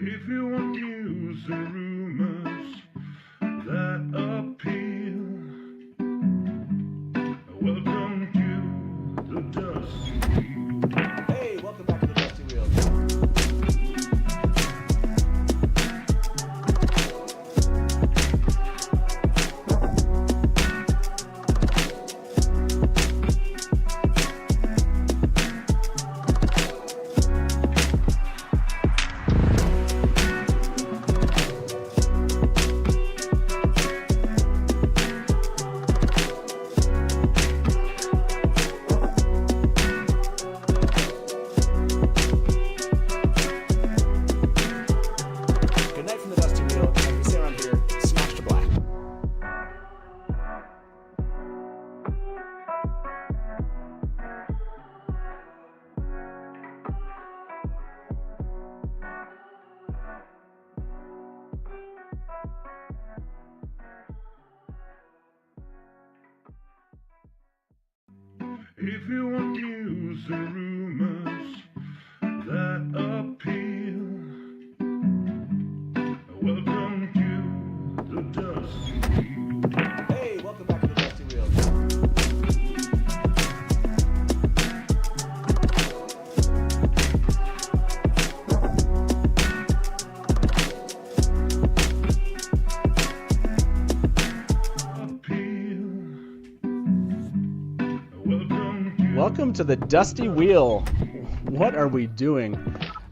If you want news and rumors that appeal, welcome to the Dusty Wheel. Hey, welcome back to the Dusty Wheel. If you want news and rumors that appeal, welcome to the Dusty Wheel. Hey, welcome back to the Dusty Wheel. Welcome to the Dusty Wheel. What are we doing?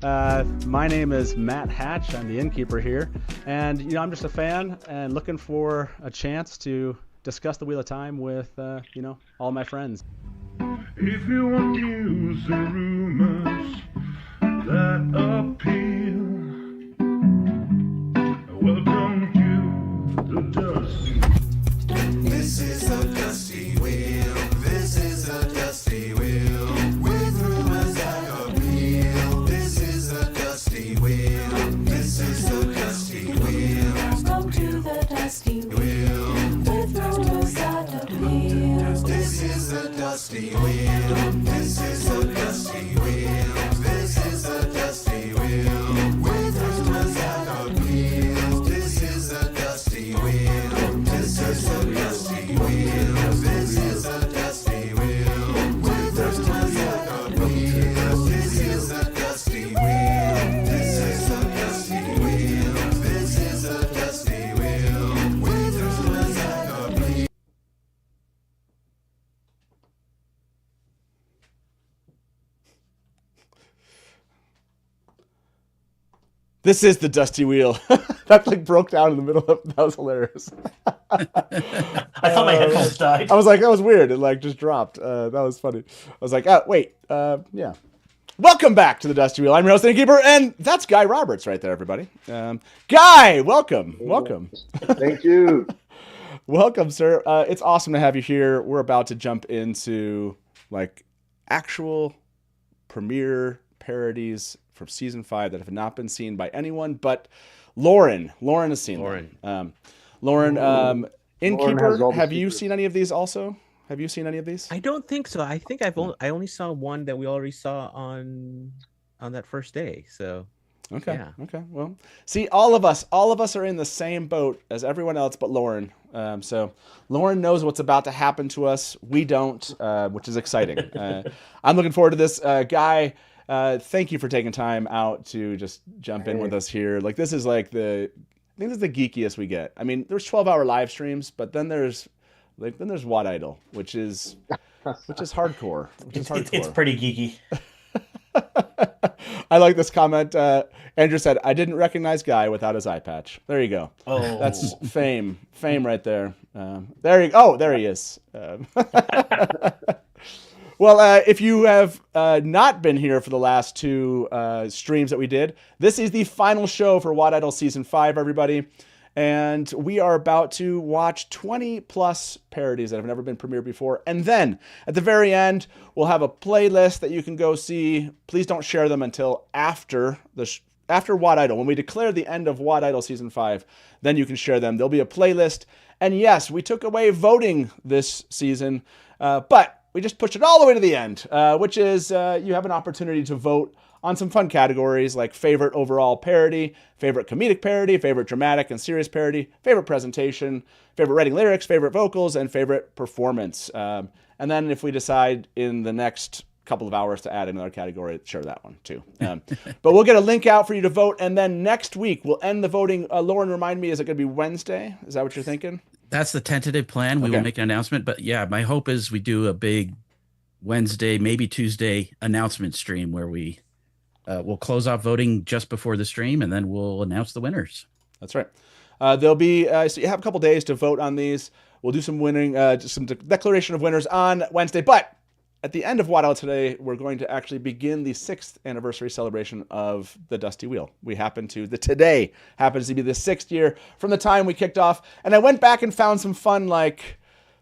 My name is Matt Hatch. I'm the Innkeeper here. And, I'm just a fan and looking for a chance to discuss the Wheel of Time with, all my friends. If you want news and rumors that appeal, welcome to the Dusty Wheel. This is a Dusty Wheel. This is a Dusty Wheel. With rumors that appeal. This is a Dusty Wheel. This is a Dusty Wheel. Welcome to the Dusty Wheel. With rumors that appeal. This is a Dusty Wheel. This is a Dusty Wheel. This is a Dusty Wheel. With rumors that appeal. This is a Dusty Wheel. This is a Dusty Wheel. This is a Dusty Wheel. With rumors that appeal. This is a Dusty Wheel. This is a Dusty Wheel. This is a Dusty Wheel. With rumors that appeal. This is the Dusty Wheel. That broke down in the middle of that was hilarious. I thought my headphones died. I was like, that was weird. It just dropped. That was funny. I was like, oh, wait. Yeah. Welcome back to the Dusty Wheel. I'm your host, Innkeeper, and that's Guy Roberts right there, everybody. Guy, welcome. Welcome. Thank you. Welcome, sir. It's awesome to have you here. We're about to jump into actual premiere parodies from season 5 that have not been seen by anyone but Lauren. Lauren has seen them. Lauren, Innkeeper, have you seen any of these also? Have you seen any of these? I don't think so. I think I only saw one that we already saw on that first day. So Okay. yeah. Okay. Well, see, all of us are in the same boat as everyone else but Lauren. So Lauren knows what's about to happen to us. We don't, which is exciting. I'm looking forward to this. Guy, thank you for taking time out to just jump in with us here. This is I think this is the geekiest we get. I mean, there's 12-hour live streams, but then there's What Idol, which is hardcore. It's pretty geeky. I like this comment. Andrew said, "I didn't recognize Guy without his eye patch." There you go. Oh, That's fame right there. There he is. Well, if you have not been here for the last 2 streams that we did, this is the final show for What Idol Season 5, everybody. And we are about to watch 20 plus parodies that have never been premiered before. And then at the very end, we'll have a playlist that you can go see. Please don't share them until after What Idol. When we declare the end of What Idol Season 5, then you can share them. There'll be a playlist. And yes, we took away voting this season, but we just pushed it all the way to the end, which is you have an opportunity to vote on some fun categories like favorite overall parody, favorite comedic parody, favorite dramatic and serious parody, favorite presentation, favorite writing lyrics, favorite vocals, and favorite performance. And then if we decide in the next couple of hours to add another category, share that one too. But we'll get a link out for you to vote, and then next week we'll end the voting. Lauren, remind me, is it going to be Wednesday? Is that what you're thinking? That's the tentative plan. We will make an announcement, but yeah, my hope is we do a big Wednesday, maybe Tuesday announcement stream where we'll close off voting just before the stream, and then we'll announce the winners. That's right. There'll be so you have a couple days to vote on these. We'll do some winning, some declaration of winners on Wednesday. But at the end of What Out today, we're going to actually begin the 6th anniversary celebration of the Dusty Wheel. Today happens to be the 6th year from the time we kicked off. And I went back and found some fun,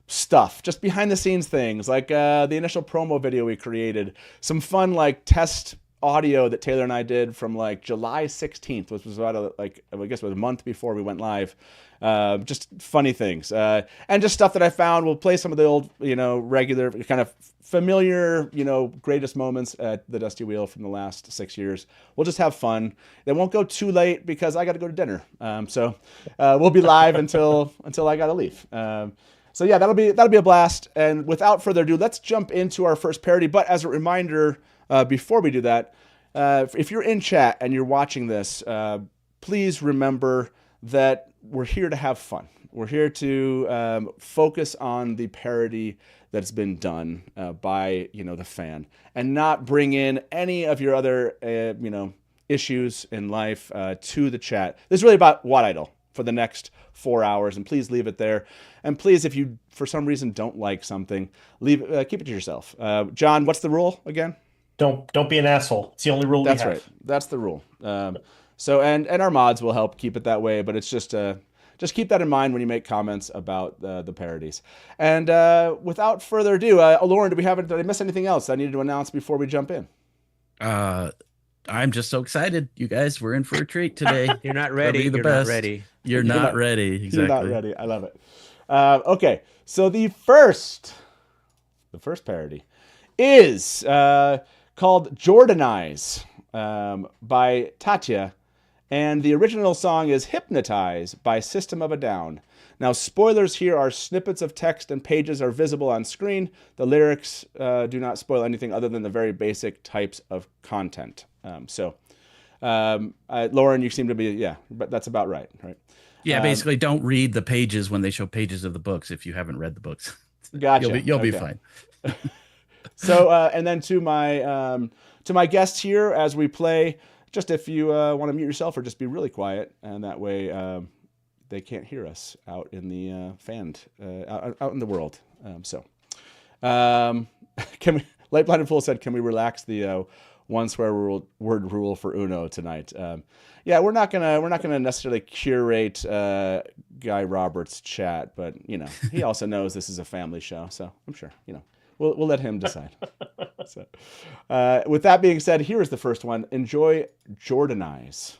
stuff, just behind the scenes things, like the initial promo video we created, some fun, test audio that Taylor and I did from July 16th, which was about I guess it was a month before we went live. Just funny things, and just stuff that I found. We'll play some of the old, regular kind of familiar, greatest moments at the Dusty Wheel from the last 6 years. We'll just have fun. They won't go too late because I got to go to dinner. So we'll be live until I got to leave. So yeah, that'll be a blast. And without further ado, let's jump into our first parody. But as a reminder, before we do that, if you're in chat and you're watching this, please remember that we're here to have fun. We're here to focus on the parody that's been done by the fan, and not bring in any of your other issues in life to the chat. This is really about What Idol for the next 4 hours, and please leave it there. And please, if you for some reason don't like something, keep it to yourself. John, what's the rule again? Don't be an asshole. It's the only rule we have. That's right. That's the rule. So and our mods will help keep it that way, but it's just keep that in mind when you make comments about the parodies. And without further ado, Lauren, did I miss anything else I needed to announce before we jump in? I'm just so excited, you guys. We're in for a treat today. You're not ready. You're not ready. You're not ready. Exactly. You're not ready. I love it. Okay, so the first parody is called Jordanise by Tatya. And the original song is Hypnotize by System of a Down. Now, spoilers here are snippets of text and pages are visible on screen. The lyrics do not spoil anything other than the very basic types of content. Lauren, you seem to be, but that's about right? Yeah, basically don't read the pages when they show pages of the books if you haven't read the books. Gotcha. You'll be fine. So, and then to my guests here as we play, just if you want to mute yourself or just be really quiet, and that way they can't hear us out in the out in the world. Can we? Light Blinded Fool said, "Can we relax the one swear word rule for Uno tonight?" We're not gonna necessarily curate Guy Roberts' chat, but he also knows this is a family show, so I'm sure we'll let him decide. So, with that being said, here is the first one. Enjoy Jordanise.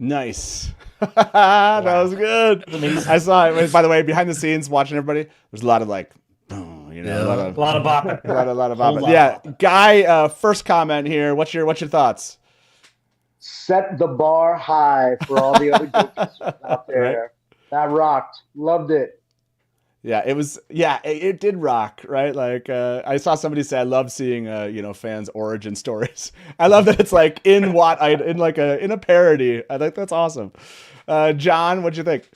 Nice. That was good. I saw it. By the way, behind the scenes, watching everybody, there's a lot of like, boom, you know, A lot of bop. a lot of Whole bop. lot. Yeah, Guy. First comment here. What's your thoughts? Set the bar high for all the other jokers out there. Right. That rocked. Loved it. Yeah, it was. Yeah, it did rock, right? Like I saw somebody say, "I love seeing fans' origin stories." I love that it's like in a parody. I think that's awesome. John, what'd you think?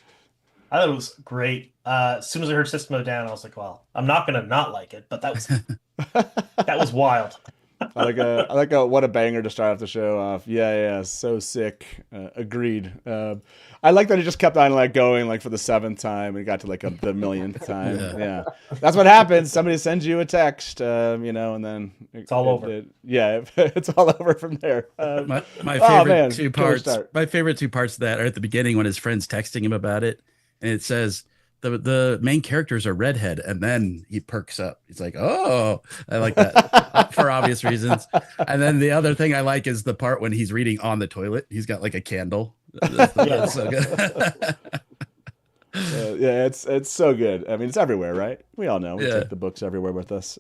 I thought it was great. As soon as I heard System of a Down, I was like, "Well, I'm not gonna not like it," but that was wild. I like a what a banger to start off the show off. Yeah, so sick. Agreed. I like that he just kept on like going like for the 7th time and got to like the millionth time. Yeah, that's what happens. Somebody sends you a text, and then it's all over. It's all over from there. My favorite two killer parts. start. My favorite two parts of that are at the beginning when his friend's texting him about it, and it says the main characters are redhead, and then he perks up. He's like, "Oh, I like that," for obvious reasons. And then the other thing I like is the part when he's reading on the toilet. He's got like a candle. That's so good. Yeah, it's so good. I mean, it's everywhere, right? We all know. We take the books everywhere with us.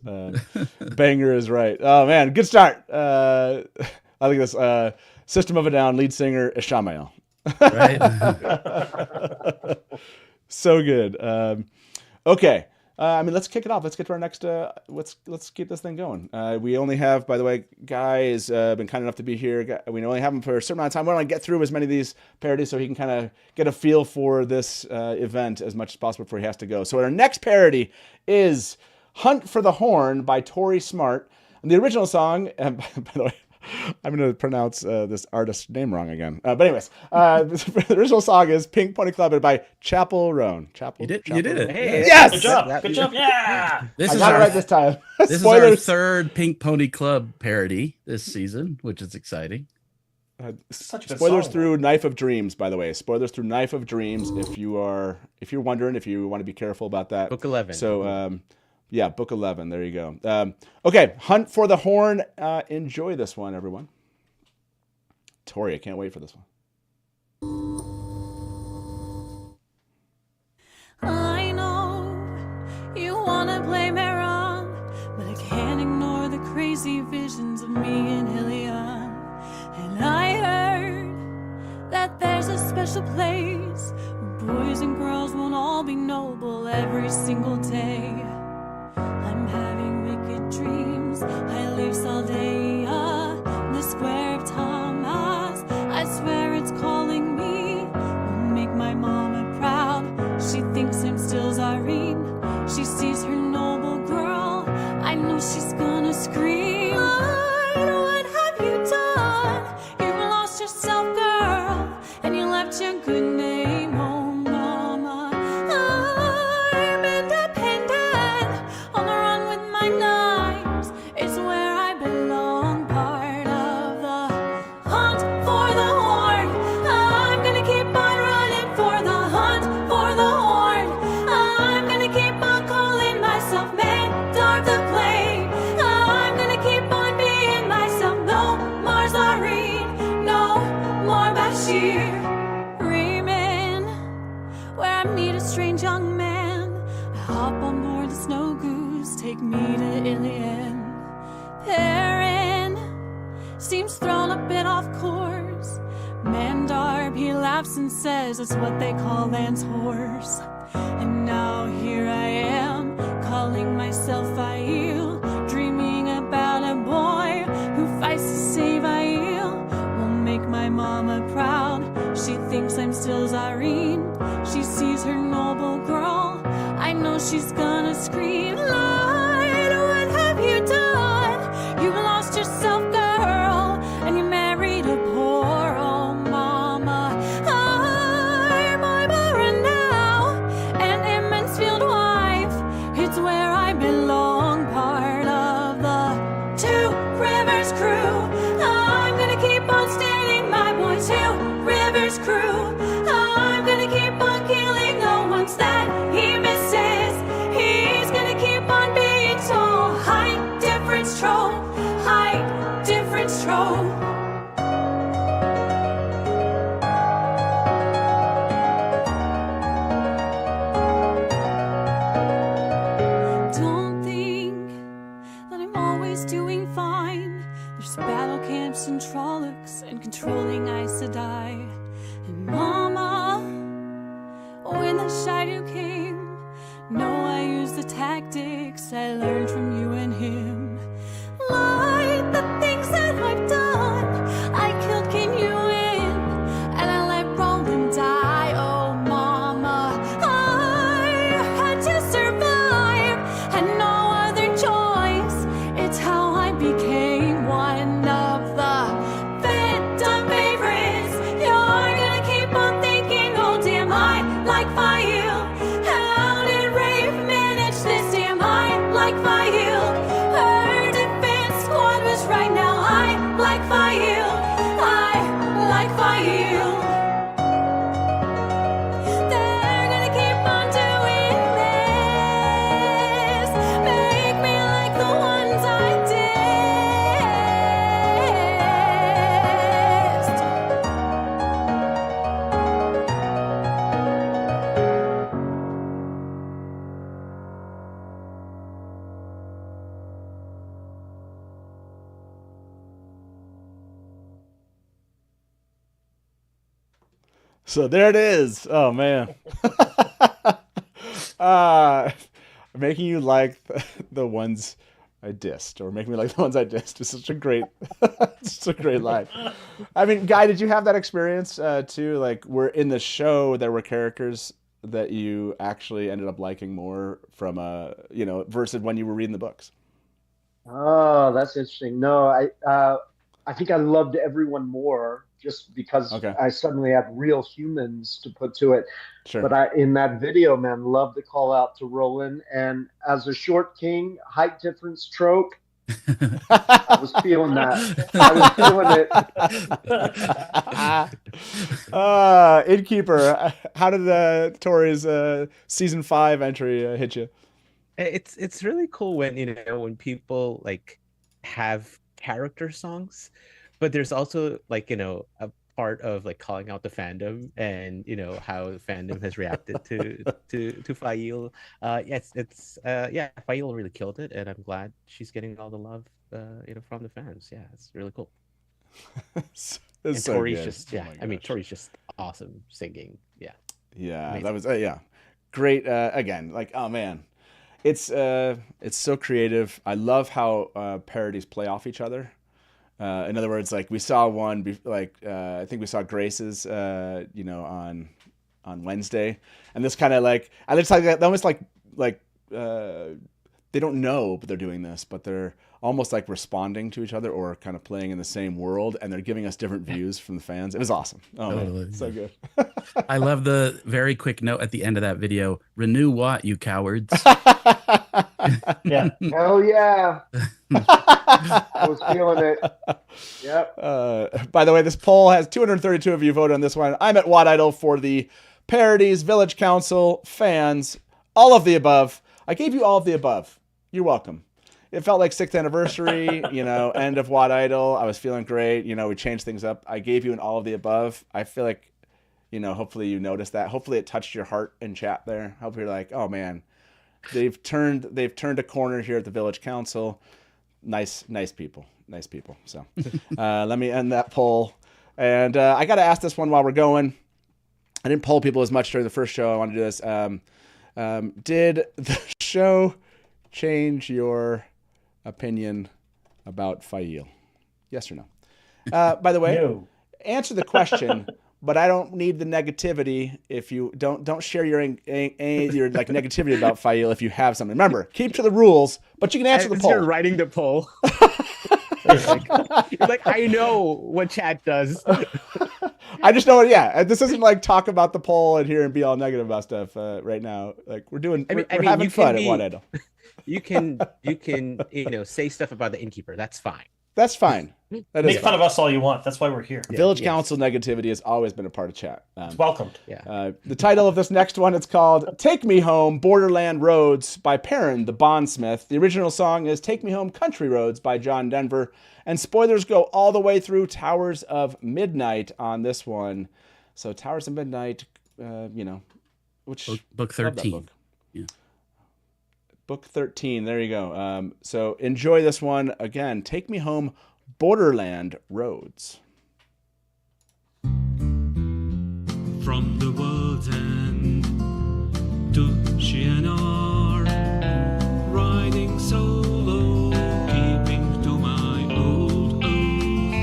Banger is right. Oh man, good start. I like this. System of a Down lead singer Ishamael. Right. So good. Okay. Let's kick it off. Let's get to our next. Let's keep this thing going. We only have, by the way, Guy has been kind enough to be here. We only have him for a certain amount of time. We want to get through as many of these parodies so he can kind of get a feel for this event as much as possible before he has to go. So our next parody is "Hunt for the Horn" by Tori Smart. And the original song, and by the way, I'm going to pronounce this artist's name wrong again. But anyways, the original song is "Pink Pony Club" by Chapel Roan. You did it. Hey, Yes! Good job. Yeah. This I is got it our right this time. This is our Spoilers. third Pink Pony Club parody this season, which is exciting. Such a good Spoilers song, through Knife of Dreams, by the way. Spoilers through Knife of Dreams. If you're wondering, if you want to be careful about that. Book 11. So, yeah, book 11. There you go. Okay, Hunt for the Horn. Enjoy this one, everyone. Tori, I can't wait for this one. I know you wanna play me wrong, but I can't ignore the crazy visions of me and Ilion. And I heard that there's a special place where boys and girls won't all be noble every single day. I'm having wicked dreams. I leave Saldea, the square of Thomas. I swear it's calling me. Will make my mama proud. She thinks I'm still Zareen. She sees her noble girl. I know she's gonna scream. Lord, what have you done? You lost yourself, girl, and you left your good name. Oh, mama. I'm independent, on the run with my knives. It's where I belong, part of the hunt for the horn. I'm gonna keep on running for the hunt for the horn. I'm gonna keep on calling myself mentor of the play. I'm gonna keep on being myself. No more Zareen, no more Bashir. Dreaming where I meet a strange young man. I hop on board the snow goose, take me to Ilion. Perrin seems thrown a bit off course. Mandarb, he laughs and says it's what they call Lan's horse. And now here I am, calling myself Aiel, dreaming about a boy who fights to save Aiel. Will make my mama proud. She thinks I'm still Zareen. She sees her noble girl. I know she's gonna scream. Lord, what have you done? You lost yourself, girl, and you married a poor old mama. I'm Ymara now, an Mansfield wife. It's where I belong, part of the Two Rivers crew. control. Don't think that I'm always doing fine. There's battle camps and Trollocs and controlling Aes Sedai. And Mama, when the Shaidu came, no, I used the tactics I learned from you and him. Like the things that I've done, I killed King Ewan, and I let Roland die. Oh, Mama, I had to survive, had no other choice. It's how I became one of the Phantom favorites. You're gonna keep on thinking, oh damn, I like fire. How did Rafe manage this? Damn, I like fire. Her defense squad was right now. I like fire. I like fire. They're gonna keep on doing this. Make me like the ones I dissed. So there it is. Oh man. Making you like the ones I dissed, or making me like the ones I dissed is such a great, such a great line. I mean, Guy, did you have that experience too? Like, we're in the show, there were characters that you actually ended up liking more from versus when you were reading the books. Oh, that's interesting. No, I think I loved everyone more just because Okay. I suddenly had real humans to put to it. Sure. But in that video, man, love the call out to Roland. And as a short king, height difference trope, I was feeling that. I was feeling it. Innkeeper, how did Tori's season 5 entry hit you? It's really cool when when people like have character songs, but there's also like a part of like calling out the fandom and how the fandom has reacted to Fail. Fail really killed it, and I'm glad she's getting all the love from the fans. Yeah, it's really cool. It's And so Tori's good. just Oh my gosh. Tori's just awesome singing. Yeah. Yeah, Amazing. that was great. Again, like, oh man, it's so creative. I love how parodies play off each other. In other words, like we saw one, I think we saw Grace's, on Wednesday, and this kind of like, and it's like almost like they don't know, but they're doing this, but they're almost like responding to each other or kind of playing in the same world, and they're giving us different views from the fans. It was awesome. Oh, Totally. man, so good. I love the very quick note at the end of that video. Renew what, you cowards? Yeah. Hell yeah. I was feeling it. Yep. By the way, this poll has 232 of you voted on this one. I'm at Watt Idol for the parodies, Village Council, fans, all of the above. I gave you all of the above. You're welcome. It felt like 6th anniversary, end of Watt Idol. I was feeling great. We changed things up. I gave you an all of the above. I feel like, hopefully you noticed that. Hopefully it touched your heart in chat there. Hopefully you're like, oh man, they've turned a corner here at the Village Council. Nice people. So let me end that poll. And I got to ask this one while we're going. I didn't poll people as much during the first show. I want to do this. Did the show change your opinion about Fail? Yes or no? By the way, No. answer the question, but I don't need the negativity. If you don't share your like negativity about Fail if you have something. Remember, keep to the rules, but you can answer the As poll. you're writing the poll. You're like, I know what chat does. I just know, yeah. This isn't like talk about the poll and here and be all negative about stuff right now. Like we're having fun at One Idol. You can say stuff about the Innkeeper. That's fine. That's fine. That Make is fun fun. of us all you want. That's why we're here. Village yes. Council negativity has always been a part of chat. It's welcomed. Yeah. The title of this next one is called Take Me Home, Borderland Roads by Perrin, the Bondsmith. The original song is Take Me Home, Country Roads by John Denver. And spoilers go all the way through Towers of Midnight on this one. So Towers of Midnight, which... Book love that 13. book. Yeah. Book 13, there you go. So enjoy this one. Again, Take Me Home, Borderland Roads. From the world's end to Shianar, riding solo, keeping to my old oath.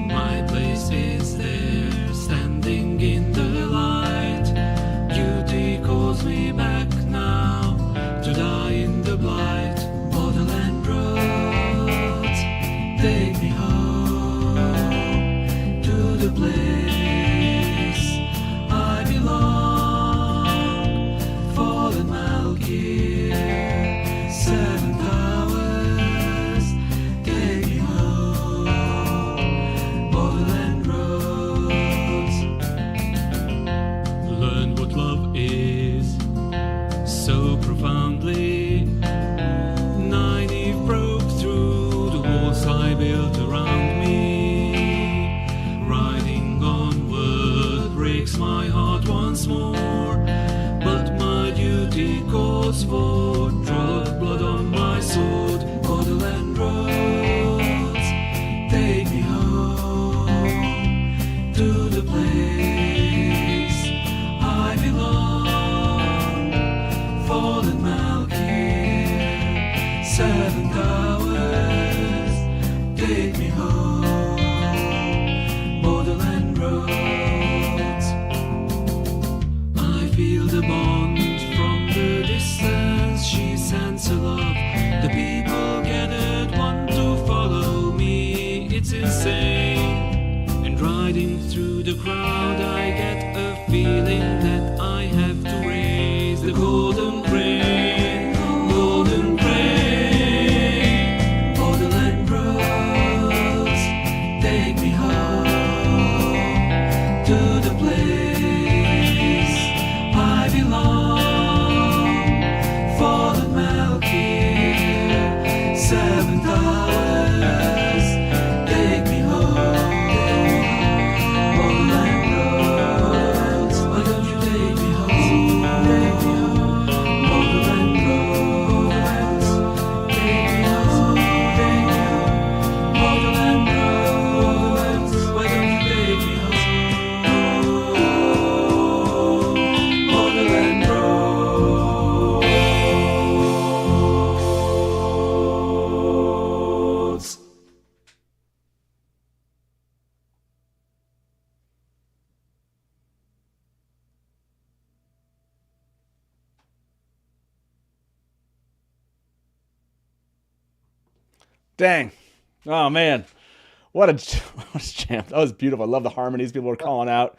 My place is there, standing in the light. Duty calls me back now to die in the blight. Borderland roads, take me home to the place I belong. Fallen Malkir, 7 towers, take me home. Borderland roads. Learn what love is so profoundly. Nynaeve broke through the walls I built around me. Riding onward breaks my heart once more, but my duty calls for drop blood on my sword. Borderland roads, take me home to the place I belong. Fallen Malkir, 7 towers, take me home. Borderland roads. I feel the bond from the distance. She sends her love. The people gathered want to follow me. It's insane. And riding through the crowd, I get a feeling that I have to raise the golden crane. Golden crane. Borderland roads, take me home to the place I belong. Fallen Malkir, 7 towers, take me home. Borderland roads, why don't you take me home? Take me home. Borderland roads, take me home. Take me home. Borderland roads, why don't you take me home? Borderland roads. Dang. Oh, man. What a jam. That was beautiful. I love the harmonies people were calling out.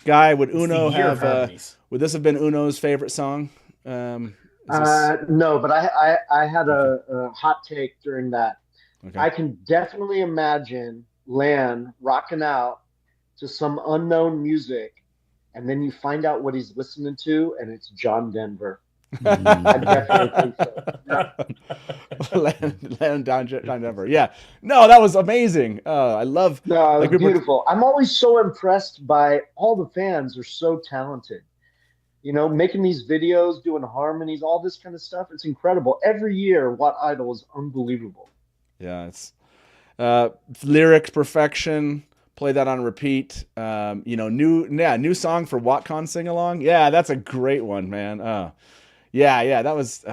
Guy, would Uno the year of have... harmonies. would this have been Uno's favorite song? Is this- No, but I had a hot take during that. okay. I can definitely imagine Lan rocking out to some unknown music, and then you find out what he's listening to, and it's John Denver. I definitely think so. Land down John Denver. Yeah. No, that was amazing. I love... No, Like it's we were- beautiful. I'm always so impressed by all the fans are so talented. You know, making these videos, doing harmonies, all this kind of stuff. It's incredible. Every year, What Idol is unbelievable. Yeah, it's lyrics perfection. Play that on repeat. New song for WatCon sing along. Yeah, that's a great one, man. Yeah, that was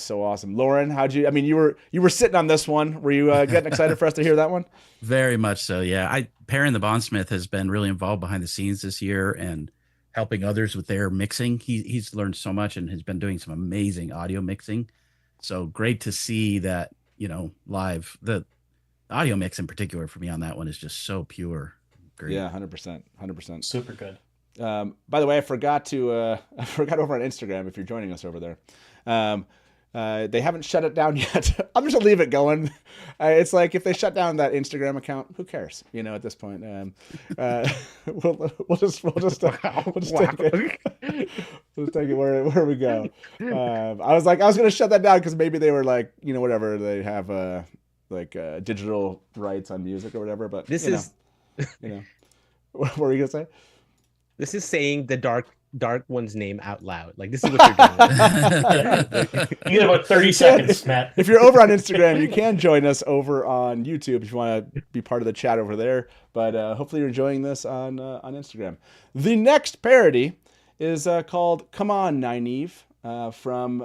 so awesome. Lauren, how'd you? I mean, you were sitting on this one. Were you getting excited for us to hear that one? Very much so. Yeah, Perrin the Bondsmith has been really involved behind the scenes this year and helping others with their mixing. He's learned so much and has been doing some amazing audio mixing. So great to see that, live. The audio mix in particular for me on that one is just so pure. Great. Yeah, 100%. Super good. By the way, I forgot over on Instagram, if you're joining us over there, They haven't shut it down yet. I'm just gonna leave it going. It's like if they shut down that Instagram account, who cares? You know, at this point, we'll just take it where we go. I was gonna shut that down because maybe they were like, you know, whatever, they have digital rights on music or whatever. But you know, what were you gonna say? This is saying the dark one's name out loud. Like, this is what you're doing. You get about 30 seconds, Matt. If you're over on Instagram, you can join us over on YouTube if you want to be part of the chat over there. But hopefully you're enjoying this on Instagram. The next parody is called "Come On, Nynaeve" from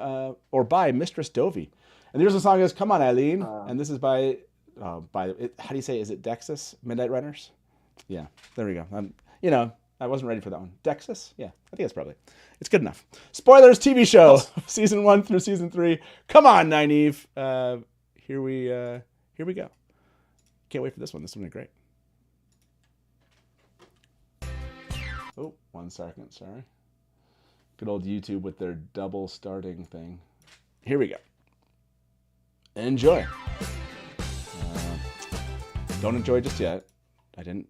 or by Mistress Dovey. And the original song is "Come On, Eileen," and this is by how do you say? Is it Dexys Midnight Runners? Yeah, there we go. I wasn't ready for that one. Dexys? Yeah, I think it's good enough. Spoilers TV show, season 1 through season 3. Come on, Nynaeve. Here we go. Can't wait for this one. This one is great. Oh, 1 second, sorry. Good old YouTube with their double starting thing. Here we go. Enjoy. Don't enjoy just yet. I didn't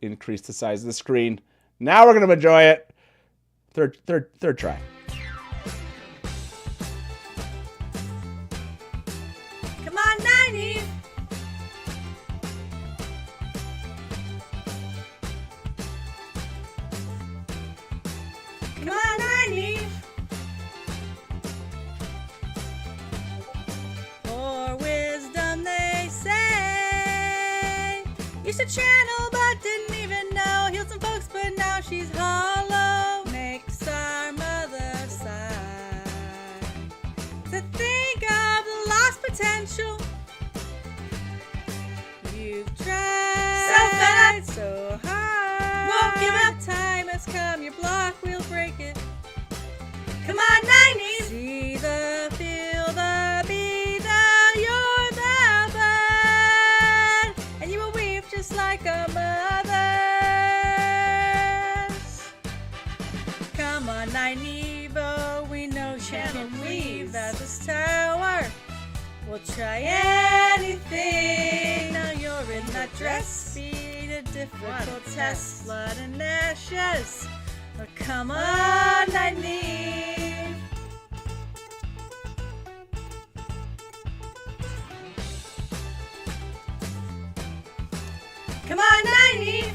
increase the size of the screen. Now we're gonna enjoy it. Third try. Come on, Nynaeve. Come on, Nynaeve. For wisdom they say. Used to channel but didn't even know. Healed some folks but now she's hollow. Makes our mother sigh to think of the lost potential. You've tried so hard. Won't give up. Time has come. Your block will break it. Come on, Nynaeve. See the, feel the, be the, you're the bud, and you will weave just like a mother's. Come on, Nynaeve, oh, we know you can weave at this tower. We'll try anything. Now you're in that dress. Beat a difficult test. Blood and ashes. Oh, come on, Nynaeve. Come on, Nynaeve.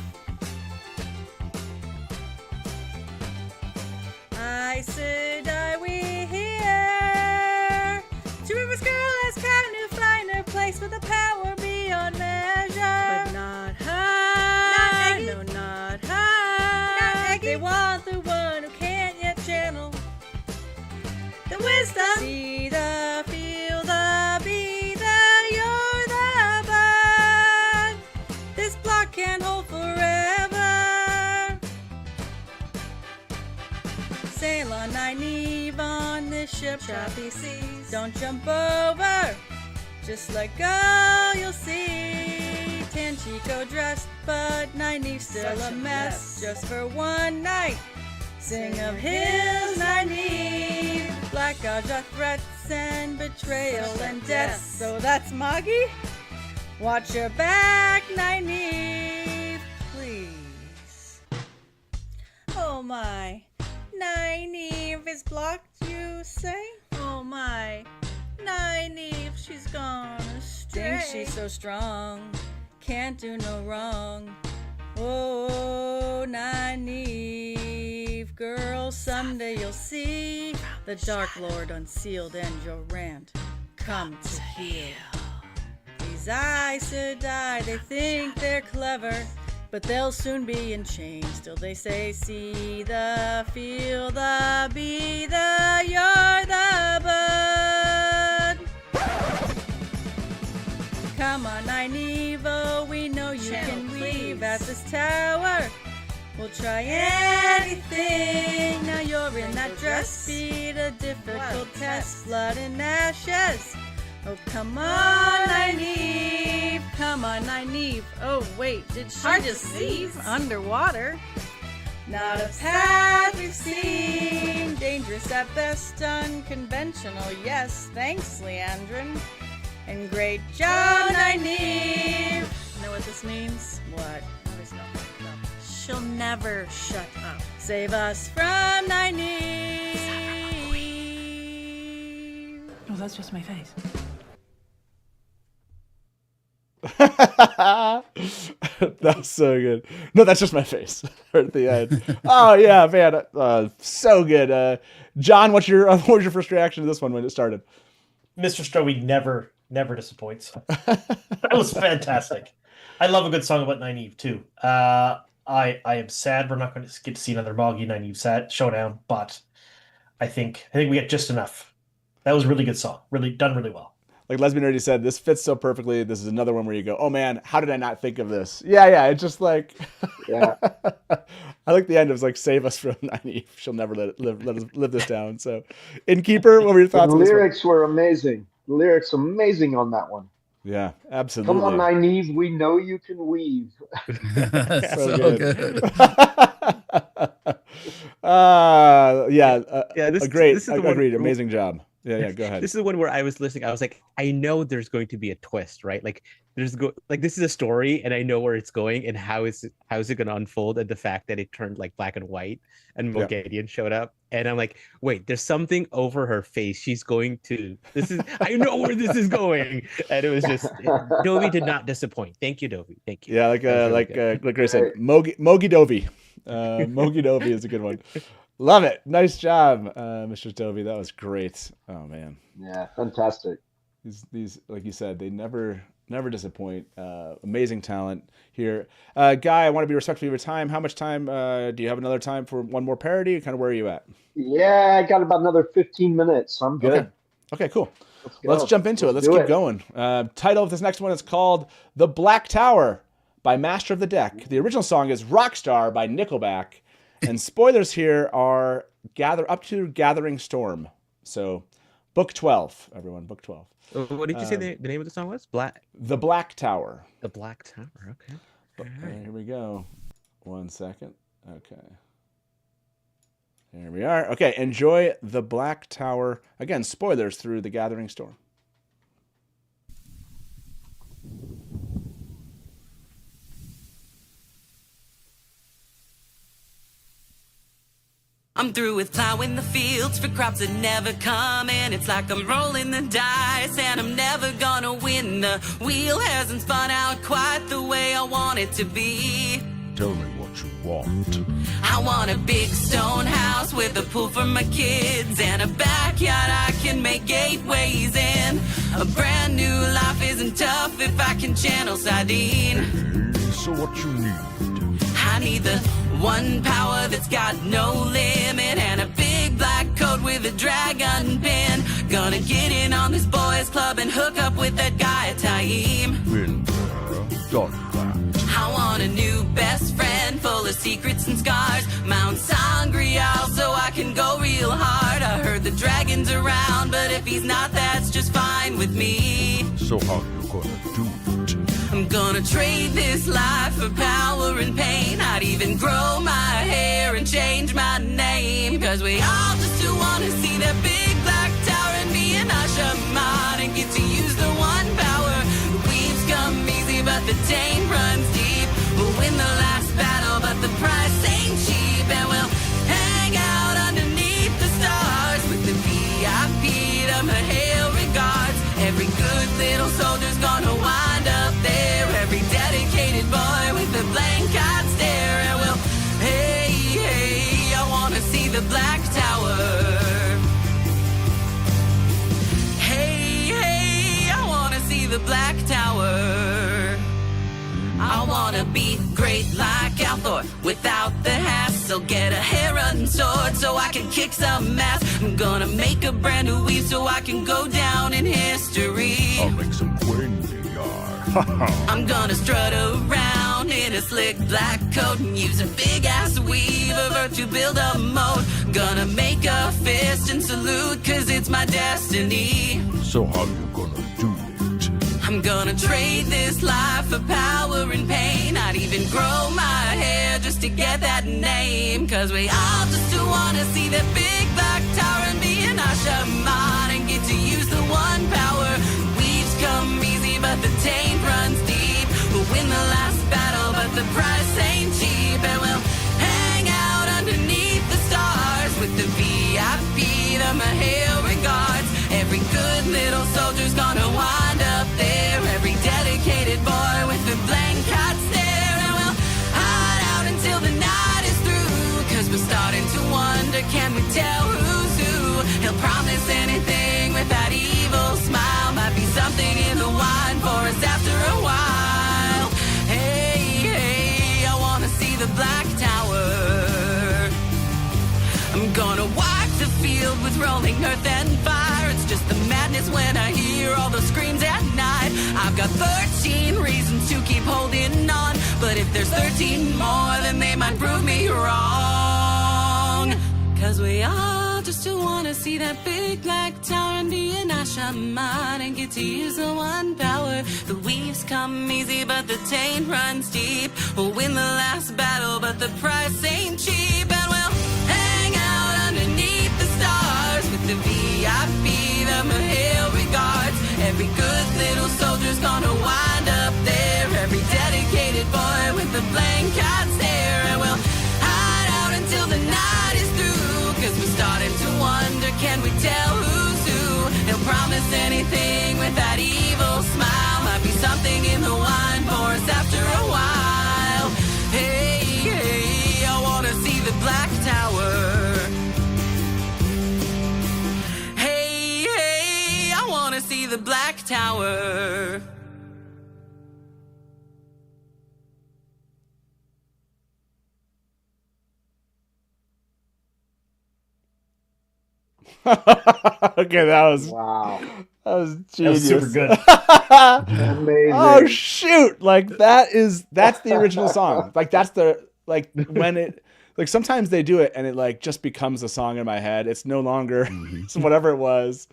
Sidine, we hear. Two Rivers girl has come to find her place with a power beyond measure. But not her. No, not her. They want the one who can't yet channel the wisdom. See the, feel the, be the, you're the bud. This block can't hold forever. Sail on, Nynaeve, on this ship, choppy seas. Don't jump over, just let go, you'll see. Tanchico dressed, but Nynaeve's still a mess. Just for one night, sing of his Nynaeve. Black gods are threats and betrayal and death. So that's Moggy. Watch your back, Nynaeve, please. Oh my, Nynaeve is blocked, you say? Oh my, Nynaeve, she's gone astray. Think she's so strong, can't do no wrong. Oh, Nynaeve, girl, someday you'll see the Dark Lord unsealed and your rant come to heal. These Aes Sedai, they think they're clever, but they'll soon be in chains till they say, see the, feel the, be the, you're the bud. Come on, Nynaeve, oh, we know you can weave at this tower. We'll try anything. Now you're in that dress, beat a difficult test. Blood and ashes. Oh, come on, Nynaeve. Come on, Nynaeve. Oh, wait, did she just leave underwater? Not a path we've seen. Dangerous at best, unconventional. Yes, thanks, Leandrin. And great job, Nynaeve. Know what this means? What? Always know. She'll never shut up. Save us from Nynaeve. Oh, that's just my face. That's so good. No, that's just my face at the end. Oh yeah, man, so good. John, what was your first reaction to this one when it started? Mr. Stroey never disappoints. That was fantastic. I love a good song about Nynaeve too. I am sad we're not going to get to see another Moggy Nynaeve showdown, but I think we get just enough. That was a really good song. Really done really well. Like Lesbian already said, this fits so perfectly. This is another one where you go, oh man, how did I not think of this? Yeah. It's just like, Yeah. I like the end. It was like, save us from Nynaeve. She'll never let us live this down. So, Innkeeper, what were your thoughts The on this one? lyrics were amazing. The lyrics amazing on that one. Yeah, absolutely. Come on, Nynaeve, we know you can weave. So good. Agreed. Amazing job. Yeah, go ahead. This is the one where I was listening. I was like, I know there's going to be a twist, right? Like this is a story, and I know where it's going and how is it going to unfold, and the fact that it turned like black and white, and Mogadian showed up, and I'm like, wait, there's something over her face. She's going to. I know where this is going, and it was just Dovey did not disappoint. Thank you, Dovey. Thank you. Yeah, like Grace said, Mogi Dovey. Mogi Dovey is a good one. Love it. Nice job, Mr. Dovey. That was great. Oh man. Yeah, fantastic. These like you said, they never disappoint. Amazing talent here. Guy, I want to be respectful of your time. How much time do you have? Another time for one more parody? Kind of where are you at? Yeah, I got about another 15 minutes. So I'm good. Okay, cool. Let's jump into it. Let's keep going. Title of this next one is called The Black Tower by Master of the Deck. The original song is Rockstar by Nickelback. And spoilers here are up to Gathering Storm. So book 12, everyone, book 12. What did you say the name of the song was? The Black Tower. The Black Tower, okay. Here we go. 1 second. Okay. Here we are. Okay, enjoy The Black Tower. Again, spoilers through the Gathering Storm. I'm through with plowing the fields for crops that never come in. It's like I'm rolling the dice and I'm never gonna win. The wheel hasn't spun out quite the way I want it to be. Tell me what you want. I want a big stone house with a pool for my kids and a backyard I can make gateways in. A brand new life isn't tough if I can channel Sidine. Hey, so what you need? I need the one power that's got no limit and a big black coat with a dragon pin. Gonna get in on this boys club and hook up with that guy Taim. Done that. I want a new best friend full of secrets and scars. Mount Sangreal so I can go real hard. I heard the dragon's around, but if he's not, that's just fine with me. So how you gonna do it? I'm gonna trade this life for power and pain. I'd even grow my hair and change my name. Cause we all just do wanna see that big black tower and be an Ashaman and get to use the one power. The weaves come easy but the taint runs deep. We'll win the last battle but the price ain't cheap. And we'll hang out underneath the stars with the VIP to my hail regards. Every good little soldier's gonna wind up there. Every dedicated boy with a blank-eyed stare. And we'll, hey, I wanna see the Black Tower. Hey, I wanna see the Black Tower. I wanna be great like Althor without the hassle. Get a Heron sword so I can kick some ass. I'm gonna make a brand new weave so I can go down in history. I'll make some queen I'm gonna strut around in a slick black coat and use a big ass weave of earth to build a moat. Gonna make a fist and salute cause it's my destiny. So how you gonna do it? I'm gonna trade this life for power and pain. I'd even even grow my hair just to get that name. Cause we all just do wanna see that big black tower and be an shaman and get to use the one power. Weaves come easy, but the taint runs deep. We'll win the last battle, but the price ain't cheap. And we'll hang out underneath the stars with the VIP, the Mahale regards. Every good little soldier's gonna wind up there. Every dedicated boy with the blank hot stare. And we'll hide out until the night is through. Cause we're starting to wonder, can we tell who's who? He'll promise anything with that evil smile. Might be something in the wine for us after a while. Hey, hey, I wanna see the Black Tower. I'm gonna walk the field with rolling earth and fire. It's just the madness when I hear all those screams at night. I've got 13 reasons to keep holding on, but if there's 13 more, then they might prove me wrong. Cause we all just wanna see that big black tower and be an shaman and get to use the one power. The weaves come easy, but the taint runs deep. We'll win the last battle, but the price ain't cheap. And we'll hang out underneath the stars with the VIP, the Mahale regards. Every good little soldier's gonna wind up there. Every dedicated boy with the blank cat stare. And we'll hide out until the night is through. Cause we're starting to wonder, can we tell who's who? He'll promise anything with that evil smile. Might be something in the wine for us after a while. Hey, hey, I wanna see the Black Tower. Hey, hey, I wanna see the Black Tower. Okay, that was Wow. That was genius. That was super good. Amazing. Oh shoot! Like that's the original song. Like that's the when it like sometimes they do it and it like just becomes a song in my head. It's no longer whatever it was.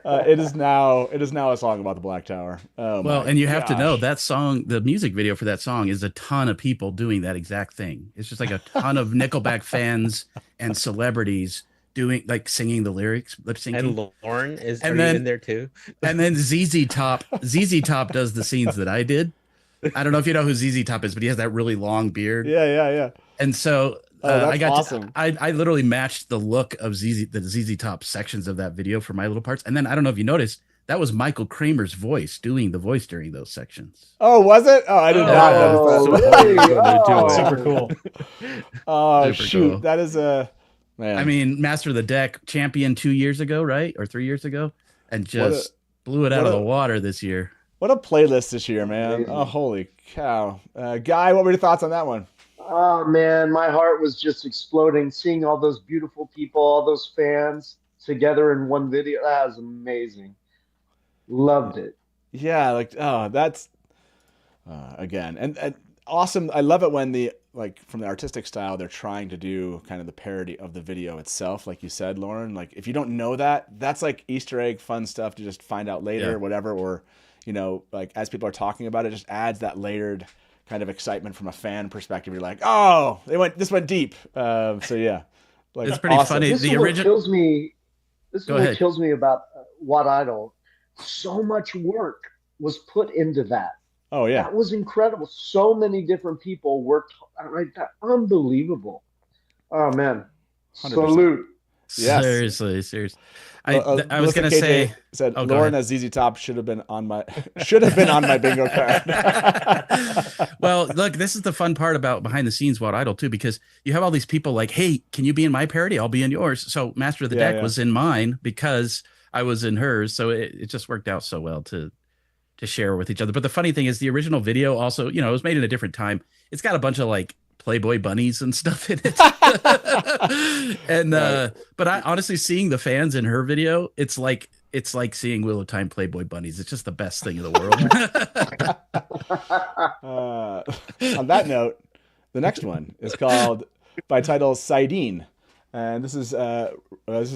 It is now a song about the Black Tower. Oh, well, and you have to know gosh. that song, the music video for that song is a ton of people doing that exact thing. It's just like a ton of Nickelback fans and celebrities doing like singing the lyrics, lip syncing. And Lauren is And are then- you in there too. And then ZZ Top does the scenes that I did. I don't know if you know who ZZ Top is, but he has that really long beard. Yeah. And so that's I got awesome. I literally matched the look of the ZZ Top sections of that video for my little parts. And then I don't know if you noticed, that was Michael Kramer's voice doing the voice during those sections. Oh, was it? Oh, I did not notice that. really? Oh. Super cool. Oh Super shoot, cool. that is a man. I mean, Master of the Deck champion 2 years ago, right? Or 3 years ago, and just blew it out of the water this year. what a playlist this year, man. Amazing. Oh, holy cow. Guy, what were your thoughts on that one? Oh man, my heart was just exploding seeing all those beautiful people, all those fans together in one video. That was amazing. Loved it. Yeah, like that's again and awesome. I love it when the like from the artistic style they're trying to do kind of the parody of the video itself, like you said, Lauren. Like if you don't know that, that's like Easter egg fun stuff to just find out later, Yeah. or whatever, or you know, like as people are talking about it, just adds that layered kind of excitement from a fan perspective. You're like, oh, this went deep. So yeah, like It's pretty awesome. funny. This The is what original. kills me. This is Go what ahead. kills me about What Idol. So much work was put into that. Oh yeah, That was incredible. So many different people worked right that unbelievable. Oh man. 100%. Salute. Yes. Seriously. I was Melissa gonna KJ say. said Oh, go Lauren ahead. as ZZ Top should have been on my bingo card. Well, look, this is the fun part about behind the scenes Wild Idol too, because you have all these people like, hey, can you be in my parody? I'll be in yours. So Master of the Yeah, Deck yeah. was in mine because I was in hers. So it just worked out so well to share with each other. But the funny thing is the original video also, you know, it was made in a different time. It's got a bunch of like Playboy bunnies and stuff in it. And but I honestly, seeing the fans in her video, it's like seeing Wheel of Time Playboy bunnies. It's just the best thing in the world. On that note, the next one is called by title Sidine. And this is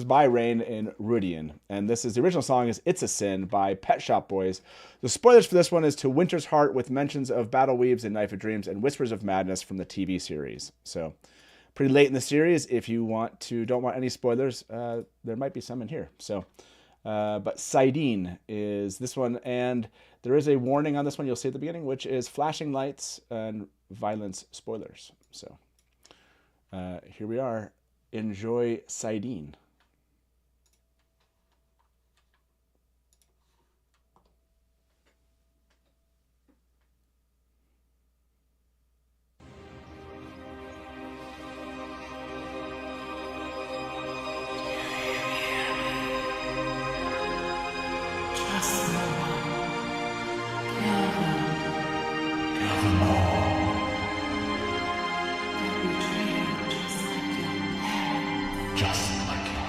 by Rain in Rudian. And this is the original song is It's a Sin by Pet Shop Boys. The spoilers for this one is To Winter's Heart with mentions of Battle Weaves and Knife of Dreams and Whispers of Madness from the TV series. So pretty late in the series. If you don't want any spoilers, there might be some in here. So, but Sidine is this one. And there is a warning on this one you'll see at the beginning, which is flashing lights and violence spoilers. So here we are. Enjoy Sidine. Just like your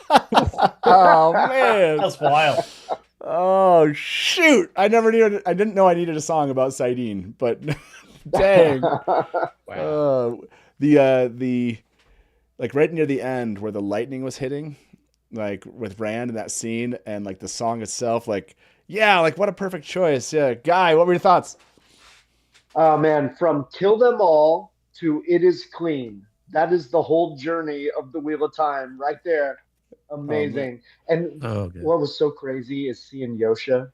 What? Oh man, That's wild. Oh shoot! I didn't know I needed a song about Sidine, but dang. Wow. The like right near the end where the lightning was hitting, like with Rand in that scene, and like the song itself, like yeah, like what a perfect choice. Yeah, Guy, what were your thoughts? Oh man, from Kill Them All to It Is Clean. That is the whole journey of the Wheel of Time right there. Amazing. And good. what was so crazy is seeing Yosha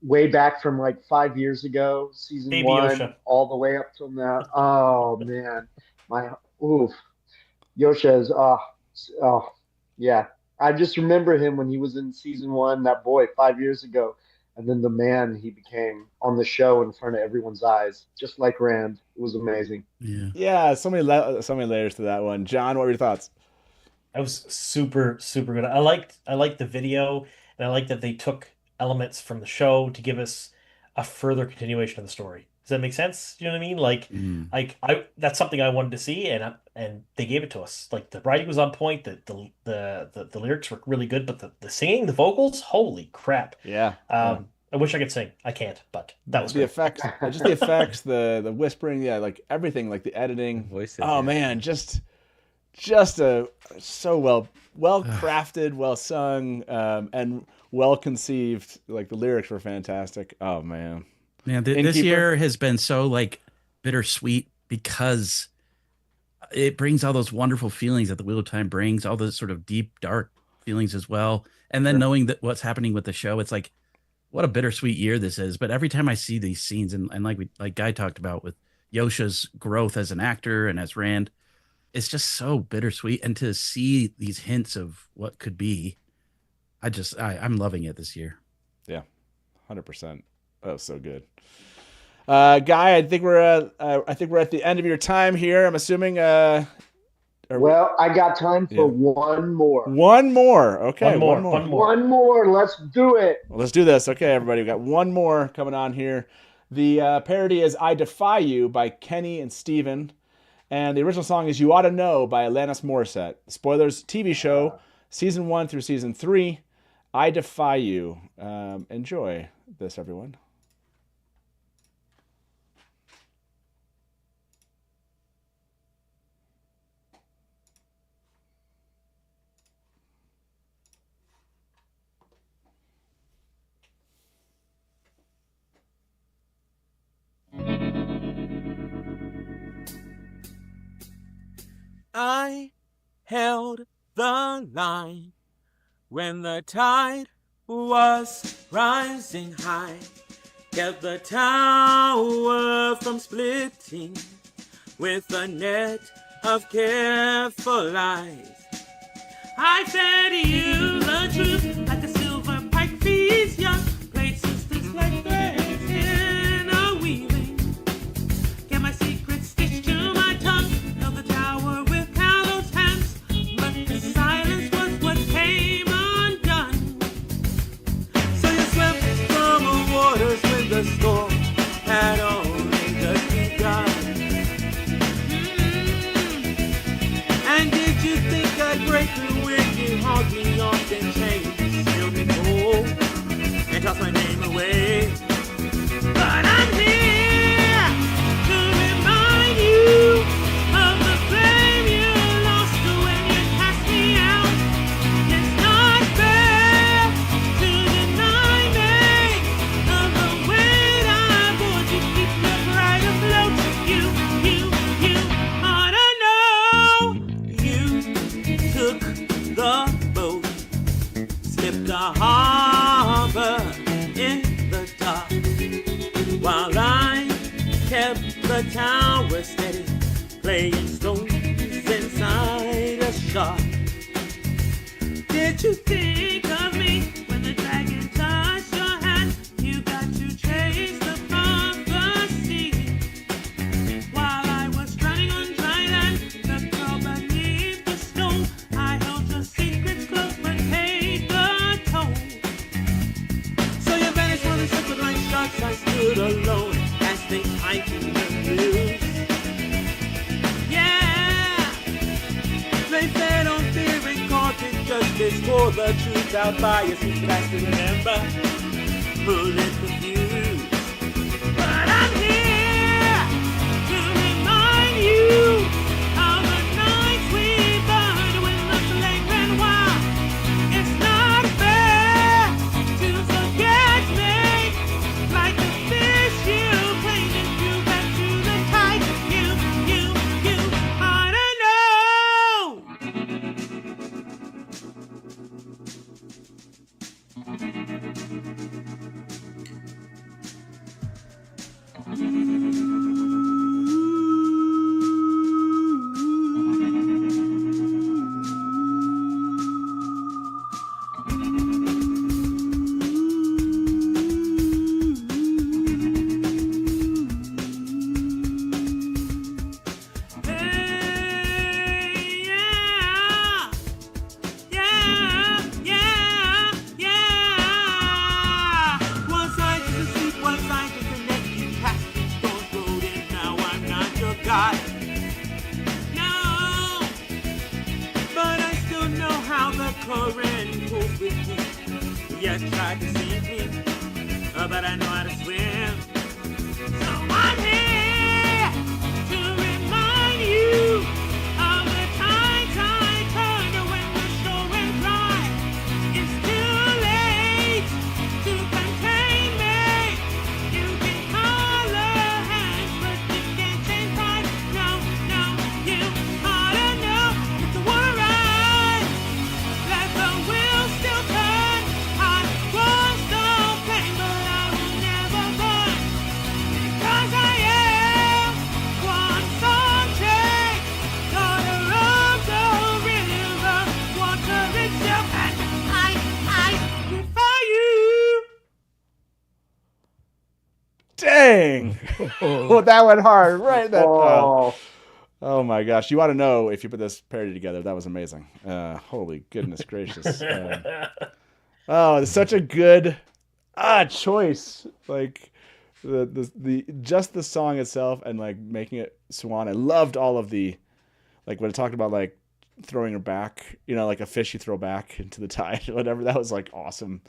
way back from like 5 years ago, season Baby 1, Yosha. all the way up till now. Oh man, Yosha is yeah. I just remember him when he was in season 1, that boy 5 years ago, and then the man he became on the show in front of everyone's eyes, just like Rand. It was amazing. Yeah, so many layers to that one. John, what were your thoughts? That was super, super good. I liked the video, and I liked that they took elements from the show to give us a further continuation of the story. Does that make sense? You know what I mean? Like that's something I wanted to see, and they gave it to us. Like the writing was on point, the lyrics were really good, but the singing, the vocals, holy crap. Yeah. I wish I could sing. I can't, but that was the great. effects, just the effects, the whispering, yeah, like everything, like the editing. Voices, oh yeah. man, just a so well crafted, well sung, and well conceived. Like the lyrics were fantastic. Oh man. Man, this Innkeeper? year has been so like bittersweet because it brings all those wonderful feelings that the Wheel of Time brings, all those sort of deep, dark feelings as well. And then knowing that what's happening with the show, it's like, what a bittersweet year this is. But every time I see these scenes, and like Guy talked about with Yosha's growth as an actor and as Rand, it's just so bittersweet. And to see these hints of what could be, I'm loving it this year. Yeah, 100%. That was so good. Guy, I think we're at the end of your time here. I'm assuming. Well, I got time for one more. One more. Okay, one more. One more. Let's do it. Well, let's do this. Okay, everybody, we got one more coming on here. The parody is "I Defy You" by Kenny and Steven. And the original song is "You Ought to Know" by Alanis Morissette. Spoilers: TV show, season 1 through season 3. "I Defy You." Enjoy this, everyone. I held the line when the tide was rising high, kept the tower from splitting with a net of careful eyes. I fed you the truth like the silver pike feeds young, played sisters like threads in a weaving, get my secret stitched to my tongue, held the tower with callous hands, but the silence was what came undone. So you swept from the waters when the storm had only just begun. And did you think I'd break the wicked heart me off in chains, sealed me cold, and toss my name away? But I'm here to remind you of the flame you lost when you cast me out. It's not fair to deny me of the weight I bore to keep the pride afloat. You ought to know. You took the boat, slipped the harbor in the dark, while I kept the tower steady, playing stones inside a shark. Did you think of me when the dragon touched your hand? You got to chase the prophecy, while I was drowning on dry land, the girl beneath the stone. I held your secrets close but paid the toll. So you vanished when the circle like sharks. I stood alone as things heightened the news. Yeah, they fed on fear and caused always hold the truth without bias. You should actually remember who is confused. But I'm here to remind you of the nights we burned when the flame ran wild. It's not fair to forget me like the fish you painted you back to the tide. You, I don't current pulls with me. You tried to sink me, but I know how to swim. So I'm here to remind you of the times I turned when the shore went dry. It's too late to contain me. You can holler hands, but you can't change mine. No, you ought to know it's a war ride. Let the wheel still turn. I won't stop pain, but I will never burn. Because I am one song chain, daughter of the river, water itself, and I defy you. Dang! Well, that went hard, right? That. Oh, Oh my gosh! You want to know if you put this parody together? That was amazing. Holy goodness gracious! Oh, it's such a good choice. Like the just the song itself and like making it swan. I loved all of the like when it talked about like throwing her back. You know, like a fish you throw back into the tide or whatever. That was like awesome.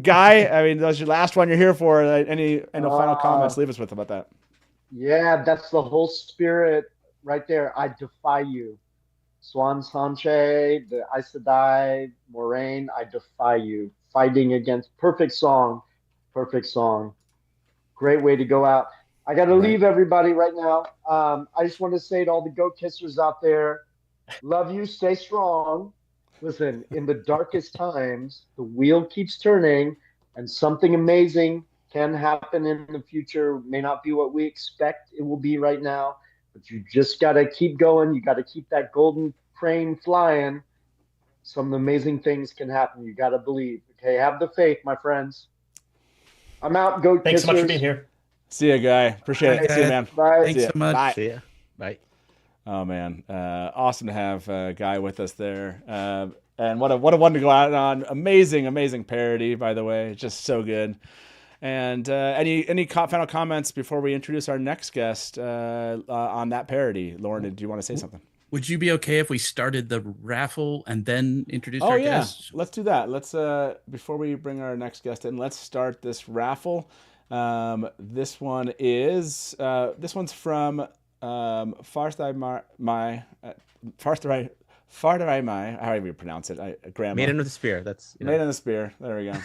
Guy, I mean, that was your last one you're here for. Any final comments? Leave us with about that. yeah, that's the whole spirit right there. I defy you. Swan Sanche, the Aes Sedai, Moraine, I defy you. Fighting against perfect song. Great way to go out. I got to leave everybody right now. I just want to say to all the goat kissers out there, love you, stay strong. Listen, in the darkest times, the wheel keeps turning and something amazing can happen in the future. May not be what we expect it will be right now, but you just got to keep going. You got to keep that golden crane flying. Some amazing things can happen. You got to believe. Okay, have the faith, my friends. I'm out, goat Thanks kissers. so much for being here. See ya, Guy. Appreciate it. See you, man. Bye. Thanks See ya. so much. Bye. See ya. Bye. Oh man, awesome to have Guy with us there, and what a one to go out on. Amazing parody, by the way, just so good. And any final comments before we introduce our next guest on that parody? Lauren, do you want to say something? Would you be okay if we started the raffle and then introduced Oh our yeah, guest? let's do that. Let's before we bring our next guest in, let's start this raffle. This one's from Farthai Mai, however you pronounce it. Grandma. Maiden of the Spear. That's Maiden of the Spear. There we go.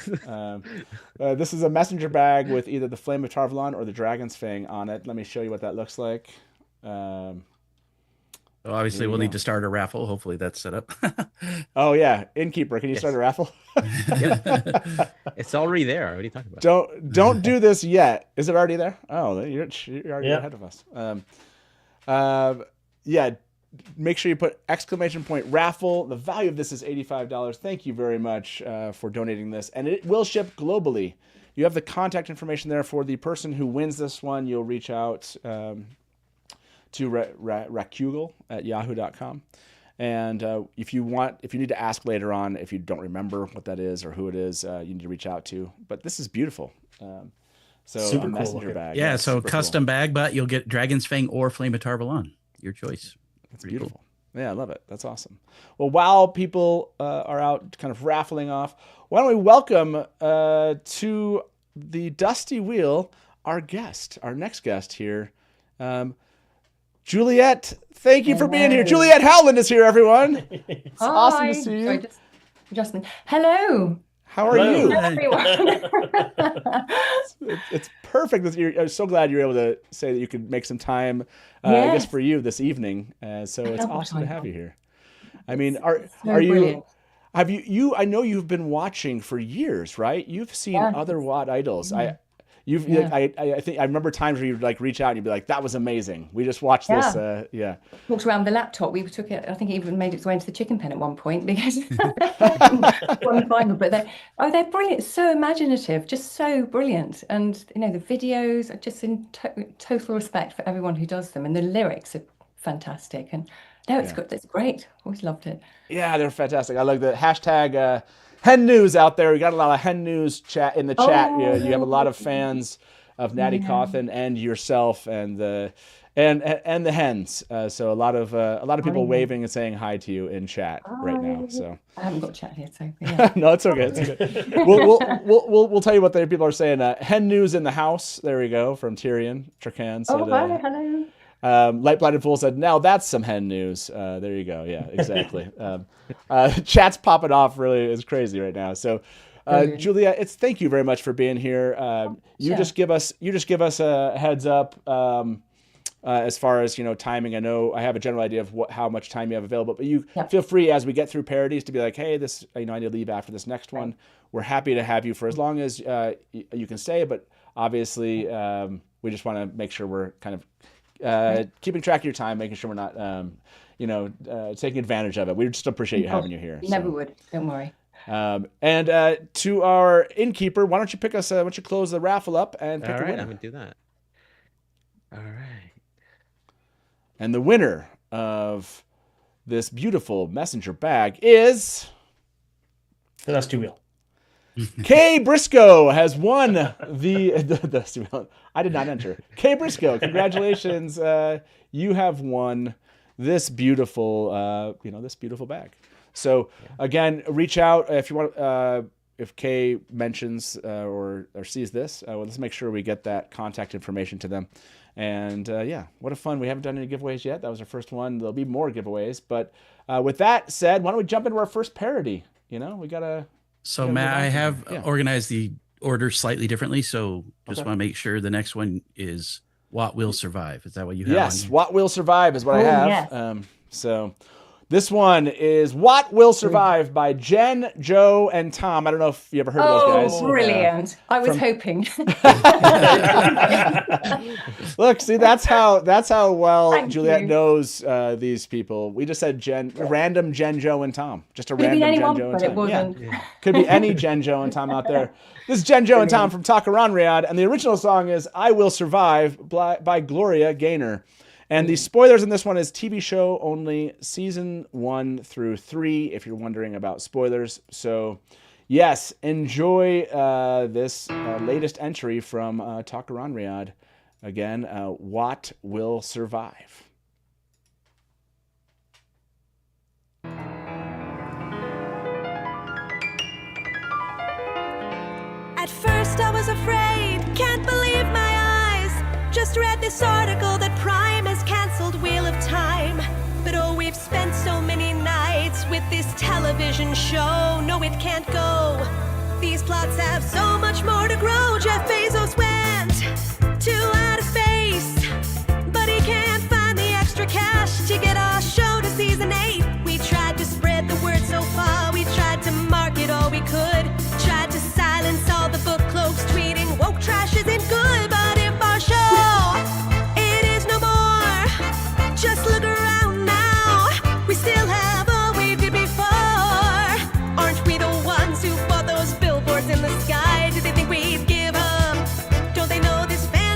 This is a messenger bag with either the Flame of Tarvalon or the Dragon's Fang on it. Let me show you what that looks like. Obviously, we'll need to start a raffle. Hopefully, that's set up. Oh yeah, Innkeeper, can you start a raffle? It's already there. What are you talking about? Don't do this yet. Is it already there? Oh, you're already ahead of us. Yeah. Make sure you put ! raffle. The value of this is $85. Thank you very much for donating this, and it will ship globally. You have the contact information there for the person who wins this one. You'll reach out to rakugal@yahoo.com. And if you need to ask later on, if you don't remember what that is or who it is, you need to reach out to. But this is beautiful. So Super a cool messenger looking. bag. Yeah, so super custom cool. bag, but you'll get Dragon's Fang or Flame of Tarvalon. Your choice. That's beautiful. Yeah, I love it. That's awesome. Well, while people are out kind of raffling off, why don't we welcome to the Dusty Wheel our next guest here. Juliet, thank you for being here. Juliet Howland is here, everyone. It's awesome to see you. Sorry, Justin. Hello. How are you? Everyone. It's perfect. I'm so glad you're able to say that you could make some time, I guess, for you this evening. So it's awesome to have you here. I mean, are you? Brilliant. Have you? I know you've been watching for years, right? You've seen other WOT idols. I think I remember times where you'd like reach out and you'd be like, "That was amazing. We just watched this." Walked around the laptop. We took it. I think it even made its way into the chicken pen at one point because one final. But they're brilliant. So imaginative, just so brilliant. And the videos are just in total respect for everyone who does them, and the lyrics are fantastic. And it's good. It's great. Always loved it. Yeah, they're fantastic. I like the hashtag. Hen News out there. We got a lot of Hen News chat in the chat. You have a lot of fans of Natty Cawthon and yourself and the hens. So a lot of people waving and saying hi to you in chat right now. So I haven't got chat here, so yeah. No, it's okay. It's okay. We'll tell you what people are saying. Hen News in the house. There we go from Tyrion Trakan. Hi, hello. Light Blinded Fool said, "Now that's some hen news." There you go. Yeah, exactly. Chat's popping off. Really is crazy right now. So, Julia, thank you very much for being here. You just give us a heads up as far as timing. I know I have a general idea of how much time you have available, but you feel free as we get through parodies to be like, "Hey, this I need to leave after this next one." We're happy to have you for as long as you can stay, but obviously we just want to make sure we're kind of keeping track of your time, making sure we're not, taking advantage of it. We just appreciate you having you here. Never would. Don't worry. And to our Innkeeper, why don't you pick us? Why don't you close the raffle up and pick a winner? I'm gonna do that. All right. And the winner of this beautiful messenger bag is the Dusty Wheel. Kay Briscoe has won the I did not enter. Kay Briscoe, congratulations! You have won this beautiful, this beautiful bag. So again, reach out if you want. If Kay mentions or sees this, let's make sure we get that contact information to them. And what a fun! We haven't done any giveaways yet. That was our first one. There'll be more giveaways. But with that said, why don't we jump into our first parody? We gotta. So Matt, I have organized the order slightly differently. So just want to make sure the next one is "What Will Survive." Is that what you have? Yes, "What Will Survive" is what I have. Yes. So this one is "What Will Survive" by Jen, Joe, and Tom. I don't know if you ever heard of those guys. Oh, brilliant! I was hoping. Look, see, that's how well Juliet knows these people. We just said random Jen, Joe, and Tom. Just a random Jen, Joe, and Tom. It wasn't. Yeah. Could be any Jen, Joe, and Tom out there. This is Jen, Joe, and Tom from Teleran Dreaming, and the original song is "I Will Survive" by Gloria Gaynor. And the spoilers in this one is TV show only, season 1 through 3, if you're wondering about spoilers. So, yes, enjoy this latest entry from Teleran Dreaming. Again, "What Will Survive." At first I was afraid, can't believe my eyes. Just read this article that Prime has cancelled Wheel of Time. But oh, we've spent so many nights with this television show. No, it can't go. These plots have so much more to grow. Jeff Bezos went to outer space, but he can't find the extra cash to get our show to season 8. We tried to spread the word so far. We tried to market all we could. Tried to silence all the book cloaks tweeting woke trash isn't good. But if our show, it is no more, just look around now. We still have all we did before. Aren't we the ones who bought those billboards in the sky? Did they think we'd give up? Don't they know this fan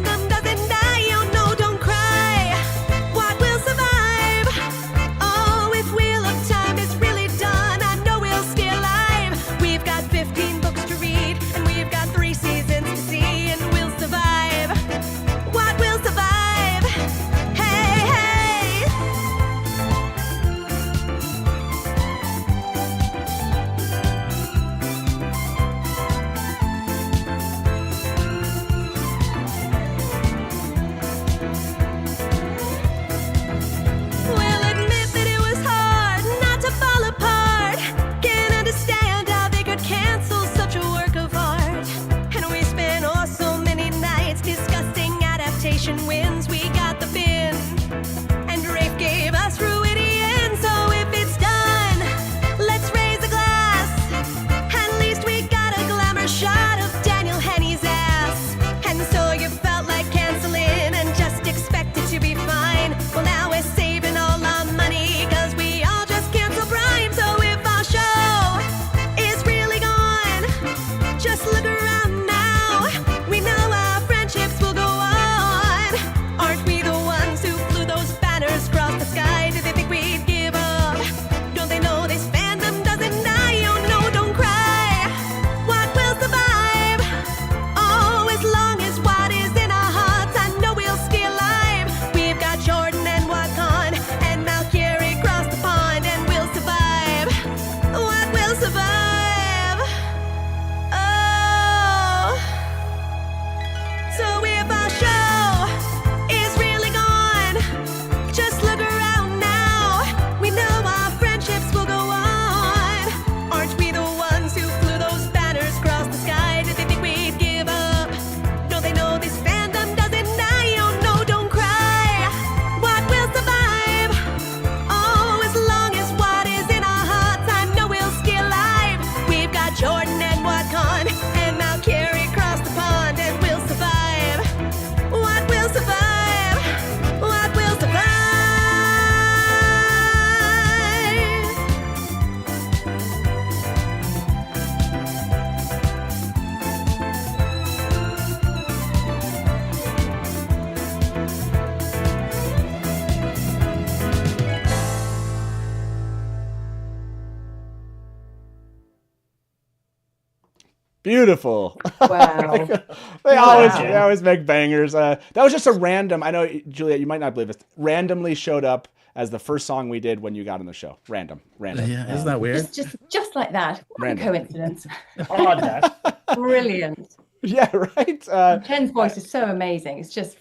Beautiful. Wow. they Wow. always make bangers. That was just a random. I know, Juliet, you might not believe this. Randomly showed up as the first song we did when you got on the show. Random. Yeah, isn't that weird? Just like that. What a Random. coincidence. Odd that. Brilliant. Yeah, right. Jen's voice is so amazing. It's just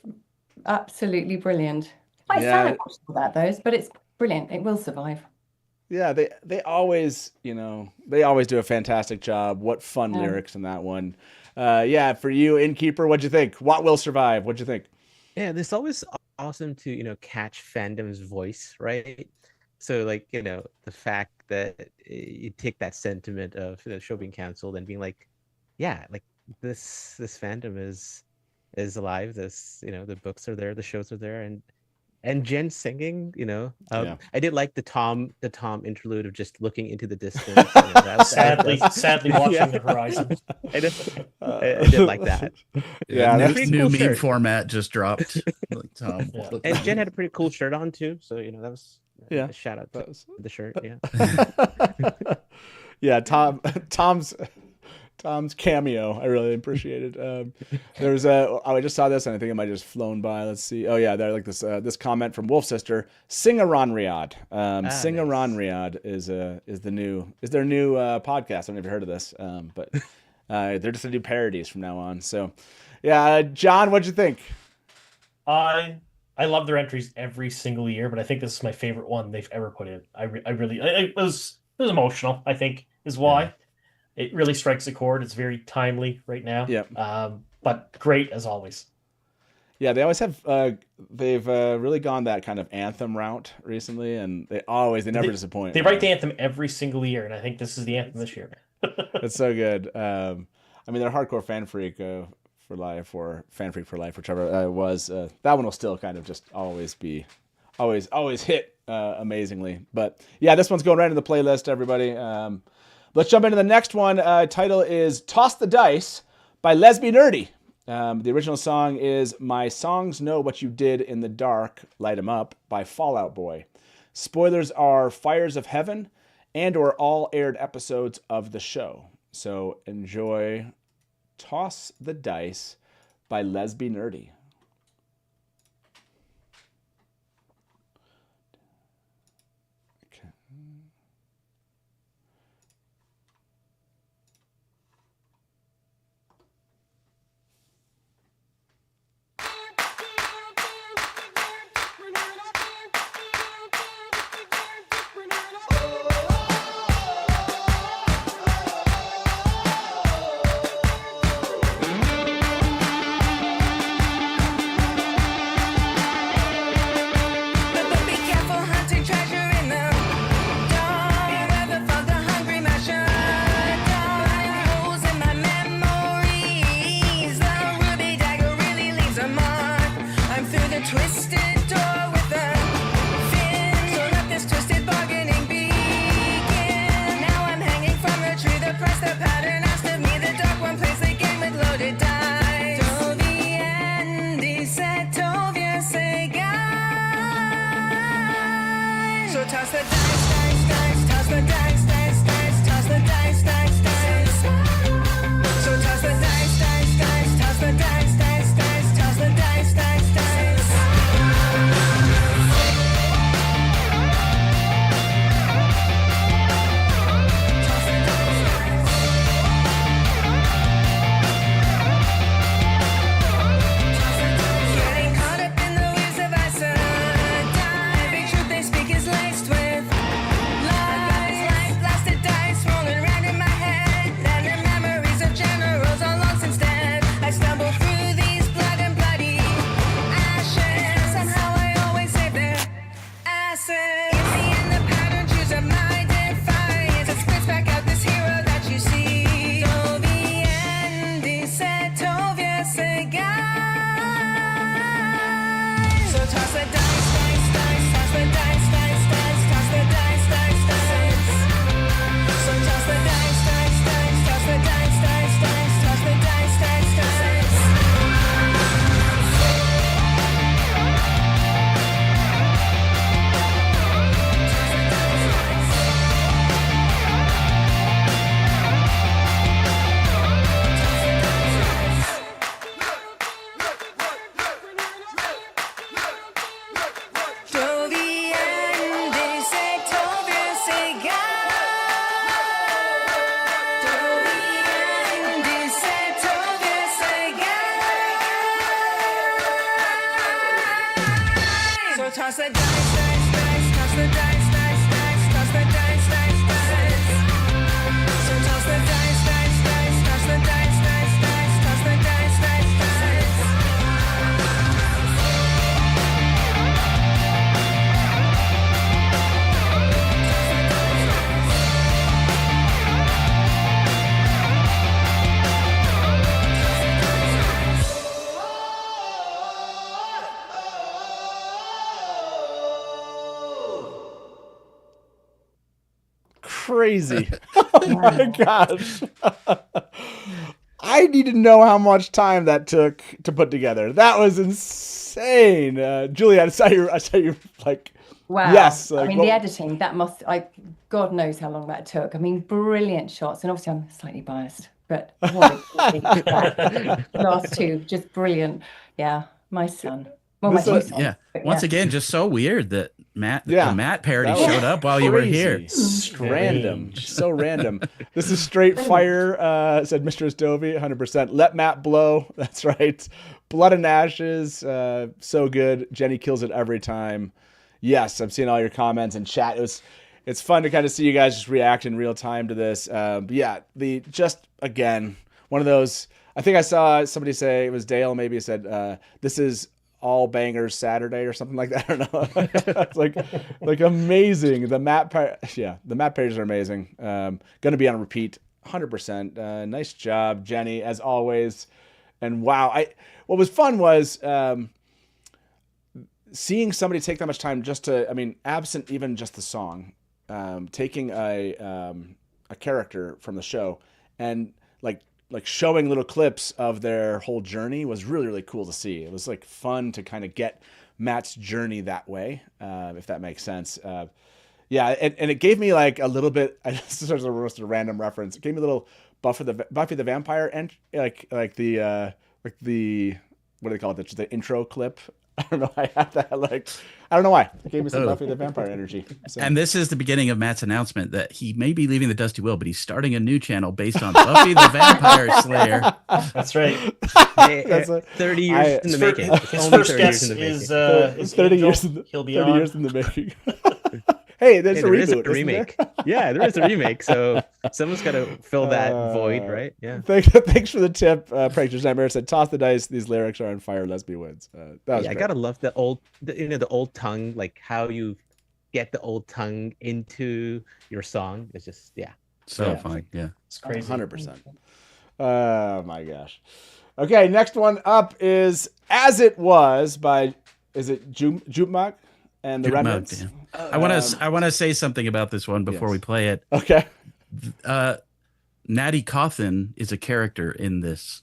absolutely brilliant. Quite Yeah. sad about that, though, but it's brilliant. It will survive. Yeah, they always, they always do a fantastic job. What fun Yeah. lyrics in that one. Yeah, for you, Innkeeper, what'd you think? What will survive? What'd you think? Yeah, it's always awesome to catch fandom's voice, right? So like the fact that you take that sentiment of the show being canceled and being like, yeah, like this fandom is alive. This the books are there, the shows are there, and Jen singing. Yeah. I did like the Tom interlude of just looking into the distance. That was- Sadly watching Yeah. the horizon. I did like that. Yeah, new, pretty new cool meme shirt. format just dropped. Like Tom. Yeah. And Jen had a pretty cool shirt on too, so that was Yeah. a shout out to the shirt. Yeah. Yeah, Tom's cameo, I really appreciated. There was I just saw this and I think it might have just flown by. Let's see. Oh yeah, there like this comment from Wolf Sister. Singaron Riyadh. Singaron Riyadh is their new podcast. I don't know if you heard of this, but they're just gonna do parodies from now on. So yeah, John, what'd you think? I love their entries every single year, but I think this is my favorite one they've ever put in. It was emotional, I think, is why. It really strikes a chord. It's very timely right now. Yeah. But great as always. Yeah, they always have. They've really gone that kind of anthem route recently, and they never disappoint. They write the anthem every single year, and I think this is the anthem this year. It's so good. I mean, they're hardcore fan freak for life, or fan freak for life, whichever it was. That one will still kind of just always hit amazingly. But yeah, this one's going right in the playlist, everybody. Let's jump into the next one. Title is "Toss the Dice" by Lesbian Nerdy. The original song is "My Songs Know What You Did in the Dark, Light 'Em Up" by Fall Out Boy. Spoilers are Fires of Heaven and or all aired episodes of the show. So enjoy "Toss the Dice" by Lesbian Nerdy. crazy. Oh my gosh. I need to know how much time that took to put together. That was insane. Julia, I saw you like, Wow. yes. I Like, mean, the editing, that must, God knows how long that took. I mean, brilliant shots. And obviously I'm slightly biased, but what a last two, just brilliant. Yeah, my son. Well, my two sons. Yeah. but Once again, just so weird that Matt, Yeah. the Matt parody That was showed up while you were here. crazy. Random. So random. This is straight fire, said Mistress Dovey, 100%. Let Matt blow. That's right. Blood and Ashes. So good. Jenny kills it every time. Yes, I'm seeing all your comments and chat. It's fun to kind of see you guys just react in real time to this. But yeah, again, one of those, I think I saw somebody say, it was Dale, maybe said, this is all bangers Saturday or something like that. I don't know. It's like amazing. The map pages are amazing. Going to be on repeat 100%. Nice job, Jenny, as always. And wow, what was fun was seeing somebody take that much time just to, I mean, absent even just the song, taking a character from the show and like showing little clips of their whole journey was really, really cool to see. It was like fun to kind of get Matt's journey that way, if that makes sense. Yeah, and it gave me like a little bit, this is a random reference. It gave me a little Buffy the Vampire and like the what do they call it? Just the intro clip. I don't know. I had that I don't know why. It gave me some Buffy the Vampire energy. So. And this is the beginning of Matt's announcement that he may be leaving the Dusty Wheel, but he's starting a new channel based on Buffy the Vampire Slayer. That's right. Hey, 30 years in the making. His first guest is 30 years in the making. Hey, there's a reboot. Is a remake. Yeah, there is a remake. So someone's got to fill that void, right? Yeah. Thanks for the tip. Prankster's Nightmare said, "Toss the dice. These lyrics are on fire. Lesby wins." I gotta love the old tongue, like how you get the old tongue into your song. It's just so fun. Yeah, it's crazy. 100%. Oh my gosh. Okay, next one up is "As It Was" by Jupmak and the Remnants. I want to say something about this one before we play it. Okay. Natty Cawthon is a character in this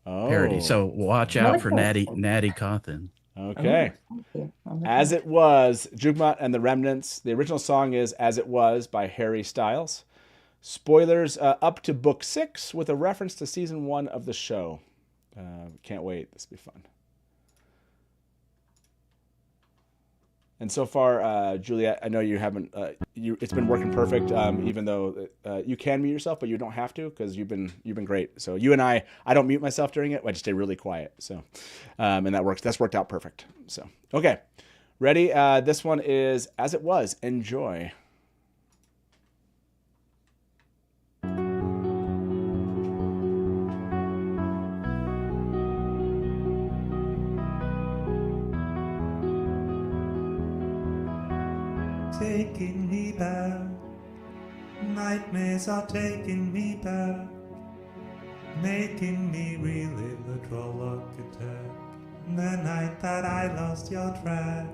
parody, so watch out for Natty Cawthon. Okay. "As It Was," Jugmot and the Remnants. The original song is "As It Was" by Harry Styles. Spoilers up to book 6 with a reference to season 1 of the show. Can't wait. This will be fun. And so far, Juliet, I know you haven't. It's been working perfect. Even though you can mute yourself, but you don't have to because you've been great. So you and I don't mute myself during it. I just stay really quiet. So, and that works. That's worked out perfect. So okay, ready? This one is "As It Was." Enjoy. Taking me back, nightmares are taking me back, making me relive the Trolloc attack, the night that I lost your track.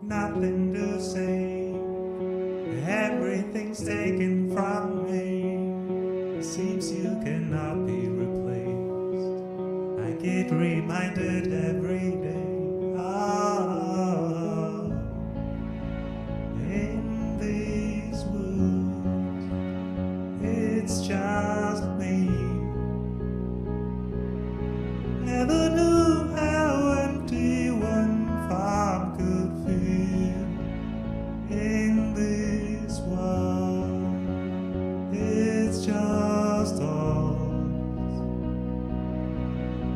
Nothing to say, everything's taken from me, seems you cannot be replaced, I get reminded every day. In these woods, it's just me. Never knew how empty one farm could feel. In this world, it's just us.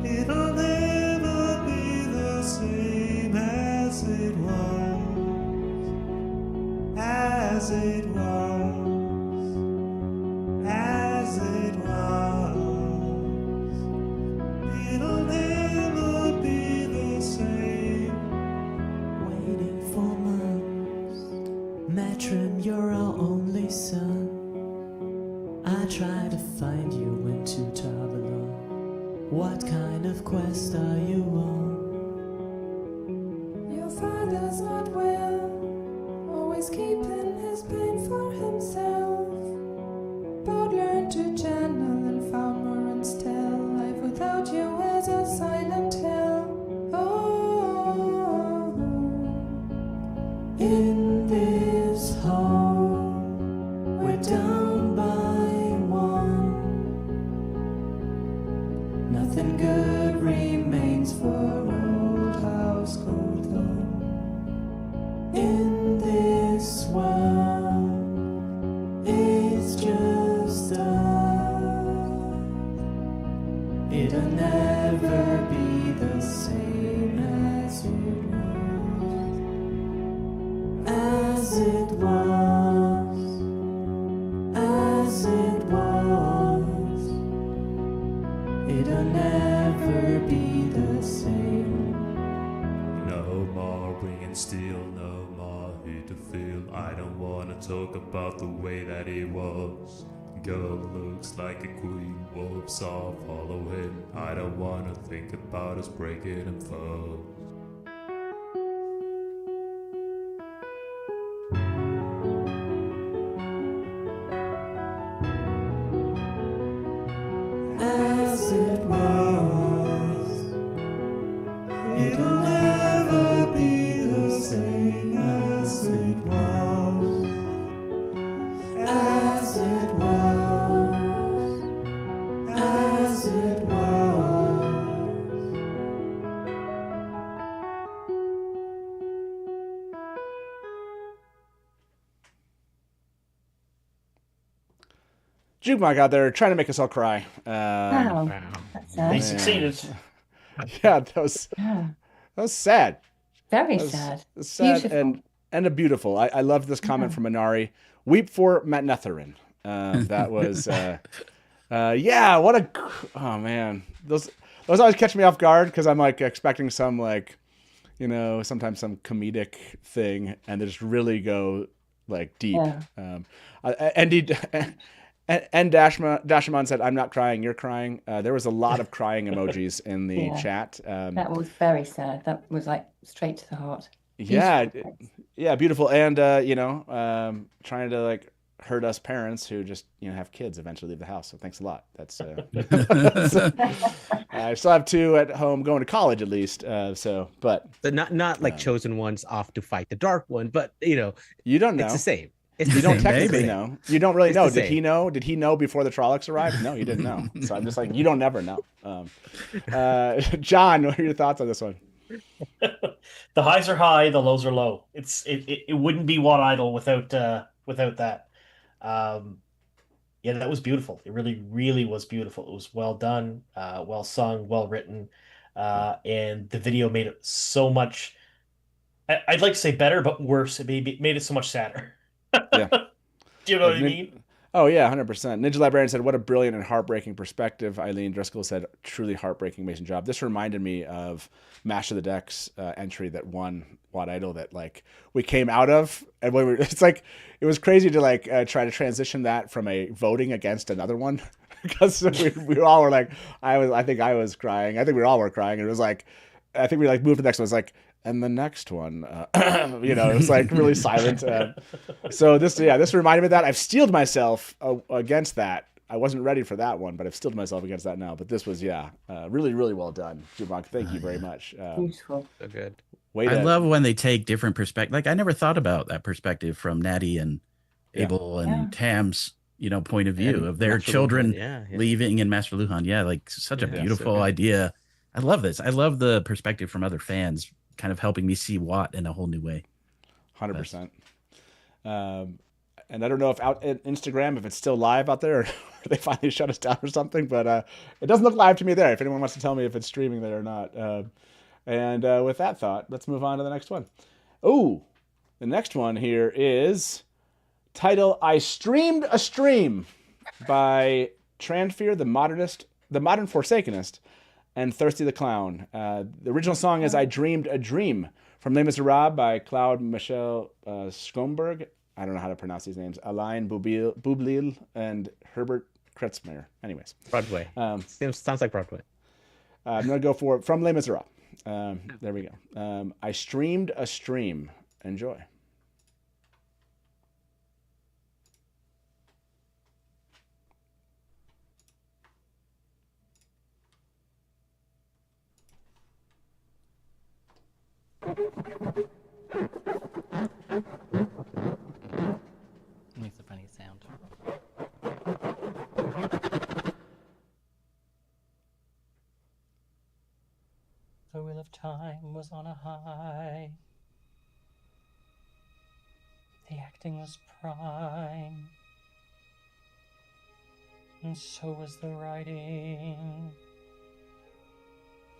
It'll never be the same as it was. As it was, as it was, it'll never be the same. Waiting for months, Matrim, you're our only son. I try to find you into Tarvalon. What kind of quest are you on? Your father's not well, always keeping his painful It'll never be the same as it was, as it was. It'll never be the same. No more bringing steel, no more hate to feel. I don't wanna talk about the way that it was. Girl looks like a queen, wolves all follow him. I don't wanna think about us breaking and fall. As it was, it'll never be the same as it was. As it was, as it was. Jukemike out there trying to make us all cry. Wow. That's sad. They succeeded. Yeah, that was sad. Very That was sad. sad Beautiful. and a beautiful. I love this comment from Inari. Weep for Matnetherin. That was yeah. What a oh man. Those always catch me off guard because I'm like expecting some like sometimes some comedic thing and they just really go like deep. Yeah. And Dashamon said, "I'm not crying, you're crying." There was a lot of crying emojis in the Yeah. chat. That was very sad. That was like straight to the heart. Yeah, Beautiful. yeah, beautiful, and trying to like hurt us parents who just have kids eventually leave the house. So thanks a lot. That's I still have two at home going to college at least. But not like chosen ones off to fight the dark one, but you don't know. it's the same. You don't technically know. You don't really It's know. the Did same. he know? Did he know before the Trollocs arrived? No, he didn't know. So I'm just like, you don't never know. John, what are your thoughts on this one? The highs are high, the lows are low. It wouldn't be What Idol without that. Yeah, that was beautiful. It really, really was beautiful. It was well done, well sung, well written, and the video made it so much. I'd like to say better, but worse. It made it so much sadder. Yeah. Do you know what I mean? Oh yeah, 100%. Ninja Librarian said, "What a brilliant and heartbreaking perspective." Eileen Driscoll said, "Truly heartbreaking, amazing job." This reminded me of Mash of the Decks entry that won What Idol that like we came out of, and when it's like it was crazy to like try to transition that from a voting against another one because we all were like, I think I was crying. I think we all were crying. And it was like, I think we like moved to the next one. It was like, and the next one, it was like really silent. So this reminded me of that. I've steeled myself against that. I wasn't ready for that one, but I've steeled myself against that now. But this was, really, really well done. Jukemike, thank you very much. Beautiful. So good. I love when they take different perspective. Like I never thought about that perspective from Natty and Abel and Tam's, point of view of their Master children Luhan, yeah. leaving in Master Luhan. Yeah, like such a Yeah, so beautiful good. idea. I love this. I love the perspective from other fans, kind of helping me see Watt in a whole new way. 100%. And I don't know if out at Instagram, if it's still live out there, or they finally shut us down or something, but it doesn't look live to me there. If anyone wants to tell me if it's streaming there or not. And with that thought, let's move on to the next one. Oh, the next one here is title "I Streamed a Stream" by Tranfear, the Modern Forsakenist, and Thirsty the Clown. The original song is "I Dreamed a Dream" from Les Miserables by Claude Michel Schomburg. I don't know how to pronounce these names. Alain Boublil and Herbert Kretzmer. Anyways. Broadway. Sounds like Broadway. I'm going to go for from Les Miserables. There we go. I Streamed a Stream. Enjoy. Makes a funny sound. The wheel of time was on a high. The acting was prime. And so was the writing.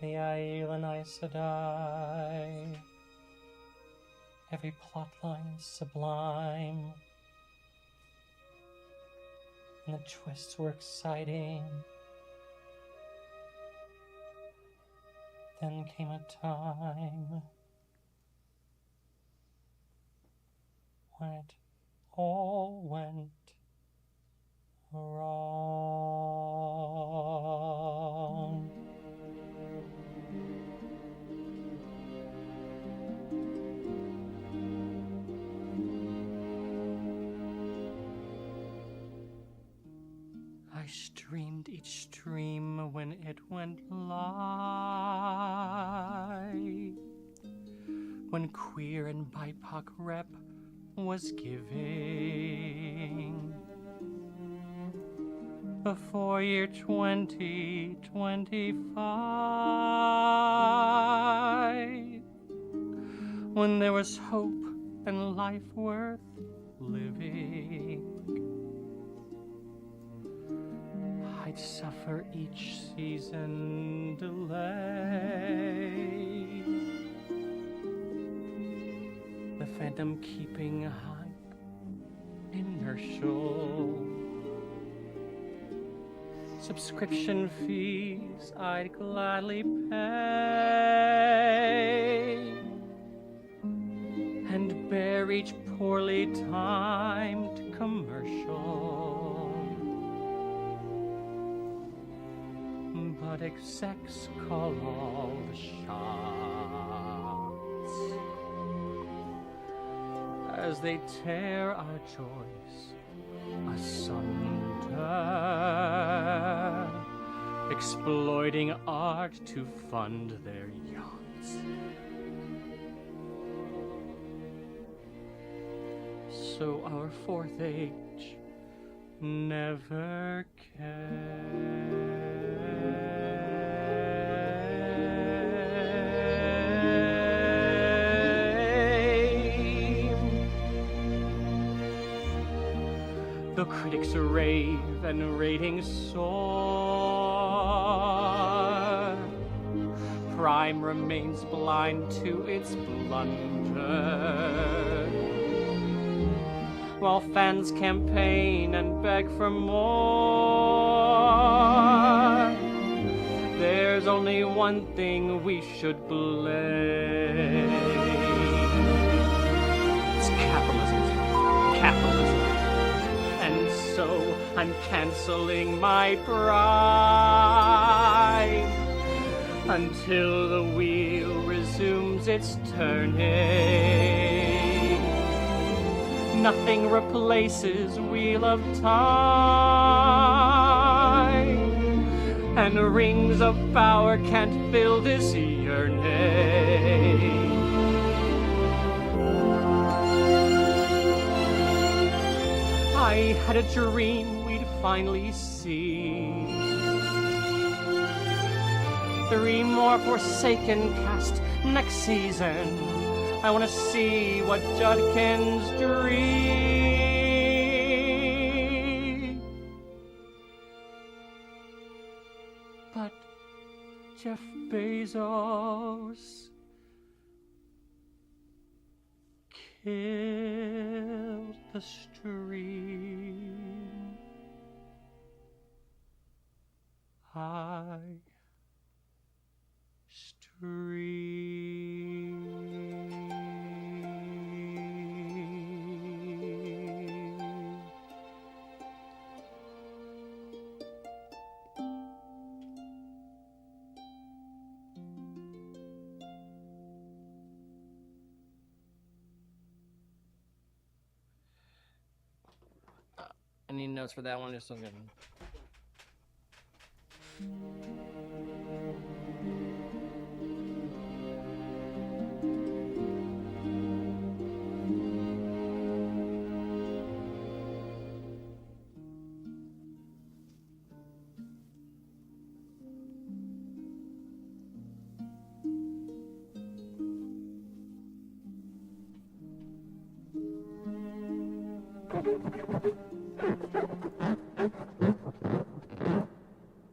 the Ail and Aes Sedai. Every plotline sublime, and the twists were exciting. Then came a time when it all went wrong. I streamed each stream when it went live, when queer and BIPOC rep was giving. Before year 2025, when there was hope and life worth living, I'd suffer each season delay. The Phantom keeping hype inertial. Subscription fees I'd gladly pay, and bear each poorly timed commercial. But execs call all the shots as they tear our joys asunder, exploiting art to fund their yachts. So our fourth age never The critics rave and ratings soar. Prime remains blind to its blunder, while fans campaign and beg for more. There's only one thing we should blame. It's capitalism. Capitalism. So I'm canceling my pride until the wheel resumes its turning. Nothing replaces Wheel of Time, and rings of power can't fill this yearning. I had a dream we'd finally see 3 more Forsaken cast next season. I want to see what Judkins dream. But Jeff Bezos killed the stream. I stream. I need notes for that one, just so good.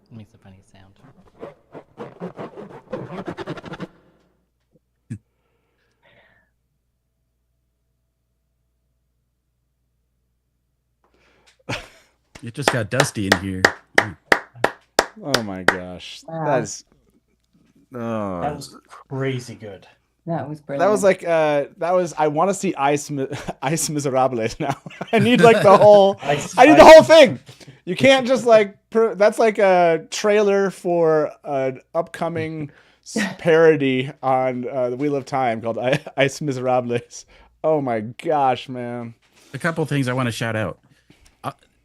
Makes a funny sound. It just got dusty in here. Oh my gosh. Wow. That is. Oh. That was crazy good. That was brilliant. That was like I want to see Ice Miserables now. I need like the whole I need the whole thing. You can't just like that's like a trailer for an upcoming parody on the Wheel of Time called Ice Miserables. Oh my gosh, man. A couple of things I want to shout out.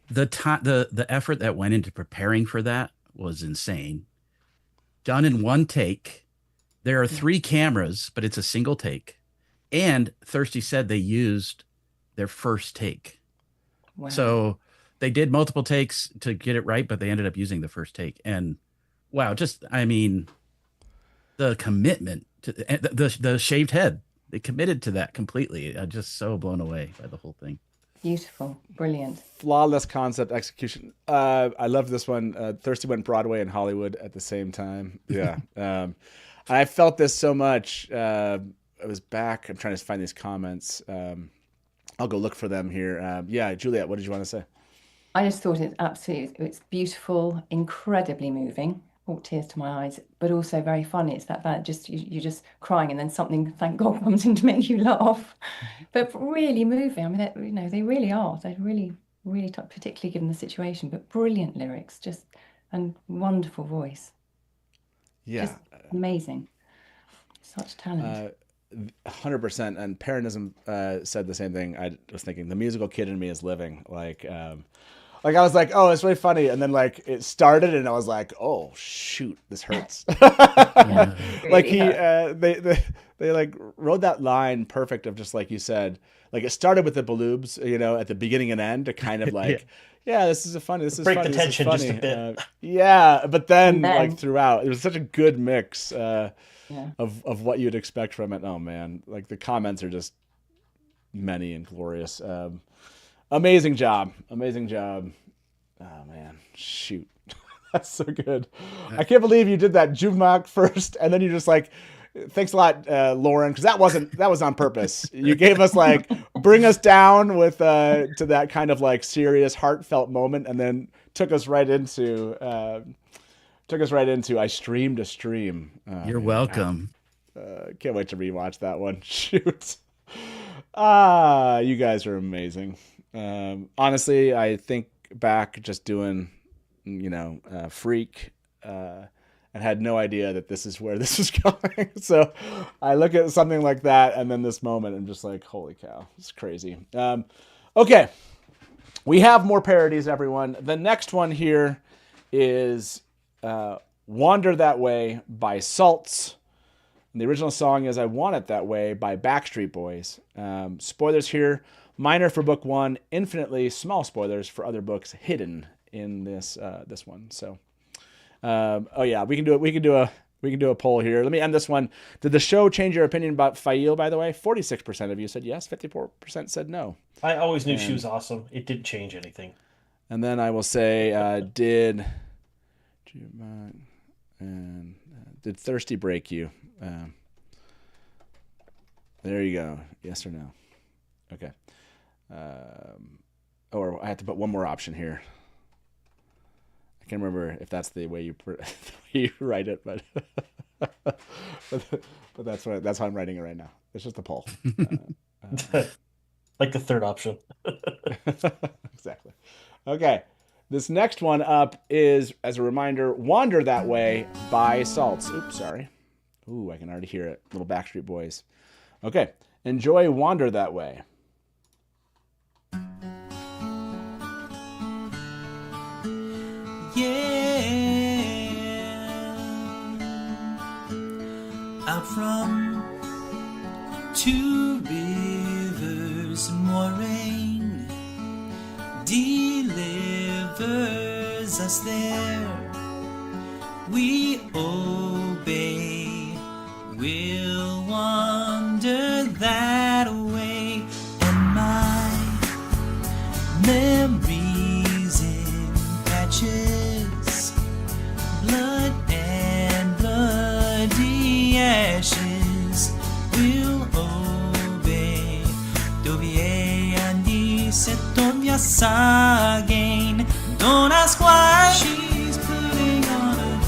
The effort that went into preparing for that was insane. Done in one take. There are 3 cameras, but it's a single take. And Thirsty said they used their first take. Wow. So they did multiple takes to get it right, but they ended up using the first take. And wow, I mean, the commitment to the shaved head, they committed to that completely. I'm just so blown away by the whole thing. Beautiful, brilliant, flawless concept execution. I love this one. Thirsty went Broadway and Hollywood at the same time. Yeah. I felt this so much. It was back. I'm trying to find these comments. I'll go look for them here. Yeah, Juliet, what did you want to say? I just thought it's beautiful, incredibly moving, brought tears to my eyes, but also very funny. It's that just you're just crying, and then something, thank God, comes in to make you laugh. But really moving. I mean, they really are. They really, particularly given the situation. But brilliant lyrics, and wonderful voice. Yeah, just amazing. Such talent. 100%. And Paranism said the same thing. I was thinking the musical kid in me is living. Like I was like, oh, it's really funny, and then like it started, and I was like, oh shoot, this hurts. Yeah, like they like wrote that line perfect of just like you said, like it started with the baloobs, at the beginning and end to kind of like, yeah, this is funny. This is break funny. the tension this is just funny. a bit. Yeah, but then like throughout, it was such a good mix of what you'd expect from it. Oh man, like the comments are just many and glorious. Amazing job. Oh man, shoot. That's so good. I can't believe you did that Juvmak first, and then you just like, thanks a lot, Lauren, because that was on purpose. You gave us like, bring us down with to that kind of like serious, heartfelt moment, and then took us right into I Streamed a Stream. You're welcome. Can't wait to rewatch that one. Shoot. You guys are amazing. Honestly, I think back just doing, Freak, and had no idea that this is where this was going. So I look at something like that, and then this moment, I'm just like, holy cow, it's crazy. Okay, we have more parodies, everyone. The next one here is Wander That Way by Salts. And the original song is I Want It That Way by Backstreet Boys. Spoilers here. Minor for book 1, infinitely small spoilers for other books hidden in this one. So, we can do a poll here. Let me end this one. Did the show change your opinion about Fail? By the way, 46% of you said yes, 54% said no. I always knew she was awesome. It didn't change anything. And then I will say, did Thirsty break you? There you go. Yes or no? Okay. Or I have to put one more option here. I can't remember if that's the way you write it, but that's how I'm writing it right now. It's just a poll. Like the third option. Exactly. Okay. This next one up is, as a reminder, Wander That Way by Salts. Oops, sorry. Ooh, I can already hear it. Little Backstreet Boys. Okay. Enjoy Wander That Way. Out from 2 rivers, more rain delivers us there. We obey, we'll wander that way, and my memories in patches, blood and bloody ashes will obey. Dovie andi se torni a again. ask why she's putting on a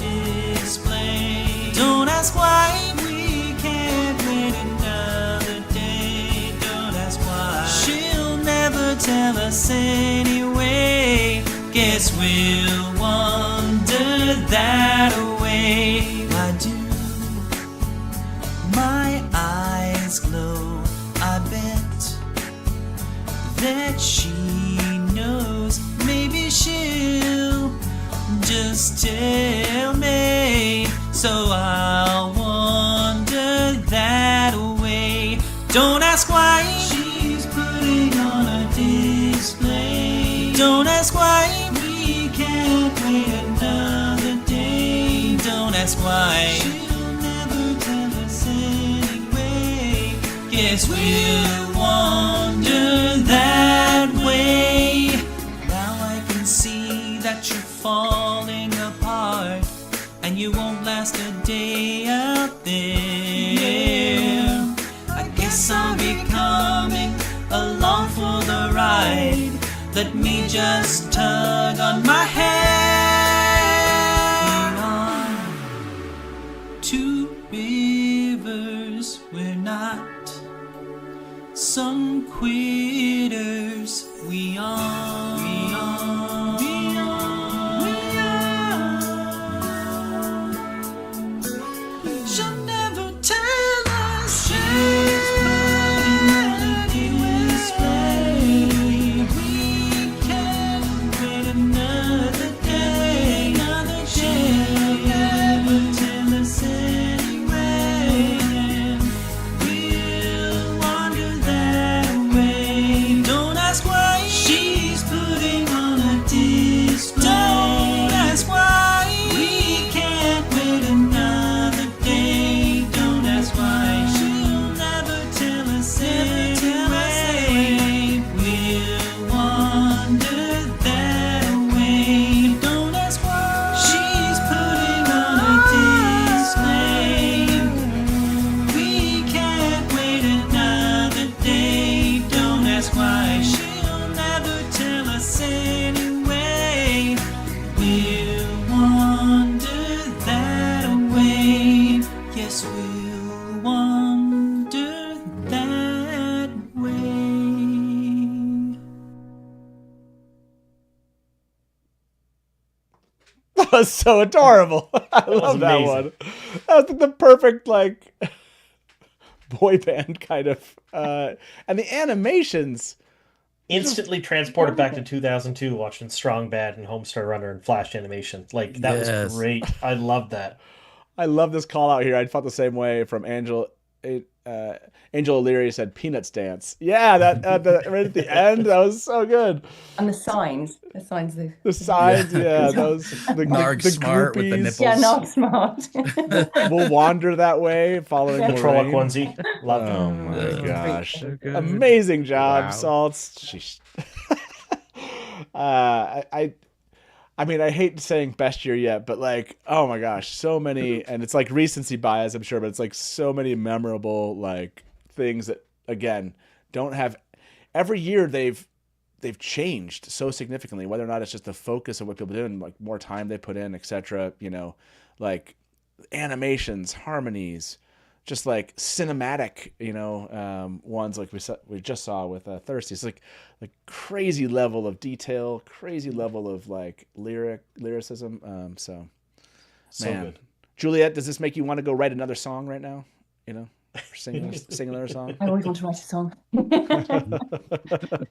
display. Don't ask why we can't wait another day. Don't ask why. She'll never tell us anyway. Guess we'll wonder that away. Why do my eyes glow? I bet that she knows. Maybe she'll just tell me, so I'll wonder that away. Don't ask why she's putting on a display. Don't ask why we can't wait another day. Don't ask why she'll never tell us anyway. Guess we'll wonder that way. Now I can see that you're falling apart, and you won't last a day out there. I guess I'll be coming along for the ride. Let me just tug on my hand. On two rivers, we're not some quitters. We are. We are. We are. We are. She'll never tell us. She's putting on a display. We can't wait another day. Another day. She'll never tell us anyway. We'll wander that way. Don't ask why she's putting on a display. Don't ask why we can't wait another day. Don't ask why she'll never tell us anyway. We'll wander that way. Don't ask why she's putting on a display. We can't wait another day. Don't ask why she'll never tell us anyway. We'll wander that way. Yes, we'll wander that way. That was so adorable. I love that amazing. one. That was the perfect like boy band kind of, and the animations. Instantly transported back to 2002 watching Strong Bad and Homestar Runner and Flash animation. Like, that Yes. was great. I love that. I love this call out here. I felt the same way from Angel. Angel O'Leary said "Peanuts Dance." Yeah, that right at the end, that was so good. And the signs. The signs. The signs, yeah, those the Narg Smart with the groupies nipples. Yeah, not smart. will wander that way, following The Trolloc Lorraine. onesie. Love it. Oh my gosh! So good. Amazing job, Wow. Salts. Sheesh. I mean, I hate saying best year yet, but like, oh my gosh, so many, and it's like recency bias, I'm sure, but it's like so many memorable like things that again don't have. Every year they've changed so significantly, whether or not it's just the focus of what people do and like more time they put in, etc. You know, like animations, harmonies, just like cinematic, you know, ones like we just saw with Thirsty. It's like crazy level of detail, crazy level of like lyricism. So man, good. Juliet, does this make you want to go write another song right now? You know, sing another song. I always want to write a song.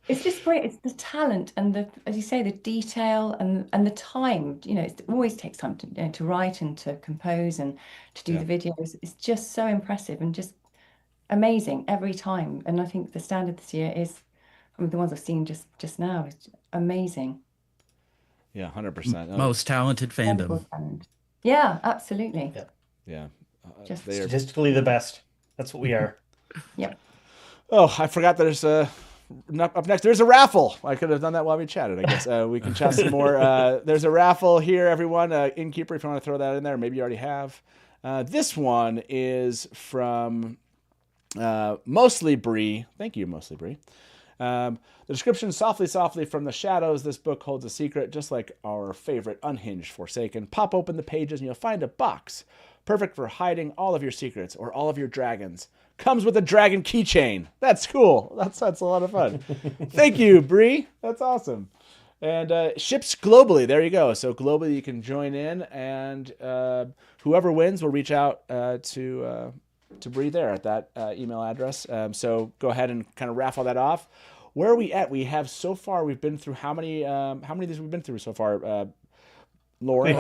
It's just great. It's the talent and the, as you say, the detail and the time. You know, it always takes time to to write and to compose and to do the videos. It's just so impressive and just amazing every time. And I think the standard this year is, I mean, the ones I've seen just now is amazing. Yeah, 100%. Most talented fandom. Incredible talent. Yeah, absolutely. Yeah, Just they are. Statistically the best. That's what we are. Yep. Oh, I forgot there's up next. There's a raffle. I could have done that while we chatted. I guess we can chat some more. There's a raffle here, everyone. Innkeeper, if you want to throw that in there, maybe you already have. This one is from Mostly Bree. Thank you, Mostly Bree. The description, softly, softly from the shadows, this book holds a secret, just like our favorite Unhinged Forsaken. Pop open the pages and you'll find a box, perfect for hiding all of your secrets or all of your dragons. Comes with a dragon keychain. That's cool. That's a lot of fun. Thank you, Bree. That's awesome. And ships globally. There you go. So globally you can join in, and whoever wins will reach out to Bree there at that email address. So go ahead and kind of raffle that off. Where are we at? We have so far, we've been through how many of these we've been through so far? Lauren,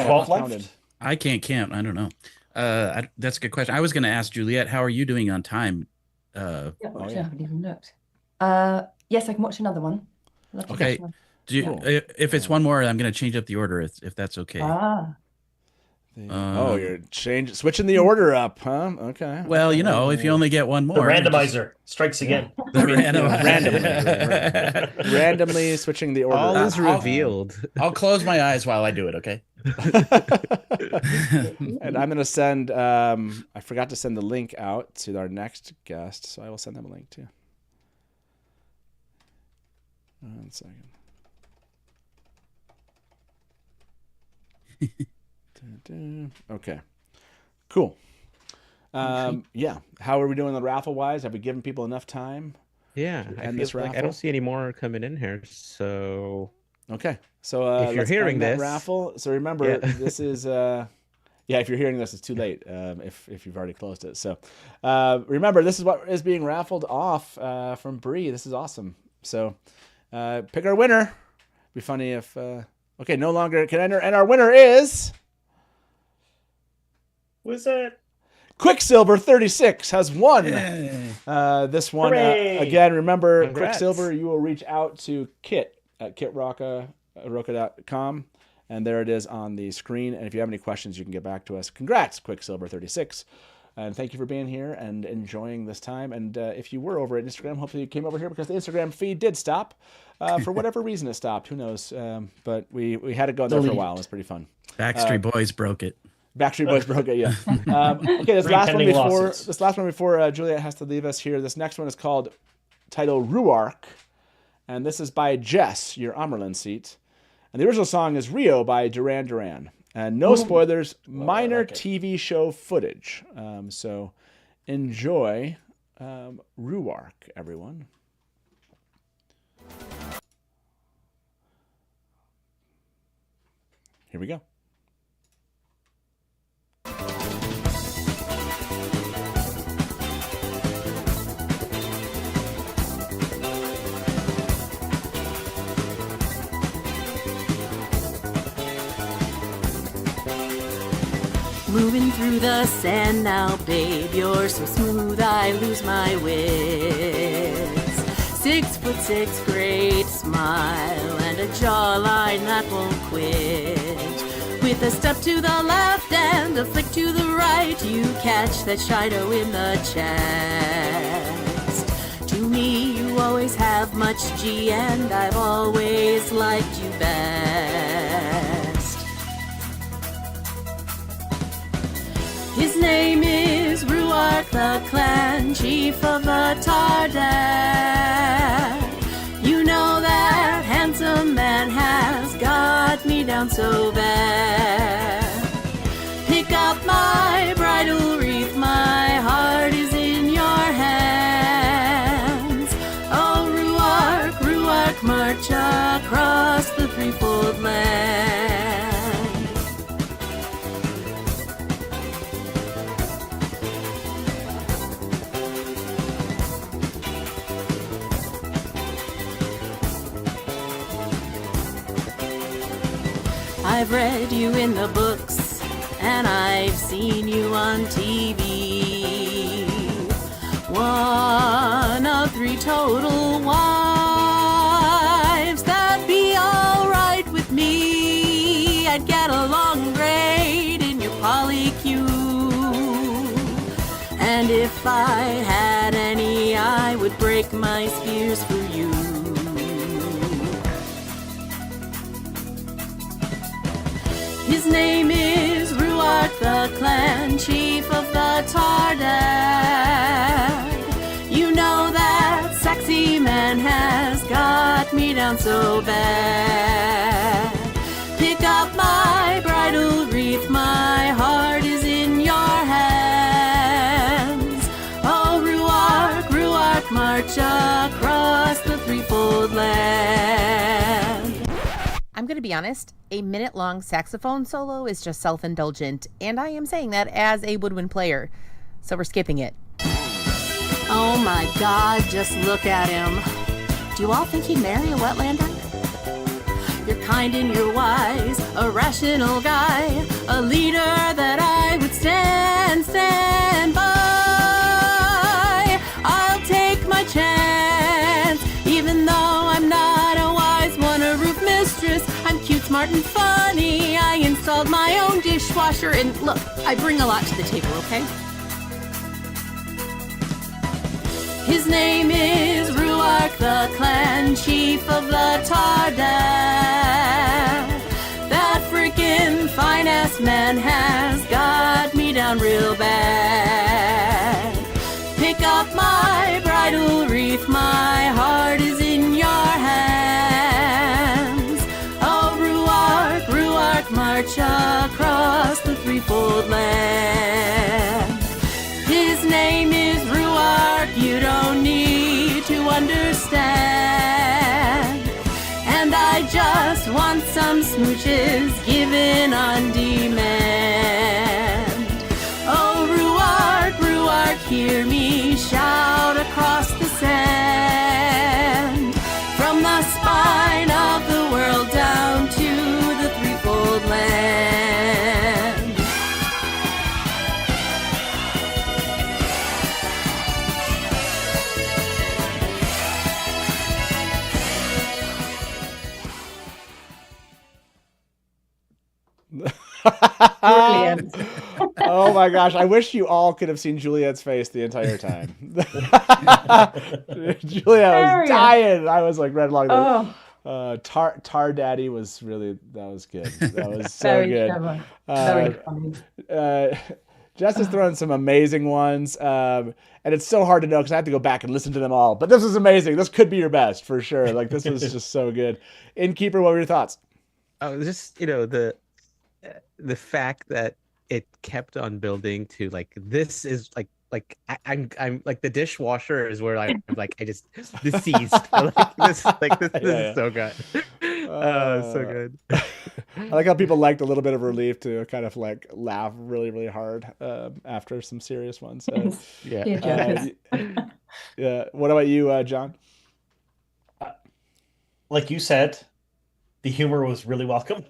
I can't count. I don't know. That's a good question. I was going to ask Juliet, how are you doing on time? I haven't even looked. Yes, I can watch another one. Okay. If it's one more, I'm going to change up the order if that's okay. You're switching the order up, huh? Okay. Well, if you only get one more. The randomizer strikes again. Randomly switching the order. All is revealed. I'll close my eyes while I do it, okay? And I'm going to send, I forgot to send the link out to our next guest, so I will send them a link too. 1 second. Okay, cool. Yeah, how are we doing the raffle wise? Have we given people enough time? Yeah, I don't see any more coming in here. So okay, so if you're hearing this raffle, so remember this is if you're hearing this, it's too late. If you've already closed it, so remember this is what is being raffled off from Bree. This is awesome. So pick our winner. Be funny if okay, no longer can enter, and our winner is. What's that? Quicksilver 36 has won this one. Again, remember, Congrats. Quicksilver, you will reach out to Kit at kitrocka.com, and there it is on the screen. And if you have any questions, you can get back to us. Congrats, Quicksilver 36. And thank you for being here and enjoying this time. And if you were over at Instagram, hopefully you came over here because the Instagram feed did stop. For whatever reason it stopped. Who knows? But we had it going there for a while. It was pretty fun. Backstreet Boys broke it. Backstreet Boys broke it, yeah. Okay, this last one before Juliet has to leave us here. This next one is titled Ruarch, and this is by Jess, your Ammerland seat. And the original song is Rio by Duran Duran. And no spoilers, minor TV show footage. So enjoy Ruarch, everyone. Here we go. Moving through the sand now, babe. You're so smooth, I lose my wits. 6'6", great smile, and a jawline that won't quit. With a step to the left and a flick to the right, you catch that shadow in the chest. To me, you always have much G, and I've always liked you best. His name is Ruarch, the clan chief of the Tardad. You know that handsome man has got me down so bad. Pick up my bridal wreath, my heart is in your hands. Oh, Ruarch, Ruarch, march across the threefold land. I've read you in the books, and I've seen you on TV. 1 of 3 total wives, that'd be alright with me. I'd get a long grade in your poly-Q. And if I had any, I would break my spears for you. His name is Ruarch, the clan chief of the Tardad. You know that sexy man man has got me down so bad. Pick up my bridal wreath, my heart is in your hands. Oh, Ruarch, Ruarch, march across the threefold land. I'm going to be honest, a minute-long saxophone solo is just self-indulgent, and I am saying that as a woodwind player, so we're skipping it. Oh my God, just look at him. Do you all think he'd marry a wetlander? You're kind and you're wise, a rational guy, a leader that I would stand by. I'll take my chance, even though I'm not a wise one, a roof mistress. I'm cute, smart, and funny. I installed my own dishwasher, and look, I bring a lot to the table, okay? His name is Ruarch, the clan chief of the Tarda. That freaking fine-ass man has got me down real bad. Pick up my bridal wreath, my heart is in your hands. Oh, Ruarch, Ruarch, march across the threefold land. His name is Ruarch, you don't need to understand. And I just want some smooches given on demand. Oh, Ruarch, Ruarch, hear me shout across the sand. From the spine of the world down to the threefold land. Brilliant. Oh my gosh, I wish you all could have seen Juliet's face the entire time. Juliet was dying. I was like right along there. Tar Daddy was really, that was good. That was so Very good. clever. Very funny. Jess has thrown some amazing ones, and it's so hard to know because I have to go back and listen to them all. But this is amazing. This could be your best for sure. Like this was just so good. Innkeeper, what were your thoughts? Oh, just the fact that it kept on building to like this is I'm like the dishwasher is where I'm like I just deceased. This is so good. So good. I like how people liked a little bit of relief to kind of like laugh really, really hard after some serious ones. Yeah. What about you, John? Like you said, the humor was really welcome.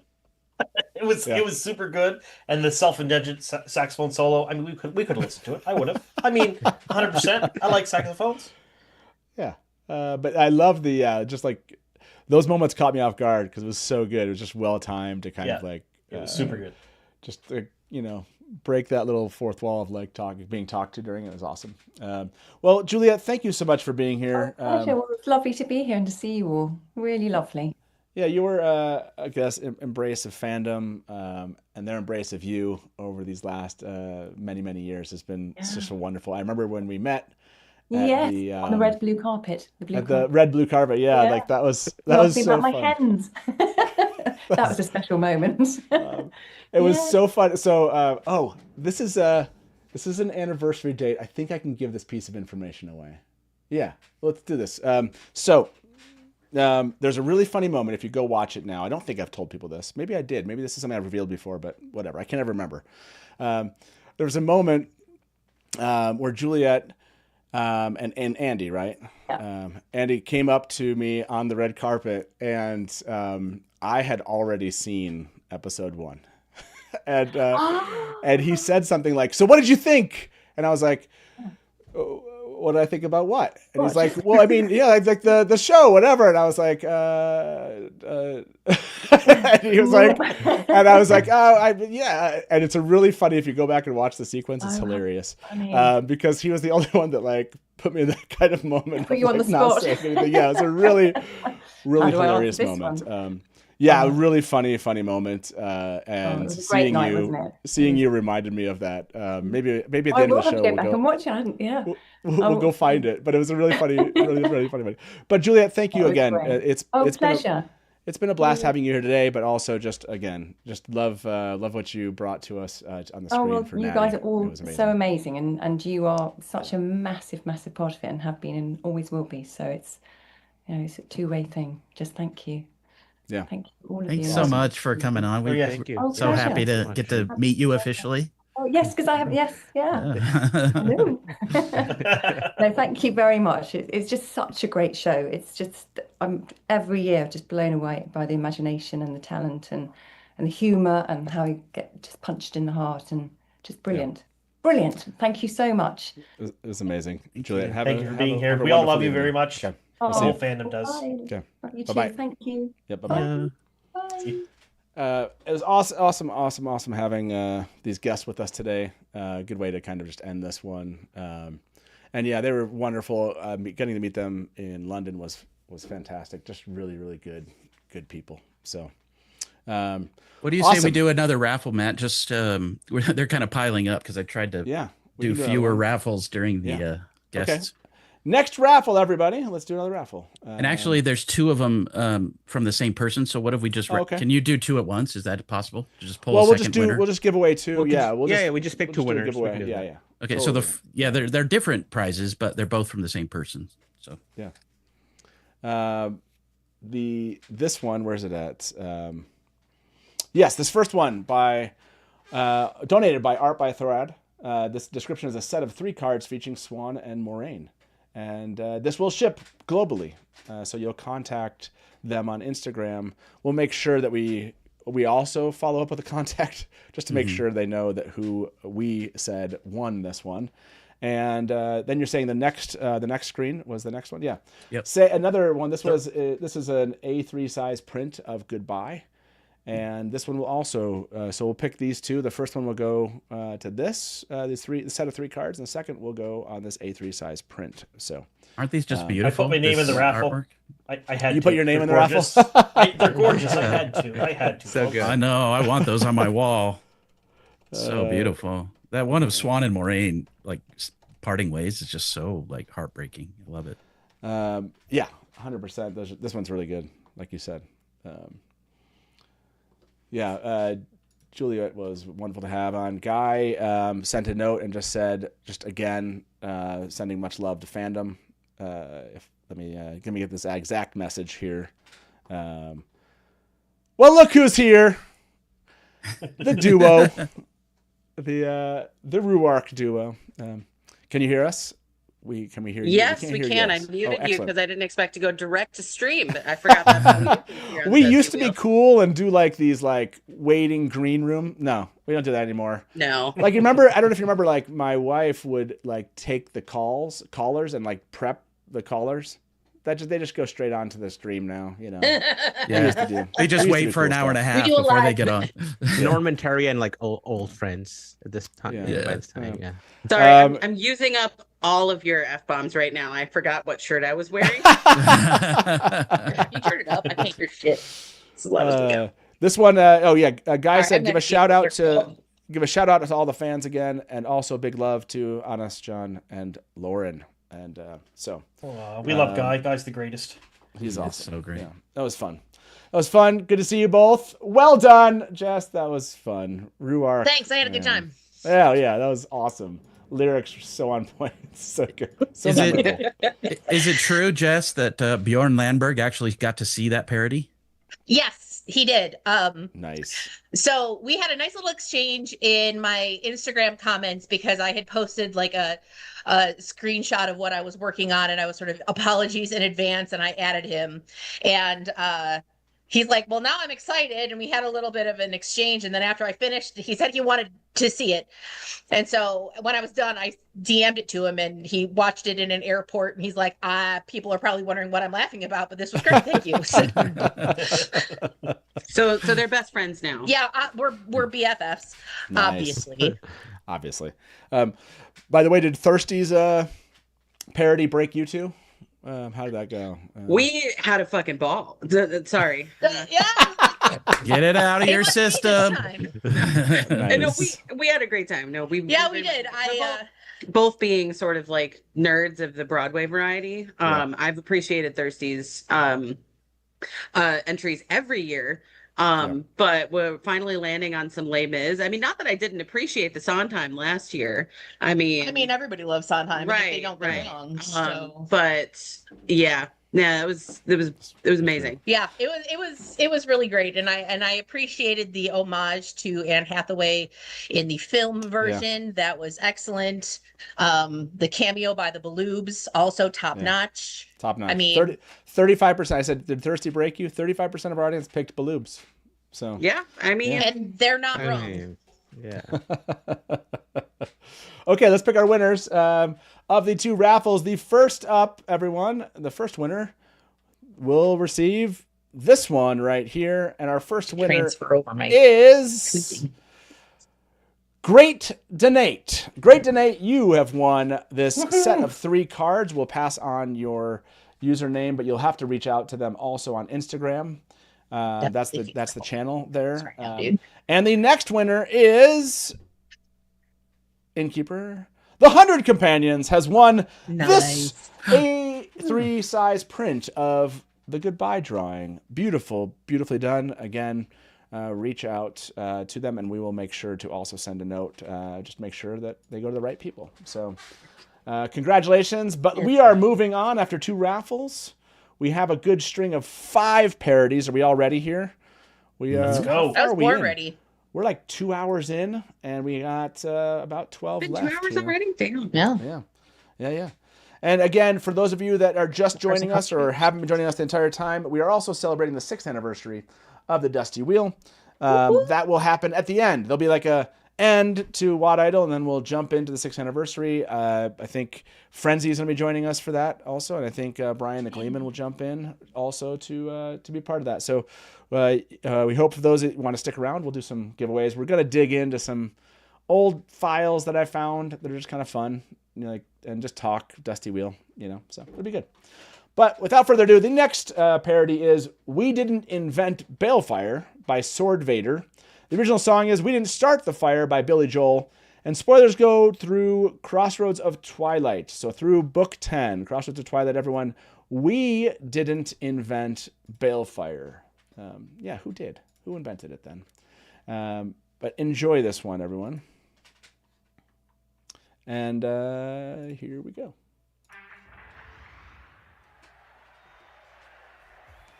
It was super good, and the self-indulgent saxophone solo. I mean, we could listen to it. I would have. I mean, 100%. I like saxophones. Yeah, but I love the just like those moments caught me off guard because it was so good. It was just well timed to kind of like it was super good. Just break that little fourth wall of like being talked to during it was awesome. Well, Juliet, thank you so much for being here. Pleasure. Well, it's lovely to be here and to see you all. Really lovely. Yeah, you were, I guess, embrace of fandom and their embrace of you over these last many, many years has been just so wonderful. I remember when we met. At on the red blue carpet. The red blue carpet, like that was so about my fun. hens. That was a special moment. It was so fun. So, this is an anniversary date. I think I can give this piece of information away. Yeah, let's do this. There's a really funny moment if you go watch it now. I don't think I've told people this. Maybe I did. Maybe this is something I've revealed before, but whatever. I can't ever remember. There was a moment where Juliet and Andy, right? Yeah. Andy came up to me on the red carpet, and I had already seen episode 1. and he said something like, "So what did you think?" And I was like, what did I think about what? And he's like, well, I mean, like the show, whatever. And I was like, and he was like, and I was like, yeah. And it's a really funny, if you go back and watch the sequence, it's hilarious. Because he was the only one that like put me in that kind of moment. Put you on the spot. Yeah, it's a really, really hilarious moment. Yeah, really funny moment. And it was a great night, wasn't it? seeing you reminded me of that. Maybe at the I end will of the have show to go back and watch it. Yeah. we'll go find it. But it was a really funny, really funny moment. But Juliet, thank you again. Great. It's pleasure. It's been a blast having you here today, but also just love what you brought to us on the screen for you Natty. guys are all so amazing, and you are such a massive part of it, and have been and always will be. So it's it's a two-way thing. Just thank you. Yeah. Thank you all of Thanks you. so much for coming on. Thank you. So happy to get to meet you officially. Oh yes, because I have no, thank you very much. It's just such a great show. It's just every year just blown away by the imagination and the talent and the humor and how you get just punched in the heart and just brilliant. Brilliant. Thank you so much. It was amazing. Juliet, thank you for being here. We all love you very much. Okay. The whole fandom does. Okay. You Bye-bye. too. Thank you. Yeah, bye-bye. It was awesome having these guests with us today. Good way to kind of just end this one. And yeah, they were wonderful. Getting to meet them in London was fantastic. Just really good people. So, what do you say we do another raffle, Matt? Just they're kind of piling up because I tried to do fewer raffles during the guests. Okay. Next raffle, everybody. Let's do another raffle. And actually, there's two of them from the same person. So what if we just can you do two at once? Is that possible? Just pull a second winner? We'll just give away two. We just pick two winners. Yeah. Okay, so they're different prizes, but they're both from the same person. So yeah. This one, where's it at? Yes, this first one donated by Art by Thorad. This description is a set of 3 cards featuring Swan and Moraine. And this will ship globally. So you'll contact them on Instagram. We'll make sure that we also follow up with a contact just to make sure they know that who we said won this one. And then you're saying the next screen was the next one. Yeah. Yep. Say another one. This is an A3 size print of Goodbye. And this one will also, so we'll pick these two. The first one will go to the set of 3 cards, and the second will go on this A3 size print. So, aren't these just beautiful? I put my name in the raffle. Artwork? I had. You put your name in the raffle. They're gorgeous. I had to. So good. I know. I want those on my wall. So beautiful. That one of Swan and Moraine, like parting ways, is just so like heartbreaking. I love it. Yeah, 100%. This one's really good, like you said. Juliet was wonderful to have on. Guy sent a note and just said, again, sending much love to fandom. Let me get this exact message here. Well, look who's here. The duo. the Ruarch duo. Can you hear us? Can we hear you? Yes, we can. I muted you because I didn't expect to go direct to stream, but I forgot that. We used to be cool and do like these like waiting green room. No, we don't do that anymore. No. Like, remember, I don't know if you remember, like my wife would like take the callers and like prep the callers. They just go straight on to the stream now, you know. Yeah. They just wait for an hour and a half before they get on. Norman, Terry, and like old friends at this time. Yeah. Sorry, I'm using up all of your F-bombs right now. I forgot what shirt I was wearing. You turn it up. I hate your shit. This one, Guy said give a shout out to all the fans again, and also big love to Anas, John, and Lauren. And we love Guy. Guy's the greatest. He's awesome. So great. Yeah, that was fun. Good to see you both. Well done, Jess. That was fun. Ruarch. Thanks. I had a good time. Yeah, that was awesome. Lyrics were so on point. So good. Is it true, Jess, that Bjorn Landberg actually got to see that parody? Yes, he did. Nice. So we had a nice little exchange in my Instagram comments because I had posted like a screenshot of what I was working on, and I was sort of apologies in advance, and I added him, and he's like, well, now I'm excited. And we had a little bit of an exchange. And then after I finished, he said he wanted to see it. And so when I was done, I DM'd it to him, and he watched it in an airport. And he's like, people are probably wondering what I'm laughing about, but this was great. Thank you. So they're best friends now. Yeah, we're BFFs, Nice. obviously. By the way, did Thirsty's parody break you two? How did that go? We had a fucking ball. Sorry. Get it out of your system. And no, we had a great time. No, we did. Both being sort of like nerds of the Broadway variety. I've appreciated Thirsty's entries every year. But we're finally landing on some Les Mis. I mean, not that I didn't appreciate the Sondheim last year. I mean, everybody loves Sondheim. Right, They don't get along. So. But yeah, it was amazing. Yeah, it was really great, and I appreciated the homage to Anne Hathaway in the film version. That was excellent. The cameo by the Baloobs, also top notch. Top notch. I mean, 35%. I said, did Thirsty break you? 35% of our audience picked Baloobs. So yeah, I mean, and they're not wrong. Yeah. Okay, let's pick our winners of the 2 raffles. The first up, everyone, the first winner will receive this one right here, and our first winner is Great Donate. Great Donate, you have won this set of 3 cards. We'll pass on your username, but you'll have to reach out to them also on Instagram. That's the channel there. And the next winner is Innkeeper. The 100 Companions has won this A3 size print of the Goodbye drawing. Beautiful, beautifully done. Again, reach out to them, and we will make sure to also send a note. Just make sure that they go to the right people. So congratulations. But we are moving on after 2 raffles. We have a good string of 5 parodies. Are we all ready here? Let's go. I was born ready. We're like 2 hours in, and we got about 12 left. 2 hours here. already? Damn. Yeah. And again, for those of you that are just joining us or haven't been joining us the entire time, we are also celebrating the 6th anniversary of the Dusty Wheel. That will happen at the end. There'll be like a end to Wad Idol, and then we'll jump into the 6th anniversary. I think Frenzy is going to be joining us for that also, and I think Brian the Gleeman will jump in also to be part of that. So we hope for those that want to stick around, we'll do some giveaways. We're going to dig into some old files that I found that are just kind of fun, and just talk Dusty Wheel, so it'll be good. But without further ado, the next parody is We Didn't Invent Bale Fire by Sword Vader. The original song is We Didn't Start the Fire by Billy Joel. And spoilers go through Crossroads of Twilight. So through Book 10, Crossroads of Twilight, everyone, we didn't invent Bale Fire. Who did? Who invented it then? But enjoy this one, everyone. And here we go.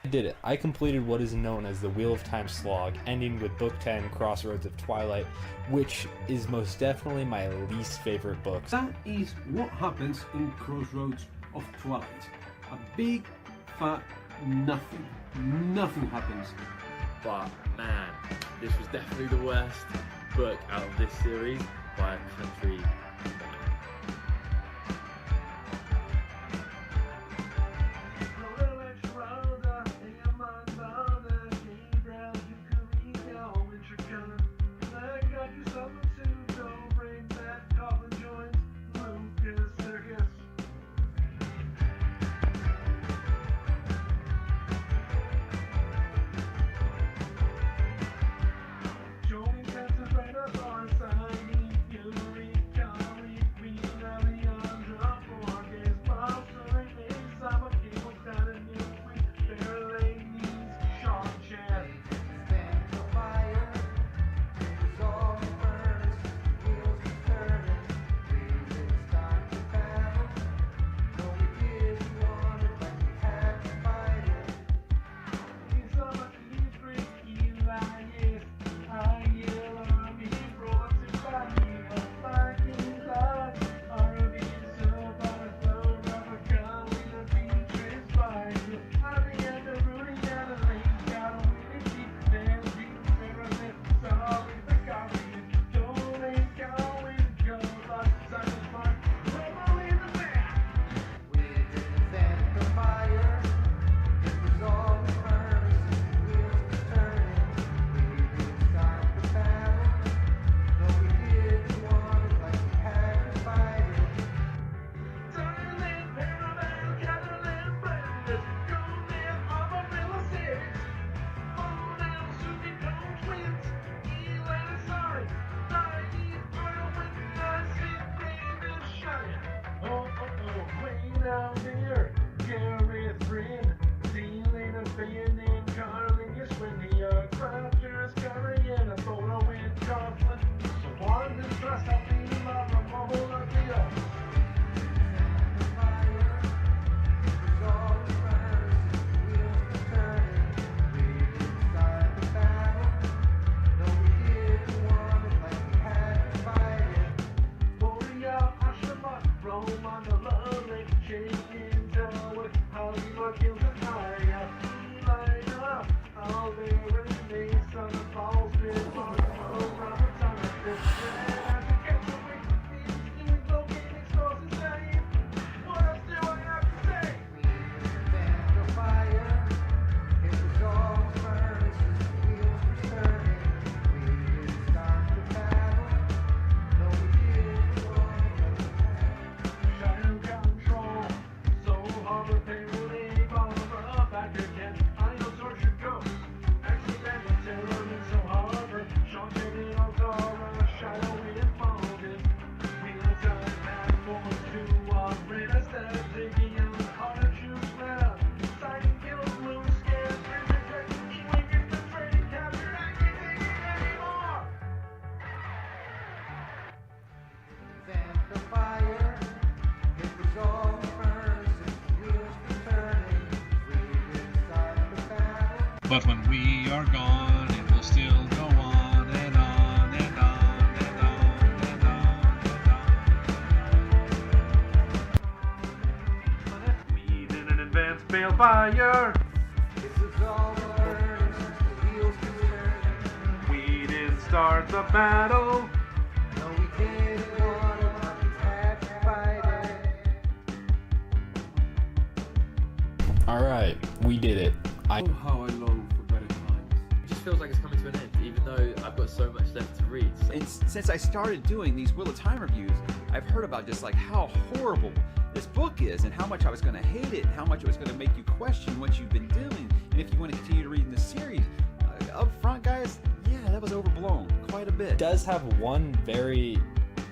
I did it. I completed what is known as the Wheel of Time slog, ending with Book 10, Crossroads of Twilight, which is most definitely my least favorite book. That is what happens in Crossroads of Twilight. A big, fat nothing. Nothing happens. But man, this was definitely the worst book out of this series by a country mile. But when we are gone, it will still go on and on and on and on and on and on. Weed in an advanced Bale Fire. This is all the learning since the wheels can turn. We didn't start the battle. No, we didn't want to, but we had to fight it. All right, we did it. Oh, how I long for better times. It just feels like it's coming to an end, even though I've got so much left to read. And since I started doing these Wheel of Time reviews, I've heard about just like how horrible this book is and how much I was going to hate it and how much it was going to make you question what you've been doing and if you want to continue to read in this series. Up front, guys, yeah, that was overblown quite a bit. It does have one very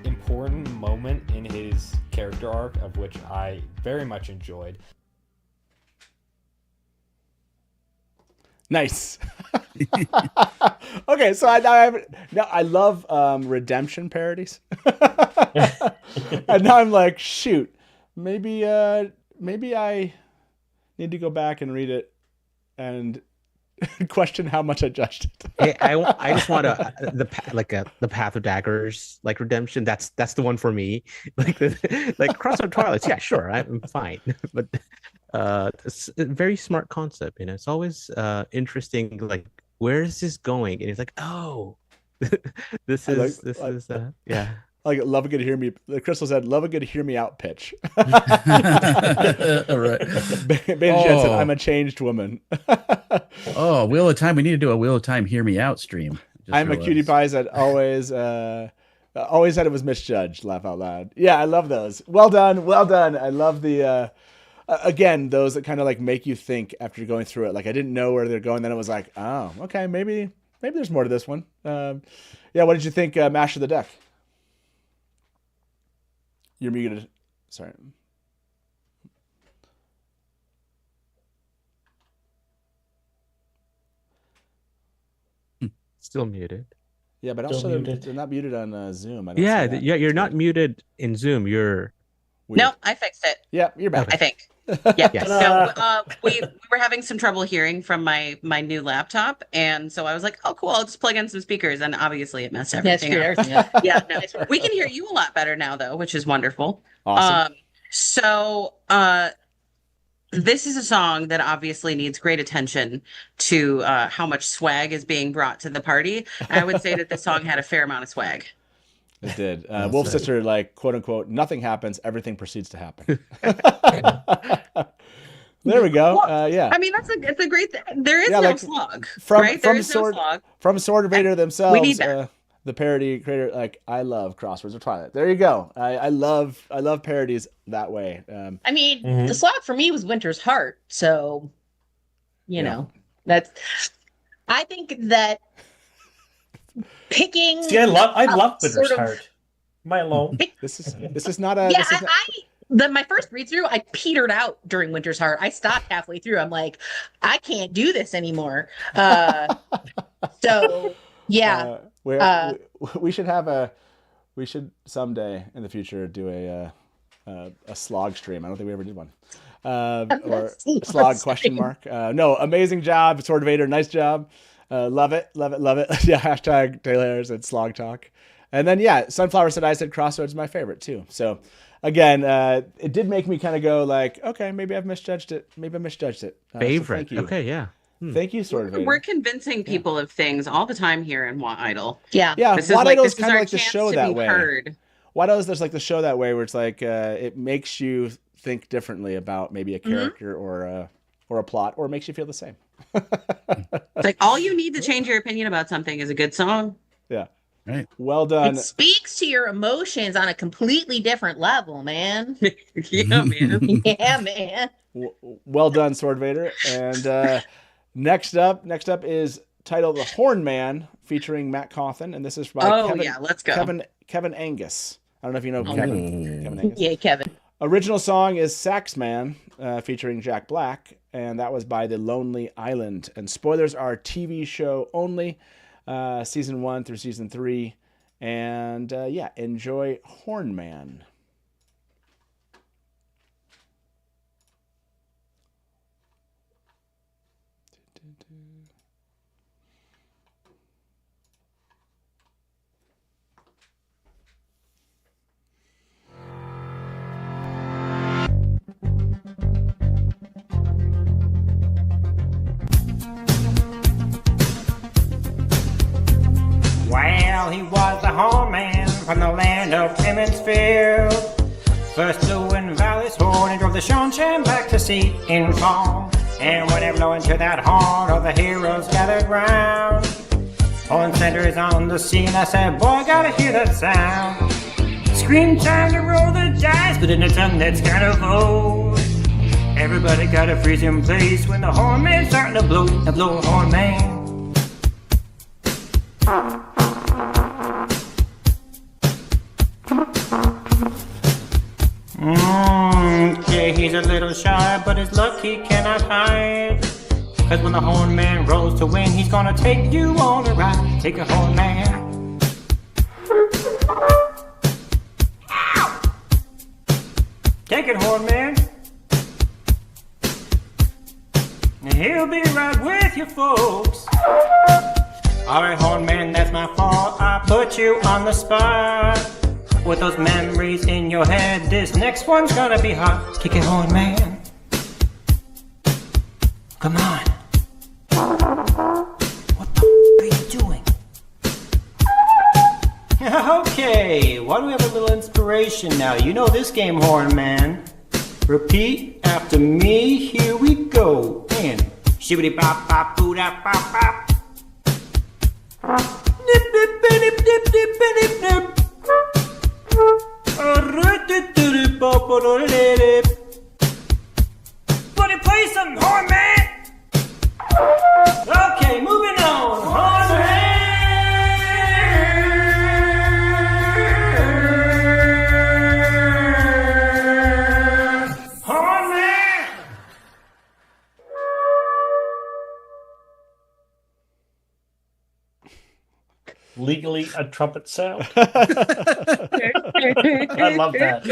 important moment in his character arc of which I very much enjoyed. Nice. Okay, so I love redemption parodies, and now I'm like, shoot, maybe I need to go back and read it and question how much I judged it. Hey, I just want the Path of Daggers like redemption. That's the one for me. Like Crossroad Twilights. Yeah, sure, I'm fine, but. It's a very smart concept, you know. It's always interesting, like, where is this going? And it's like, oh, this is yeah. Like, love a good hear me. Crystal said, love a good hear me out pitch. All right. Jen said, I'm a changed woman. Oh, Wheel of Time. We need to do a Wheel of Time hear me out stream. I'm a cutie pie that always said it was misjudged. Laugh out loud. Yeah, I love those. Well done. Well done. I love the again, those that kind of like make you think after you're going through it. Like, I didn't know where they're going. Then it was like, oh, okay, maybe there's more to this one. Yeah, what did you think, Mash of the Deck? You're muted. Sorry. Still muted. Yeah, but also they're not muted on Zoom. I don't Yeah, see that. you're not muted in Zoom. You're No, I fixed it. Yeah, you're back. I think. Yeah. Yes. So we were having some trouble hearing from my new laptop, and so I was like, "Oh, cool! I'll just plug in some speakers." And obviously, it messed everything up. Yeah, no, we can hear you a lot better now, though, which is wonderful. Awesome. So this is a song that obviously needs great attention to how much swag is being brought to the party. I would say that this song had a fair amount of swag. It did. Wolf Sister, like, quote unquote, nothing happens, everything proceeds to happen. There we go. Yeah. I mean, it's a great. There is no like, slog, from, right? From There is no slog. From Sword Vader themselves. We need that. The parody creator, like, I love Crosswords of Twilight. There you go. I love parodies that way. I mean, the slog for me was Winter's Heart, so you know that's. I think that picking. See, I love Winter's sort of, Heart. Am I alone? This is not a. Yeah, my first read through, I petered out during Winter's Heart. I stopped halfway through. I'm like, I can't do this anymore. So yeah. We should someday in the future do a slog stream. I don't think we ever did one. Or slog question mark. No, amazing job, Sword Vader. Nice job. Love it. Yeah, hashtag Taylor Harris said slog talk. And then, yeah, Sunflower said, I said Crossroads is my favorite too. So again, it did make me kind of go like, okay, maybe I've misjudged it. Favorite. So okay, yeah. Thank you, Sword Vader. We're convincing people of things all the time here in Watt Idol. Yeah. Yeah, This Watt Idol is is kind of our like the chance show to that be way. heard. Watt Idol is just like the show that way where it's like it makes you think differently about maybe a character or a plot, or makes you feel the same. It's like all you need to change your opinion about something is a good song. Yeah. Right. Well done. It speaks to your emotions on a completely different level, man. Yeah, man. Yeah, man. Well done, Sword Vader. And next up is titled The Horn Man, featuring Matt Cawthon, and this is by let's go. Kevin Angus. I don't know if you know Kevin Angus. Yeah, Kevin. Original song is Sax Man, featuring Jack Black, and that was by The Lonely Island. And spoilers are TV show only, season 1 through season 3. And enjoy Horn Man. Well, he was the horn man from the land of Clemens Field. First blew in Valley's horn and drove the Sean back to sea in fall. And when it blew into that horn, all the heroes gathered round. Horn centers on the scene, I said, boy, I gotta hear that sound. Scream time to roll the dice, but in a tongue that's kind of old. Everybody gotta freeze in place when the horn man's starting to blow. The blow horn man. Okay, he's a little shy, but his luck he cannot hide. Cause when the horn man rolls to win, he's gonna take you on a ride. Take a horn man. Take it, horn man. And he'll be right with you folks. Alright, horn man, that's my fault. I put you on the spot. With those memories in your head, this next one's gonna be hot. Kick it, horn man. Come on. What the are you doing? Okay, why don't we have a little inspiration now? You know this game, horn man. Repeat after me, here we go. And shibbity bop bop boo da bop bop. Nip nip nip nip nip nip nip. Buddy, play some horn man. Okay, moving on. Horn man. Horn man. Legally a trumpet sound. I love that.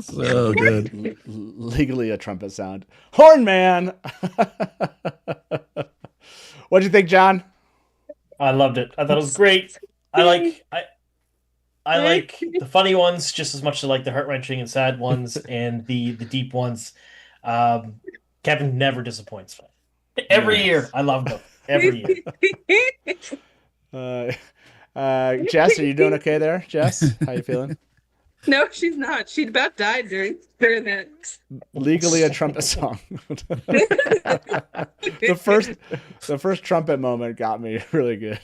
So good. Legally a trumpet sound. Horn man. What'd you think, John? I loved it. I thought it was great. I like the funny ones just as much as I like the heart-wrenching and sad ones and the deep ones. Kevin never disappoints. Every year, I love them. Every year. Jess, are you doing okay there? Jess, how you feeling? No, she's not. She about died during that. Legally a trumpet song. the first trumpet moment got me really good.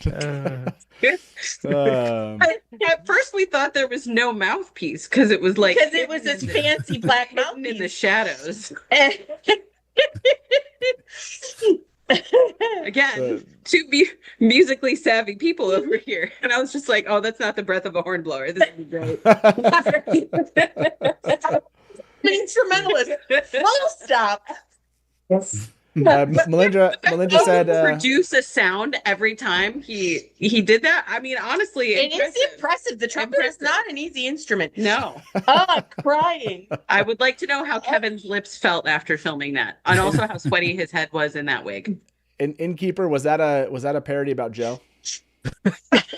At first, we thought there was no mouthpiece because it was like this fancy black mouthpiece in the shadows. Again, two musically savvy people over here, and I was just like, "Oh, that's not the breath of a horn blower. This is great." Instrumentalist. Full stop. Yes. Melinda said, produce a sound every time he did that. I mean, honestly, it's impressive. The trumpet is not an easy instrument. No. Crying. I would like to know how Kevin's lips felt after filming that, and also how sweaty his head was in that wig. Innkeeper, was that a parody about Joe?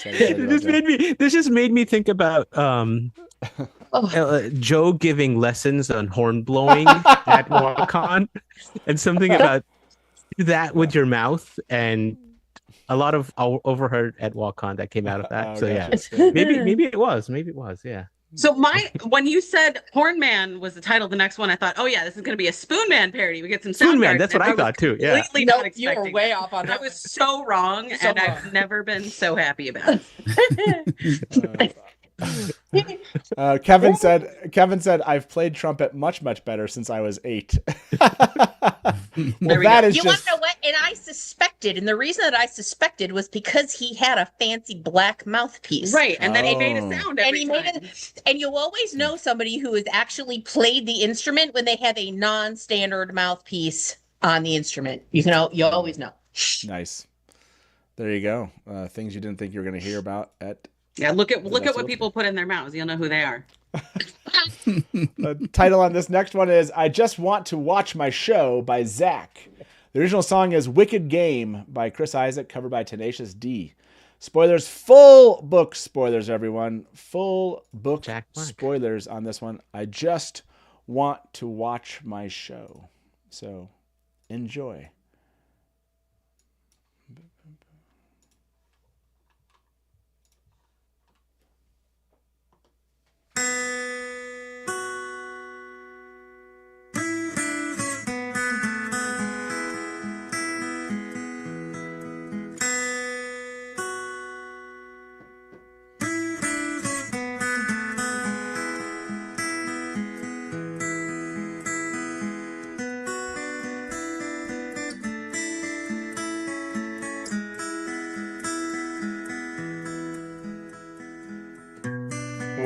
This just made me think about Joe giving lessons on horn blowing at WalkCon, and something about that with your mouth, and a lot of overheard at WalkCon that came out of that. So yeah, maybe it was, yeah. So when you said Horn Man was the title of the next one, I thought, oh yeah, this is going to be a Spoon Man parody. We get some Spoon sound Man. cards, That's what I thought too. Yeah. Completely not expecting. You were way off on that. I was so wrong, and I've never been so happy about it. Kevin said I've played trumpet much better since I was 8. Well, that is you want to know what? And I suspected, and the reason that I suspected was because he had a fancy black mouthpiece, right? And then he made a sound every time. And you'll always know somebody who has actually played the instrument when they have a non-standard mouthpiece on the instrument. You always know. Nice. There you go. Things you didn't think you were going to hear about at. Yeah, look at what people put in their mouths. You'll know who they are. The title on this next one is I Just Want to Watch My Show by Zach. The original song is Wicked Game by Chris Isaac, covered by Tenacious D. Spoilers, full book spoilers, everyone. Full book spoilers on this one. I just want to watch my show. So enjoy.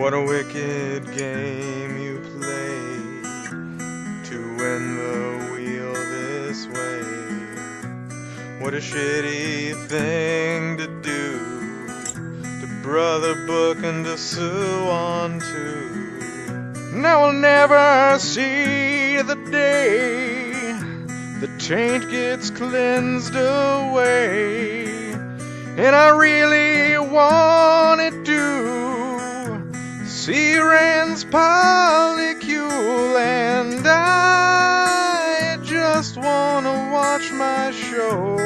What a wicked game you play to win the wheel this way. What a shitty thing to do, to brother book and to sue on to. Now we'll never see the day the taint gets cleansed away. And I really wanted to see Rand's polycule, and I just wanna watch my show.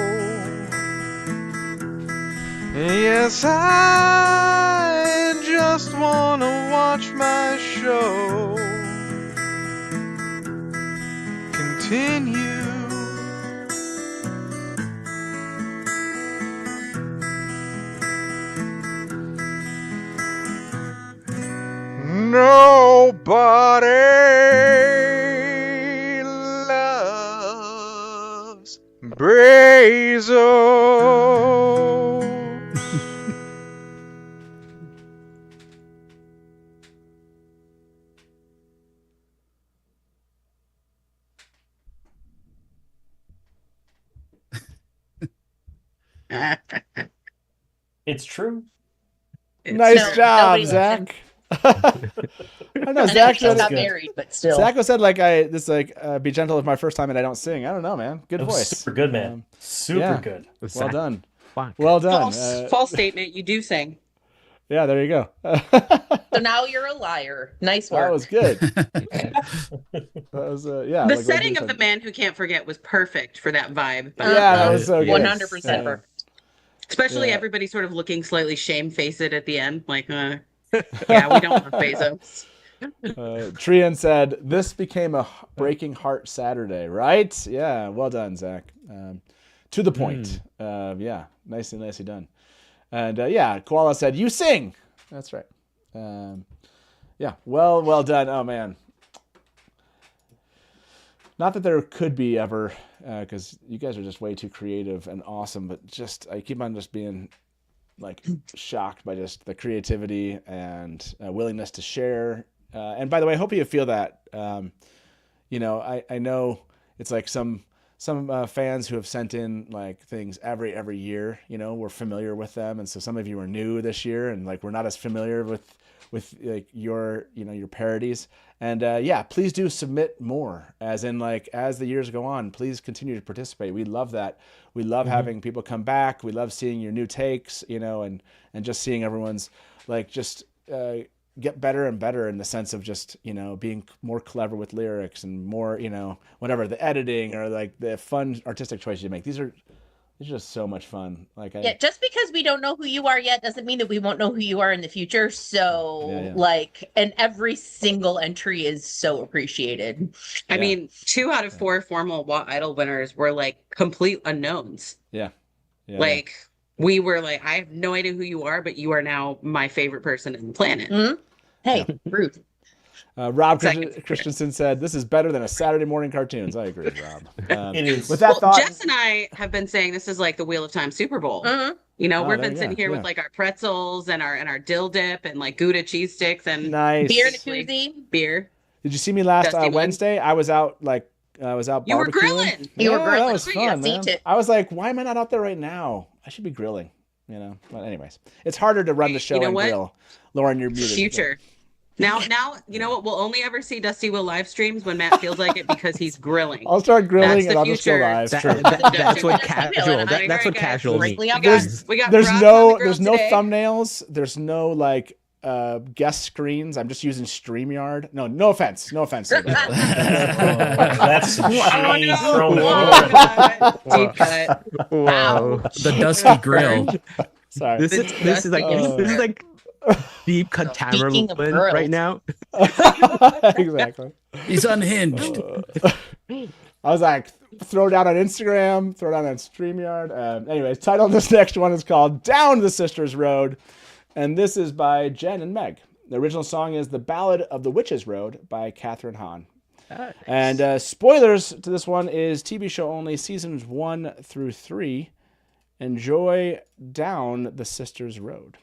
Yes, I just wanna watch my show continue. Nobody loves Brazo. It's true. Nice job, Zach. I know Zach He's not married, but still. Zach said be gentle with my first time and I don't sing. I don't know, man. Good That was voice. super good, man. Super good. Well done. Well done. False statement. You do sing. Yeah, there you go. So now you're a liar. Nice work. That was good. That was yeah. The setting of the man who can't forget was perfect for that vibe. Yeah, that was so good. 100% perfect. Especially everybody sort of looking slightly shamefaced at the end, like, yeah, we don't want Bezos. Trian said, "This became a breaking heart Saturday, right?" Yeah, well done, Zach. To the point. Yeah, nicely done. And yeah, Koala said, "You sing." That's right. Yeah, well done. Oh man. Not that there could be ever, because you guys are just way too creative and awesome, but just I keep on just being like shocked by just the creativity and willingness to share. And by the way, I hope you feel that. You know, I know it's like some fans who have sent in like things every year. You know, we're familiar with them, and so some of you are new this year, and like we're not as familiar with like your parodies. And yeah, please do submit more, as in like as the years go on, please continue to participate. We love that. We love having people come back. We love seeing your new takes, you know, and just seeing everyone's like just get better and better in the sense of just, you know, being more clever with lyrics and more, you know, whatever, the editing or like the fun artistic choices you make. These are just so much fun. Like just because we don't know who you are yet doesn't mean that we won't know who you are in the future. So like, and every single entry is so appreciated. I mean, 2 out of 4 formal WOT Idol winners were like complete unknowns. Like we were like, I have no idea who you are, but you are now my favorite person in the planet. Hey, rude. Rob Christensen said, "This is better than a Saturday morning cartoons." I agree, Rob. It is. With that thought, Jess and I have been saying this is like the Wheel of Time Super Bowl. You know, we've been sitting here with like our pretzels and our dill dip and like Gouda cheese sticks and nice beer and a koozie. Beer. Did you see me last Dusty Wednesday? I was out You were barbecuing. grilling. You were Yeah, grilling. That was fun, man. I was like, why am I not out there right now? I should be grilling. You know. But anyways, it's harder to run the show and grill. Lauren, you're muted. Future. Now, you know what? We'll only ever see Dusty Will live streams when Matt feels like it because he's grilling. I'll start grilling That's and the I'll just go future. live. That's what casual. That's what casual means. There's no thumbnails. There's no like guest screens. I'm just using StreamYard. No offense. That's some shade thrown Deep cut. Wow. The Dusty Grill. Sorry. This is like deep cut Tamara right now. Exactly. He's unhinged. I was like, throw down on Instagram, throw down on StreamYard. Anyways, title of this next one is called Down the Sisters Road. And this is by Jen and Meg. The original song is The Ballad of the Witches Road by Catherine Hahn. Nice. And spoilers to this one is TV show only, seasons 1 through 3. Enjoy Down the Sisters Road.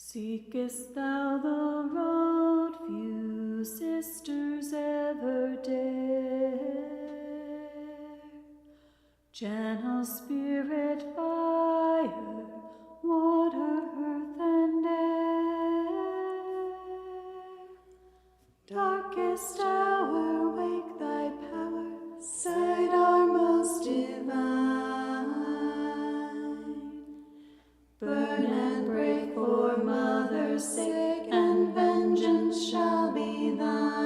Seekest thou the road few sisters ever dare? Gentle spirit, fire, water, earth, and air. Darkest hour, wake thy power, sight our most divine. Burn and break for mother's sake, and vengeance shall be thine.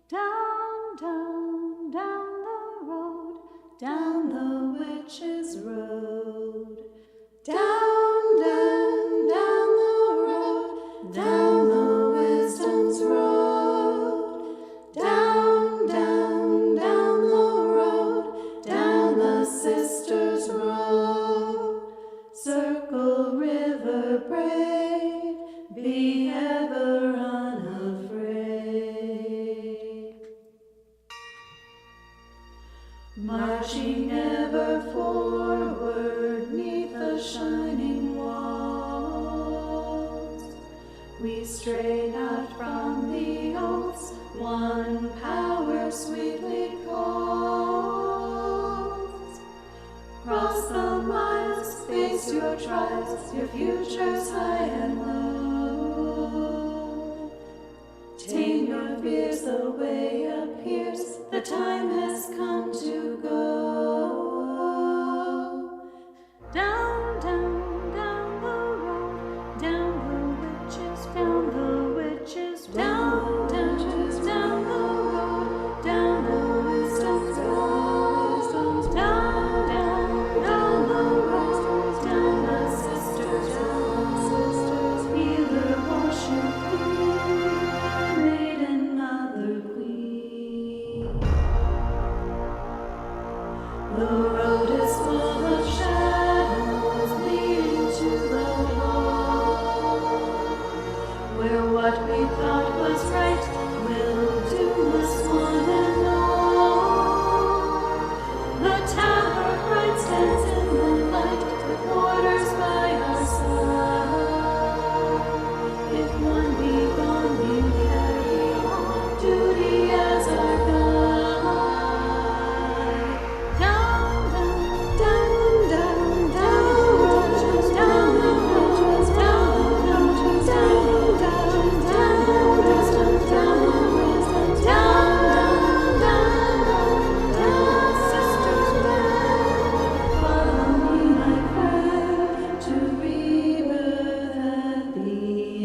Down, down, down the road, down the witch's road. Down, down, down the road, down the wisdom's road. Down, down, down the road, down the sister's road. Circle, river, braid, be ever unafraid. Marching ever forward 'neath the shining walls, we stray not from the oaths one power sweetly calls. Cross the miles, face your trials, your futures high and low. Tame your fears, the way appears, the time has come to go. Down, down, down the road, down the witches, down the witches, down, down, down the road, down the wisdom's road, down, down, down the road, down the sisters, healer, worship thee, maiden, mother, queen. The road is full of shadows leading to the wall, where what we thought was right will doom us one and all. The tower bright stands in the light, with warders by our side. If one be gone, we carry on duty as our guide. Down, down, down, down, down the roads, down the roads, down the roads, down, down, down the wisdom, down the wisdom, down, down, down, down, sisters, follow me, my friend, to rebirth at the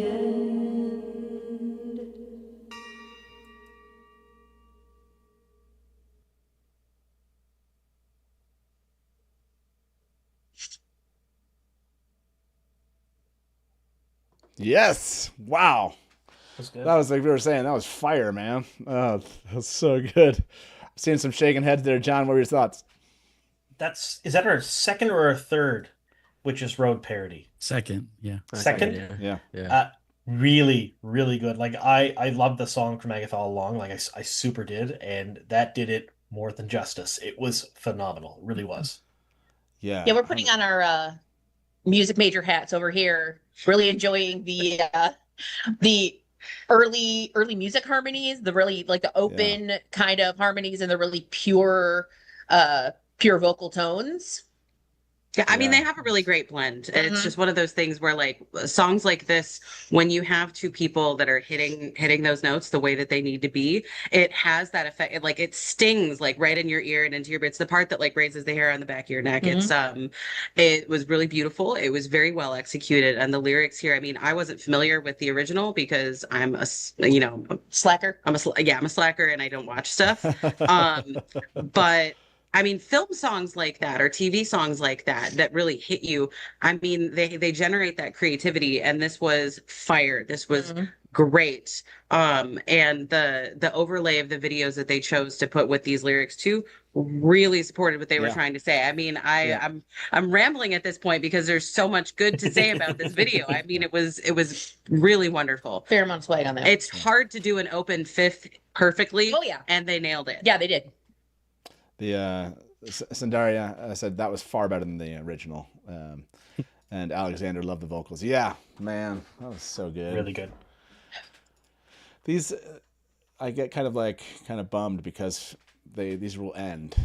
end. Yes. Wow. That's good. That was like we were saying. That was fire, man. Oh, that was so good. Seeing some shaking heads there, John. What were your thoughts? Is that our second or our third Witches Road parody? Second, yeah. Second? Yeah. Really, really good. Like I love the song from Agatha all along. Like I super did, and that did it more than justice. It was phenomenal. It really was. Yeah. Yeah, we're putting on our music major hats over here. Really enjoying the early music harmonies, the really like the open kind of harmonies and the really pure vocal tones. Yeah, I mean, they have a really great blend. It's just one of those things where, like, songs like this, when you have two people that are hitting those notes the way that they need to be, it has that effect. It stings like right in your ear and into your bits. The part that like raises the hair on the back of your neck. It was really beautiful. It was very well executed, and the lyrics here. I mean, I wasn't familiar with the original because I'm a slacker. I'm a slacker, and I don't watch stuff. But I mean, film songs like that or TV songs like that really hit you. I mean, they generate that creativity, and this was fire. This was great. And the overlay of the videos that they chose to put with these lyrics too really supported what they were trying to say. I mean, I'm rambling at this point because there's so much good to say about this video. I mean, it was really wonderful. Fair amount of swag on that. It's hard to do an open fifth perfectly. Oh yeah, and they nailed it. Yeah, they did. The Sandaria said that was far better than the original. And Alexander loved the vocals. Yeah, man, that was so good. Really good. These, I get kind of bummed because these will end,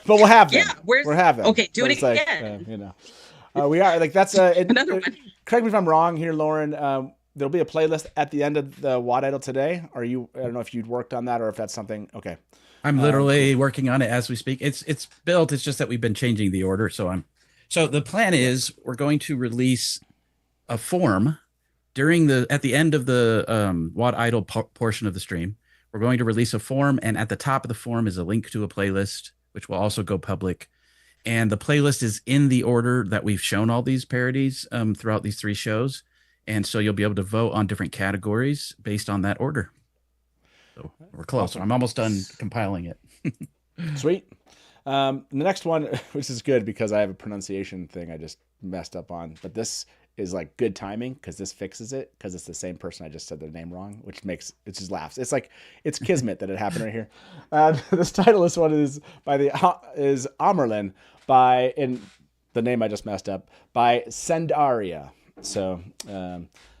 but we'll have them. Yeah, we'll have them. Okay, do But it it's like, again. we are like that's Another one. Correct me if I'm wrong here, Lauren. There'll be a playlist at the end of the Wad Idol today. I don't know if you'd worked on that or if that's something. Okay. I'm literally working on it as we speak. It's built. It's just that we've been changing the order. So the plan is we're going to release a form at the end of the Wad Idol portion of the stream. We're going to release a form, and at the top of the form is a link to a playlist, which will also go public. And the playlist is in the order that we've shown all these parodies throughout these 3 shows. And so you'll be able to vote on different categories based on that order. So we're close. Awesome. I'm almost done compiling it. Sweet. The next one, which is good because I have a pronunciation thing I just messed up on, but this is like good timing because this fixes it because it's the same person I just said their name wrong, which makes it just laughs. It's like it's kismet that it happened right here. This title is Ammerland in the name I just messed up by Sendaria. So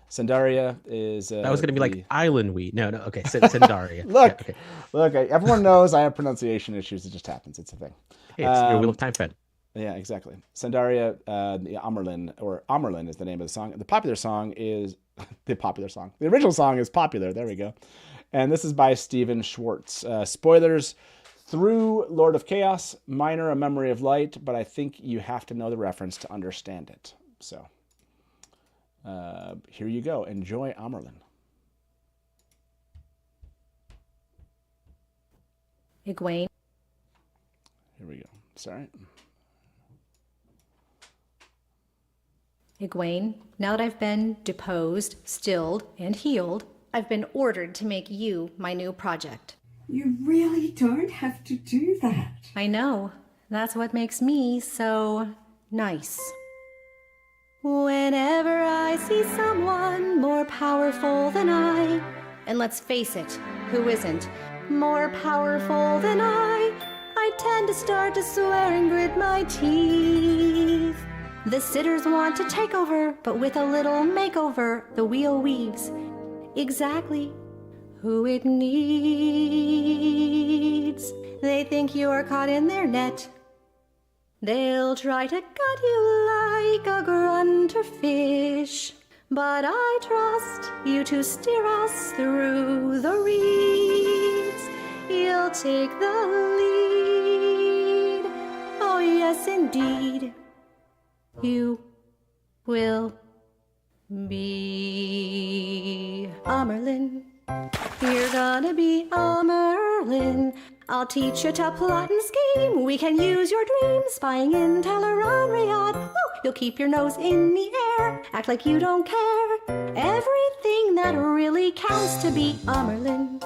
Sendaria is that was going to be like island wheat. No, okay, Sendaria. Look, everyone knows I have pronunciation issues. It just happens. It's a thing. Hey, it's your Wheel of Time fan. Yeah, exactly. Sendaria, the Ammerland is the name of the song. The popular song is the original song is Popular. There we go. And this is by Stephen Schwartz. Spoilers through Lord of Chaos, minor A Memory of Light, but I think you have to know the reference to understand it. So here you go. Enjoy Ammerland. Egwene. Here we go. Sorry. Egwene, now that I've been deposed, stilled, and healed, I've been ordered to make you my new project. You really don't have to do that. I know. That's what makes me so nice. Whenever I see someone more powerful than I, and let's face it, who isn't more powerful than I tend to start to swear and grit my teeth. The sitters want to take over, but with a little makeover, the wheel weaves exactly who it needs. They think you are caught in their net. They'll try to cut you like a grunter fish, but I trust you to steer us through the reeds. You'll take the lead. Oh yes, indeed. You will be Ammerland. You're gonna be Ammerland. I'll teach you to plot and scheme. We can use your dreams, spying in Teleran Dreaming. You'll keep your nose in the air, act like you don't care. Everything that really counts to be Ammerland.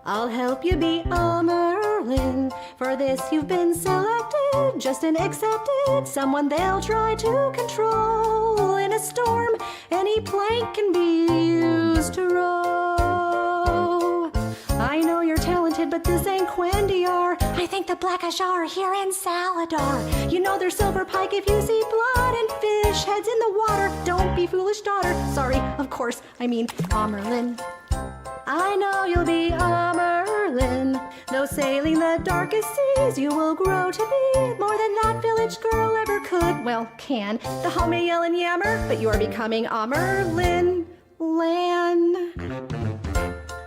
I'll help you be Ammerland. For this you've been selected, just an accepted, someone they'll try to control. In a storm, any plank can be used to row. I know you're talented, but this ain't Quendiar. I think the Blackish are here in Saladar. You know there's silver pike if you see blood and fish heads in the water. Don't be foolish, daughter. Sorry, of course, I mean Ammerland. I know you'll be Ammerland. Though sailing the darkest seas, you will grow to be more than that village girl ever could. Well, can. The home may yell and yammer, but you're becoming Ammerland. Land.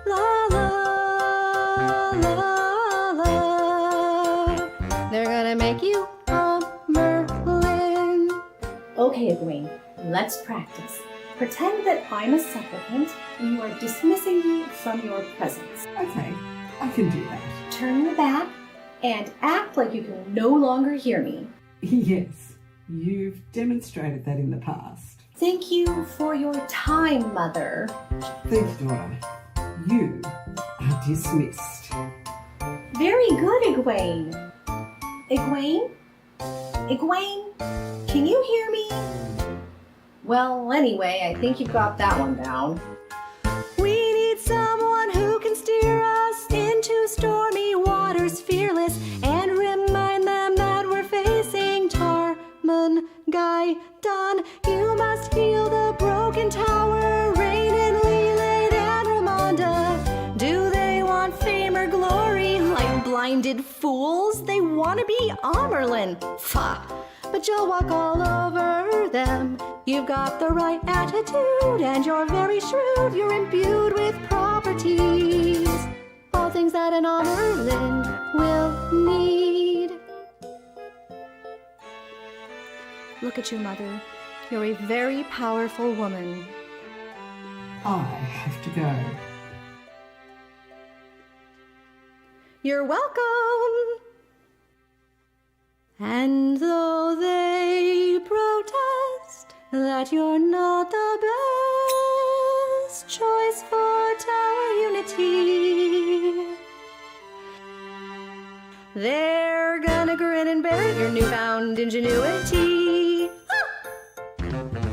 La la la la. They're gonna make you Ammerland. Okay, Egwene, let's practice. Pretend that I'm a supplicant and you are dismissing me from your presence. Okay, I can do that. Turn your back and act like you can no longer hear me. Yes, you've demonstrated that in the past. Thank you for your time, Mother. Thank you, daughter. You are dismissed. Very good, Egwene. Egwene? Egwene, can you hear me? Well, anyway, I think you got that one down. We need someone who can steer us into stormy waters fearless and remind them that we're facing Tarman Guy Don They want to be Ammerland. Fa! But you'll walk all over them. You've got the right attitude and you're very shrewd. You're imbued with properties, all things that an Ammerland will need. Look at you, Mother. You're a very powerful woman. I have to go. You're welcome. And though they protest that you're not the best choice for tower unity, they're gonna grin and bear your newfound ingenuity.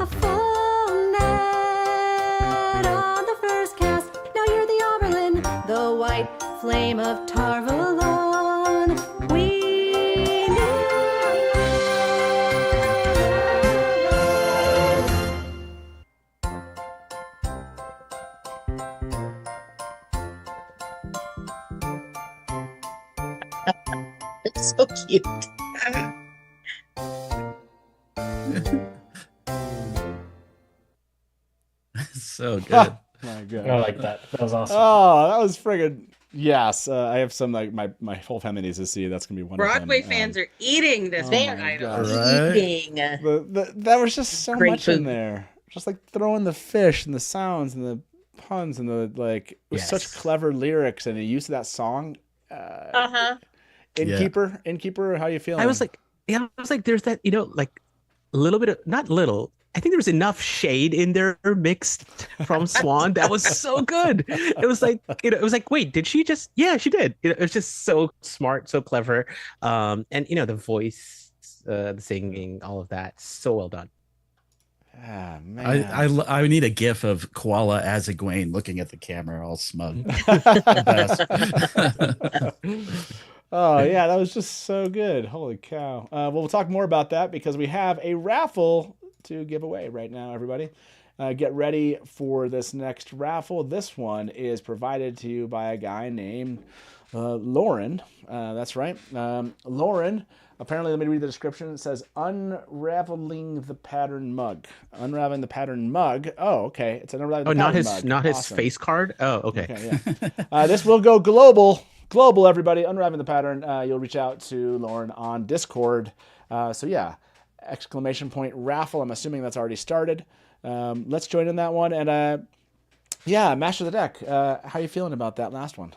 A full net on the first cast. Now you're the Ammerland, the white flame of Tarvalon. We It's so cute. So good. My God. I like that. That was awesome. Oh, that was friggin' yes. I have some like my whole family needs to see. That's gonna be one Broadway of them. fans are eating this my item. gosh. Right? Eating. That was just so Great much in food. there. Just like throwing the fish and the sounds and the puns and the like. It was such clever lyrics and the use of that song. Innkeeper, how you feeling? I was like, there's that, like a little bit of, not little, I think there was enough shade in there mixed from Swan. That was so good. It was like, wait, did she just? Yeah, she did. It was just so smart, so clever. And the voice, the singing, all of that, so well done. Ah, man. I need a gif of Koala as Egwene looking at the camera all smug. Oh yeah, that was just so good. Holy cow. Well, we'll talk more about that because we have a raffle to give away right now, everybody. Get ready for this next raffle. This one is provided to you by a guy named Lauren. That's right. Lauren, apparently, let me read the description. It says, Unraveling the Pattern mug. Unraveling the Pattern mug. Oh, okay. It's an Unraveling the Pattern mug. Not his Awesome. face card? Oh, okay. Yeah. This will go global. Global, everybody. Unraveling the Pattern. You'll reach out to Lauren on Discord. So yeah, exclamation point raffle. I'm assuming that's already started. Let's join in that one. And yeah, Master of the Deck. How are you feeling about that last one?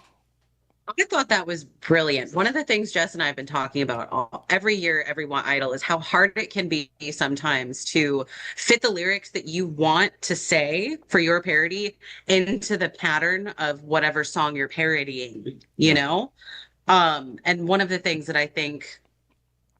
I thought that was brilliant. One of the things Jess and I have been talking about every year, every One Idol, is how hard it can be sometimes to fit the lyrics that you want to say for your parody into the pattern of whatever song you're parodying, you know? And one of the things that I think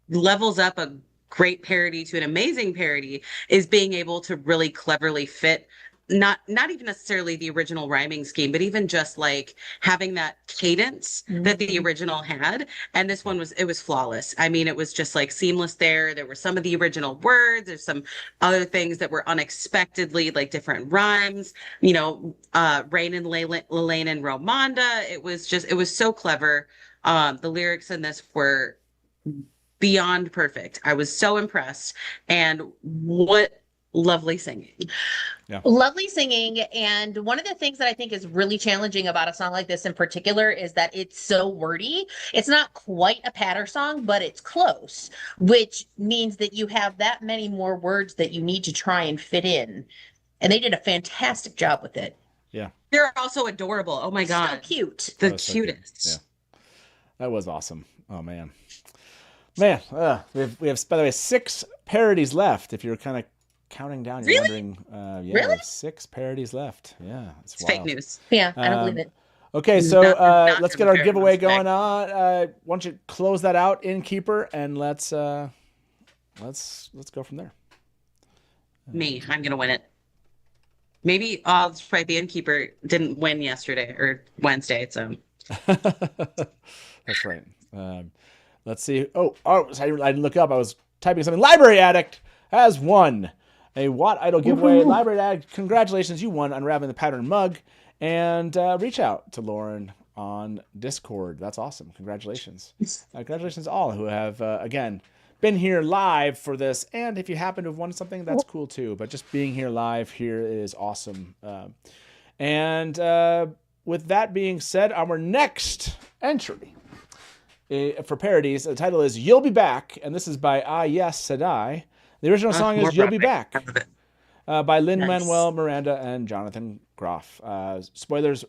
levels up a great parody to an amazing parody is being able to really cleverly fit not even necessarily the original rhyming scheme, but even just like having that cadence that the original had. And this one was flawless. I mean, it was just like seamless there. There were some of the original words. There's some other things that were unexpectedly like different rhymes, Rain and Lelaine and Romonda. It was so clever. The lyrics in this were beyond perfect. I was so impressed. And what lovely singing. Yeah. Lovely singing. And one of the things that I think is really challenging about a song like this in particular is that it's so wordy. It's not quite a patter song, but it's close, which means that you have that many more words that you need to try and fit in. And they did a fantastic job with it. Yeah. They're also adorable. Oh my God. So cute. The That was so cute. cutest. Yeah. That was awesome. Oh man. Man, we have by the way 6 parodies left. If you're kind of counting down, you're wondering. Yeah, we have 6 parodies left. Yeah, It's fake news. Yeah, I don't believe it. Okay, so Not let's from get the our fair giveaway ones, Meg. going on. Why don't you close that out, Innkeeper, and let's go from there. Me, I'm gonna win it. Maybe that's right. The Innkeeper didn't win yesterday or Wednesday, so That's right. Let's see. Oh, sorry, I didn't look up. I was typing something. Library Addict has won a What Idol giveaway. Library Addict, congratulations. You won Unraveling the Pattern mug. And reach out to Lauren on Discord. That's awesome. Congratulations. Congratulations to all who have, again, been here live for this. And if you happen to have won something, that's cool too. But just being here live here is awesome. With that being said, our next entry for parodies, the title is You'll Be Back. And this is by Sidine. The original song is You'll Be Back by Lin-Manuel Miranda and Jonathan Groff. Spoilers,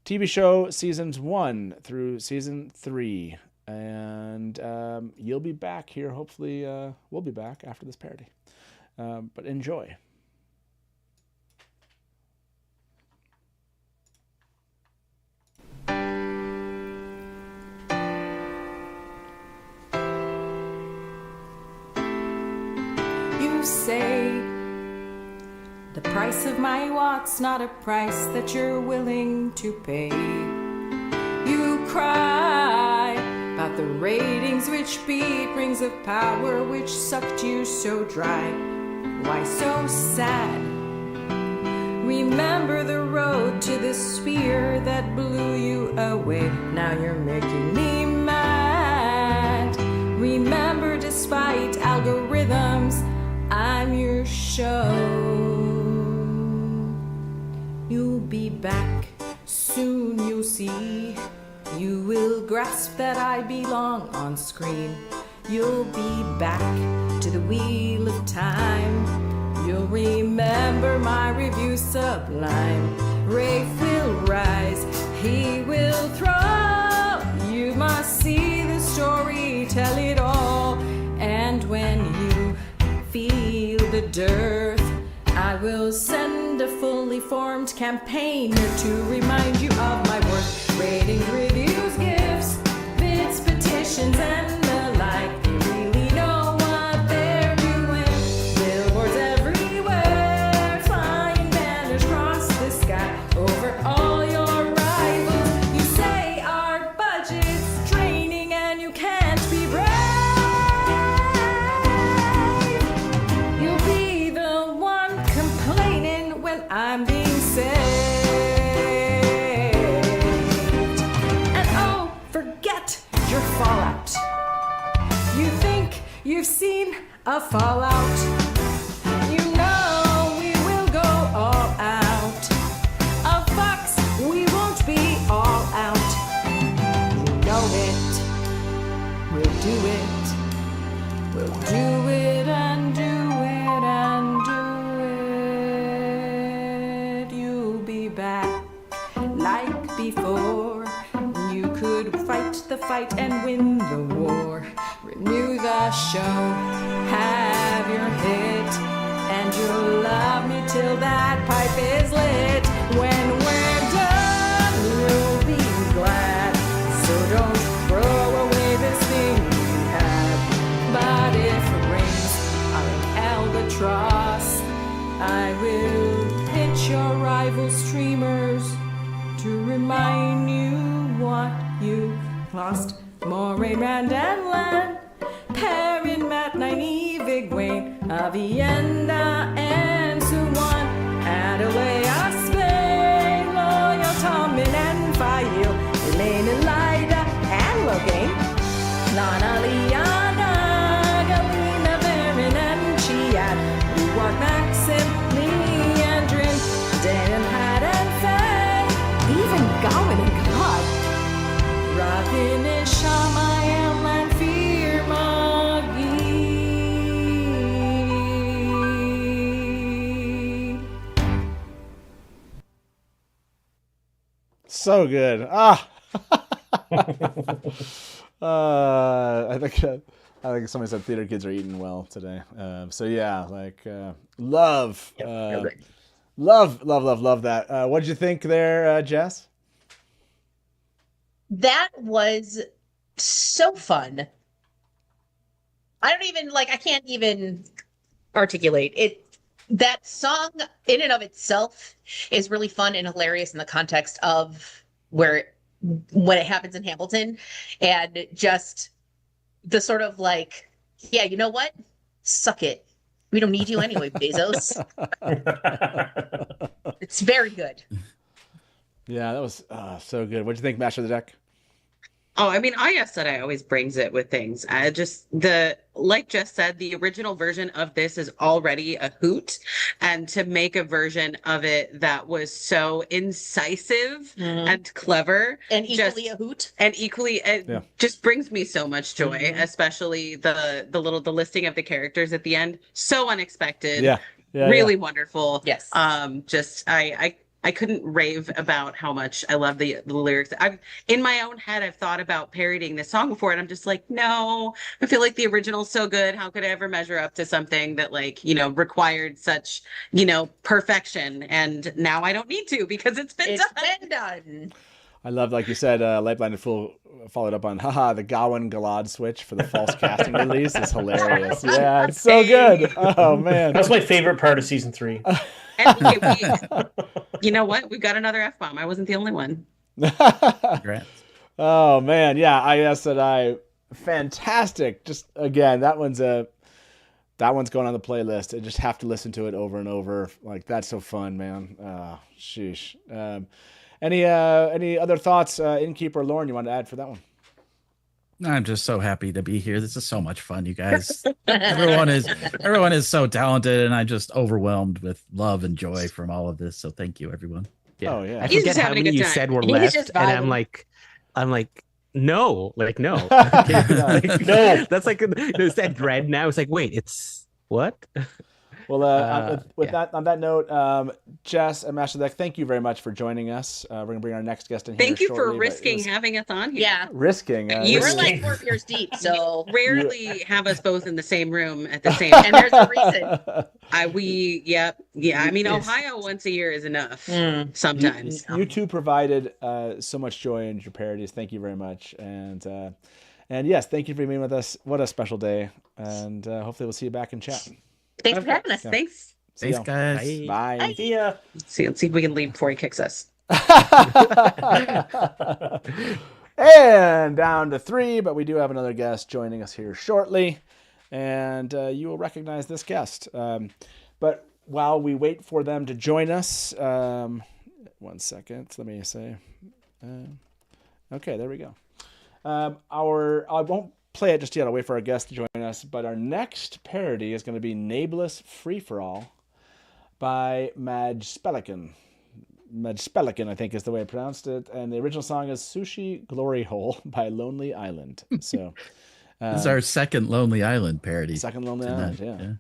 TV show seasons 1 through season 3. And you'll be back here. Hopefully we'll be back after this parody. But enjoy. You say the price of my yacht's not a price that you're willing to pay. You cry about the ratings which beat rings of power which sucked you so dry. Why so sad? Remember the road to the spear that blew you away. Now you're making me mad. Remember, despite algorithms, I'm your show. You'll be back soon, you'll see. You will grasp that I belong on screen. You'll be back to the wheel of time. You'll remember my review sublime. Rafe will rise, he will throw. You must see the story, tell it all. And when you feel the dearth, I will send a fully formed campaigner to remind you of my worth. Ratings, reviews, gifts, bits, petitions, and the like. They really know what they're doing. Billboards everywhere, flying banners across the sky over all your rivals. You say our budget's draining and you can't be brave. You'll be the one complaining when I'm being saved. And oh, forget your fallout. You think you've seen a fallout. You know we will go all out. A Fox, we won't be all out. You know it. We'll do it. We'll do it and do it and do it. You'll be back like before. You could fight the fight and win the war. Renew the show, have your hit, and you'll love me till that pipe is lit. When we're done, you'll be glad. So don't throw away this thing you have. But if rings are an albatross, I will hit your rival streamers to remind you what you lost. Moray, Rand, and Land, Perrin, Matt, Nynaeve, Egwene, Avienda, and Suwan, Adelaide, Spain, Loyal, Tommen, and Fail, Elaine, Elida, and Logain, Lana, Liana, Galina, Verin, and Chiad, Ruarch, Maxim, Leandrin, Dan, Had, and Faye, even Gawain and God, Robin, and Shama, and Fear, Moggy. So good. I think somebody said theater kids are eating well today. So yeah, love that. What did you think there, Jess? That was so fun. I can't even articulate it. That song in and of itself is really fun and hilarious in the context of when it happens in Hamilton, and just the sort of yeah, you know what? Suck it. We don't need you anyway, Bezos. It's very good. Yeah, that was so good. What'd you think, Master of the Deck? Oh, I mean, I always brings it with things. I just like Jess said, the original version of this is already a hoot, and to make a version of it that was so incisive and clever and equally a hoot, and equally it just brings me so much joy. Especially the listing of the characters at the end, so unexpected. Really wonderful. Yes. Just I couldn't rave about how much I love the lyrics. I've in my own head, I've thought about parodying this song before, and I'm just like, no, I feel like the original's so good. How could I ever measure up to something that required such, perfection? And now I don't need to because it's been done. I love, like you said, Lightblind Fool followed up on, the Gawain Galad switch for the false casting release is hilarious. Yeah, it's so good. Oh, man. That's my favorite part of season 3. And you know what? We've got another F-bomb. I wasn't the only one. Congrats. Oh, man. Yeah, I fantastic. Just, again, that one's going on the playlist. I just have to listen to it over and over. Like, that's so fun, man. Sheesh. Any other thoughts, Innkeeper or Lauren, you want to add for that one? I'm just so happy to be here. This is so much fun, you guys. everyone is so talented, and I'm just overwhelmed with love and joy from all of this. So thank you, everyone. Yeah. Oh yeah. I forget how many you said were left, and I'm like, no, no. No. That's like it's that dread now. It's like, wait, it's what? Well, on that note, Jess and Master Deck, thank you very much for joining us. We're gonna bring our next guest in here. Thank you shortly, for risking having us on here. Yeah, risking. We're like 4 years deep, so rarely have us both in the same room at the same. And there's a reason. I mean, Ohio once a year is enough. Sometimes you two provided so much joy in your parodies. Thank you very much, and yes, thank you for being with us. What a special day, and hopefully we'll see you back in chat. Thanks for having us. Yeah. Thanks. Thanks, guys. Bye. Bye. See ya. Let's see if we can leave before he kicks us. And down to 3, but we do have another guest joining us here shortly, and you will recognize this guest. But while we wait for them to join us, 1 second, let me say. Okay, there we go. I won't play it just yet. I'll wait for our guest to join us. But our next parody is going to be Neighborless Free-for-all by Madge Spellican. Madge Spellican, I think is the way I pronounced it. And the original song is Sushi Glory Hole by Lonely Island. So this is our second Lonely Island parody. Second Lonely Island, yeah. You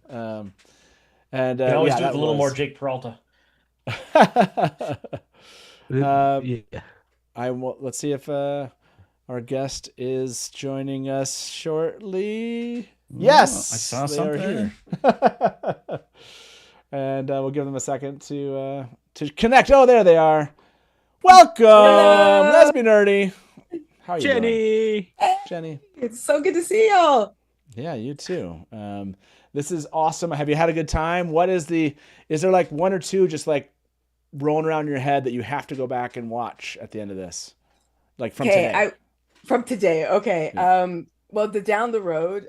can always do it with a little more Jake Peralta. Let's see if our guest is joining us shortly. Yes, I saw they are something. here. And we'll give them a second to connect. Oh, there they are. Welcome, Lesbian Nerdy. How are you doing? Jenny. It's so good to see y'all. Yeah, you too. This is awesome. Have you had a good time? Is there like one or two just like rolling around in your head that you have to go back and watch at the end of this? Like from today? From today, okay. Yeah. Well, the Down the Road,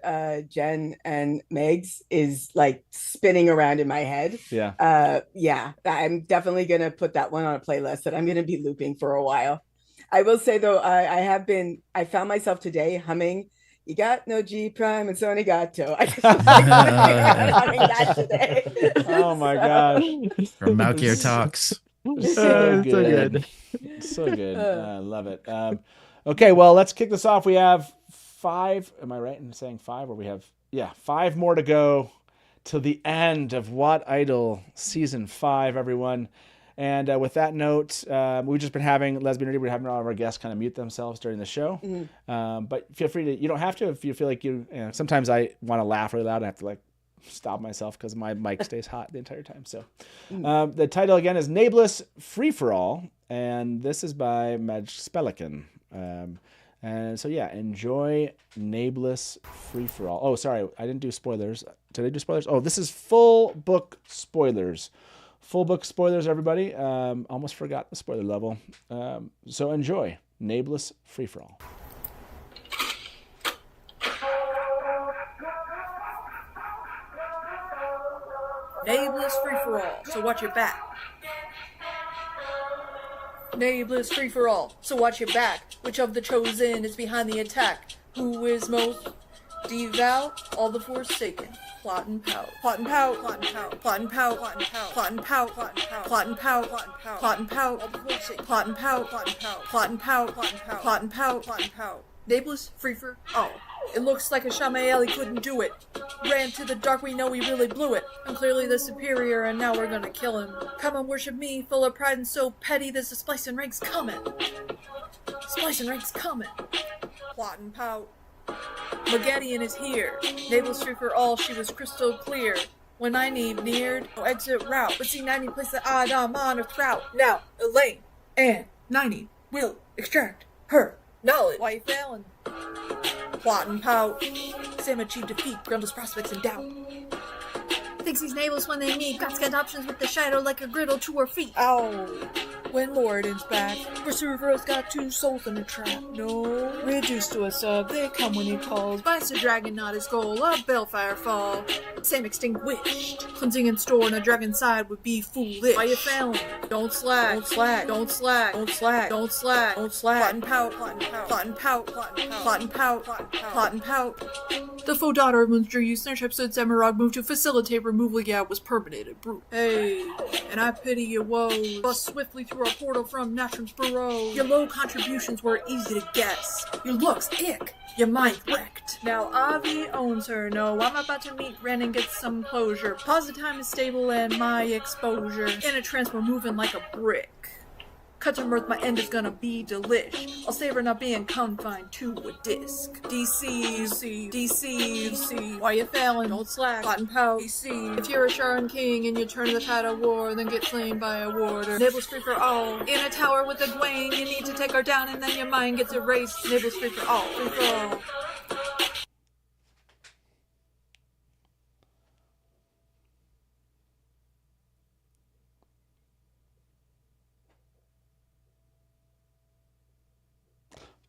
Jen and Megs is like spinning around in my head. Yeah. I'm definitely gonna put that one on a playlist that I'm gonna be looping for a while. I will say though, I found myself today humming "You Got No G Prime and Sony Gato." I just humming that today. Oh my gosh. From Malkier Talks. So good. So good. I love it. Okay, well, let's kick this off. We have 5. Am I right in saying 5? Or we have 5 more to go to the end of What Idol Season 5, everyone. And with that note, we've just been having Lesbian Nerdy. We're having all of our guests kind of mute themselves during the show. Mm-hmm. But feel free to. You don't have to if you feel like you know, sometimes I want to laugh really loud. I have to like stop myself because my mic stays hot the entire time. So the title again is Neighborless Free-for-all, and this is by Madge Spellican. And so enjoy Neighborless Free-for-all. Oh, sorry, I didn't do spoilers. Did I do spoilers? Oh, this is full book spoilers. Full book spoilers, everybody. Almost forgot the spoiler level. So enjoy Neighborless Free-for-all. Neighborless Free-for-all, so watch your back. Neighborless Free-for-all, so watch your back. Which of the chosen is behind the attack? Who is most devout? All the Forsaken. Plot and pout. Plot and pout. Plot and pout. Plot and pout. Plot and pout. Plot and pout. Plot and pout. Plot and pout. Plot and pout. All the Forsaken. Plot and pout. Plot and pout. Plot and pout. Plot and pout. Plot and pout. Plot and pout. Neighborless Free-for-all. It looks like a Shamael, he couldn't do it. Ran to the dark, we know he really blew it. I'm clearly the superior, and now we're gonna kill him. Come and worship me, full of pride and so petty, there's a splice and ranks coming. Splice and ranks coming. Plot and pout. Maggedian is here. Neighborless Free-for-all, she was crystal clear. When Nynaeve neared, no exit route. But see, Nynaeve placed the Adam on her throat. Now, Elaine and Nynaeve will extract her knowledge. Why you failing? Plot and pout. Sam achieved defeat, groundless prospects in doubt. Thinks he's neighborless when they meet. Got scant options with the shadow like a griddle to her feet. Ow. When Lordan's back, Pursuer's got 2 souls in a trap. No, reduced to a sub, they come when he calls. Binds the dragon, not his goal, a Bale Fire fall. Sam extinguished. Cleansing in store and a dragon side would be foolish. Why you failing? Don't slack. Don't slack. Don't slack. Don't slack. Don't slack. Don't slack. Plot and pout. Plot and pout. Plot and pout. Plot and pout. Plot and pout. The faux daughter of Moonster used snare trap stood Semirog moved to facilitate removal. Yeah, was permanent. Brute. Hey, and I pity your woes. Bust swiftly through a portal from Nashram's burrow. Your low contributions were easy to guess. Your looks, ick. Your mind wrecked. Now Avi owns her. No, I'm about to meet Ren and get some closure. Pause the time is stable and my exposure. In a trance, we're moving like a brick. Cut to mirth, my end is gonna be delish. I'll savor not being confined to a disc. DC. Why you failing? Don't slack. Plot and pout. DC. If you're a Sharon King and you turn the tide of war, then get slain by a warder. Neighborless Free-for-all. In a tower with a Gwaine, you need to take her down and then your mind gets erased. Neighborless Free-for-all. Free-for-all.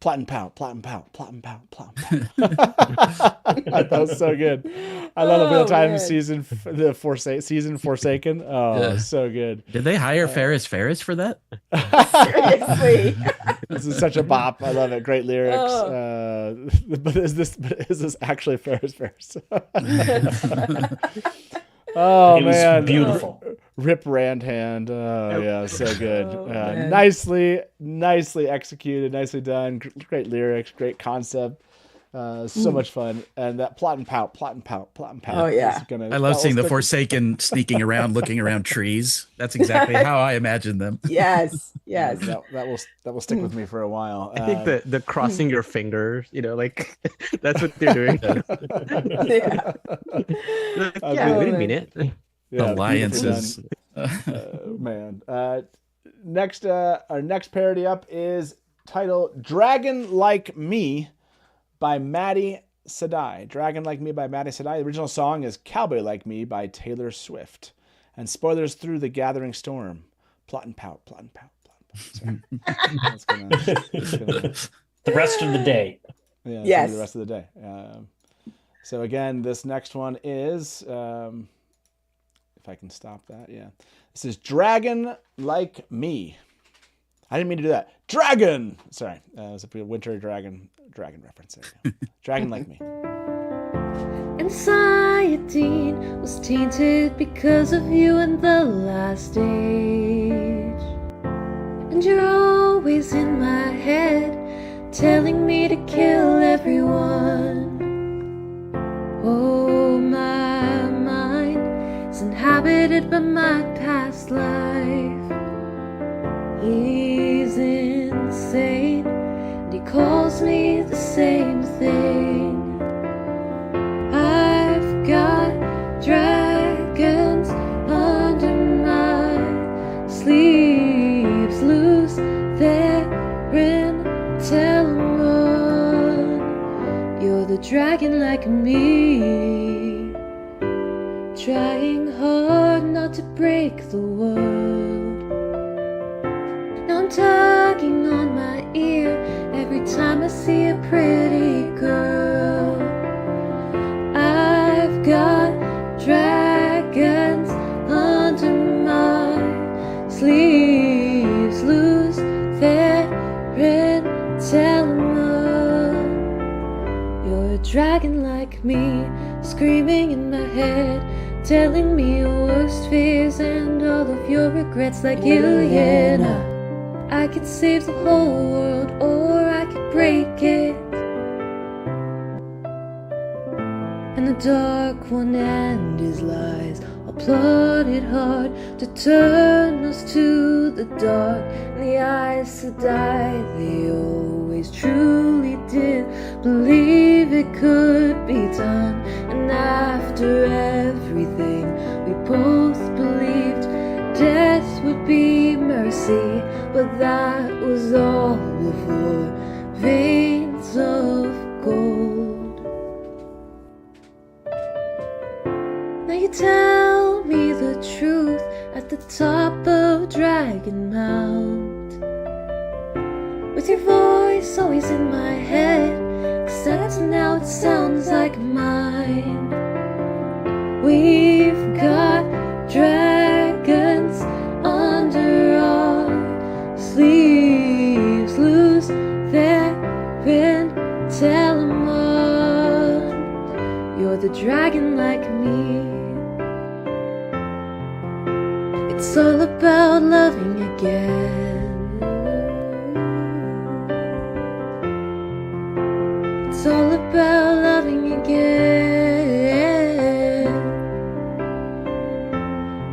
Plot and pout, plot and pout, plot and pout, plot and pout. That was so good. I love the real time season, season Forsaken. Oh, Yeah. so good. Did they hire Ferris for that? Seriously. This is such a bop. I love it. Great lyrics. Oh. But is this actually Ferris? Oh, It was man. beautiful. Rip Randhand. Oh, yeah. So good. Nicely executed. Nicely done. Great lyrics. Great concept. So much fun. And that plot and pout. Oh, yeah. I love seeing the Forsaken sneaking around, looking around trees. That's exactly how I imagine them. Yes. That will stick with me for a while. I think the crossing your fingers, like that's what they're doing. Yeah. We didn't mean it. Yeah, Alliances. Man. Next, our next parody up is titled "Dragon Like Me" by Maddie Sidine. "Dragon Like Me" by Maddie Sidine. The original song is "Cowboy Like Me" by Taylor Swift. And spoilers through the gathering storm. Plot and pout. Sorry. That's gonna, the rest of the day. Yeah, yes. The rest of the day. So again, this next one is, if I can stop that, yeah. This is "Dragon Like Me." I didn't mean to do that. Dragon! Sorry. It was a winter dragon reference. There you go. Dragon Like Me. And Sidine was tainted because of you in the last stage. And you're always in my head, telling me to kill everyone. Oh, my mind is inhabited by my past life. He's insane, and he calls me the same thing. I've got dragons under my sleeves, loose there in Teleran. You're the dragon like me, trying hard not to break the world. Now I'm tugging on my ear every time I see a pretty girl. I've got dragons under my sleeves, loose a dragon like me, screaming in my head, telling me your worst fears and all of your regrets like Ilyana. I could save the whole world or I could break it. And the Dark One and his lies all plotted hard to turn us to the dark. And the eyes to die, they always truly did believe it could be done. And after everything we both believed, death would be mercy, but that was all before veins of gold. Now you tell me the truth at the top of Dragon Mount, with your voice always in my head, except now it sounds like mine. We've got dragons under our sleeves, lose their Telemon. You're the dragon like me. It's all about loving again. It's all about loving again.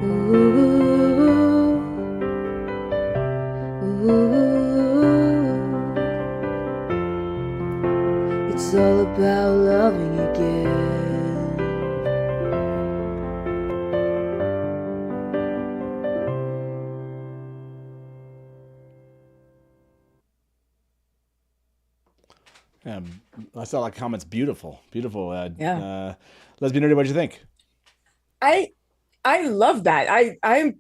Ooh, ooh. It's all about loving again. I saw like comments. Beautiful. Yeah. Lesbian Nerdy, what'd you think? I love that. I'm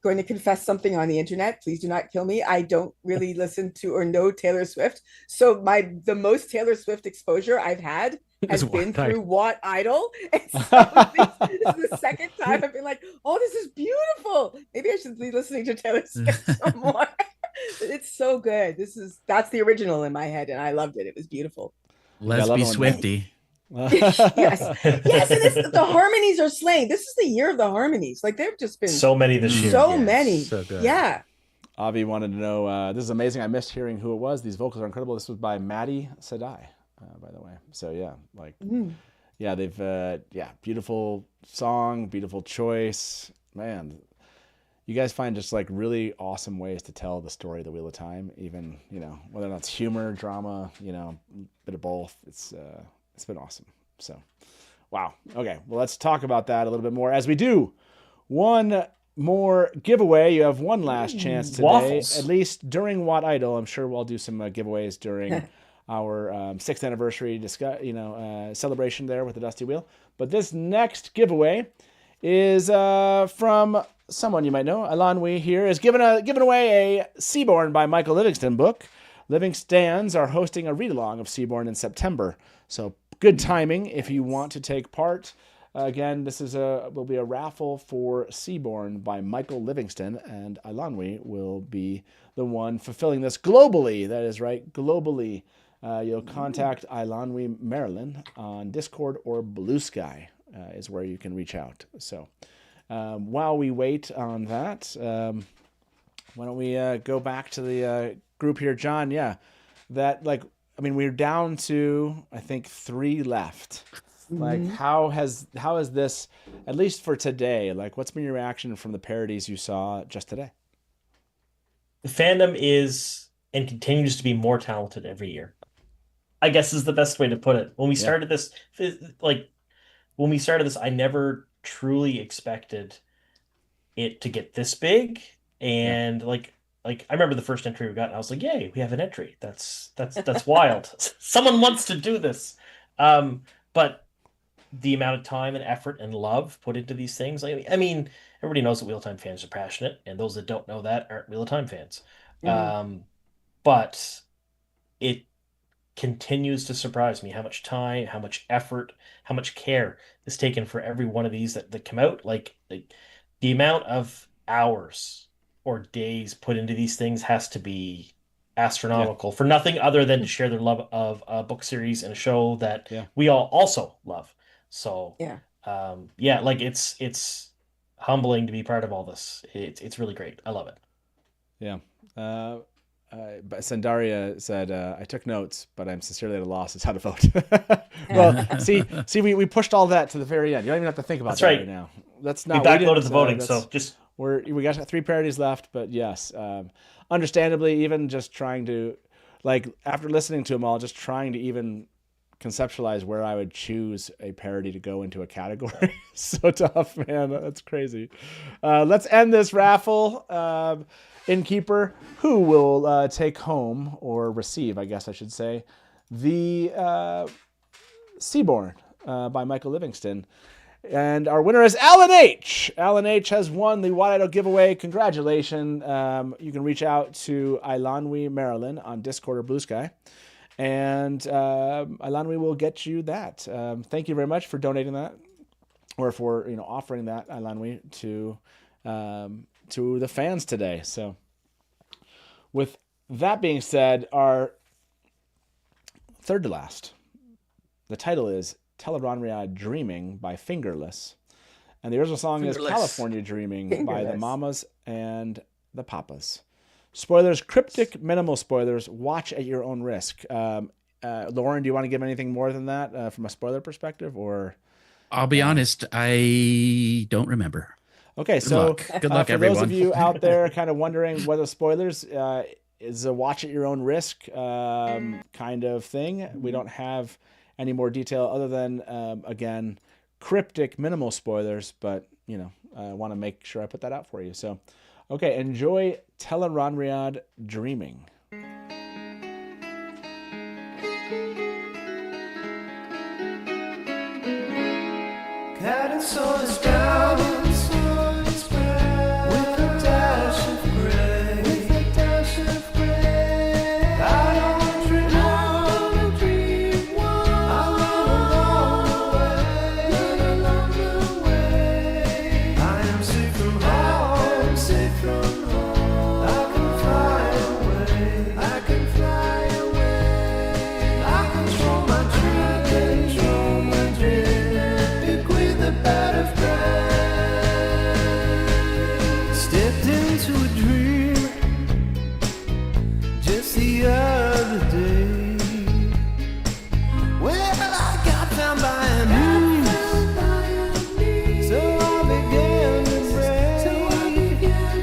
going to confess something on the internet. Please do not kill me. I don't really listen to or know Taylor Swift. So the most Taylor Swift exposure I've had has been through What Idol. And so this is the second time I've been like, oh, this is beautiful. Maybe I should be listening to Taylor Swift some more. It's so good. That's the original in my head, and I loved it. It was beautiful. Lesby Swifty. Yes, and the harmonies are slaying. This is the year of the harmonies. Like they've just been so many this year. So many. So good. Yeah. Avi wanted to know. This is amazing. I missed hearing who it was. These vocals are incredible. This was by Maddie Sidine, by the way. So yeah, yeah, they've beautiful song, beautiful choice, man. You guys find just like really awesome ways to tell the story of the Wheel of Time, even, whether or not it's humor, drama, bit of both. It's been awesome. So, wow. Okay. Well, let's talk about that a little bit more as we do one more giveaway. You have one last chance today, Waffles. at least during What Idol. I'm sure we'll do some giveaways during our 6th anniversary celebration there with the Dusty Wheel. But this next giveaway is from someone you might know. Alanwi here is giving away a Seaborn by Michael Livingston book. Livingstons are hosting a read-along of Seaborn in September, so good timing if you want to take part. Again, this will be a raffle for Seaborn by Michael Livingston, and Alanwi will be the one fulfilling this globally. That is right, globally. You'll contact Alanwi Maryland on Discord or Blue Sky is where you can reach out. So while we wait on that, why don't we go back to the group here, John? Yeah, we're down to I think 3 left. Like, how has this, at least for today, like, what's been your reaction from the parodies you saw just today? The fandom is and continues to be more talented every year, I guess is the best way to put it. When we started this, I never truly expected it to get this big. And like I remember the first entry we got, and I was like, yay, we have an entry. That's wild. Someone wants to do this. But the amount of time and effort and love put into these things. I mean, everybody knows that Wheel of Time fans are passionate, and those that don't know that aren't Wheel of Time fans. But it continues to surprise me how much time, how much effort, how much care is taken for every one of these that come out. Like the amount of hours or days put into these things has to be astronomical for nothing other than to share their love of a book series and a show that we all also love. So like it's humbling to be part of all this. It's really great. I love it. Yeah. But Sandaria said, I took notes, but I'm sincerely at a loss as how to vote. Well, see, we pushed all that to the very end. You don't even have to think about that right now. That's not. We backloaded the voting, so just we got 3 parodies left, but yes, understandably, even just trying to, like, after listening to them all, just trying to even conceptualize where I would choose a parody to go into a category. So tough, man. That's crazy. Let's end this raffle. Innkeeper, who will take home or receive, I guess I should say, the Seabor by Michael Livingston. And our winner is Alan H. Alan H has won the Wide Idol giveaway. Congratulations. You can reach out to Ilanwi Maryland on Discord or Blue Sky. And Ilanwi will get you that. Thank you very much for donating that, or for offering that, Ilanwi, to the fans today. So with that being said, our third to last, the title is Teleran Dreaming by Fingerless, and the original song is California Dreaming by the Mamas and the Papas. Spoilers, cryptic, minimal spoilers. Watch at your own risk. Lauren, do you want to give anything more than that from a spoiler perspective, or? I'll be honest, I don't remember. Okay, Good luck, for everyone. those of you out there kind of wondering whether spoilers is a watch at your own risk kind of thing. We don't have any more detail other than, again, cryptic, minimal spoilers, but, I want to make sure I put that out for you. So, okay, enjoy Teleran Dreaming. Cat and swords down, with a dash of gray, I don't dream one, I run along the way, I am safe from home, I can fly away, I control my dream, pick with the bed of grace. Stepped into a dream just the other day. Well, I got found by a niece, so I began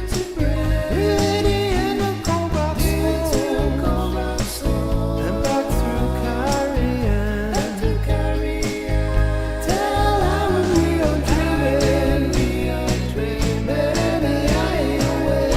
to pray. Really in the cobalt storm, and back through Carrion. Tell Aaron we are dreaming, baby, I ain't away.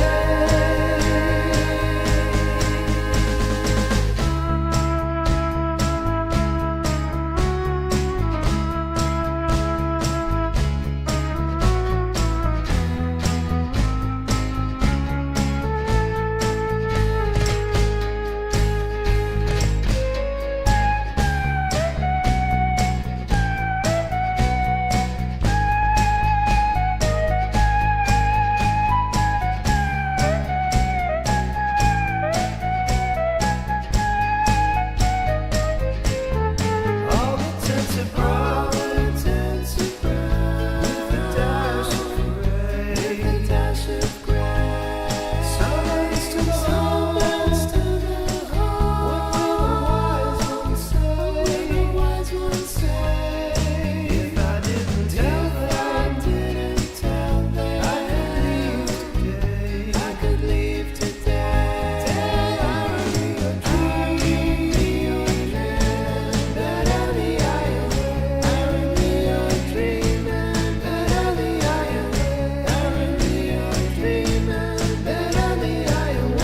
All the tints are brown, with a dash of gray, Sunrise to the home, what the wise ones say. If I didn't tell them, I could leave today. Tell Aaron we are dreaming, but only I am. Aaron we are dreaming, but only I am. Aaron we are dreaming, but only I am.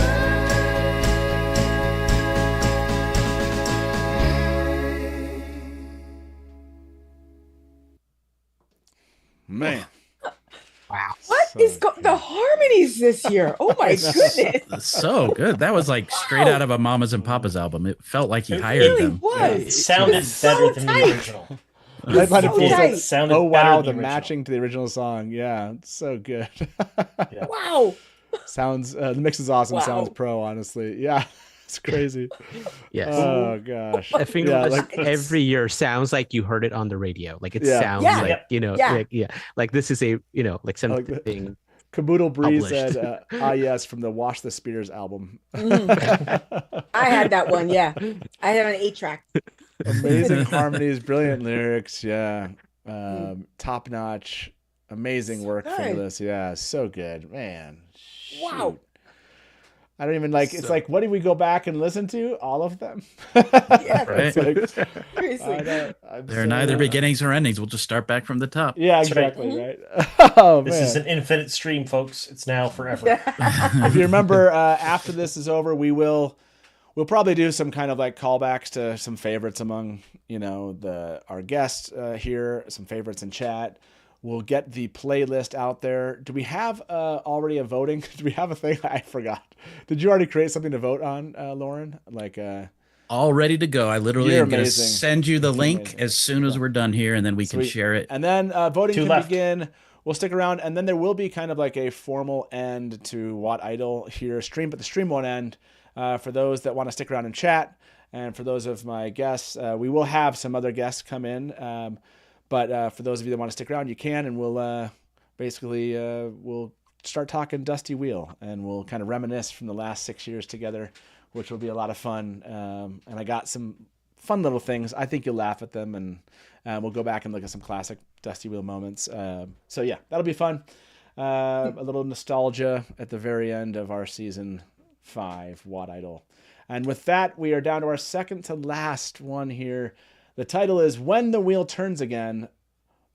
Man. Wow. What is the harmonies this year? Oh my goodness. So good. That was like straight out of a Mamas and Papas album. It felt like he hired really them. was. It sounded better than the original. That might have so been tight. Sounded oh better wow, than the original. matching to the original song. Yeah, it's so good. Wow. Sounds the mix is awesome. Wow. Sounds pro, honestly. Yeah. It's crazy. Yes. Oh gosh. I think Yeah, like every year sounds like you heard it on the radio. Like it Yeah. sounds Yeah. like, you know, Yeah. like this is a, you know, like I like something. Caboodle Breeze Published. said, yes, from the Wash the Spears album. I had that one. Yeah, I had an 8-track. Amazing harmonies, brilliant lyrics. Yeah. Top notch. Amazing work Good. from this. Yeah. So good. Man. Wow. Shoot. I don't even like, it's like, what did we go back and listen to? All of them? Yeah. It's like, Seriously. They're neither beginnings or endings. We'll just start back from the top. Yeah, That's right. exactly. Right. Oh, This man. is an infinite stream, folks. It's now forever. If you remember, after this is over, we'll probably do some kind of like callbacks to some favorites among, you know, our guests here, some favorites in chat. We'll get the playlist out there. Do we have already a voting? Do we have a thing? I forgot. Did you already create something to vote on, Lauren? Like all ready to go. I literally You're am going to amazing. send you the You're link amazing. as soon as we're done here, and then we can Sweet. share it. And then voting Two can left. begin. We'll stick around, and then there will be kind of like a formal end to What Idol here stream, but the stream won't end. For those that want to stick around and chat, and for those of my guests, we will have some other guests come in. But for those of you that want to stick around, you can, and we'll basically we'll start talking Dusty Wheel, and we'll kind of reminisce from the last 6 years together, which will be a lot of fun. And I got some fun little things. I think you'll laugh at them, and we'll go back and look at some classic Dusty Wheel moments. So yeah, that'll be fun. A little nostalgia at the very end of our season 5 What Idol. And with that, we are down to our second to last one here. The title is When the Wheel Turns Again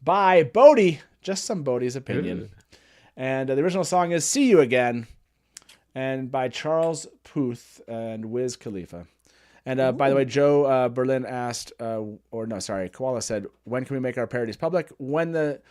by Bodie, just some Bodie's opinion. Ooh. And the original song is See You Again, and by Charles Puth and Wiz Khalifa. And by the way, Joe Berlin asked, Koala said, when can we make our parodies public? When the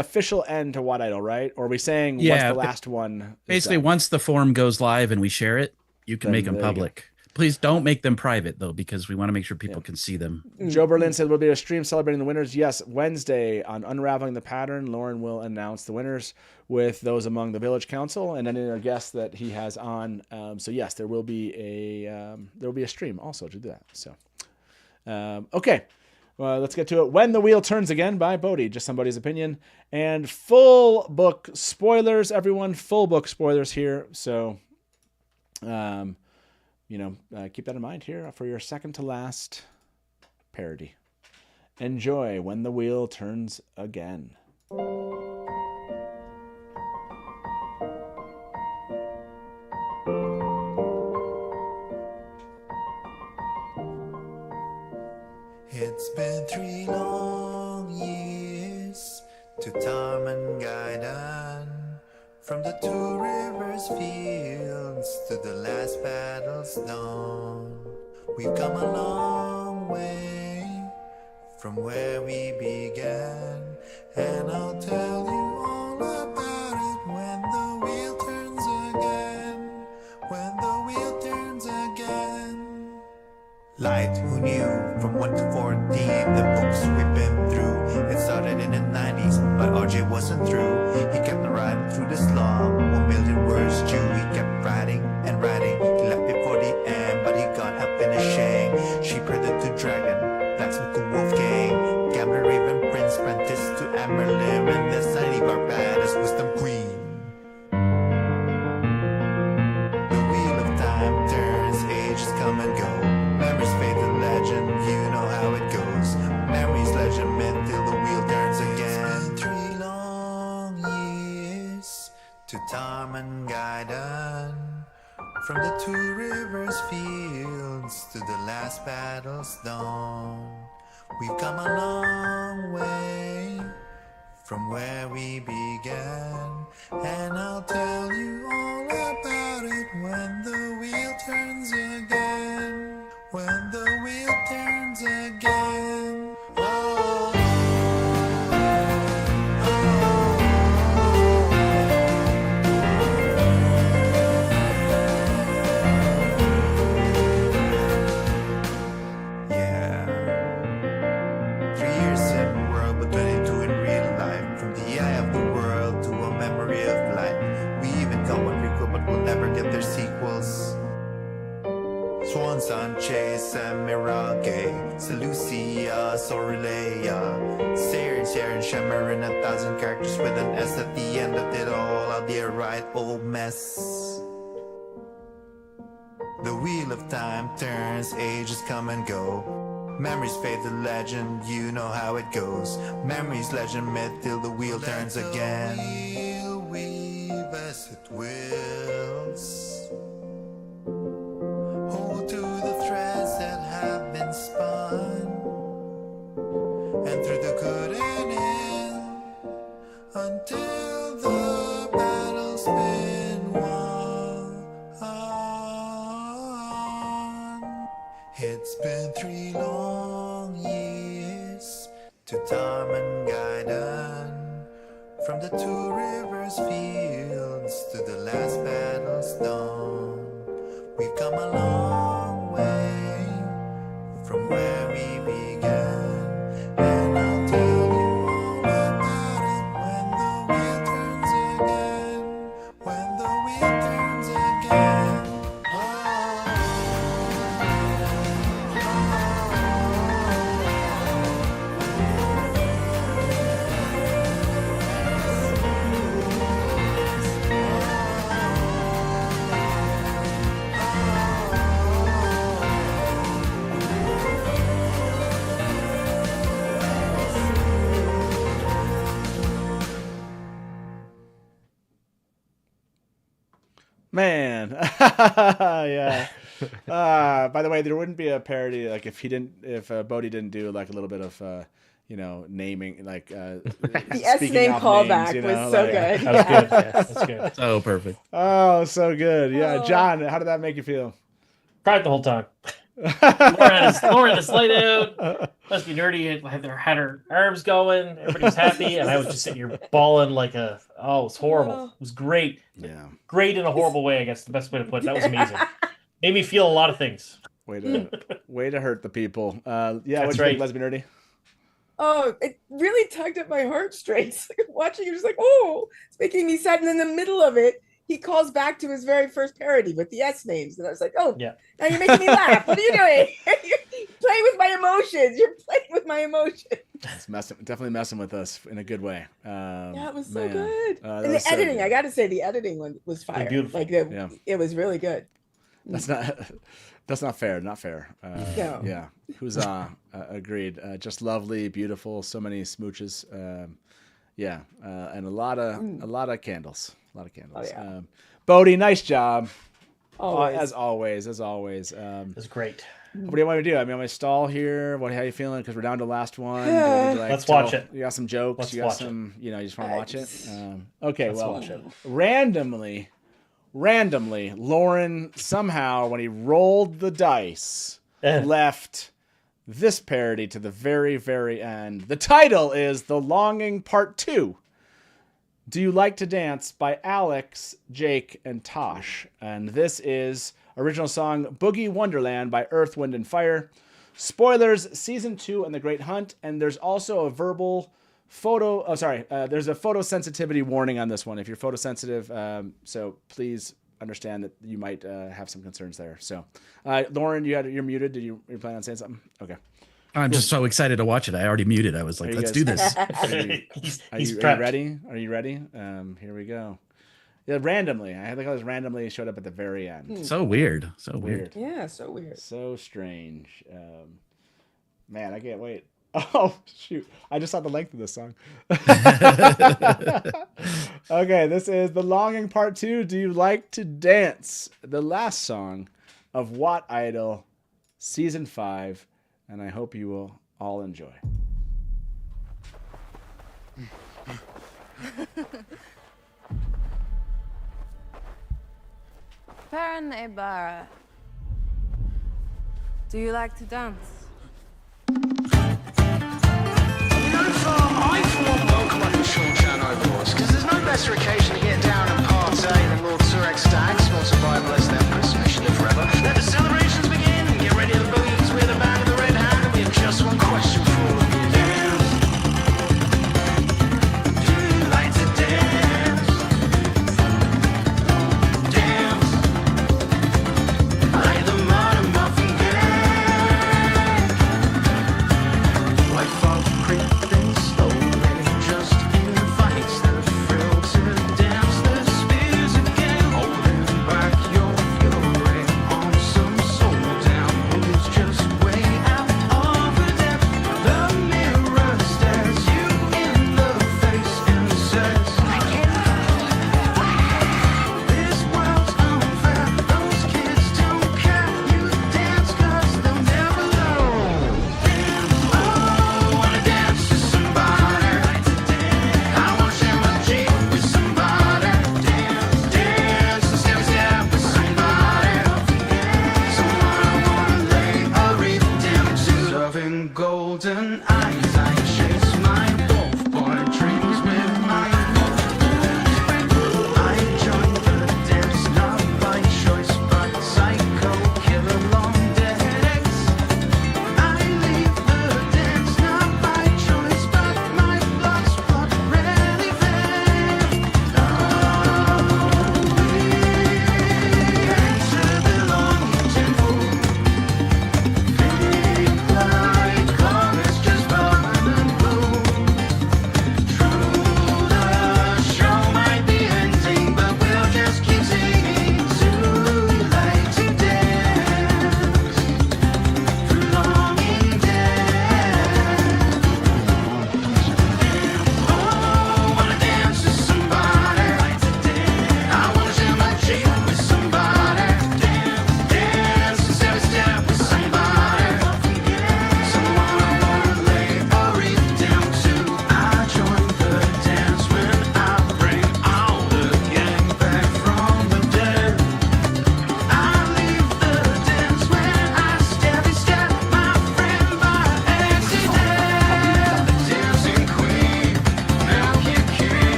official end to What Idol, right? Or are we saying once the last one is Basically, done? once the form goes live and we share it, you can Then make them there you go. public. Please don't make them private, though, because we want to make sure people can see them. Joe Berlin said, will be a stream celebrating the winners. Yes, Wednesday on Unraveling the Pattern, Lauren will announce the winners with those among the village council and any other guests that he has on. So yes, there will be a stream also to do that. So, okay, well, let's get to it. When the Wheel Turns Again by Bodie, just somebody's opinion, and full book spoilers, everyone. Full book spoilers here. So, keep that in mind here for your second to last parody. Enjoy When the Wheel Turns Again. It's been 3 long years to Tarmangadan, from the 2 rivers fields to the last battle's dawn. We've come a long way from where we began, and I'll tell you all about it when the wheel turns again, when the wheel turns again. Light, who knew, from 1 to 14, the books we've been through. It started in the 90s, but RJ wasn't through. He kept on riding through the slum, 1 million words due. He kept writing and writing. He left before the end, but he got help in a shame. She predator to dragon, blacksmith to Wolfgang, gambler, raven, prince, apprentice to Ammerland, and the Nynaeve badass wisdom queen. The wheel of time turns, ages come and go. Memories fade to legend, you know how it goes. Memories, legend, myth, till the wheel turns again. It's been 3 long years to Tarmangadan, from the 2 rivers fields to the last battle's dawn. We've come a long way from where we began, and I'll tell you all about it when the wheel turns again, when the wheel turns again. Oh. Yeah. 3 years in the world, but 22 in real life. From the eye of the world to a memory of life. We even got one prequel, but we'll never get their sequels. Mon Sanchez and Mirage, Seleucia, Sorelea, Sharon, Shimmer, and 1,000 characters with an S at the end of it all. I'll be a right old mess. The wheel of time turns, ages come and go. Memories fade to legend, you know how it goes. Memories, legend, myth, till the wheel turns again. The wheel weave as it wills. Hold to the threads that have been spun. And through the good and ill, until the battle's been won. It's been 3 long years to Tarmangaiden, from the 2 rivers fields to the last battle's dawn. We've come a long way from where we began, and I'll tell you all about it when the wheel turns again, when the wheel turns again. Man, yeah. By the way, there wouldn't be a parody like if Bodhi didn't do like a little bit of naming, like the S name callback was so good. That was good. Yeah, that's good. So perfect. Oh, so good. Yeah, John, how did that make you feel? Cried the whole time. Lauren had a slide out. Must be nerdy. Had her arms going. Everybody's happy, and I was just sitting here bawling like it was horrible. It was great. Yeah, great in a horrible way. I guess the best way to put it. That was amazing. Made me feel a lot of things. Way to hurt the people. Yeah, that's what's right. Lesbian Nerdy? Oh, it really tugged at my heartstrings. Watching it, just like, oh, it's making me sad. And in the middle of it, he calls back to his very first parody with the S names. And I was like, oh, yeah. Now you're making me laugh. What are you doing? You're playing with my emotions. You're playing with my emotions. It's definitely messing with us in a good way. Yeah, it was so good. That And was the so editing, good. I got to say, the editing one was fire. Beautiful. Like, Yeah. it was really good. That's not fair. Not fair. No. Yeah. Huzzah. Agreed. Just lovely, beautiful. So many smooches. Yeah. And a lot of candles. A lot of candles. Oh, yeah. Bodhi, nice job. Always. As always. It was great. What do you want me to do? I mean, I'm gonna stall here. How you feeling? Because we're down to the last one. Do you want me to, Let's watch it. You got some jokes. Let's you got watch some. You just want to watch it. Okay. Let's Well, watch it. randomly, Lauren somehow, when he rolled the dice, left this parody to the very, very end. The title is "The Longing Part 2. Do You Like to Dance" by Alex, Jake, and Tosh. And this is original song Boogie Wonderland by Earth, Wind, and Fire. Spoilers, Season 2 and The Great Hunt. And there's also a verbal there's a photosensitivity warning on this one if you're photosensitive. So please understand that you might have some concerns there. So, Lauren, you're muted. You're planning on saying something? Okay. I'm just so excited to watch it. I already muted. I was like, let's do this. Are you ready? Are you ready? Here we go. Yeah, randomly. I think I was randomly showed up at the very end. So weird. So weird. Yeah, so weird. So strange. Man, I can't wait. Oh, shoot. I just saw the length of this song. Okay, this is The Longing Part 2. Do You Like to Dance? The last song of What Idol Season 5. And I hope you will all enjoy. Baron Ebara, do you like to dance? I for one welcome up the Sean Overlords, because there's no better occasion to get down and party than Lord Surex Stag, sponsored by Blessed Empress, may she live forever. Let the celebrations begin, get ready to boogies with a band of the red hand, and we have just one question for all of you. Do you like to dance? Dance. Like the modern muffin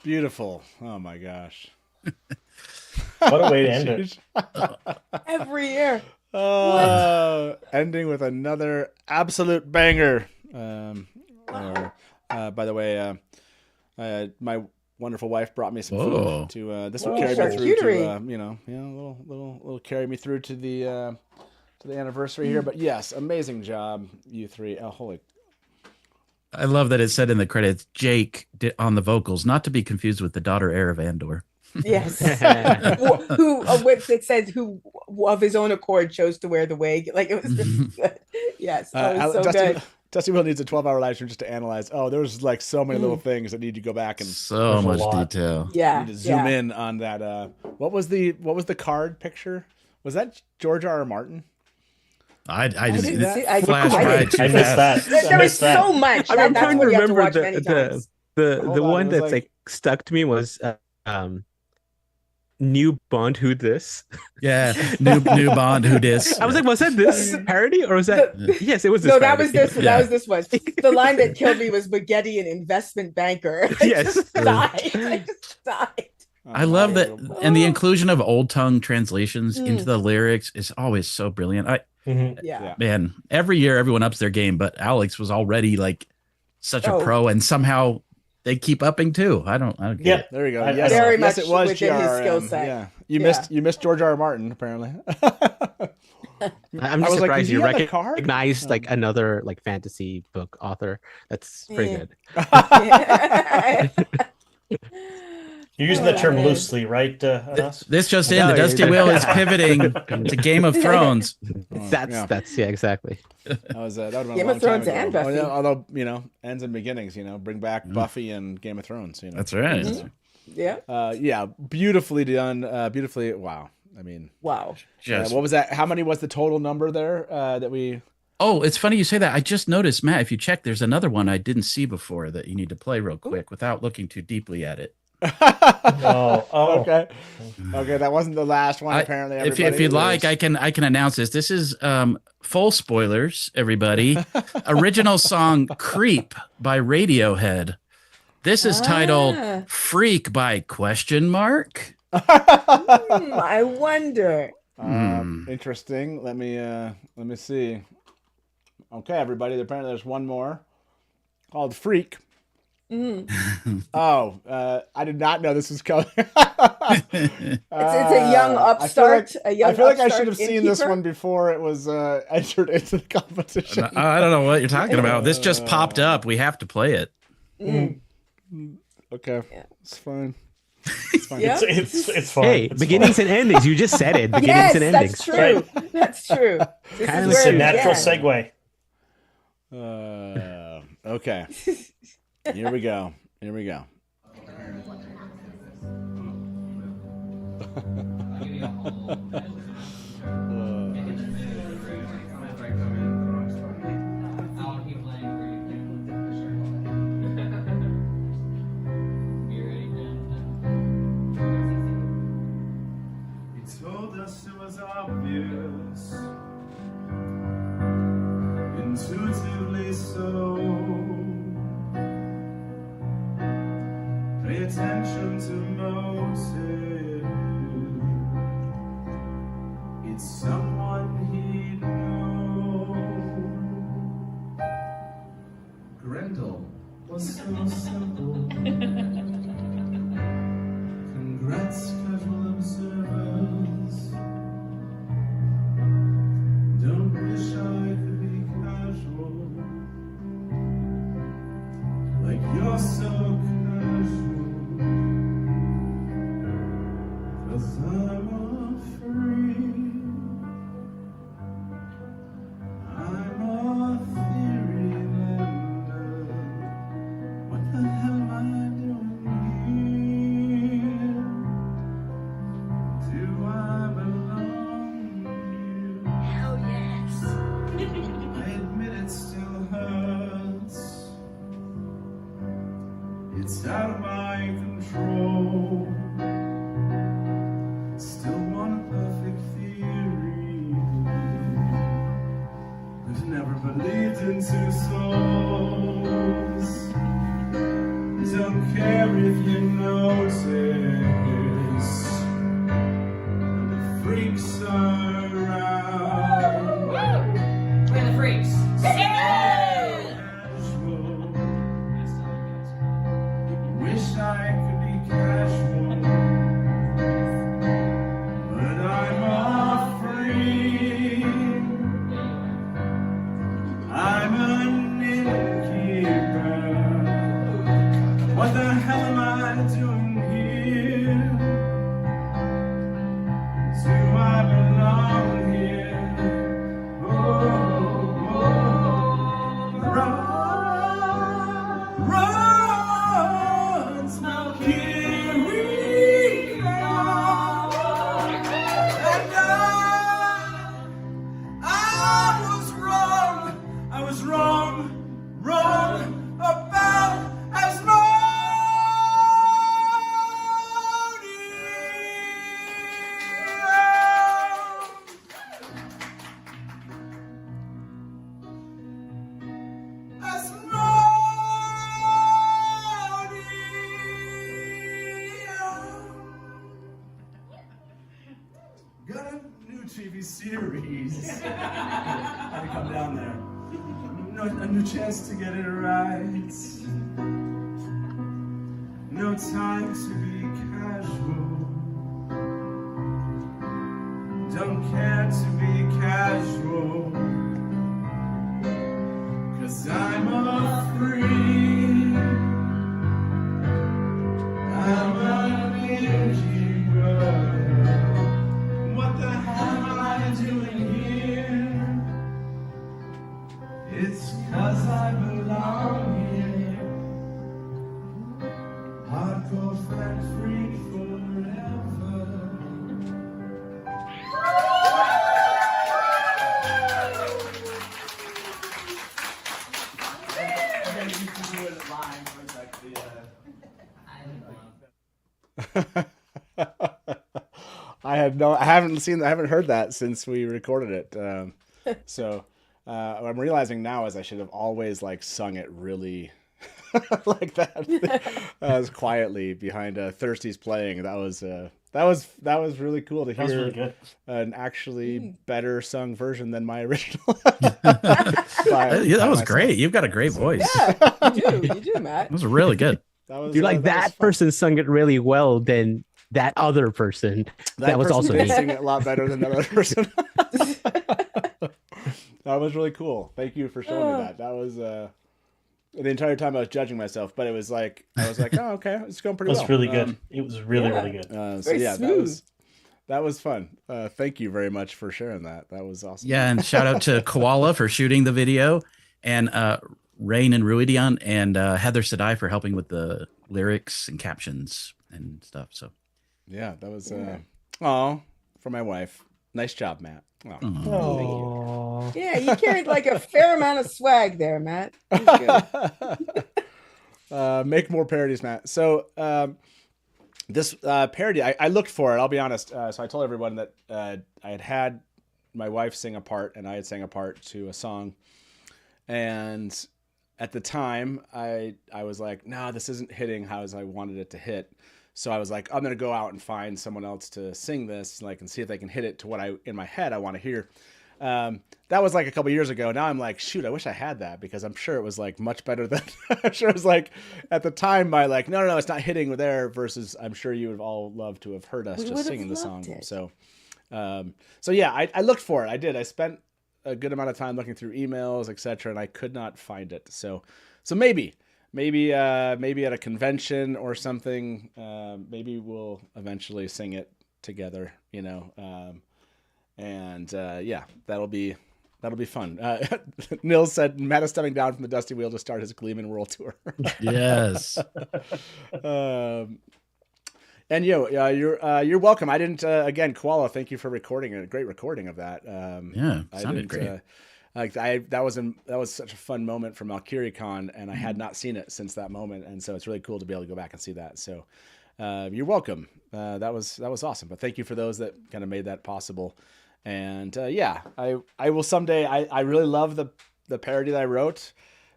Beautiful. Oh my gosh. What a way to end it. Every year. Ending with another absolute banger. By the way, my wonderful wife brought me some food to this will carry me through to little carry me through to the anniversary here. But yes, amazing job, you three. Oh, holy. I love that it said in the credits, Jake on the vocals, not to be confused with the daughter heir of Andor. Yes. who it says who of his own accord chose to wear the wig. Like it was really good. Yes. That was so good. Dusty Will needs a 12-hour live stream just to analyze. Oh, there's like so many little things that need to go back and so much detail. Yeah. Need to zoom in on that. What was the card picture? Was that George R. R. Martin? I just I flashed by too I missed fast. that. There was so much. I'm That's trying to what you have to remember watch many times. the Hold on, one it was that's like- stuck to me was New Bond Who This. Yeah, new Bond Who Dis. I was like, was that this parody or was that? Yes, it was this. No, that parody. was this. Yeah. That was this one. The line that killed me was Spaghetti, an investment banker. I Yes. just died. I just died. I love that, and the inclusion of old tongue translations into the lyrics is always so brilliant. Yeah. Man, every year everyone ups their game, but Alex was already like such a pro, and somehow they keep upping too. I don't get it. There you go. I- Yes, Very yes, much it was within his GRRM. skill set. Yeah, you missed George R. R. Martin apparently. I'm I just was like, surprised did you he have a card? recognized like another like fantasy book author. That's pretty Yeah. good. You're using that term loosely, right, Anas? This just in: No, the Dusty you're- Wheel is pivoting to Game of Thrones. That's exactly. That was that would have been Game a of long time Thrones and ago. Buffy. Although ends and beginnings, bring back Buffy and Game of Thrones. That's right. Yeah. Yeah, beautifully done. Beautifully. Wow. I mean, Wow. Just- what was that? How many was the total number there that we? Oh, it's funny you say that. I just noticed, Matt, if you check, there's another one I didn't see before that you need to play real quick without looking too deeply at it. Okay. Okay, that wasn't the last one. Apparently, If you'd like, I can announce this. This is full spoilers, everybody. Original song "Creep" by Radiohead. This is titled "Freak" by question mark. I wonder. Interesting. Let me see. Okay, everybody. Apparently, there's one more called "Freak." I did not know this was coming. It's a young upstart. I feel like I should have seen this one before it was entered into the competition. I don't know what you're talking about. This just popped up. We have to play it. Okay, it's fine. It's fine. Yeah. It's fine. Hey, It's beginnings fine. and endings. You just said it. Beginnings Yes, and endings. that's true. That's true. This Kind is of It's where a it natural began. segue. Okay. Here we go. He told us it was obvious, intuitively so. Pay attention to motive. It's someone he'd know. Grendel was so simple. Congrats, casual observers. Don't wish I could be casual. Like you're so casual. 'Cause I'm a freak. I'm a theory lender. What the hell am I doing here? Do I belong here? Hell yes. I admit it still hurts. It's out of my control. Still want a perfect theory. I've never believed in two souls. Don't care if you know. freaks around. We're the freaks. Wish I could be casual, but I'm afraid. I'm an innkeeper. What the hell am I doing here? Do I belong here? Oh, run, run, now here we come. And I was wrong about as got a new TV series. Had to come down there. A new chance to get it right. No time to be casual. Don't care to be casual. 'Cause I'm a freak. I'm an innkeeper. What the hell am I doing here? It's 'cause I belong here. Hardcore fat freak forever. And then you can do it live with like I haven't heard that since we recorded it. So what I'm realizing now is I should have always like sung it really like that, as quietly behind Thirsty's playing. That was really cool to hear. That was really good. An actually better sung version than my original. That was great. You've got a great voice. Yeah, you do, Matt. That was really good. You're like that person sung it really well than that other person. That was also did me. sing it a lot better than that other person. That was really cool. Thank you for showing me that. That was the entire time I was judging myself, but it was like I was like, oh, okay, it's going pretty well. It was really good. It was really good. So yeah, that was fun. Thank you very much for sharing that. That was awesome. Yeah, and shout out to Koala for shooting the video, and Rain and Ruidion, and Heather Sidine for helping with the lyrics and captions and stuff. So yeah, that was Yeah. for my wife. Nice job, Matt. Oh. Yeah, you carried like a fair amount of swag there, Matt. Make more parodies, Matt. So this parody, I looked for it. I'll be honest. So I told everyone that I had my wife sing a part, and I had sang a part to a song. And at the time, I was like, no, this isn't hitting how I wanted it to hit. So I was like, I'm gonna go out and find someone else to sing this, like, and see if they can hit it to what in my head I want to hear. That was like a couple years ago. Now I'm like, shoot, I wish I had that, because I'm sure it was like much better than. I'm sure it was like at the time my like, no, it's not hitting there. Versus, I'm sure you would have all loved to have heard us just singing the song. It. So yeah, I looked for it. I did. I spent a good amount of time looking through emails, etc., and I could not find it. So maybe at a convention or something, maybe we'll eventually sing it together, yeah, that'll be fun. Nils said Matt is stepping down from the Dusty Wheel to start his Gleeman World Tour. Yes. And you're welcome. I didn't again, Koala, thank you for recording a great recording of that. Yeah, sounded great. That was such a fun moment from MalkiriCon, and I had not seen it since that moment, and so it's really cool to be able to go back and see that. So you're welcome. That was awesome. But thank you for those that kind of made that possible. And yeah, I will someday. I really love the parody that I wrote.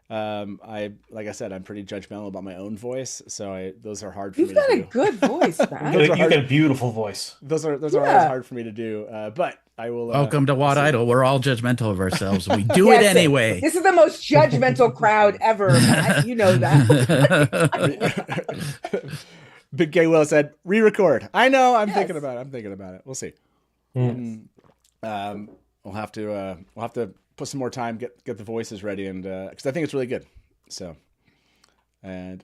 like I said, I'm pretty judgmental about my own voice, so those are hard for You've me got to a do. good voice, man. You've got a beautiful voice. Those are always hard for me to do. But I will. Welcome to Wad see. Idol. We're all judgmental of ourselves. We do it Yes, anyway. This is the most judgmental crowd ever, Matt. You know that. Big Gay Will said, re-record. I know. I'm thinking about it. We'll see. Yes. We'll have to put some more time, get the voices ready, and because I think it's really good. So, and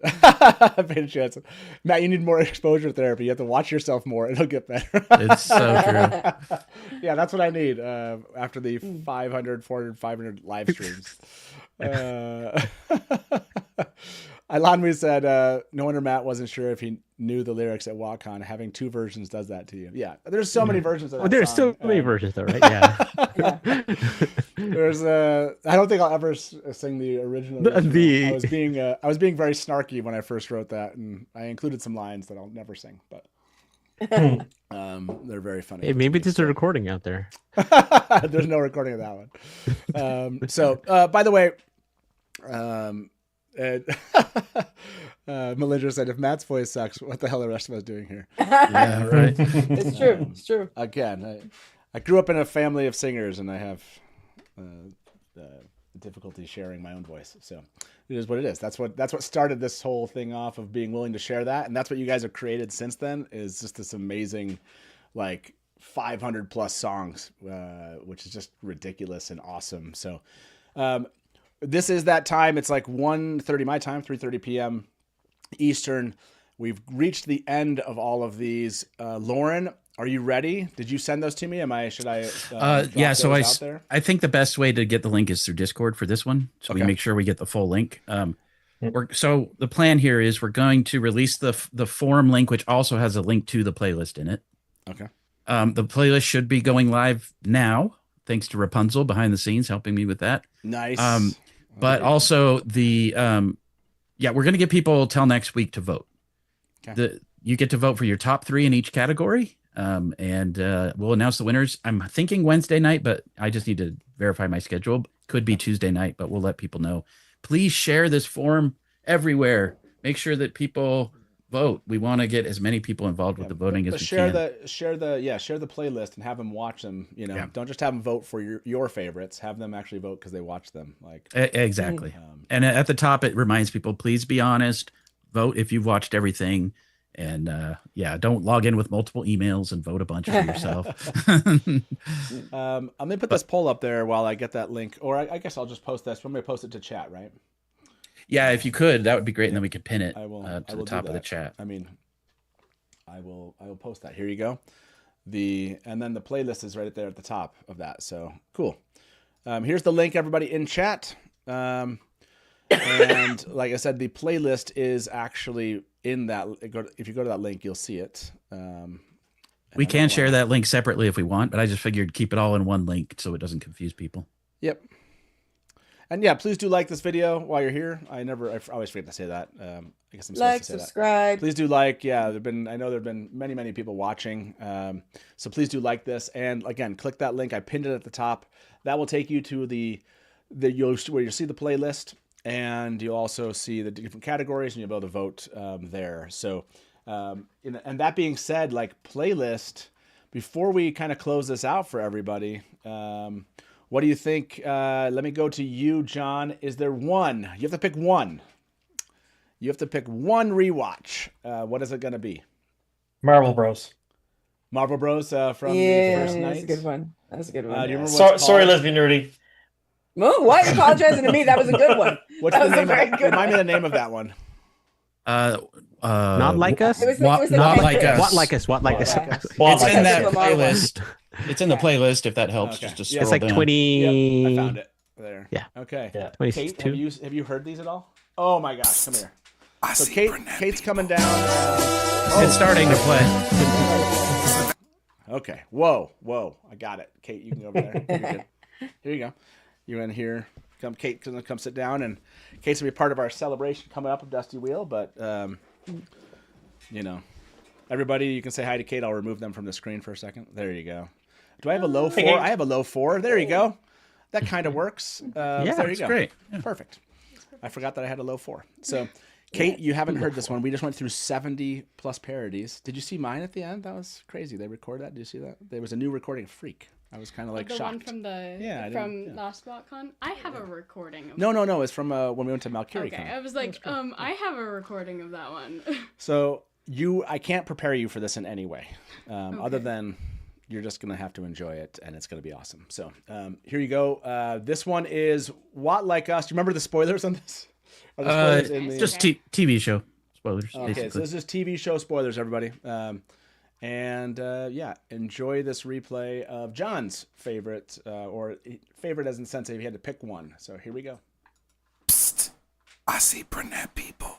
Matt, you need more exposure therapy. You have to watch yourself more. It'll get better. It's so true. Yeah, that's what I need after the 500, 400, 500 live streams. Ilanwi said, no wonder Matt wasn't sure if he knew the lyrics at WatCon. Having two versions does that to you. Yeah, there's so many versions of that There's song. so many versions, though, right? Yeah. There's I don't think I'll ever sing the original. I was being very snarky when I first wrote that, and I included some lines that I'll never sing, but they're very funny. Hey, maybe there's a recording out there. There's no recording of that one. So, by the way, Melinda said, if Matt's voice sucks, what the hell are the rest of us doing here? Yeah, right. It's true. It's true. Again, I grew up in a family of singers, and I have difficulty sharing my own voice. So it is what it is. That's what started this whole thing off of being willing to share that, and that's what you guys have created since then. Is just this amazing, like 500 plus songs, which is just ridiculous and awesome. So. This is that time. It's like 1:30 my time, 3:30 p.m. Eastern. We've reached the end of all of these. Lauren, are you ready? Did you send those to me? Should I? Yeah. So out there? I think the best way to get the link is through Discord for this one. So we make sure we get the full link. So the plan here is we're going to release the forum link, which also has a link to the playlist in it. Okay. The playlist should be going live now, thanks to Rapunzel behind the scenes helping me with that. Nice. But also we're going to give people till next week to vote. Okay. You get to vote for your top 3 in each category. And we'll announce the winners. I'm thinking Wednesday night, but I just need to verify my schedule. Could be Tuesday night, but we'll let people know. Please share this forum everywhere. Make sure that people vote. We want to get as many people involved with the voting as we share can. Share the playlist and have them watch them. Don't just have them vote for your favorites. Have them actually vote because they watch them. Exactly. And at the top, it reminds people, please be honest. Vote if you've watched everything. And don't log in with multiple emails and vote a bunch for yourself. I'm gonna put this poll up there while I get that link, or I guess I'll just post this. I'm gonna post it to chat, right? Yeah, if you could, that would be great, and then we could pin it I will to the top of the chat. I will post that. Here you go. And then the playlist is right there at the top of that. So cool. Here's the link, everybody in chat. And like I said, the playlist is actually in that. If you go to that link, you'll see it. We can share that link separately if we want, but I just figured keep it all in one link so it doesn't confuse people. Yep. And yeah, please do like this video while you're here. I always forget to say that. I guess I'm supposed to say subscribe. That. Please do like. Yeah, I know there've been many people watching. So please do like this. And again, click that link. I pinned it at the top. That will take you to where you'll see the playlist, and you'll also see the different categories, and you'll be able to vote there. So, and that being said, like playlist, before we kind of close this out for everybody, what do you think? Let me go to you, John. Is there one? You have to pick one. You have to pick one rewatch. What is it going to be? Marvel Bros. Marvel Bros. From the first night. That's a good one. That's a good one. Do you remember Sorry, lesbian nerdy. Oh, why are you apologizing to me? That was a good one. What's the name? Remind me the name of that one. Not like us. Not like us. What like us? What like us? It's in that playlist. It's in the playlist if that helps. Okay. Just Yeah, it's like down. 20. Yep, I found it there. Yeah. Okay. Yeah. Kate, have you heard these at all? Oh my gosh, come here. So Kate's coming down. It's starting to play. Okay. Whoa. I got it. Kate, you can go over there. You're good. Here you go. You in here? Kate, come sit down, and Kate's gonna be part of our celebration coming up of Dusty Wheel. But everybody, you can say hi to Kate. I'll remove them from the screen for a second. There you go. Do I have a low 4? I have a low 4. There you go. That kind of works. Yeah, there you that's go. great. Yeah. Perfect. I forgot that I had a low 4. So, Kate, you haven't heard this one. We just went through 70 plus parodies. Did you see mine at the end? That was crazy. They recorded that. Did you see that? There was a new recording of Freak. I was kind of like the shocked. one from the last BotCon. I have a recording of No. It's from when we went to Valkyrie. Okay, I was like, I have a recording of that one. So I can't prepare you for this in any way, other than you're just gonna have to enjoy it, and it's gonna be awesome. So here you go. This one is What Like Us. Do you remember the spoilers on this? Just TV show spoilers. Okay, basically. so this is TV show spoilers, everybody. Enjoy this replay of John's favorite, or favorite as in sense if he had to pick one. So here we go. Psst, I see brunette people.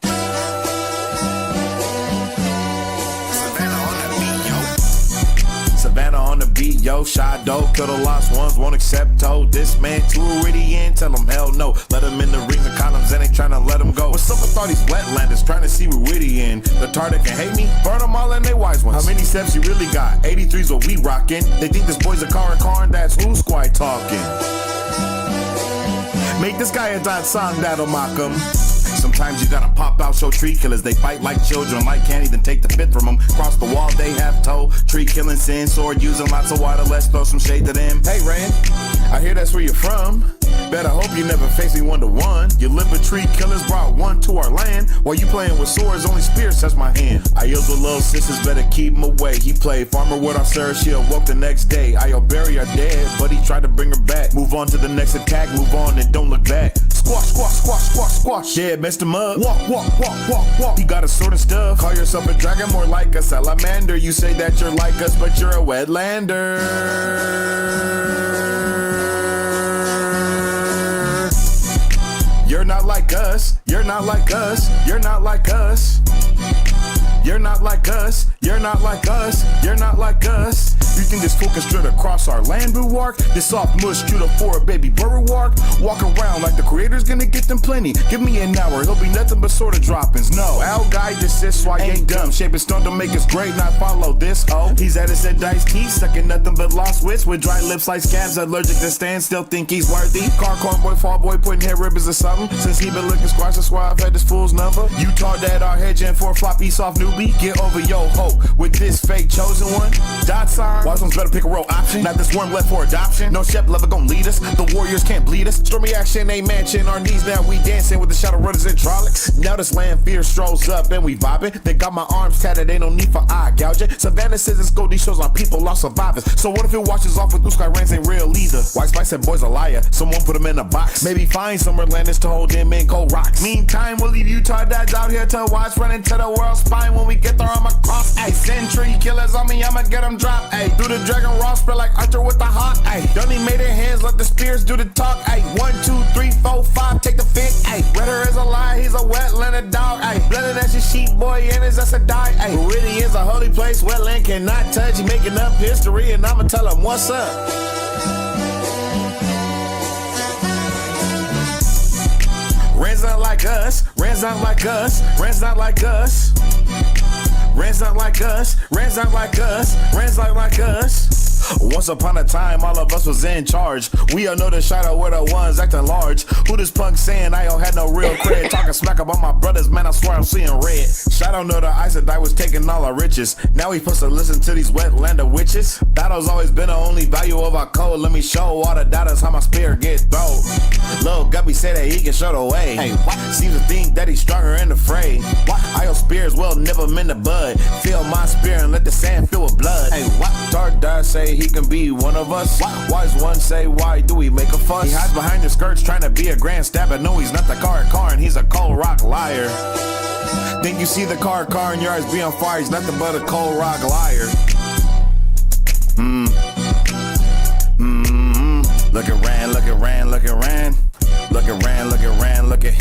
Savannah on the beat, yo. Shadow, kill the lost ones, won't accept told. This man too Iridian, tell him hell no. Let him in the ring, the condoms, and ain't trying to let him go. What's up with all these wetlanders trying to see what Iridian? The tar that can hate me, burn them all and they wise ones. How many steps you really got? 83's what we rockin'. They think this boy's a car and that's who's quite talking. Make this guy a dot song that'll mock him. Sometimes you gotta pop out, show tree killers. They fight like children, like candy, then take the fifth from them. Cross the wall, they have toe. Tree killing sin, sword using lots of water. Let's throw some shade to them. Hey, Rand, I hear that's where you're from. Better hope you never face me 1-to-1. You live with tree killers, brought one to our land. While you playing with swords, only spears touch my hand. I yelled with little sisters, better keep him away. He played farmer with our Sarah, she awoke the next day. I'll bury her dead, but he tried to bring her back. Move on to the next attack, move on and don't look back. Squash, squash, squash, squash, squash. Yeah, messed him up. Walk, walk, walk, walk, walk. He got a sword and stuff. Call yourself a dragon, more like a salamander. You say that you're like us, but you're a wetlander. You're not like us. You're not like us. You're not like us. You're not like us. You're not like us. You're not like us. You think this fool can strut across our land, Ruarch? This soft mush shooter for a baby Ruarch? Walk around like the creator's gonna get them plenty. Give me an hour, he'll be nothing but sort of droppings. No, our guy just says so I ain't dumb. Shaping stone to make us great, not follow this. Oh, he's at us at dice teeth, sucking nothing but lost wits with dry lips like scabs, allergic to stand. Still think he's worthy. Corn boy, fall boy, putting hair ribbons or something. Since he been looking squash, that's why I've had this fool's number. You taught that our head gen for a floppy soft newbie. Get over your hope with this fake chosen one. Dot sign. Wise ones better pick a row option. Not this worm left for adoption. No chef lover gon' lead us. The warriors can't bleed us. Stormy action ain't matching our knees. Now we dancing with the shadow runners and trollics. Now this land fear strolls up and we vibing. They got my arms tatted, ain't no need for eye gouging. Savannah says it's go, these shows on people lost survivors. So what if it washes off with blue sky rains ain't real either? White Spice said boy's a liar. Someone put him in a box. Maybe find somewhere landers to hold him in cold rocks. Meantime, we'll leave Utah dads out here to watch, running to the world's spine. When we get there, I'ma cross. Ayy, century killers on me, I'ma get them dropped. Ayy, through the dragon raw spread like Archer with the hawk. Ayy, don't need made their hands, let the spears do the talk. Ayy, 1, 2, 3, 4, 5, take the fit. Ayy, Redder is a lie, he's a wetlander dog. Ayy, blended as your sheep boy, and his that's a die. Ayy, Meridian's a holy place, wetland cannot touch. He making up history, and I'ma tell him what's up. Rand's not like us, Rand's not like us, Rand's not like us. Rand's not like us, Rand's not like us, Rand's not like us. Once upon a time, all of us was in charge. We all know the shadow were the ones acting large. Who this punk saying I don't had no real cred? Talking smack about my brothers, man, I swear I'm seeing red. Shadow know the Ice that was taking all our riches. Now we supposed to listen to these wetlander witches. Battle's always been the only value of our code. Let me show all the doubters how my spirit get thrown. Lil Guppy say that he can show the way. Hey, seems to think that he's stronger and afraid. Our spears will never mend the bud. Feel my spear and let the sand fill with blood. Hey, Tardar say he can be one of us. Wise one say, why do we make a fuss? He hides behind the skirts trying to be a grand stabber. No, he's not the car and he's a cold rock liar. Think you see the car and your eyes be on fire. He's nothing but a cold rock liar. Look at Rand, look at Rand, look at Rand. Look at Rand, look at Rand, look at.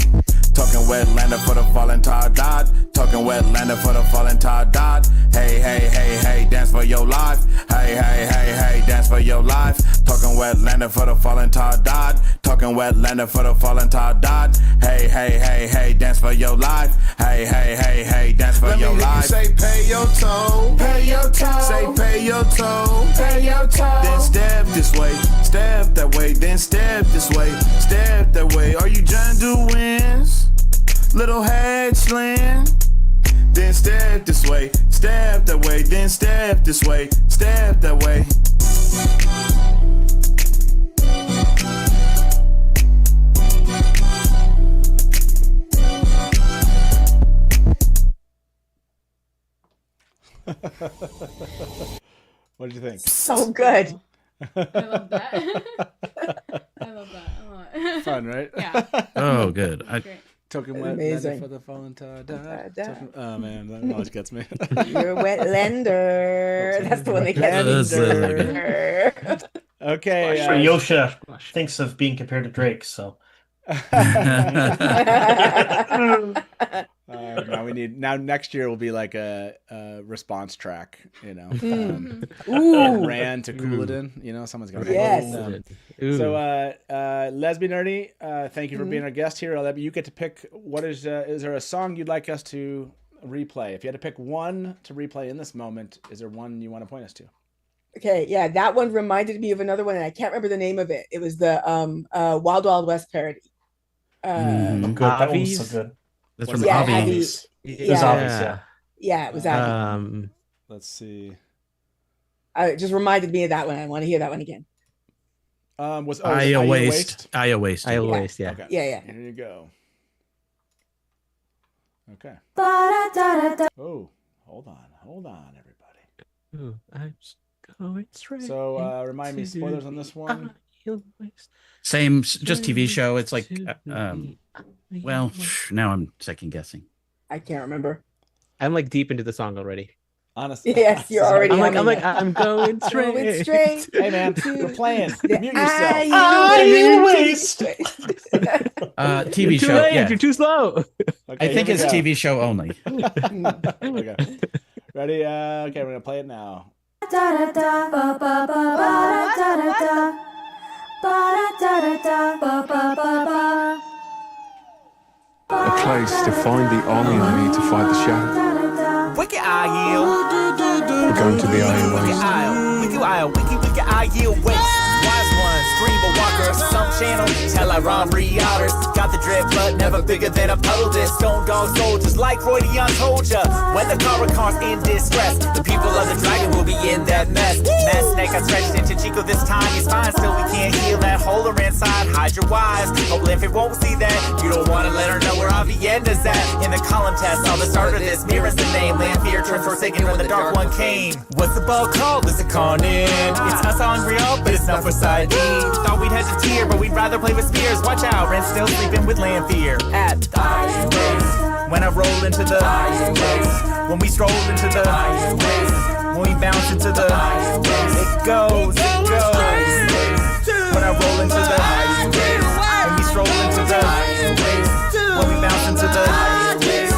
Talking wetlander for the fallen tar dot. Talking wetlander for the fallen tar dot. Hey, hey, hey, hey, dance for your life. Hey, hey, hey, hey, dance for your life. Talking wetlander for the fallen tar dot. Talking wetlander for the fallen tar dot. Hey, hey, hey, hey, dance for your life. Hey, hey, hey, hey, dance for your life. Say pay your toll. Pay your toll. Say pay your toll. Pay your toll. Then step this way. Step that way. Then step this way. Step that way. Are you trying to win? little hatchling. Then step this way, step that way, then step this way, step that way. What did you think? So good. I love that. I love that a lot. Fun, right? Yeah. Oh, good. Token wet Amazing. lender for the phone to die. Oh man, that always gets me. You're a wet lender. That's the one that gets me. Okay. Sure, Yosha thinks of being compared to Drake, so. Now we need. Now next year will be like a response track. You know, Ooh. Ran to Couladin. You know, someone's gonna. Yes. So, Lesbian Nerdy, thank you for being our guest here. You get to pick. What is there a song you'd like us to replay? If you had to pick one to replay in this moment, is there one you want to point us to? Okay, yeah, that one reminded me of another one, and I can't remember the name of it. It was the Wild Wild West parody. Good. That one was so good. That's from Yeah, Avi's. It was Avi's, yeah. Yeah, it was Avi. Let's see. It just reminded me of that one. I want to hear that one again. Was Aya Waste. Aya Waste, yeah. Okay. Yeah. Here you go. Okay. Ba-da-da-da-da. Oh, hold on, everybody. Ooh, I'm going straight. So, remind me, spoilers on this one. Same, just TV show. It's like, well, now I'm second guessing. I can't remember. I'm like deep into the song already. Honestly. Yes, you're already. I'm going straight. Going straight. Hey man, we're playing. Mute yourself. You waste. TV Too show. late, Yeah. You're too slow. I think it's TV show only. Okay. Ready? Okay, we're gonna play it now. Da-da-da, ba-ba-ba-ba-da-da-da. Ba-da-da-da-da, ba-ba-ba-ba. A place to find the army I need to fight the shadow. Wicked eye yield. We're going to the Iron Waste. Wicked eye yield waste. Wise ones, dream a walker, some channel. Teleran Dreaming. Got the dread blood, never bigger than a POTUS. Stone dog soldiers like Roy the Young told ya. When the Caracon's in distress, the people of the dragon will be in that mess. Mad snake, I stretched into Chico this time. He's fine, still we can't heal that hole inside. Hide your wise. Hope if it won't see that. You don't wanna let her know where Avienda's at. In the column test, all the start of this. Mirror's the name. Land fear turned forsaken when the dark one came. What's the ball called? It's a Conan. It's us on real, but it's not for Sidine. Thought we'd hedge a tear, but we'd rather play with spears. Watch out, Ren's still sleeping with land fear. At the Iron Waste. When I roll into the Iron Waste. When we stroll into the Iron Waste. When we bounce into the Iron Waste. It goes. When I roll into the Iron Waste. When we stroll into the Iron Waste. When we bounce into the Iron Waste.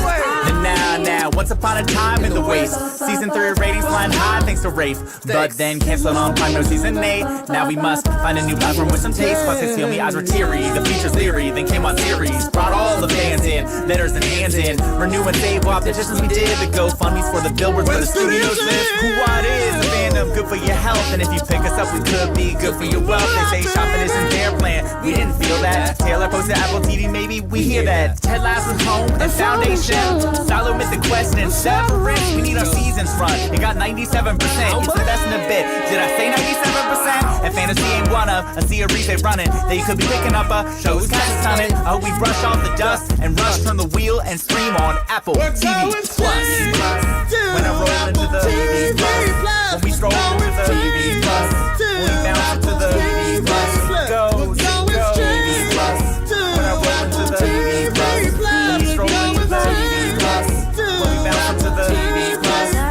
And now, once upon a time in the waste. Season 3 ratings flying high thanks to Rafe. But then canceled on Prime, no season 8. Now we must find a new platform with some taste. Plus conceal me, eyes were teary. The features leery, then came on series. Brought all the fans in, letters and hands in. Renew and save while petitions we did. The GoFundMe's for the billboards where the studios live. Who what is a fandom, good for your health. And if you pick us up, we could be good for your wealth. They say shopping isn't their plan. We didn't feel that. Taylor posted Apple TV, maybe we hear that. Ted Lasso home and foundation. Silo mythic quest and severance. We need our seasons run. It got 97%. It's the best in a bit. Did I say 97%? And fantasy ain't one of. I see a replay running. That you could be picking up a show's cast on it. I hope we brush off the dust and rush from the wheel and stream on Apple TV Plus. When I roll into the TV Plus. When we stroll into the TV Plus. When we bounce into the TV Plus. It goes. TV Plus. When I roll into the TV Plus. When we stroll into the TV Plus. When we bounce into the TV Plus. Ha!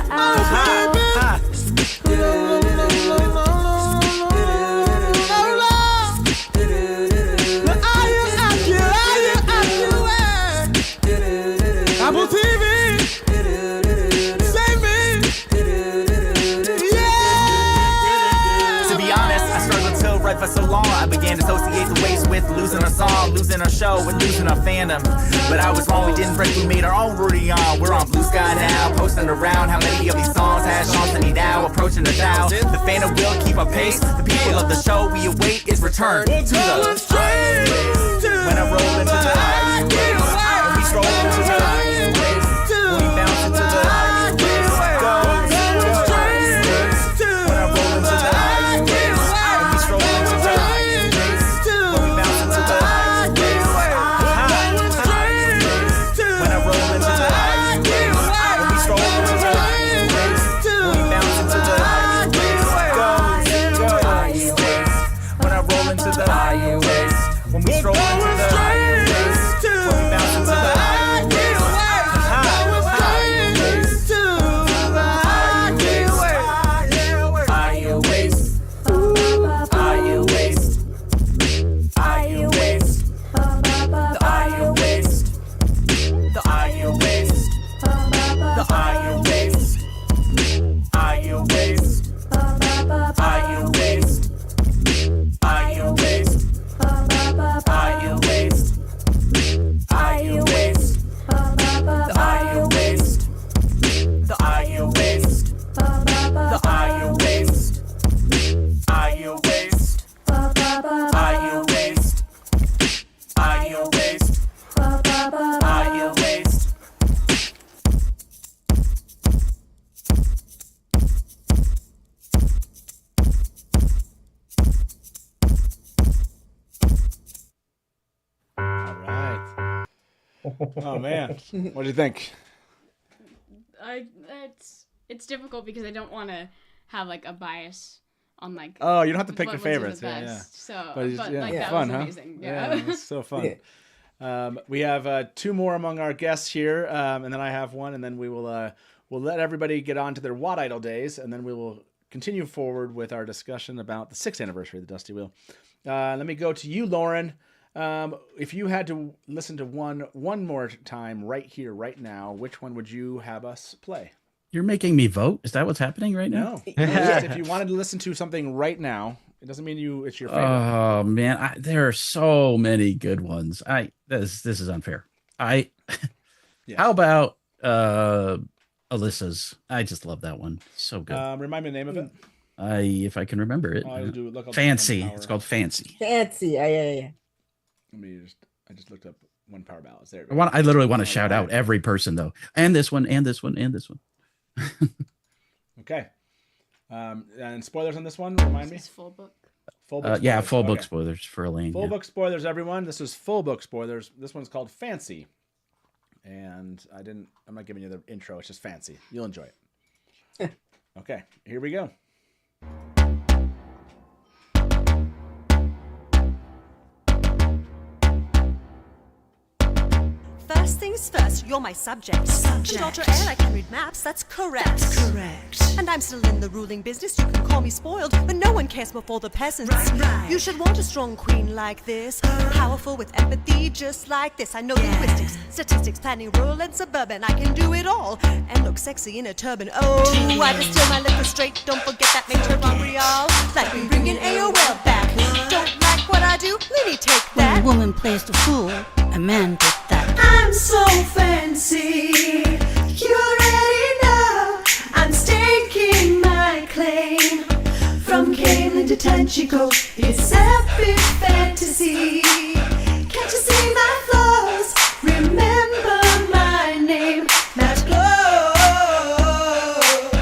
Apple TV, save me. Yeah. To be honest, I struggled to write for so long. I began to associate the waste with losing our song, losing our show, and losing our fandom. But I was wrong, we didn't break, we made our own Ruarch. We're on Blue Sky now, posting around how many of these songs had Shawnee now, approaching 1,000. The fandom will keep our pace. The people of the show we await is return to the Iron Waste. When I roll into the Iron Waste. stroll into the highest waist, when we bounce into the highest waist, go, when I roll into the highest waist, when we stroll into the highest waist, when we bounce into the highest waist, when I roll into the highest waist, when we stroll into the highest waist, when we bounce into the highest waist, go, when I roll into the highest waist, when we stroll into the highest waist, when we bounce into the highest waist, Oh man, what do you think? It's difficult because I don't want to have like a bias on like. Oh, you don't have to pick what your ones are favorites. the Yeah, best. yeah. So, but yeah, like that fun, was huh? amazing. Yeah, it's so fun. We have two more among our guests here, and then I have one, and then we will we'll let everybody get on to their What Idol days, and then we will continue forward with our discussion about the 6th anniversary of the Dusty Wheel. Let me go to you, Lauren. If you had to listen to one more time right here, right now, which one would you have us play? You're making me vote? Is that what's happening right now? No. If you wanted to listen to something right now, it doesn't mean it's your favorite. Oh man, there are so many good ones. This is unfair. How about Alyssa's? I just love that one. So good. Remind me the name of it. If I can remember it. Look up Fancy. It's called Fancy. Fancy. Yeah. I just looked up One Power Ballads. There. I literally want to shout out every person though, and this one, and this one, and this one. Okay. And spoilers on this one. Remind me. Full book. Full book. Yeah, full book spoilers for Elaine. Full book spoilers, everyone. This is full book spoilers. This one's called Fancy, and I'm not giving you the intro. It's just Fancy. You'll enjoy it. Okay, here we go. First things first, you're my subject. Dr. Anne, I can read maps, that's correct. That's correct. And I'm still in the ruling business, you can call me spoiled, but no one cares before the peasants. Right. You should want a strong queen like this, powerful with empathy just like this. I know linguistics, statistics, planning, rural and suburban, I can do it all, and look sexy in a turban. Oh, I distill my liquor straight, don't forget that major Montreal. Like me bringing AOL back. Don't like what I do? Lenny, take that. When a woman plays the fool, a man did that. I'm so fancy, you already know. I'm staking my claim. From Camelin to Tanchico, it's epic fantasy. Can't you see my flaws? Remember my name, Matt Glow.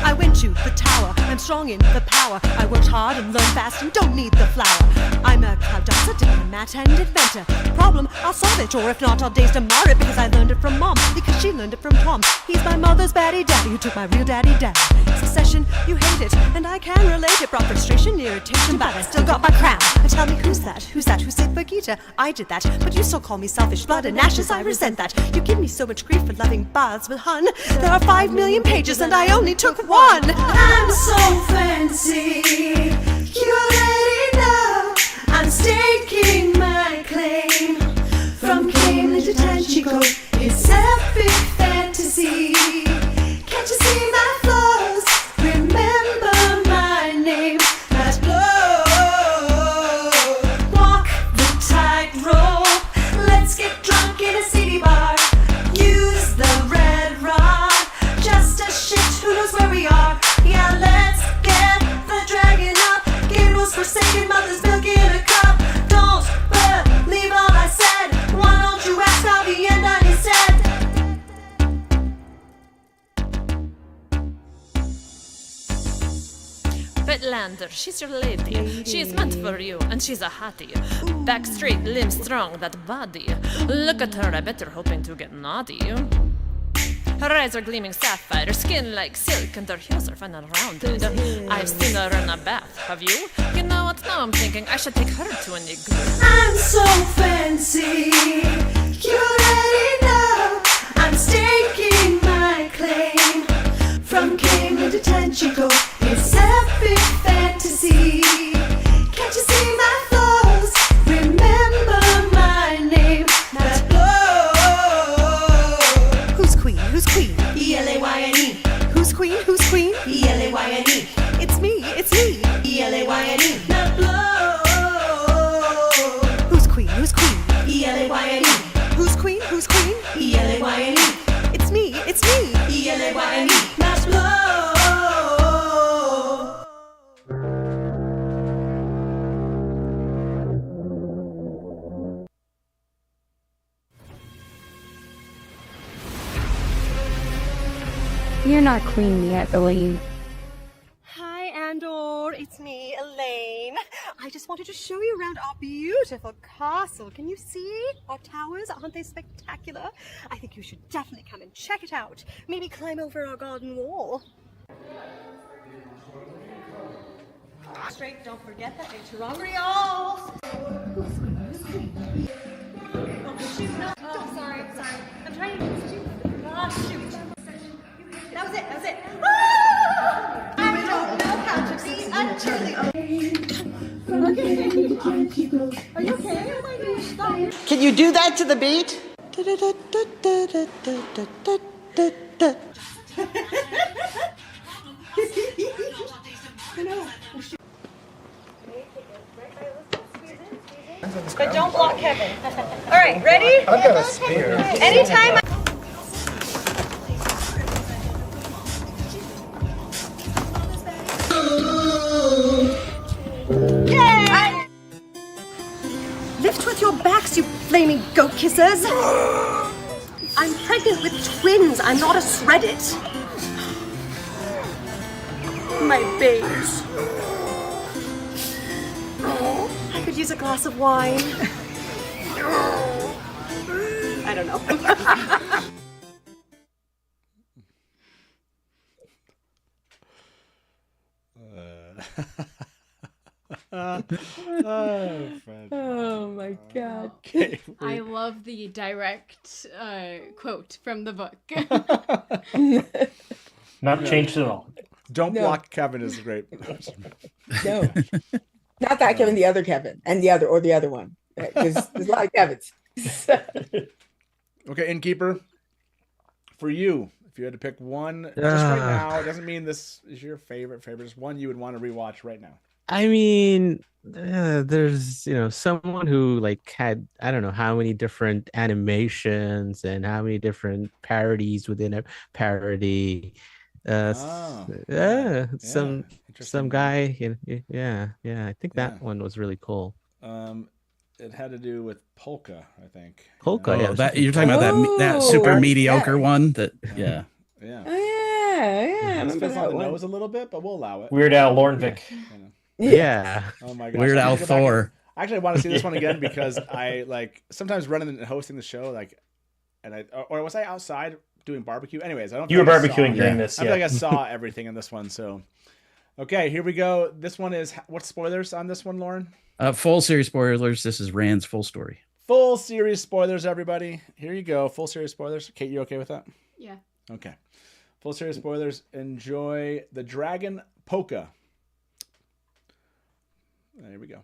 I went to the tower, I'm strong in the power. I worked hard and learned fast and don't need the flower. I'm a cloud dancer, diplomat and inventor. Problem, I'll solve it, or if not, I'll daze to mar it. Because I learned it from Mom, because she learned it from Tom. He's my mother's baddie daddy, who took my real daddy down. Succession, you hate it, and I can relate it. Brought frustration, irritation, but I still got my crown. And tell me who's that who said Birgitta? I did that, but you still call me selfish. Blood and ashes, I resent that. You give me so much grief for loving baths with Hun. There are 5 million pages and I only took one. I'm so fancy, you already know. I'm staking my claim. From Camelin to Tanchico, it's epic fantasy. Can't you see my flaws? Remember my name, Matt Glow. Walk the tightrope, let's get drunk in a city bar. Use the red rod, just a shit, who knows where we are. Yeah, let's get the dragon up. Gables forsaken, mother's milk in a cup. Don't believe all I said. Why don't you ask how the end instead? tender, she's your lady. She is meant for you, and she's a hottie. Back straight, limbs strong, that body. Look at her, I bet you're hoping to get naughty. Her eyes are gleaming sapphire, skin like silk, and her heels are fun and rounded. I've seen her in a bath, have you? You know what, now I'm thinking I should take her to an igloo. I'm so fancy, you already know. I'm staking my claim. From Cambridge to Tanchico, it's epic fantasy. Can't you see my flaws? Remember my name. That's blow. Who's queen? Who's queen? E-L-A-Y-N-E. Who's queen? Who's queen? E-L-A-Y-N-E. It's me, it's me. E-L-A-Y-N-E. Not blow. Who's queen? Who's queen? E-L-A-Y-N-E. Who's queen? Who's queen? E-L-A-Y-N-E. It's me, it's me. E-L-A-Y-N-E. Not blow. You're not queen yet, Elaine. Hi, Andor. It's me, Elaine. I just wanted to show you around our beautiful castle. Can you see our towers? Aren't they spectacular? I think you should definitely come and check it out. Maybe climb over our garden wall. Straight, don't forget that Teleran Dreaming. Oh, sorry. I'm trying to shoot. Oh, shoot. That was it. Ah! I don't know how to be a cheerleader. Are you okay? Oh my gosh, stop. Can you do that to the beat? I know. But don't block Kevin. All right, ready? I've got a spear. Anytime. Yay! Lift with your backs, you flaming goat kissers. I'm pregnant with twins. I'm not a shreddit. My babes. I could use a glass of wine. I don't know. Oh my god. Okay. I love the direct quote from the book. Not changed at all. Don't No. block Kevin is great. No, not that Kevin, the other Kevin, and the other one. Because there's a lot of Kevins. Okay, Innkeeper, for you, if you had to pick one just right now, it doesn't mean this is your favorite, just one you would want to rewatch right now. I mean, there's someone who like had I don't know how many different animations and how many different parodies within a parody. Some guy. I think that one was really cool. It had to do with polka, I think. Polka, Oh, yeah. that you're talking about that super mediocre one. That yeah. Yeah. Oh yeah. I It's remember on that the one. nose a little bit, but we'll allow it. Weird Al Lornvik. Yeah. Oh my gosh. Weird I Al need to go back and- Thor. Actually, I want to see this one again because I sometimes running and hosting the show, or was I outside doing barbecue? Anyways, I don't. You were think I barbecuing saw- during this, I feel like yeah. I saw everything in this one. So, okay, here we go. This one is what spoilers on this one, Lauren? Full series spoilers. This is Rand's full story. Full series spoilers, everybody. Here you go. Full series spoilers. Kate, you okay with that? Yeah. Okay. Full series spoilers. Enjoy the Dragon Polka. There we go.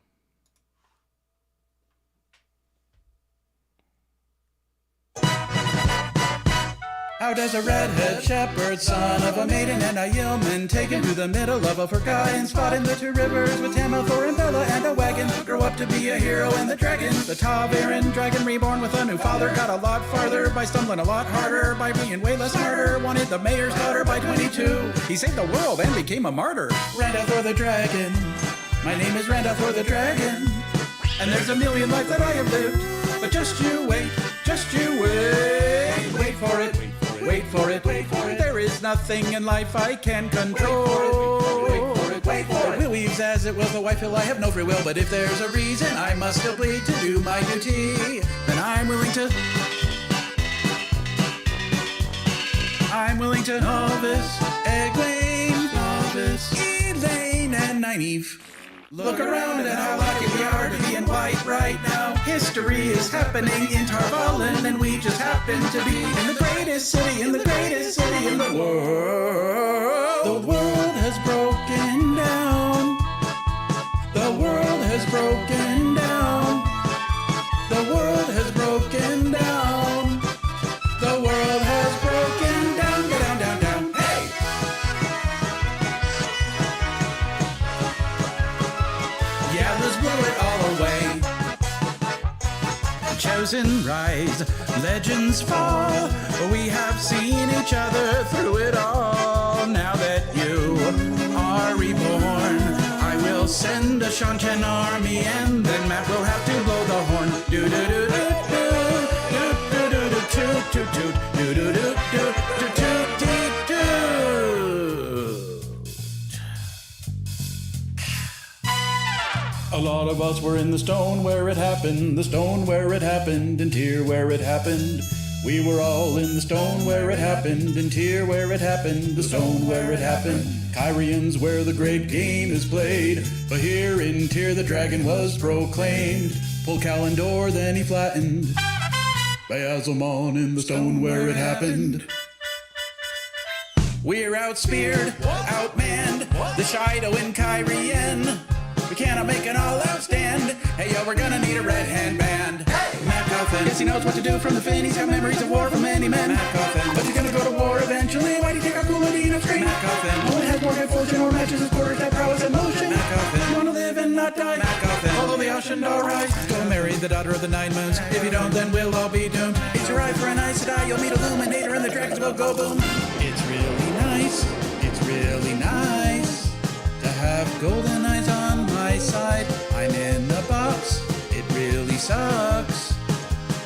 How does a redhead shepherd, son of a maiden and a yeoman, taken to the middle of a forgotten spot in the two rivers with Tamil, Thor, and Bella and a wagon, grow up to be a hero and the dragon? The Teleran dragon, reborn with a new father, got a lot farther by stumbling a lot harder, by being way less smarter, wanted the mayor's daughter by 22. He saved the world and became a martyr. Randolph Thor the dragon, my name is Randolph Thor the dragon, and there's a million lives that I have lived, but just you wait, wait for it. Wait for it, there is nothing in life I can control. Wait wait for it. Will weaves as it will, though I feel I have no free will. But if there's a reason I must still bleed to do my duty, then I'm willing to novice, Egwene, novice, Elaine, and Nynaeve. Look around at how lucky we are to be in white right now. History is happening in Tarvalin, and we just happen to be in the greatest city in the world. The world has broken down. The world has broken down. The world has broken down. The world has broken down, down, down, down. Hey! Yeah, let's blow it all away. Chosen rise, legends fall. We have seen each other through it all. Now that you are reborn, I will send a Shanchen army, and then Matt will have to blow the horn. Do do do do do do do do toot toot toot do do do do do toot toot toot. A lot of us were in the stone where it happened, the stone where it happened, and Tyr where it happened. We were all in the stone where it happened, and Tyr where it happened, the stone where it happened. Kyrian's where the great game is played, but here in Tyr the dragon was proclaimed. Pulled Kalendor, then he flattened Beelzemon in the stone where it happened. We're outspeared, outmanned, the Shido and Kyrian. We cannot make an all-out stand. Hey, yo, we're gonna need a red hand band. Hey! Matt Coffin, guess he knows what to do from the fin. He's got memories of war from many men. Matt Coffin, but he's gonna go to war eventually. Why'd he take our cool Ladino straight? Matt Coffin, no one has more good fortune or matches his quarters that prowess and motion. Matt Coffin, you wanna live and not die? Matt Coffin, although the ocean all rise. Go marry the daughter of the 9 moons. If you don't, then we'll all be doomed. It's your eye for an Aes Sedai. You'll meet Illuminator and the dragons will go boom. It's really nice. It's really nice to have golden eyes on my side. I'm in the box, it really sucks.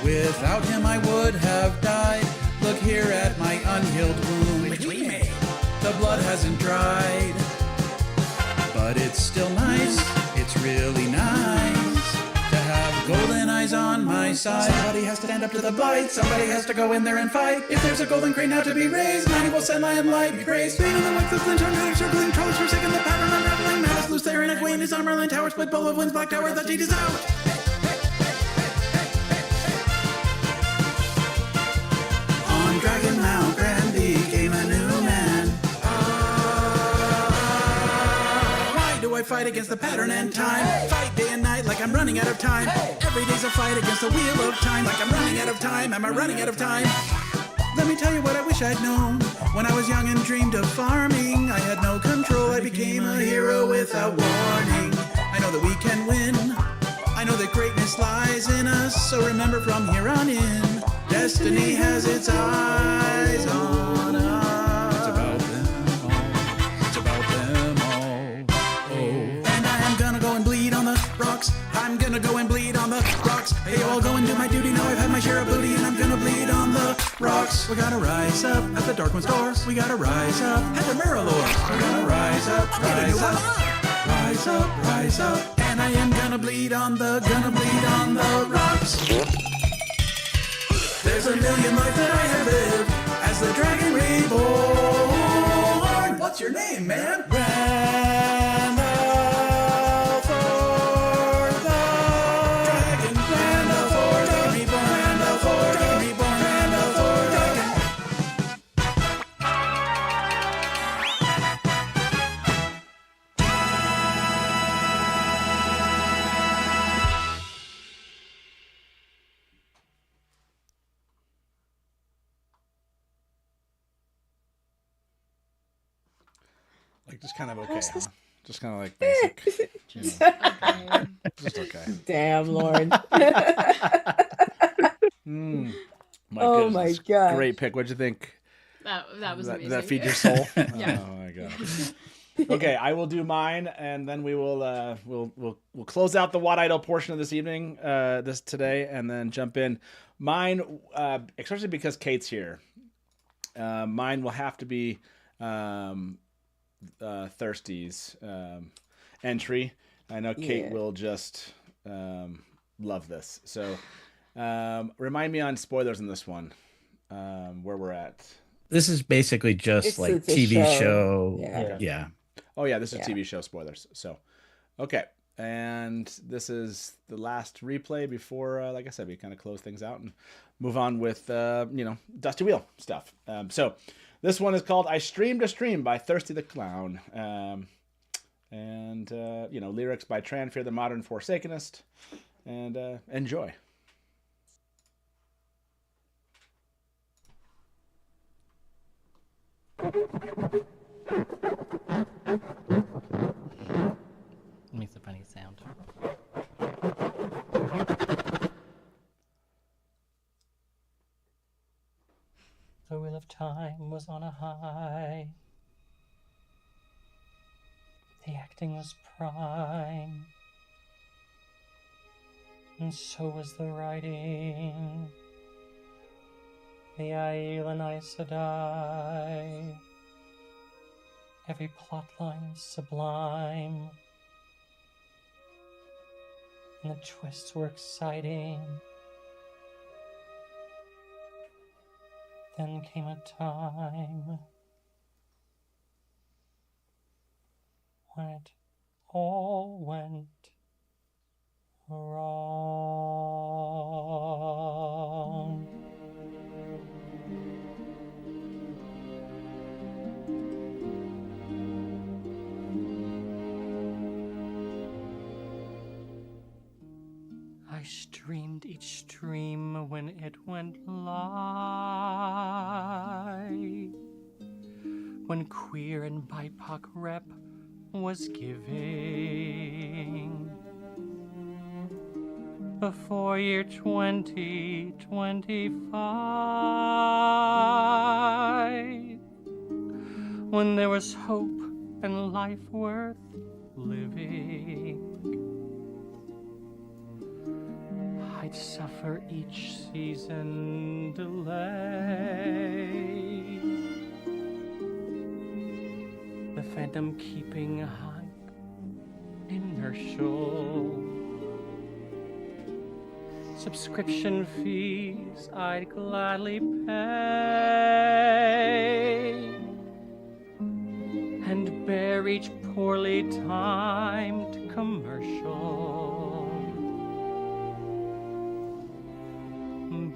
Without him I would have died. Look here at my unhealed wound, which we made. The blood hasn't dried, but it's still nice. It's really nice to have golden eyes on my side. Somebody has to stand up to the bite. Somebody has to go in there and fight. If there's a golden crane now to be raised, Nynaeve will send lion light be praised. Bane on the wings of flint, unready circling, trolls forsaken the pattern, unraveling. Malice loose there in a queen, his Ammerland tower, split bowl of winds, black tower, the deed is out. On Dragon Mount, Grand became a new man. Why do I fight against the pattern and time? Fight day and night like I'm running out of time. Every day's a fight against the wheel of time like I'm running out of time. Am I running out of time? Let me tell you what I wish I'd known. When I was young and dreamed of farming, I had no control. I became a hero without warning. I know that we can win. I know that greatness lies in us. So remember from here on in, destiny has its eyes on us. It's about them all. It's about them all. Oh. And I am gonna go and bleed on the rocks. I'm gonna go and bleed on the rocks. Hey, I'll go and do my duty. Now I've had my share of booty, and I'm gonna bleed on the rocks. We gotta rise up at the Darkwood's door. We gotta rise up at the Mirrorlord. We're gonna rise up, rise up, rise up, rise up. And I am gonna bleed on the rocks. There's a million lives that I have lived as the dragon reborn. What's your name, man? Randall for the dragon. Randall for dragon reborn. Randall for dragon reborn. Randall for dragon. Like just kind of okay. Huh? Just kind of like basic. Just okay. Damn, Lauren. My Oh goodness. my God. Great pick. What'd you think? That was amazing. Did that feed your soul? Yeah. Oh my god. Okay, I will do mine, and then we will we'll close out the What Idol portion of this evening, today, and then jump in. Mine, especially because Kate's here. Mine will have to be the Thirsty's entry. I know Kate Yeah. will just love this. So remind me on spoilers in this one, where we're at. This is basically just It's like a TV show. show. Yeah. Yeah. Oh yeah, this is Yeah. TV show spoilers. So, okay, and this is the last replay before, like I said, we kind of close things out and move on with Dusty Wheel stuff. So, this one is called "I Streamed a Stream" by Thirsty the Clown, and lyrics by Tranfear the Modern Forsakenist, and enjoy. Makes a funny sound. The wheel of time was on a high. The acting was prime. And so was the writing. The Aiel and Aes Sedai. Every plotline sublime. And the twists were exciting. Then came a time when it all went wrong. I streamed each stream when it went live. When queer and BIPOC rep was giving. Before year 2025. When there was hope and life worth living. I'd suffer each season delay. The phantom keeping hype inertial. Subscription fees I'd gladly pay. And bear each poorly timed commercial.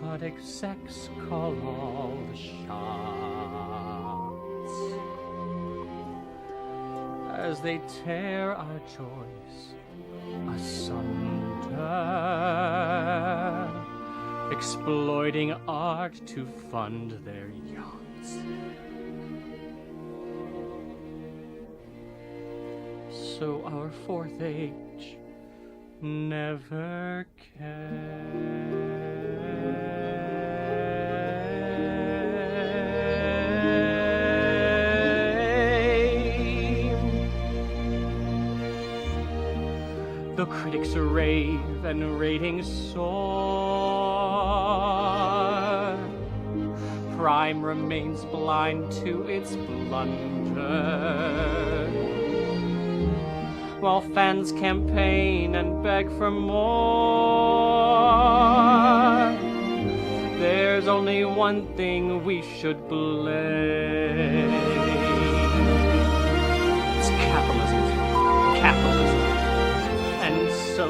But execs call all the shots as they tear our joys asunder, exploiting art to fund their yachts. So our fourth age never came. The critics rave and ratings soar. Prime remains blind to its blunder, while fans campaign and beg for more. There's only one thing we should blame. It's capitalism. Capitalism. And so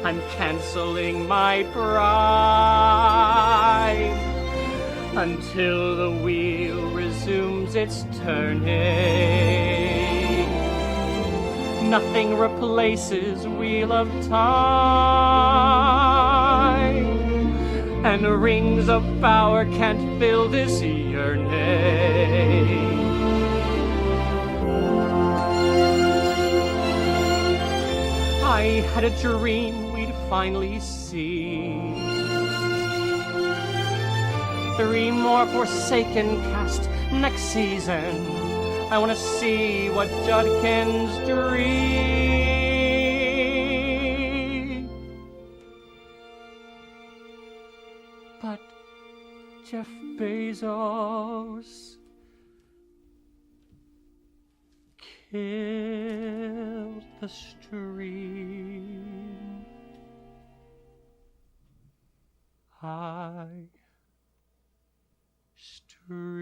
I'm canceling my bribe until the wheel resumes its turning. Nothing replaces Wheel of Time, and rings of power can't fill this yearning. I had a dream we'd finally see 3 more Forsaken cast next season. I want to see what Judkins dream. But Jeff Bezos filled the stream. High stream.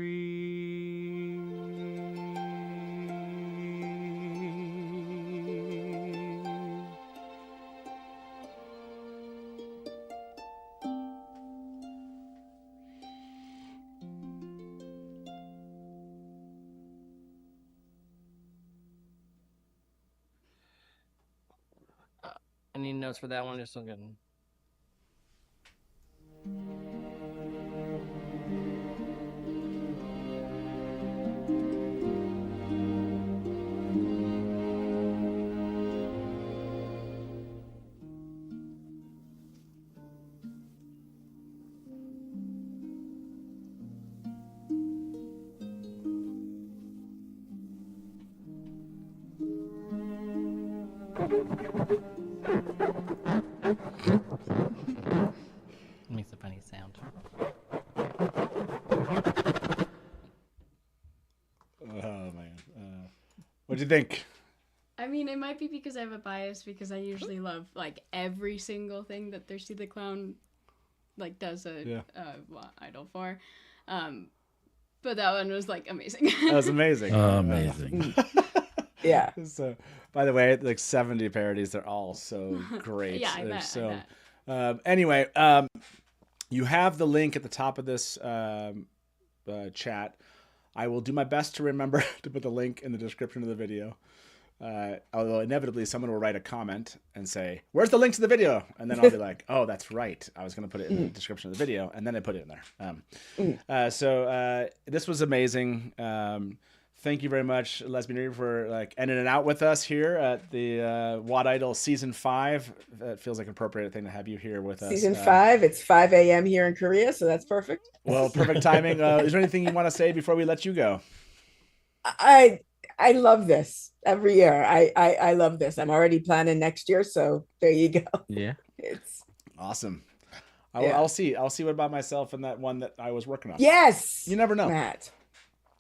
Any notes for that one? Just looking. Makes a funny sound. Oh man, what'd you think? I mean, it might be because I have a bias because I usually love like every single thing that Thirsty the Clown like does a idol for, but that one was like amazing. That was amazing. Amazing. Yeah. So, by the way, like 70 parodies, they're all so great. Yeah, I They're bet, so. I Anyway, you have the link at the top of this chat. I will do my best to remember to put the link in the description of the video. Although inevitably someone will write a comment and say, "Where's the link to the video?" And then I'll be like, "Oh, that's right. I was going to put it in the description of the video," and then I put it in there. So this was amazing. Thank you very much, Lesbian Reader, for like ending it out with us here at the Watt Idol Season 5. It feels like an appropriate thing to have you here with us. Season 5. It's 5 a.m. here in Korea, so that's perfect. Well, perfect timing. Is there anything you want to say before we let you go? I love this every year. I love this. I'm already planning next year, so there you go. Yeah, it's awesome. Yeah. I'll see what about myself and that one that I was working on. Yes, you never know, Matt.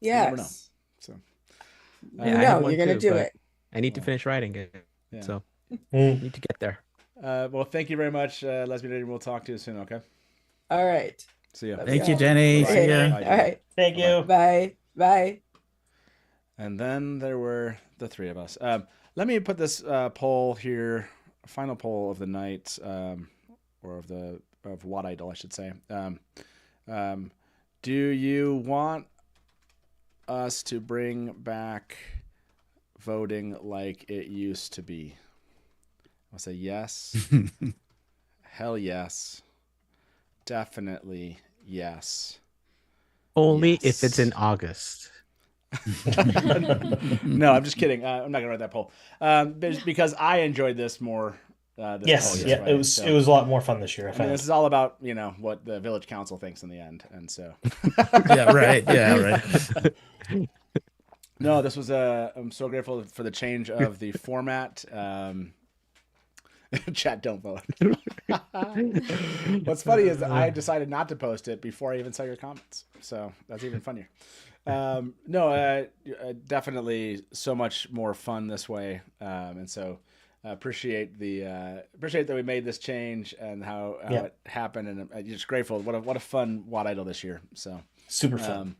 You never know. Yes. So You know, you're gonna do it. I need to finish writing it, Yeah. so I need to get there. Well, thank you very much, Lesbian Reader. We'll talk to you soon. Okay. All right. See ya. Thank you, Jenny. See ya. All right. Thank you. Bye. Bye. And then there were the three of us. Let me put this poll here, final poll of the night, or of Watt Idol, I should say. Do you want us to bring back voting like it used to be? I'll say yes. Hell yes. Definitely yes. Only if it's in August. No, I'm just kidding. I'm not gonna write that poll. Because I enjoyed this more. Yes, right? it was a lot more fun this year. I mean, found. this is all about what the village council thinks in the end, and so. Yeah, right. Yeah, right. No, this was I'm so grateful for the change of the format. Chat, don't vote. What's funny is that I decided not to post it before I even saw your comments, so that's even funnier. Definitely so much more fun this way, and so appreciate that we made this change and how it happened, and I'm just grateful. What a fun Watt Idol this year. So super fun.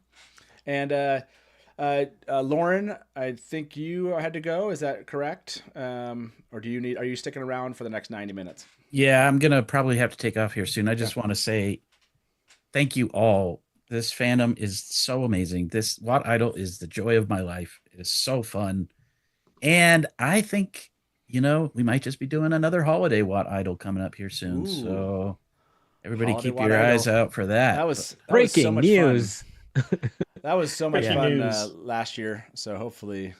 Lauren, I think you had to go. Is that correct? Or are you sticking around for the next 90 minutes? Yeah, I'm gonna probably have to take off here soon. I just want to say thank you all. This fandom is so amazing. This Watt Idol is the joy of my life. It is so fun. And I think, we might just be doing another holiday Watt Idol coming up here soon. Ooh. So everybody Holiday keep Watt your Idol. eyes out for that. That was breaking so much news. Fun. That was so much Breaking fun news. last year. So hopefully,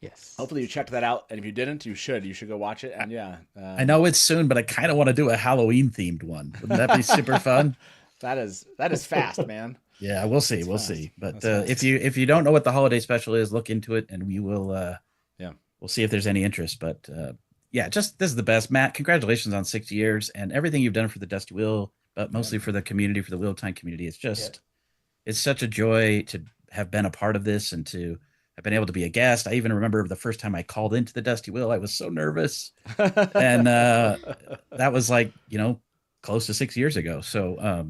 yes. Hopefully you checked that out. And if you didn't, you should. You should go watch it. And I know it's soon, but I kind of want to do a Halloween themed one. Wouldn't that be super fun? That is fast, man. Yeah, we'll see. That's We'll fast. see. But That's fast. if you don't know what the holiday special is, look into it, and we will. We'll see if there's any interest. But this is the best, Matt. Congratulations on 6 years and everything you've done for the Dusty Wheel, but mostly for the community, for the Wheel Time community. It's just, it's such a joy to have been a part of this and to I've been able to be a guest. I even remember the first time I called into the Dusty Wheel. I was so nervous, and that was like close to 6 years ago. So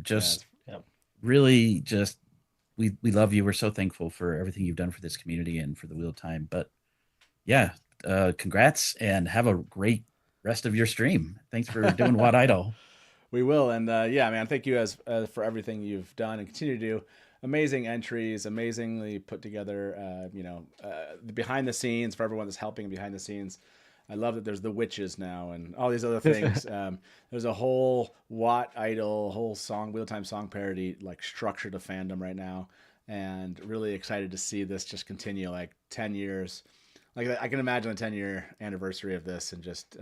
really, just we love you. We're so thankful for everything you've done for this community and for the Wheel of Time. But yeah, congrats and have a great rest of your stream. Thanks for doing What Idol. We will, and yeah, man, thank you as for everything you've done and continue to do. Amazing entries, amazingly put together. Behind the scenes for everyone that's helping behind the scenes. I love that there's the witches now and all these other things. There's a whole What Idol, whole Wheel of Time song parody like structure to fandom right now, and really excited to see this just continue like 10 years. Like I can imagine a 10-year anniversary of this, and just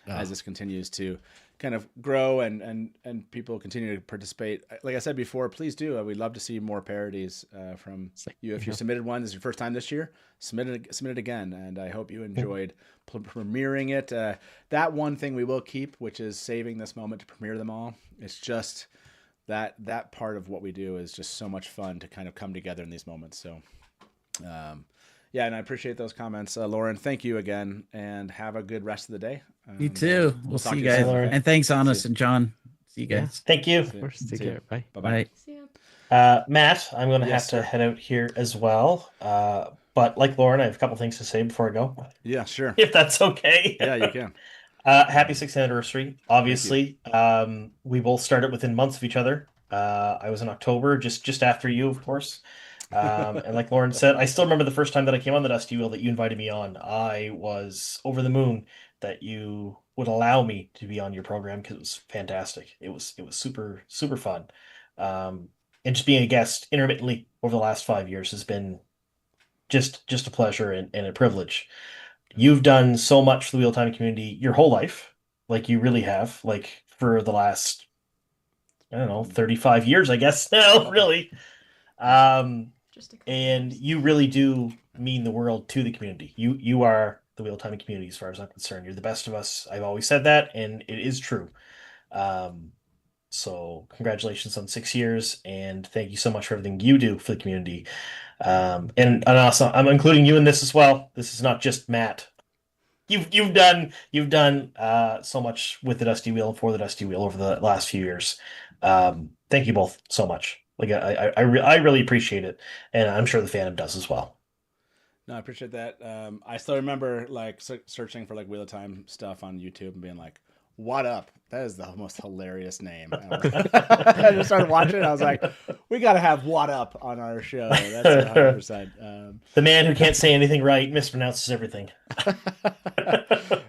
as this continues to kind of grow and people continue to participate. Like I said before, please do. We'd love to see more parodies from you. If you submitted one, this is your first time this year, submit it again. And I hope you enjoyed premiering it. That one thing we will keep, which is saving this moment to premiere them all. It's just that part of what we do is just so much fun to kind of come together in these moments. So, yeah, and I appreciate those comments. Lauren, thank you again, and have a good rest of the day. You too. We'll see you guys. Soon. And thanks, Honest and John. See you guys. Yeah. Thank you. Of course. Take care. Bye. Bye. Matt, I'm going to have to head out here as well. But like Lauren, I have a couple things to say before I go. Yeah, sure. If that's okay. Yeah, you can. Happy 6th anniversary. Obviously, we both started within months of each other. I was in October, just after you, of course. And like Lauren said, I still remember the first time that I came on the Dusty Wheel that you invited me on. I was over the moon that you would allow me to be on your program because it was fantastic. It was super, super fun. And just being a guest intermittently over the last 5 years has been just a pleasure and a privilege. You've done so much for the Wheel of Time community your whole life. Like you really have, like for the last, 35 years, I guess now, really. And you really do mean the world to the community. You are the Wheel of Time community as far as I'm concerned. You're the best of us. I've always said that, and it is true. So congratulations on 6 years, and thank you so much for everything you do for the community. And also, I'm including you in this as well. This is not just Matt. You've done so much with the Dusty Wheel and for the Dusty Wheel over the last few years. Thank you both so much. Like I really appreciate it, and I'm sure the fandom does as well. No, I appreciate that. I still remember like searching for like Wheel of Time stuff on YouTube and being like, "What up?" That is the most hilarious name. I just started watching it. I was like, "We got to have What Up on our show." That's 100%. The man who can't say anything right mispronounces everything.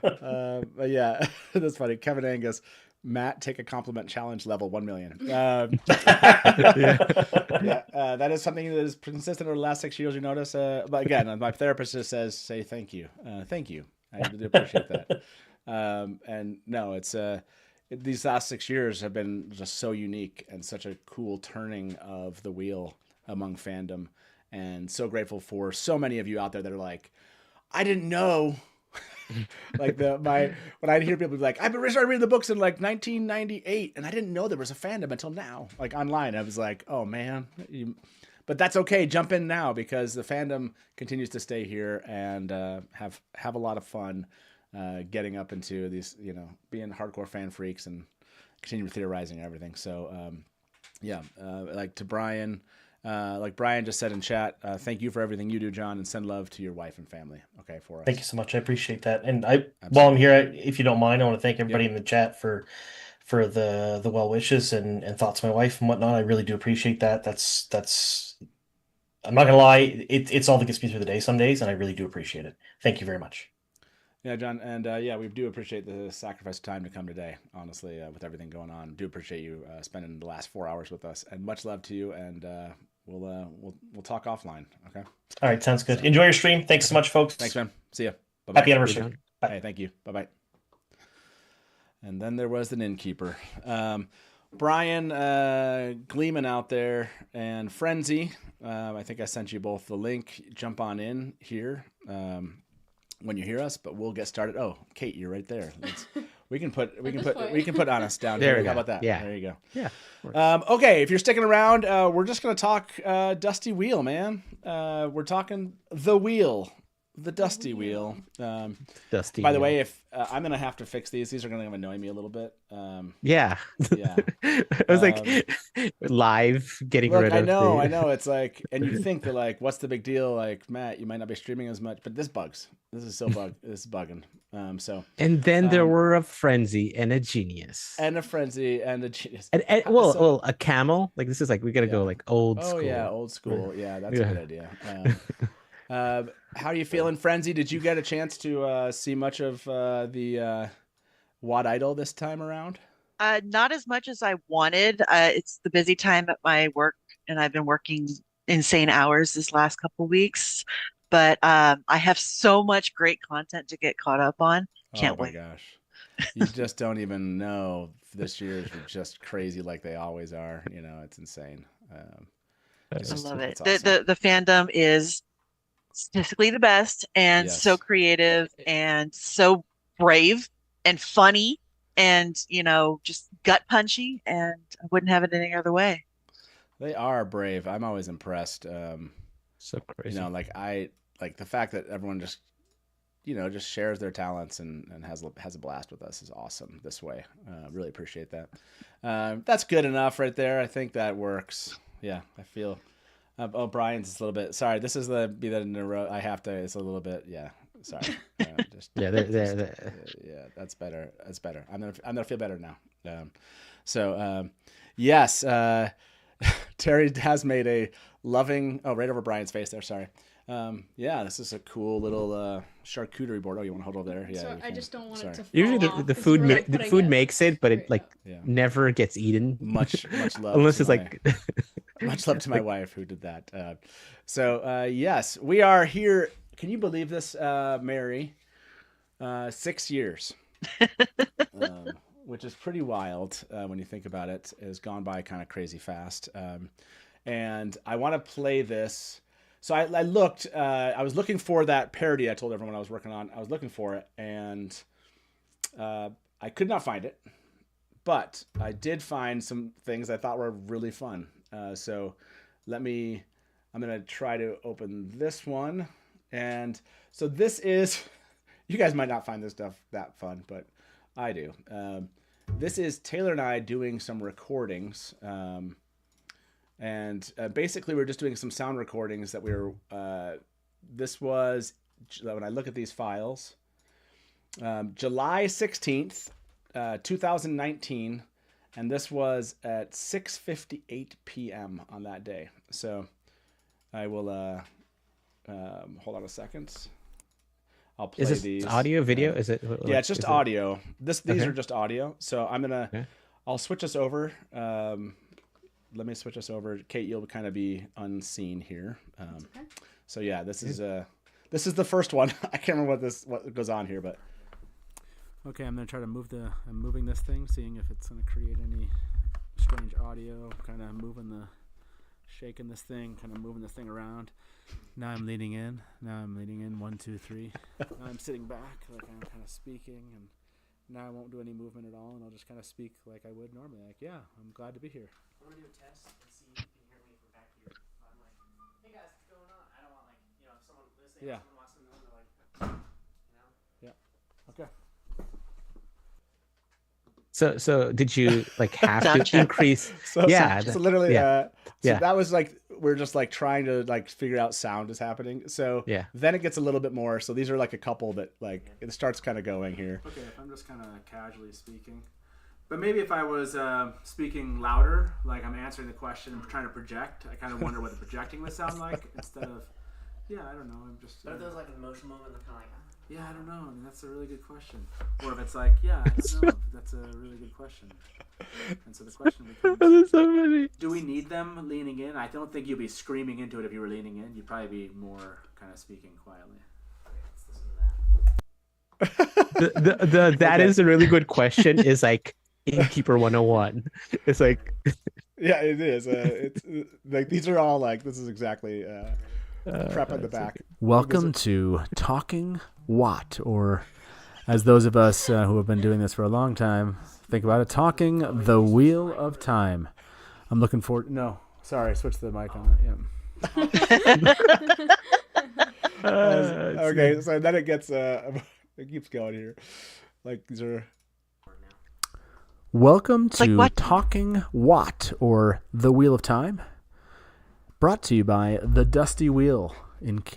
But yeah, that's funny. Kevin Angus. Matt, take a compliment challenge level 1 million. That is something that is consistent over the last 6 years. You notice, but again, my therapist just says, "Say thank you, thank you." I really appreciate that. And no, it's these last 6 years have been just so unique and such a cool turning of the wheel among fandom, and so grateful for so many of you out there that are like, "I didn't know." Like when I hear people be like, "I started reading the books in like 1998, and I didn't know there was a fandom until now." Like online, I was like, "Oh man," but that's okay. Jump in now because the fandom continues to stay here and have a lot of fun getting up into these, being hardcore fan freaks and continue theorizing and everything. So like to Brian. Like Brian just said in chat, thank you for everything you do, John, and send love to your wife and family. Okay, for us. Thank you so much. I appreciate that. And while I'm here, if you don't mind, I want to thank everybody in the chat for the well wishes and thoughts of my wife and whatnot. I really do appreciate that. That's I'm not gonna lie, it's all that gets me through the day some days, and I really do appreciate it. Thank you very much. Yeah, John, and we do appreciate the sacrifice of time to come today. Honestly, with everything going on, do appreciate you spending the last 4 hours with us, and much love to you. And we'll talk offline. Okay. All right, sounds good. Enjoy your stream. Thanks so much, folks. Thanks, man. See ya. Bye-bye. Happy anniversary. Bye. Hey, thank you. Bye-bye. And then there was the Innkeeper. Brian Gleeman out there and Frenzy. I think I sent you both the link. Jump on in here when you hear us, but we'll get started. Oh, Kate, you're right there. We can put Honest down There here. we How go. about that? Yeah. There you go. Yeah. Okay, if you're sticking around, we're just gonna talk Dusty Wheel, man. We're talking the wheel. The Dusty Wheel. Dusty By the Wheel. way, if I'm gonna have to fix these are gonna annoy me a little bit. Yeah. Yeah. I was like live getting Look, rid I of know. It's like, and you think that like, what's the big deal? Like, Matt, you might not be streaming as much, but this bugs. This is this is bugging. And then there were a frenzy and a genius. And a frenzy and a genius. And a camel. Like this is like we gotta go like old school. Oh yeah, old school. Yeah, that's a good idea. How are you feeling, Frenzy? Did you get a chance to see much of the Wad Idol this time around? Not as much as I wanted. It's the busy time at my work, and I've been working insane hours this last couple weeks. But I have so much great content to get caught up on. Can't wait. Oh my gosh. You just don't even know. This year's were just crazy like they always are. You know, it's insane. I love it. Awesome. The fandom is statistically the best, and so creative and so brave and funny and just gut punchy, and I wouldn't have it any other way. They are brave. I'm always impressed. So crazy. Like the fact that everyone just shares their talents and has a blast with us is awesome this way. Really appreciate that. That's good enough right there. I think that works. Yeah, I feel. Brian's a little bit. Sorry, this is in a row. I have to. It's a little bit. Yeah. Sorry. Yeah, that's better. That's better. I'm gonna feel better now. Yes. Terry has made a loving. Oh, right over Brian's face there. Sorry. Yeah, this is a cool little charcuterie board. Oh, you want to hold over there? Yeah. So I just don't want it to fall Usually off the 'cause food we're, like, the putting food it- makes it, but it never gets eaten. Much love. Unless to it's my- like much love to my wife who did that. Yes, we are here. Can you believe this, Mary? 6 years, which is pretty wild when you think about it. It has gone by kind of crazy fast. And I want to play this. So I looked. I was looking for that parody I told everyone I was working on. I was looking for it, and I could not find it. But I did find some things I thought were really fun. So I'm going to try to open this one. And so this is, you guys might not find this stuff that fun, but I do. This is Taylor and I doing some recordings. And basically we're just doing some sound recordings that we were, this was, when I look at these files, July 16th, 2019, and this was at 6:58 p.m. on that day. So I will hold on a second. I'll play Is this these. audio, video? Is it? Yeah, it's just is it- audio. These Okay. are just audio. So I'll switch us over. Let me switch us over. Kate, you'll kind of be unseen here. So yeah, this is the first one. I can't remember what goes on here, but. Okay, I'm gonna try to I'm moving this thing, seeing if it's gonna create any strange audio. Kind of shaking this thing, kind of moving this thing around. Now I'm leaning in. 1, 2, 3. Now I'm sitting back, like I'm kind of speaking, and now I won't do any movement at all, and I'll just kind of speak like I would normally. Like, yeah, I'm glad to be here. I'm gonna do a test and see if you can hear me from back here. I'm like, hey guys, what's going on? I don't want if someone listening, Yeah. someone wants to know, they're like, Yeah. Okay. So did you like have Gotcha. to increase? So literally, that was like we're just like trying to like figure out sound is happening. So Yeah. then it gets a little bit more. So these are like a couple that like it starts kind of going here. Okay, if I'm just kind of casually speaking, but maybe if I was speaking louder, like I'm answering the question and trying to project, I kind of wonder what the projecting would sound like instead of, I don't know. I'm just. but if there's like an emotional moment, they're kind of like, Yeah, I don't know. I mean, that's a really good question. Or if it's like, I don't know. That's a really good question. And so the question becomes, That's so funny. do we need them leaning in? I don't think you'd be screaming into it if you were leaning in. You'd probably be more kind of speaking quietly. That is a really good question. Is like Innkeeper 101. It's like Yeah, it is. It's like these are all like this is exactly prep on the back. Welcome to Talking Watt, or as those of us who have been doing this for a long time think about it, talking the Wheel of Time. I'm looking forward. No, sorry, switch the mic on. Okay, so then it gets it keeps going here. Like these are. Welcome to Talking Watt, or the Wheel of Time, brought to you by the Dusty Wheel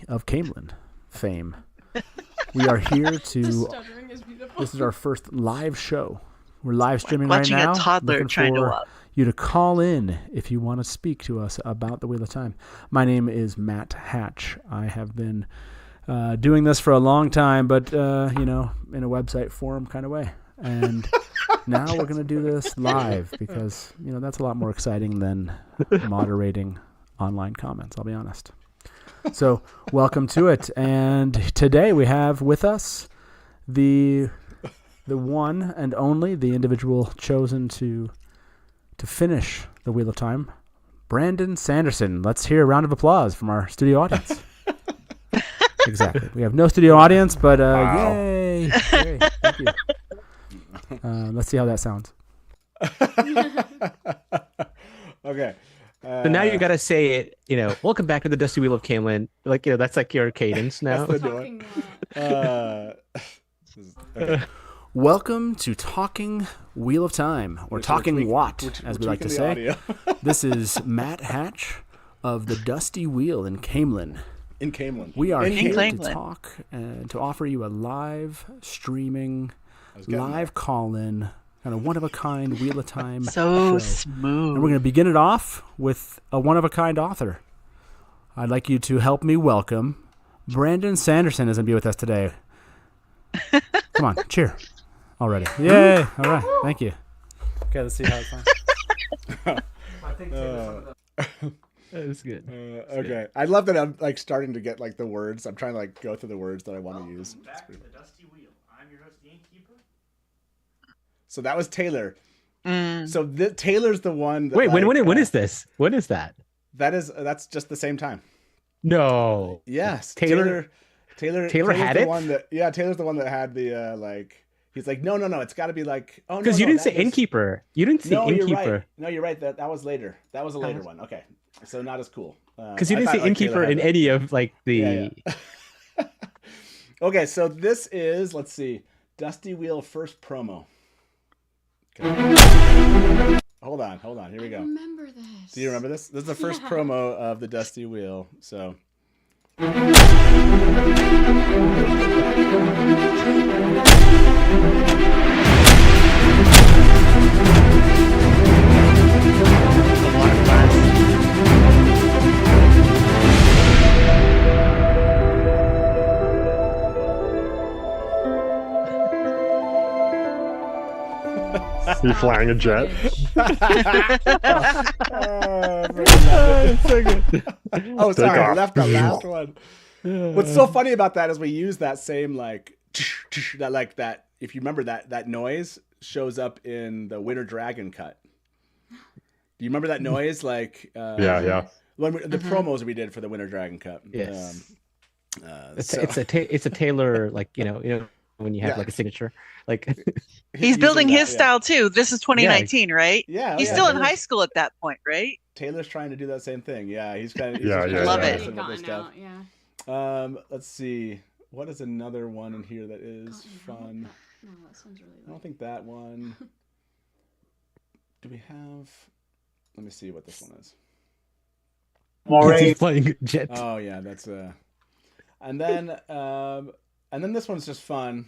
of Camelin fame. We are here to. This is our first live show. We're live streaming right now. Watching a toddler trying to walk. You to call in if you want to speak to us about the Wheel of Time. My name is Matt Hatch. I have been doing this for a long time, but in a website forum kind of way. And now we're going to do this live because that's a lot more exciting than moderating online comments. I'll be honest. So welcome to it. And today we have with us the one and only, the individual chosen to finish the Wheel of Time, Brandon Sanderson. Let's hear a round of applause from our studio audience. Exactly. We have no studio audience, but wow. Yay! Yay. Thank you. Let's see how that sounds. Okay. So now you got to say it, welcome back to the Dusty Wheel of Camelin. Like, that's like your cadence now. Okay. Welcome to Talking Wheel of Time, or Talking Watt, as we like to say. This is Matt Hatch of the Dusty Wheel in Camelin. In Camelin. We are here to talk and to offer you a live streaming, live call-in, kind of one-of-a-kind Wheel of Time so show. Smooth. And we're going to begin it off with a one-of-a-kind author. I'd like you to help me welcome Brandon Sanderson is going to be with us today. Come on, cheer already. Yay. All right. Thank you. Okay, let's see how it sounds. I think That's good. Okay. I love that I'm like starting to get like the words. I'm trying to like go through the words that I want to use. Back to the Dusty Wheel. I'm your host, the Innkeeper. So that was Taylor. So Taylor's the one. That, wait, when is this? When is that? That's just the same time. No. Yes. Taylor had the it. One that, yeah, Taylor's the one that had the like. He's like, no. It's got to be like. Oh no. Because you didn't say Innkeeper. You didn't say Innkeeper. You're right. No, you're right. That was later. That was a later one. Okay. So not as cool. Because you didn't say Innkeeper in any of like the. Yeah. Okay, so this is, let's see, Dusty Wheel first promo. Okay. Hold on. Here we go. I remember this. Do you remember this? This is the first promo of the Dusty Wheel. So. You flying a jet? So good. Oh, sorry, I left the last one. What's so funny about that is we use that same like that. If you remember that noise shows up in the Winter Dragon cut. Do you remember that noise? Like yeah. The promos we did for the Winter Dragon Cup. Yes. It's a Taylor, like when you have like a signature, like he's building his style too. This is 2019, right? Yeah, he's still in high school at that point, right? Taylor's trying to do that same thing. Yeah, he's kind of love it. Let's see. What is another one in here that is fun? No, that sounds really. I don't think that one. Do we have? Let me see what this one is. Moray playing jet. Oh yeah, that's and then this one's just fun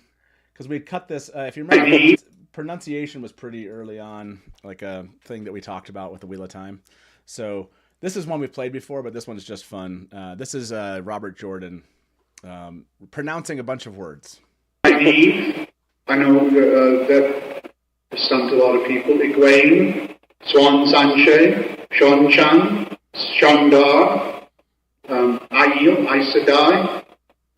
because we cut this. If you remember, pronunciation was pretty early on, like a thing that we talked about with the Wheel of Time. So this is one we've played before, but this one is just fun. This is Robert Jordan pronouncing a bunch of words. Nynaeve, I know that stumped a lot of people. Egwene, Swan Sanche, Sean Chan, Shondar, Aes Sedai,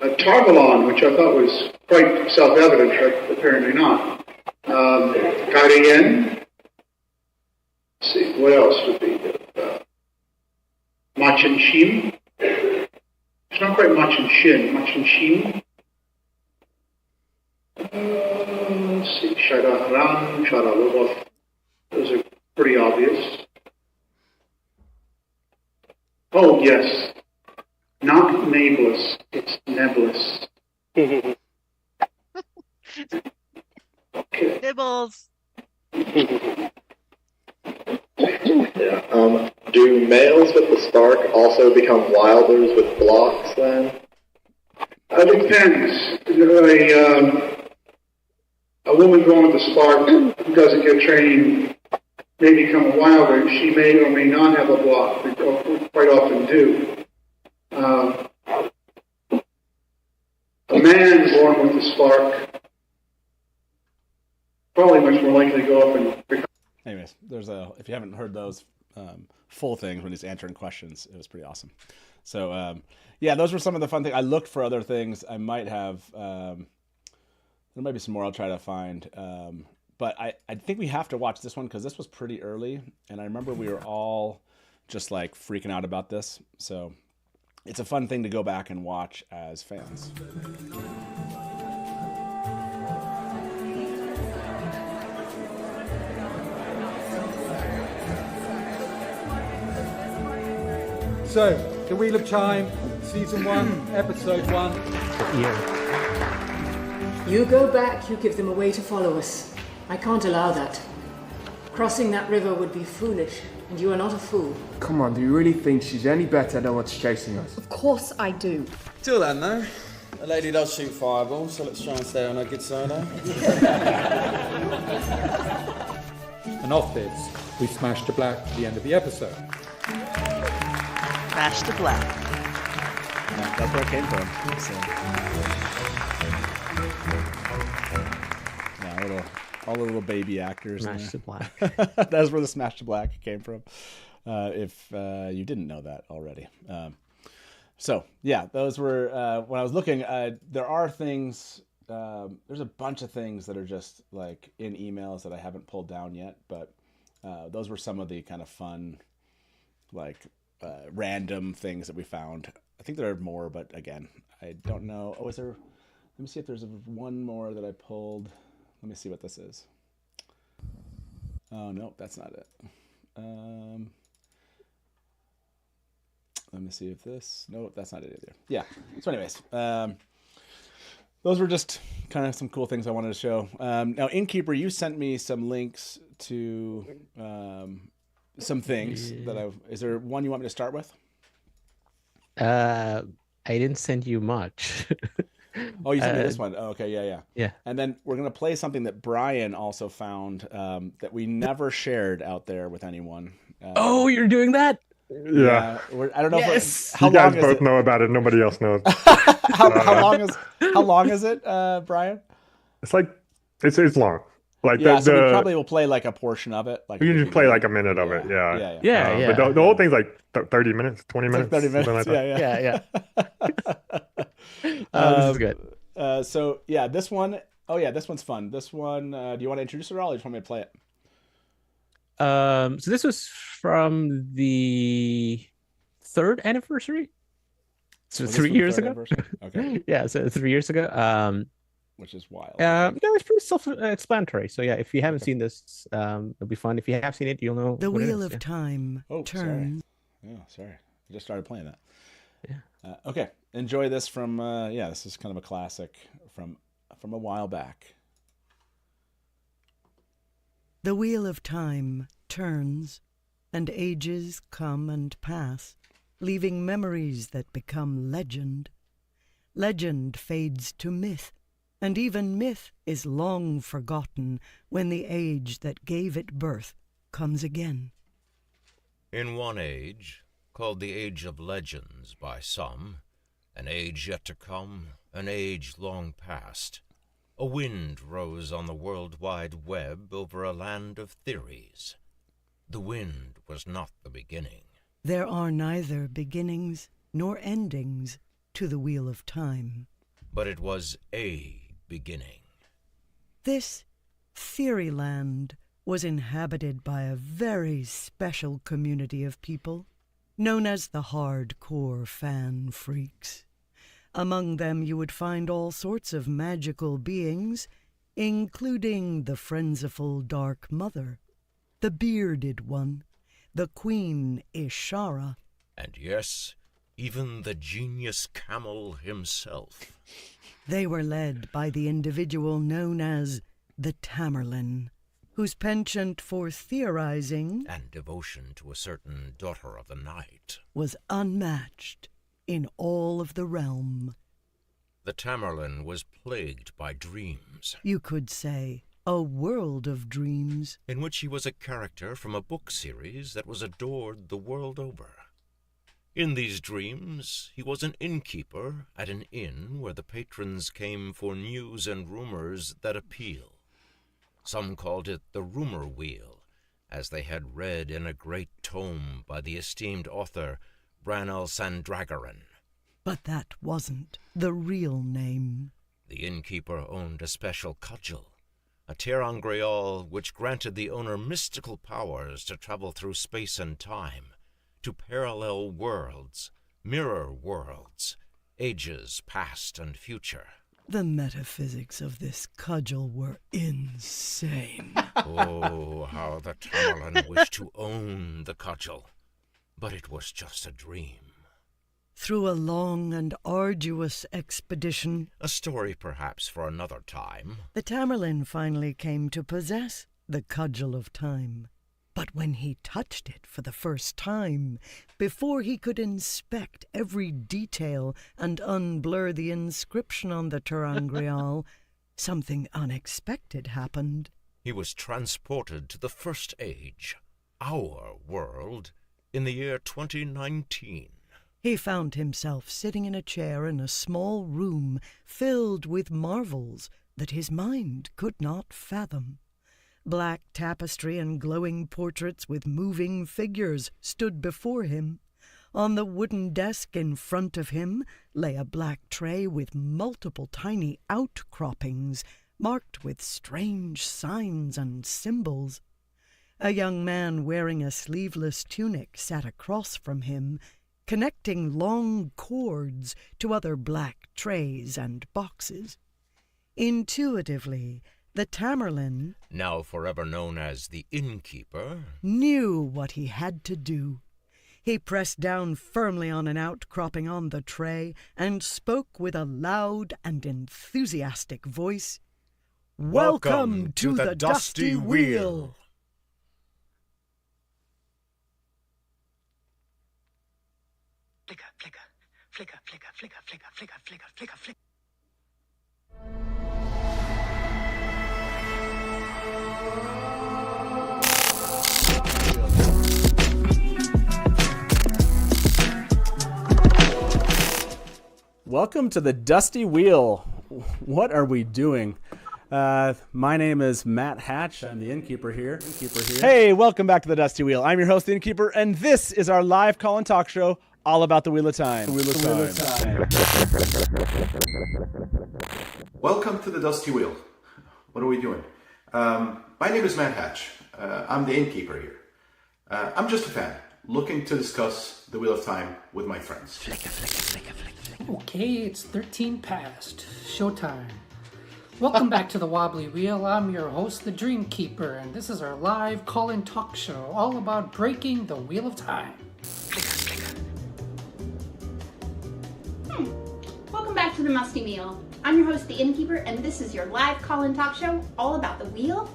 Tarvalon, which I thought was quite self-evident, but apparently not. Karien. Let's see, what else would be? Machinshim. It's not quite Machinshim. Machinshim. Shadahran, Shadalubov. Those are pretty obvious. Oh, yes. Not Neighborless, it's Nebulous. Okay. Nibbles. Yeah. Do males with the spark also become wilders with blocks then? It depends. A woman going with the spark who doesn't get training may become a wilder. She may or may not have a block. We quite often do. A man born with the spark probably much more likely to go up and become. Anyways, if you haven't heard those full things when he's answering questions, it was pretty awesome. So yeah, those were some of the fun things. I looked for other things. I might have there might be some more I'll try to find. But I think we have to watch this one because this was pretty early, and I remember we were all just like freaking out about this. So it's a fun thing to go back and watch as fans. So, The Wheel of Time, Season 1, Episode 1. You go back, you give them a way to follow us. I can't allow that. Crossing that river would be foolish, and you are not a fool. Come on, do you really think she's any better than what's chasing us? Of course I do. Till then, though, the lady does shoot fireballs, so let's try and stay on her good side, eh? And off this, we smash to black at the end of the episode. Smash to black. Yeah, that's where it came from. So. Yeah, all the little baby actors. Smash to black. That's where the Smash to Black came from. If you didn't know that already. So yeah, those were when I was looking. There are things. There's a bunch of things that are just like in emails that I haven't pulled down yet, but those were some of the kind of fun, like random things that we found. I think there are more, but again, I don't know. Oh, is there? Let me see if there's one more that I pulled. Let me see what this is. Oh no, that's not it. Let me see if this. No, that's not it either. Yeah. So, anyways, those were just kind of some cool things I wanted to show. Now, Innkeeper, you sent me some links to some things that I've. Is there one you want me to start with? I didn't send you much. Oh, you sent me this one. Oh, okay, yeah. Yeah. And then we're gonna play something that Brian also found that we never shared out there with anyone. Oh, you're doing that? Yeah. I don't know. Yes. How you guys long is both it? know about it. Nobody else knows. How long is it, Brian? It's like it's long. Like yeah, so we probably will play like a portion of it. Like we can just play like a minute of it. Yeah. Yeah. But the whole thing's like 30 minutes, 20 minutes. Like 30 minutes. Like that. This is good. So yeah, this one. Oh yeah, this one's fun. This one. Do you want to introduce it all, or do you just want me to play it? So this was from the 3rd anniversary. So 3 years ago. Okay. Yeah, so 3 years ago. Which is wild. No, it's pretty self-explanatory. So yeah, if you haven't seen this, it'll be fun. If you have seen it, you'll know. The what it Wheel is. of Time turns. Sorry. Oh, sorry. I just started playing that. Yeah. Okay. Enjoy this from. This is kind of a classic from a while back. The Wheel of Time turns, and ages come and pass, leaving memories that become legend. Legend fades to myth, and even myth is long forgotten when the age that gave it birth comes again. In one age, called the Age of Legends by some, an age yet to come, an age long past, a wind rose on the World Wide Web over a land of theories. The wind was not the beginning. There are neither beginnings nor endings to the Wheel of Time. But it was a beginning. This Theoryland was inhabited by a very special community of people, known as the hardcore fan freaks. Among them you would find all sorts of magical beings, including the frenziful Dark Mother, the Bearded One, the Queen Ishara, and yes, even the genius camel himself. They were led by the individual known as the Tamerlan, whose penchant for theorizing and devotion to a certain daughter of the night was unmatched in all of the realm. The Tamerlan was plagued by dreams. You could say a world of dreams, in which he was a character from a book series that was adored the world over. In these dreams, he was an innkeeper at an inn where the patrons came for news and rumors that appeal. Some called it the rumor wheel, as they had read in a great tome by the esteemed author Branel Sandragaran. But that wasn't the real name. The innkeeper owned a special cudgel, a terangreal which granted the owner mystical powers to travel through space and time, to parallel worlds, mirror worlds, ages past and future. The metaphysics of this cudgel were insane. Oh, how the Tamerlan wished to own the cudgel, but it was just a dream. Through a long and arduous expedition, a story perhaps for another time, the Tamerlan finally came to possess the Cudgel of Time. But when he touched it for the first time, before he could inspect every detail and unblur the inscription on the terangreal, something unexpected happened. He was transported to the First Age, our world, in the year 2019. He found himself sitting in a chair in a small room filled with marvels that his mind could not fathom. Black tapestry and glowing portraits with moving figures stood before him. On the wooden desk in front of him lay a black tray with multiple tiny outcroppings marked with strange signs and symbols. A young man wearing a sleeveless tunic sat across from him, connecting long cords to other black trays and boxes. Intuitively, the Tamerlan, now forever known as the Innkeeper, knew what he had to do. He pressed down firmly on an outcropping on the tray and spoke with a loud and enthusiastic voice. Welcome to the Dusty Wheel! Flicker, flicker, flicker, flicker, flicker, flicker, flicker, flicker, flicker, flicker. Welcome to the Dusty Wheel. What are we doing? My name is Matt Hatch. I'm the Innkeeper here. Hey, welcome back to the Dusty Wheel. I'm your host, the Innkeeper, and this is our live call-in talk show all about the Wheel of Time. Welcome to the Dusty Wheel. What are we doing? My name is Matt Hatch. I'm the Innkeeper here. I'm just a fan, looking to discuss the Wheel of Time with my friends. Okay, it's 13 past. Showtime. Welcome back to the Wobbly Wheel. I'm your host, the Dreamkeeper, and this is our live call-in talk show all about breaking the Wheel of Time. Welcome back to the Musty Meal. I'm your host, the Innkeeper, and this is your live call-in talk show all about the Wheel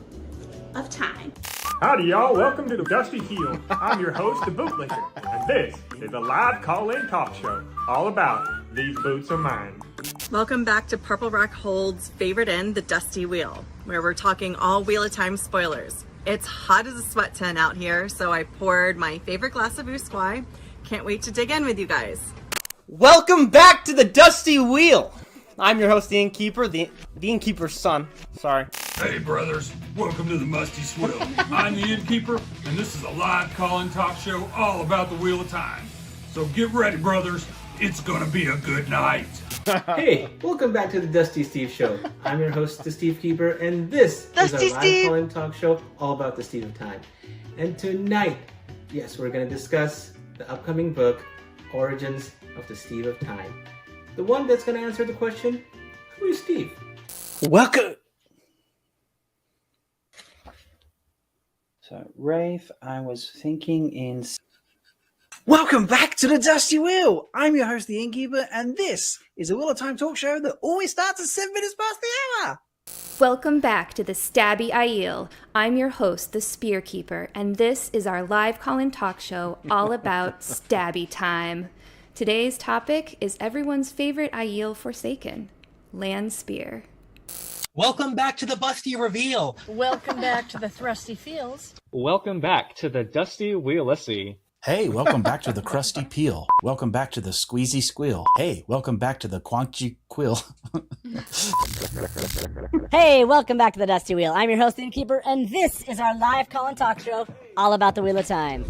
of Time. Howdy, y'all. Welcome to the Dusty Heel. I'm your host, the Bootlicker, and this is a live call-in talk show all about These Boots Are Mine. Welcome back to Purple Rock Hold's favorite end, the Dusty Wheel, where we're talking all Wheel of Time spoilers. It's hot as a sweat tin out here, so I poured my favorite glass of Usquai. Can't wait to dig in with you guys. Welcome back to the Dusty Wheel. I'm your host, the Innkeeper, the Innkeeper's son. Sorry. Hey, brothers. Welcome to the Musty Swill. I'm the Innkeeper, and this is a live call-in talk show all about the Wheel of Time. So get ready, brothers. It's gonna be a good night. Hey, welcome back to the Dusty Steve Show. I'm your host, the Steve Keeper, and this is our live call-in talk show all about the Steve of Time. And tonight, yes, we're gonna discuss the upcoming book, Origins of the Steve of Time. The one that's gonna answer the question, who is Steve? Welcome. So, Rafe, I was thinking in... Welcome back to the Dusty Wheel. I'm your host, the Innkeeper, and this is a Wheel of Time talk show that always starts at 7 minutes past the hour. Welcome back to the Stabby Aiel. I'm your host, the Spear Keeper, and this is our live call-in talk show all about Stabby time. Today's topic is everyone's favorite Aiel Forsaken, Land Spear. Welcome back to the Busty Reveal. Welcome back to the Thrusty Fields. Welcome back to the Dusty Wheel. Let's see. Hey, welcome back to the Crusty Peel. Welcome back to the Squeezy Squeal. Hey, welcome back to the Quanchi Quill. Hey, welcome back to the Dusty Wheel. I'm your host, the Innkeeper, and this is our live call and talk show all about the Wheel of Time.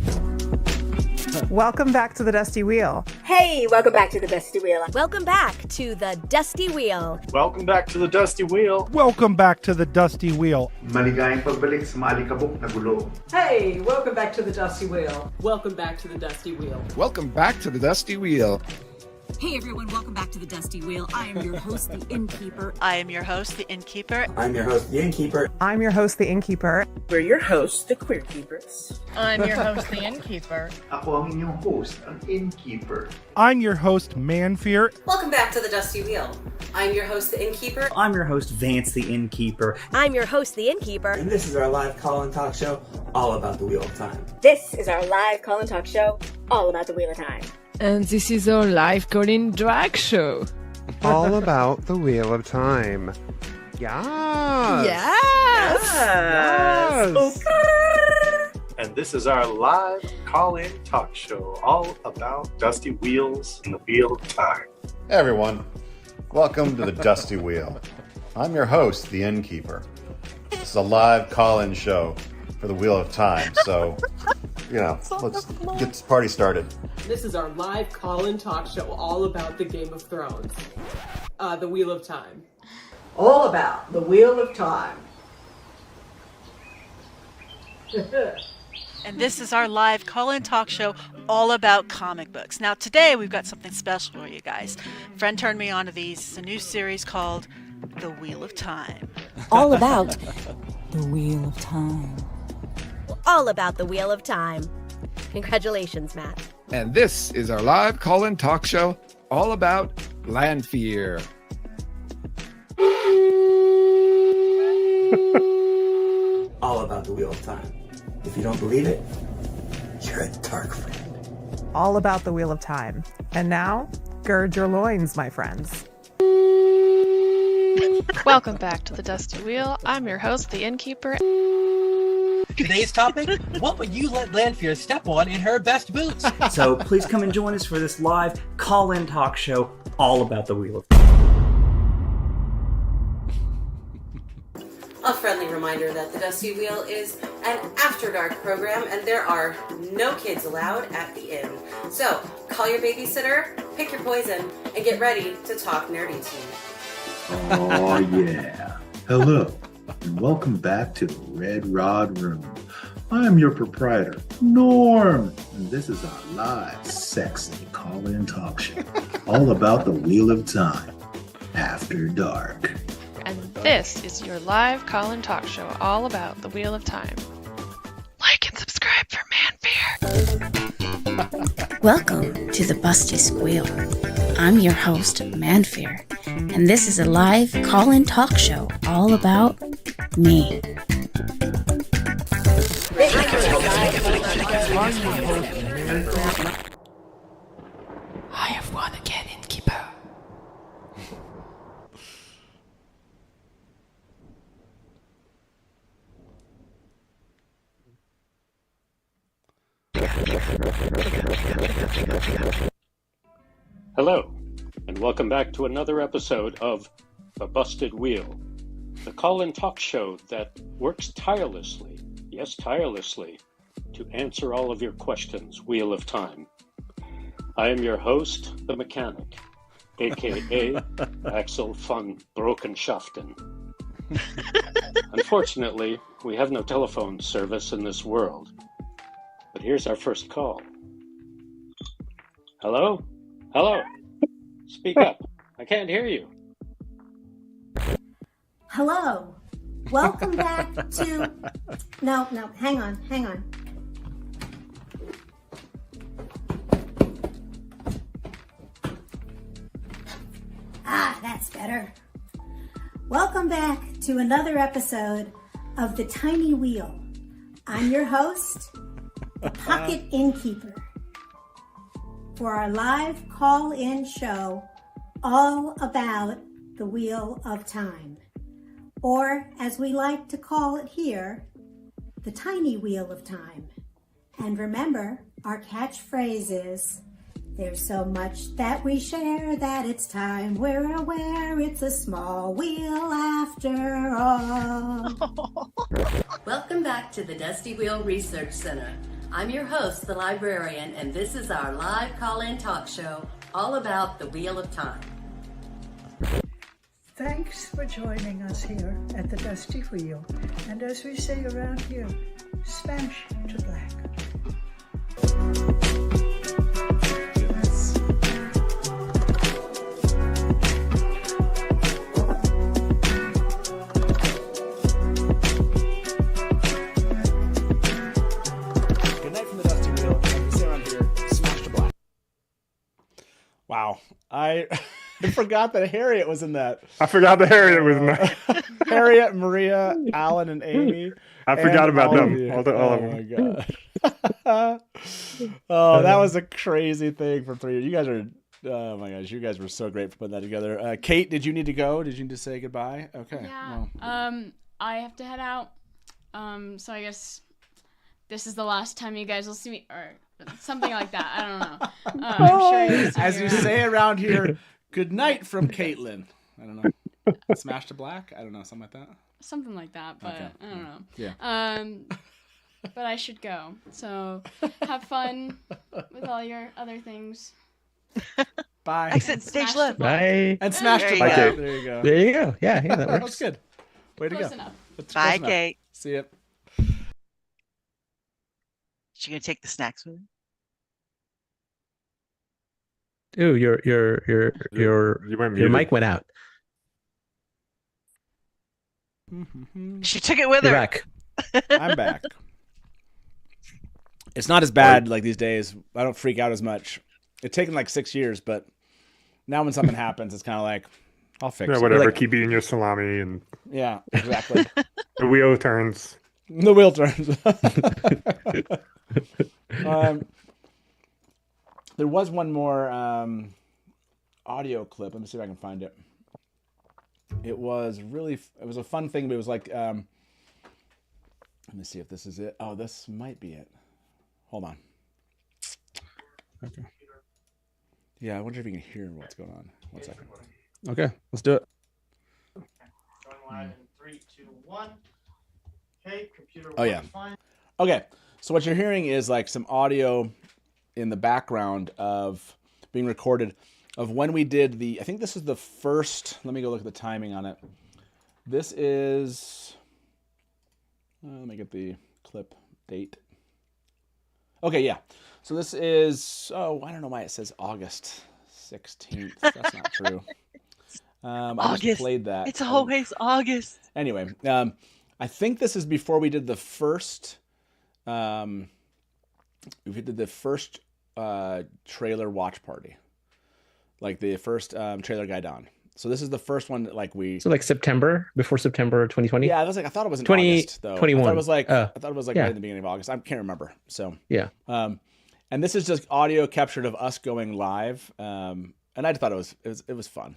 Welcome back to the Dusty Wheel. Hey, welcome back to the Dusty Wheel. Welcome back to the Dusty Wheel. Welcome back to the Dusty Wheel. Welcome back to the Dusty Wheel. Maligayang pagbalik sa maalikabok na gulo. Hey, welcome back to the Dusty Wheel. Welcome back to the Dusty Wheel. Welcome back to the Dusty Wheel. Hey everyone, welcome back to the Dusty Wheel. I am your host, the Innkeeper. I am your host, the Innkeeper. I'm your host, the Innkeeper. I'm your host, the Innkeeper. We're your hosts, the Queer Keepers. I'm your host, the Innkeeper. Ako ang inyong host, ang Innkeeper. I'm your host, Manfear. Welcome back to the Dusty Wheel. I'm your host, the Innkeeper. I'm your host, Vance, the Innkeeper. I'm your host, the Innkeeper. And this is our live call-in talk show all about the Wheel of Time. This is our live call and talk show all about the Wheel of Time. And this is our live call-in drag show. All about the Wheel of Time. Yes! Yes! Yes! And this is our live call-in talk show all about Dusty Wheels and the Wheel of Time. Hey everyone, welcome to the Dusty Wheel. I'm your host, the Innkeeper. This is a live call-in show for the Wheel of Time, so, let's get this party started. This is our live call-in talk show all about the Game of Thrones. The Wheel of Time. All about the Wheel of Time. And this is our live call-in talk show all about comic books. Now today we've got something special for you guys. A friend turned me on to these. It's a new series called The Wheel of Time. All about the Wheel of Time. All about the Wheel of Time. Congratulations, Matt. And this is our live call-in talk show all about Land Fear. All about the Wheel of Time. If you don't believe it, you're a dark friend. All about the Wheel of Time. And now, gird your loins, my friends. Welcome back to the Dusty Wheel. I'm your host, the Innkeeper. Today's topic, what would you let Landfear step on in her best boots? So please come and join us for this live call-in talk show all about the Wheel of A friendly reminder that the Dusty Wheel is an after dark program and there are no kids allowed at the inn. So call your babysitter, pick your poison, and get ready to talk nerdy to you. Oh yeah. Hello, and welcome back to the Red Rod Room. I'm your proprietor, Norm, and this is our live, sexy call-in talk show all about the Wheel of Time after dark. And this is your live call-in talk show all about the Wheel of Time. Like and subscribe for Manfear. Welcome to the Busty Squeal. I'm your host, Manfear, and this is a live call-in talk show all about me. I have won again, Innkeeper. Hello, and welcome back to another episode of The Busted Wheel, the call-in talk show that works tirelessly, yes, tirelessly, to answer all of your questions, Wheel of Time. I am your host, the Mechanic, aka Axel von Brokenschaften. Unfortunately, we have no telephone service in this world, but here's our first call. Hello? Hello? Speak up. I can't hear you. Hello. Welcome back to... No, hang on. Ah, that's better. Welcome back to another episode of The Tiny Wheel. I'm your host, the Pocket Innkeeper, for our live call-in show all about the Wheel of Time. Or, as we like to call it here, the Tiny Wheel of Time. And remember, our catchphrase is, there's so much that we share that it's time we're aware it's a small wheel after all. Welcome back to the Dusty Wheel Research Center. I'm your host, the librarian, and this is our live call-in talk show all about the Wheel of Time. Thanks for joining us here at the Dusty Wheel. And as we say around here, smash to black. Good night from the Dusty Wheel. And we say around here, smash to black. Wow. I forgot that Harriet was in that. I forgot that Harriet was in that. Harriet, Maria, Alan, and Amy. I forgot about them. All of them. Oh my god. Oh, that was a crazy thing for 3 years. You guys are, oh my gosh, you guys were so great for putting that together. Kate, did you need to go? Did you need to say goodbye? Okay. Yeah. No. I have to head out. So I guess this is the last time you guys will see me, or something like that. I don't know. I'm sure As you say around here, good night from Caitlin. I don't know. Smash to black? I don't know, something like that. Something like that, but Okay. I don't know. Yeah. But I should go. So have fun with all your other things. Bye. Exit stage left. Bye. And smash to There black. you go. There you go. There you go. Yeah, that That works. was good. Way to Close go. enough. That's Bye, close enough. Kate. See ya. She gonna take the snacks with her? Ooh, your mic went out. She took it with You're her. back. I'm back. It's not as bad like these days. I don't freak out as much. It's taken like 6 years, but now when something happens, it's kind of like, I'll fix Yeah, it. whatever. Like, Keep eating your salami and yeah, exactly. the wheel turns. The wheel turns. There was one more audio clip. Let me see if I can find it. It was a fun thing, but it was like, let me see if this is it. Oh, this might be it. Hold on. Okay. Yeah, I wonder if you can hear what's going on. 1 second. Okay, let's do it. Going live in 3, 2, 1. Okay, computer. Oh yeah. Okay, so what you're hearing is like some audio in the background of being recorded of when we did I think this is the first, let me go look at the timing on it. This is, let me get the clip date. Okay, yeah. So this is, I don't know why it says August 16th. That's not true. I just played that. It's always August. Anyway, I think this is before we did the first, trailer watch party. Like the first trailer guide on. So this is the first one that like we. So like September, before September 2020. Yeah, I was like, I thought it was in August though. 21. I thought it was like yeah. right in the beginning of August. I can't remember. So yeah. And this is just audio captured of us going live. And I thought it was fun.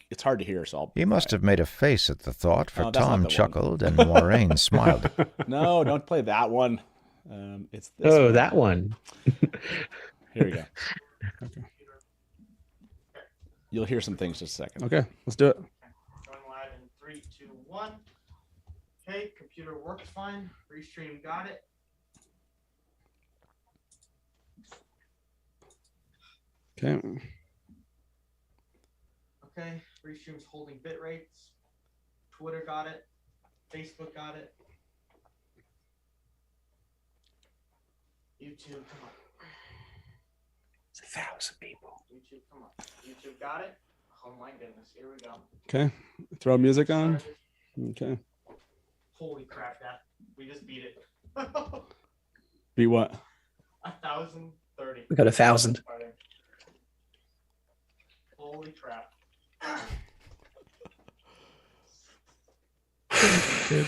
It's hard to hear, so I'll. You must have made a face at the thought, for Oh, that's not Tom the one. chuckled and Maureen smiled. No, don't play that one. It's this Oh, one. that one. Here we go. Okay. You'll hear some things just a second. Okay, let's do it. Going live in 3, 2, 1. Okay, computer works fine. Restream got it. Okay. Okay, Restream's holding bit rates. Twitter got it. Facebook got it. YouTube, come on. It's 1,000 people. YouTube, come on. YouTube got it. Oh my goodness, here we go. Okay. Throw music on. Okay. Holy crap, that we just beat it. Beat what? 1,030. We got 1,000. Holy crap. Good.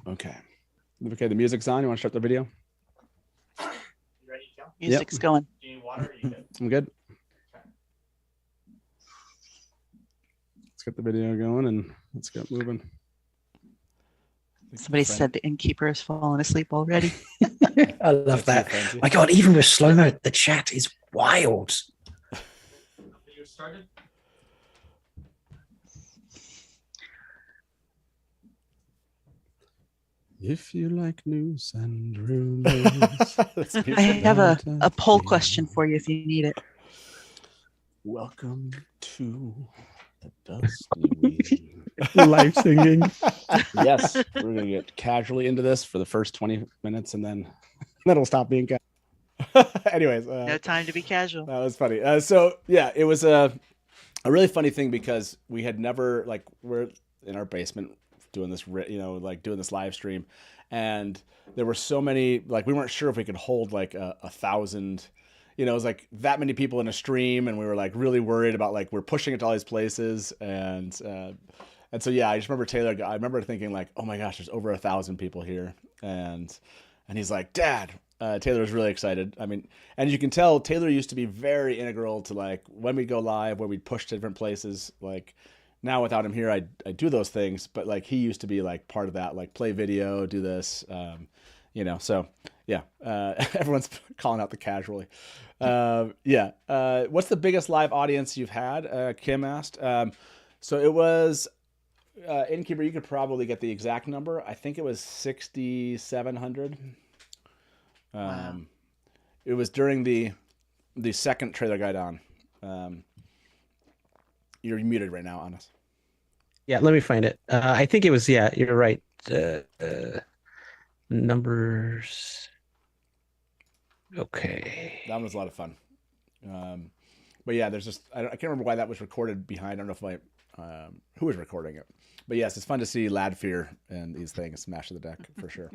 Okay. Okay, the music's on. You want to start the video? You ready to go? Music's going. Do you need water? Or you good? I'm good. Let's get the video going and let's get moving. Somebody said the innkeeper has fallen asleep already. I love that. My God, even with slow-mo, the chat is wild. You started? If you like news and rumors. I have a poll question for you if you need it. Welcome to the Dusty Wheel. Live singing. Yes, we're going to get casually into this for the first 20 minutes and then it'll stop being casual. Anyways. No time to be casual. That was funny. So, yeah, it was a really funny thing because we had never, like, we're in our basement doing this, doing this live stream. And there were so many, like, we weren't sure if we could hold like 1,000, it was like that many people in a stream. And we were like really worried about like, we're pushing it to all these places. And so, yeah, I just remember I remember thinking like, oh my gosh, there's over 1,000 people here. And he's like, Dad, Taylor was really excited. I mean, and you can tell Taylor used to be very integral to like when we go live, where we'd push to different places, like, now without him here, I do those things, but like he used to be like part of that, like play video, do this, so yeah, everyone's calling out the casually. What's the biggest live audience you've had? Kim asked. So it was, Innkeeper, you could probably get the exact number. I think it was 6,700. Wow. It was during the second Trailer Guide on. You're muted right now, Honest. Yeah, let me find it. I think it was, you're right. Numbers. Okay. That was a lot of fun. But yeah, there's just, I can't remember why that was recorded behind. I don't know if who was recording it. But yes, it's fun to see Ladfear and these things smash the deck for sure.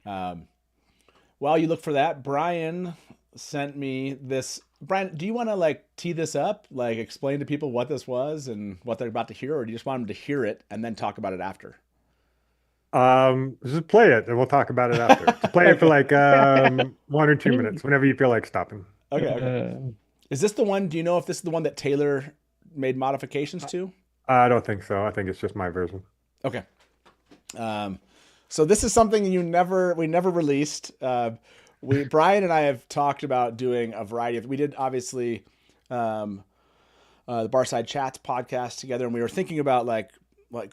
While you look for that, Brian sent me this. Brian, do you want to like tee this up, like explain to people what this was and what they're about to hear, or do you just want them to hear it and then talk about it after? Just play it and we'll talk about it after. Just play it for like 1 or 2 minutes, whenever you feel like stopping. Okay. Is this the one? Do you know if this is the one that Taylor made modifications to? I don't think so. I think it's just my version. Okay. So this is something we never released. Brian and I have talked about doing a variety of. We did obviously the BARSIDE Chats podcast together, and we were thinking about like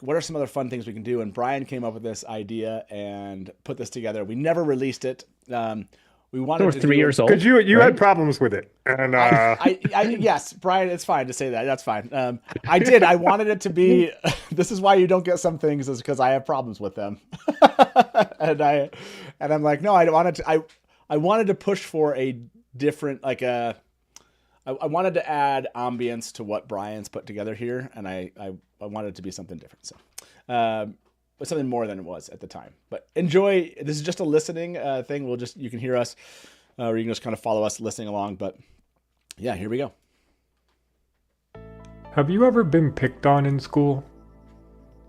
what are some other fun things we can do. And Brian came up with this idea and put this together. We never released it. We wanted to 3 years old. Because you had problems with it, and yes, Brian, it's fine to say that. That's fine. I did. I wanted it to be. This is why you don't get some things, is because I have problems with them. and I'm like, no, I don't want it to. I wanted to push for a different, like I wanted to add ambience to what Brian's put together here, and I wanted it to be something different. So, but something more than it was at the time. But enjoy. This is just a listening thing. You can hear us, or you can just kind of follow us listening along. But yeah, here we go. Have you ever been picked on in school?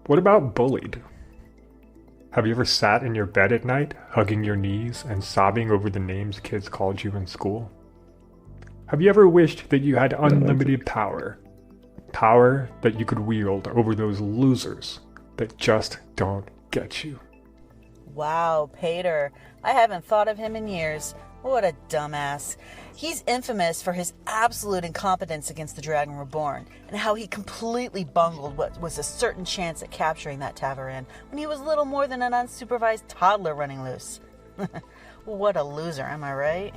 What about bullied? Have you ever sat in your bed at night, hugging your knees and sobbing over the names kids called you in school? Have you ever wished that you had unlimited power? Power that you could wield over those losers that just don't get you? Wow, Pater. I haven't thought of him in years. What a dumbass. He's infamous for his absolute incompetence against the Dragon Reborn, and how he completely bungled what was a certain chance at capturing that Teleran when he was little more than an unsupervised toddler running loose. What a loser, am I right?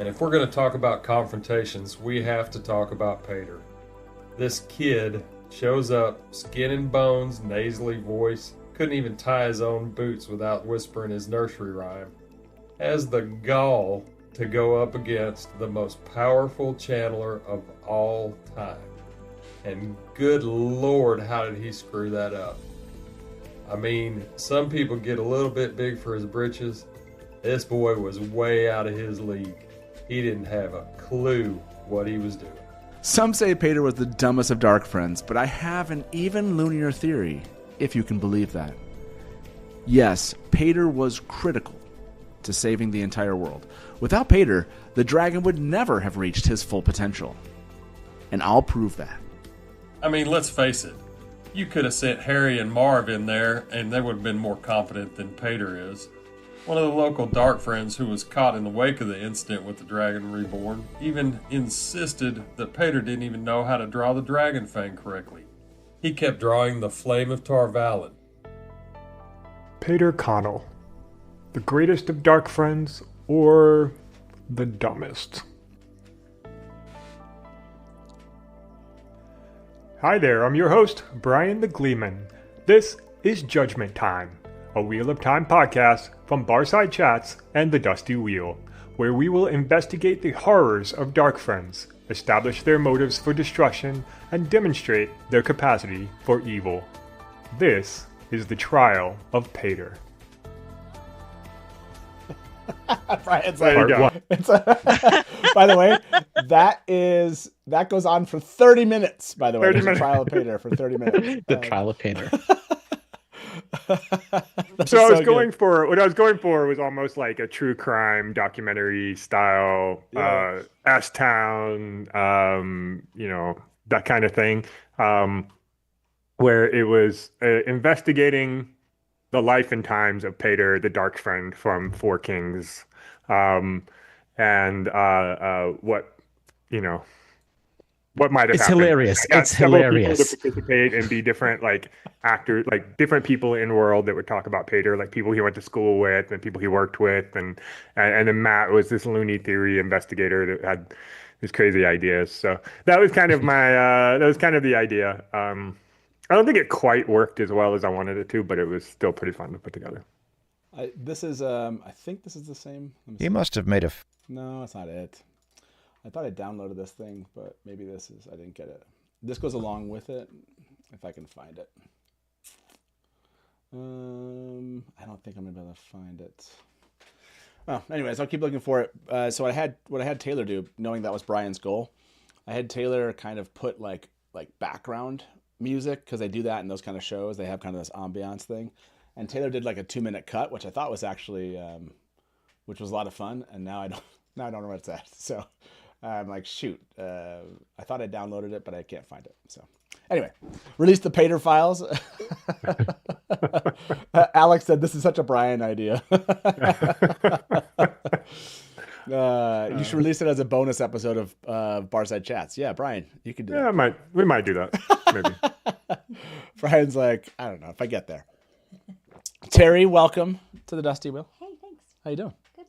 And if we're going to talk about confrontations, we have to talk about Pater. This kid shows up, skin and bones, nasally voice, couldn't even tie his own boots without whispering his nursery rhyme. Has the gall to go up against the most powerful channeler of all time. And good Lord, how did he screw that up? I mean, some people get a little bit big for his britches. This boy was way out of his league. He didn't have a clue what he was doing. Some say Pater was the dumbest of Dark Friends, but I have an even loonier theory, if you can believe that. Yes, Pater was critical to saving the entire world. Without Pater, the dragon would never have reached his full potential. And I'll prove that. I mean, let's face it. You could have sent Harry and Marv in there, and they would have been more competent than Pater is. One of the local Dark Friends who was caught in the wake of the incident with the Dragon Reborn even insisted that Pater didn't even know how to draw the Dragon Fang correctly. He kept drawing the Flame of Tarvalin. Pater Connell, the greatest of Dark Friends or the dumbest? Hi there, I'm your host, Brian the Gleeman. This is Judgment Time, a Wheel of Time podcast from BARSIDE Chats and the Dusty Wheel, where we will investigate the horrors of Dark Friends, establish their motives for destruction, and demonstrate their capacity for evil. This is the trial of Pater. Brian's like, by the way, that goes on for 30 minutes. By the way, there's a trial of Pater for 30 minutes. The trial of Pater. So I was going for what I was going for was almost like a true crime documentary style, S-Town, that kind of thing, where it was investigating the life and times of Pater, the Dark Friend from Four Kings, and what might have it's happened. Hilarious. Yeah, it's hilarious. People to participate and be different, like actors, like different people in world that would talk about Pater, like people he went to school with and people he worked with, and then Matt was this loony theory investigator that had these crazy ideas. So that was kind of the idea. I don't think it quite worked as well as I wanted it to, but it was still pretty fun to put together. I think this is the same. He must have made a... No, it's not it. I thought I downloaded this thing, but maybe I didn't get it. This goes along with it, if I can find it. I don't think I'm going to be able to find it. Oh, anyways, I'll keep looking for it. So what I had Taylor do, knowing that was Brian's goal, I had Taylor kind of put like background music, because they do that in those kind of shows. They have kind of this ambiance thing. And Taylor did like a 2-minute cut, which I thought was actually, which was a lot of fun. And now I don't know where it's at. So I'm like, shoot, I thought I downloaded it, but I can't find it. So anyway, released the Pater files. Alex said, this is such a Brian idea. You should release it as a bonus episode of BARSIDE Chats. Yeah, Brian, you could do that. Yeah, we might do that. Maybe. Brian's like, I don't know if I get there. Terry, welcome to the Dusty Wheel. Hey, thanks. How you doing? Good.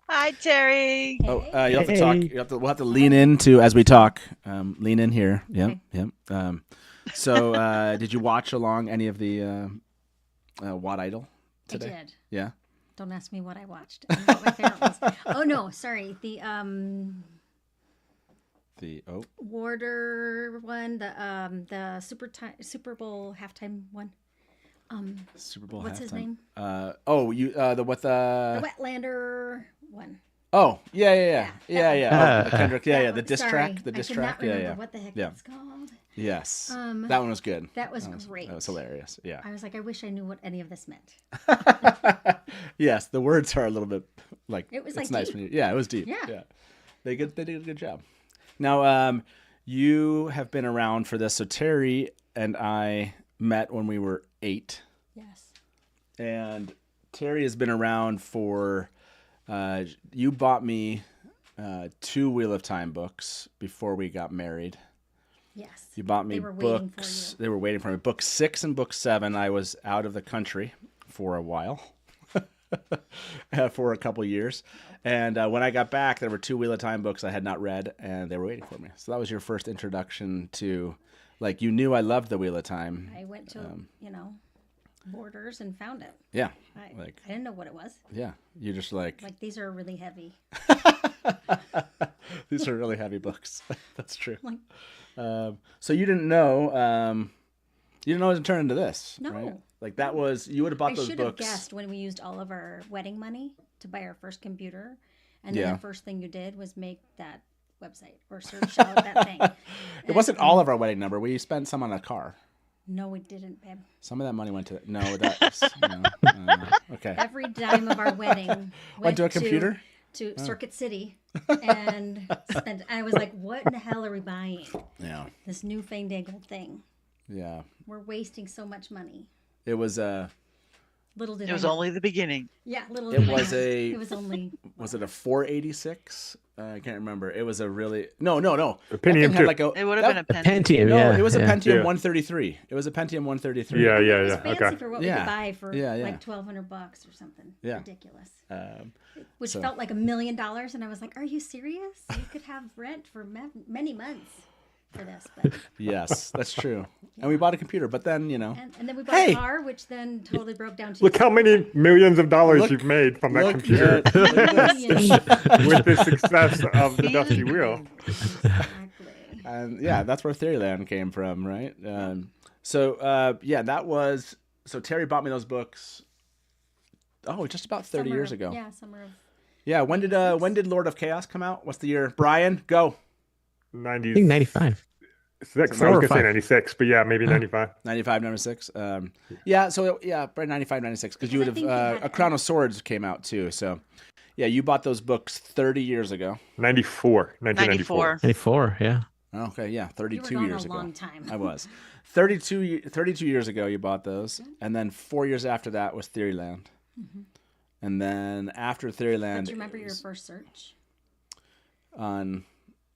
Hi, Terry. Oh, you have to talk. We'll have to lean into as we talk. Lean in here. Yep, yep. So, did you watch along any of the What Idol today? I did. Yeah. Don't ask me what I watched. I don't know what my favorite was. Oh no, sorry. The Warder one, the Super Bowl halftime one. Super Bowl. What's halftime. his name? The Wetlander one. Oh, yeah. Oh, Kendrick, the diss Sorry, track, the diss track. I cannot remember what the heck it's called. Yes, that one was good. That was great. That was hilarious. Yeah. I was like, I wish I knew what any of this meant. Yes, the words are a little bit like it was it's like nice deep. when you, it was deep. Yeah. They did a good job. Now, you have been around for this. So Terry and I met when we were 8. Yes. And Terry has been around for. You bought me 2 Wheel of Time books before we got married. Yes. You bought me books. They were waiting for me. Book 6 and book 7. I was out of the country for a while, for a couple years. And when I got back, there were 2 Wheel of Time books I had not read, and they were waiting for me. So that was your first introduction to, like, you knew I loved the Wheel of Time. I went to, Borders and found it. Yeah. I didn't know what it was. Yeah. You just like these are really heavy. These are really heavy books. That's true. So you didn't know. You didn't know it would turn into this. No. Right? Like that was you would have bought I those should have books. guessed when we used all of our wedding money to buy our first computer, and then Yeah. the first thing you did was make that website or search out that thing. It wasn't all of our wedding number. We spent some on a car. No, we didn't, babe. Some of that money went to that's okay. Every dime of our wedding Went to a computer? to Oh. Circuit City, and spent. I was like, "What in the hell are we buying? Yeah. This new fandangled thing. Yeah. We're wasting so much money." It was Little did It I was know. only the beginning. Yeah, little. It did I was know. a. It was only. Was it a 486? I can't remember. It was a really no. A That Pentium thing had 2. like It would have been a Pentium. Pentium, No, yeah. it was a yeah. Pentium Yeah. 133. It was a Pentium 133. Yeah, It was yeah. fancy Okay. for what we Yeah. could buy for Yeah, yeah. like $1,200 or something. Yeah. Ridiculous. Which so- felt like $1 million, and I was like, "Are you serious? You could have rent for many months for this." But, Yes, that's true. And we bought a computer, but then and then we bought Hey! a car, which then totally broke down. To Look how many millions of dollars Look- you've made from that look computer at- look at this. with the success of the Dusty Wheel. Exactly. And yeah, that's where Theoryland came from, right? That was so Terry bought me those books. Oh, just about 30 Summer years of- ago. Yeah, summer of. Yeah, when did Lord of Chaos come out? What's the year? Brian, go. 90. I think 95. I was Four or going to say five. 96, but yeah, maybe 95. 95, 96. Probably 95, 96, because you would I think have you had- A Crown of Swords came out too. So, yeah, you bought those books 30 years ago. 94. 1994. 94, yeah. Okay, yeah, 32 You were gone years a ago. long time. I was 32 years ago. You bought those, and then 4 years after that was Theoryland, and then after Theoryland, Do you remember it your was first search on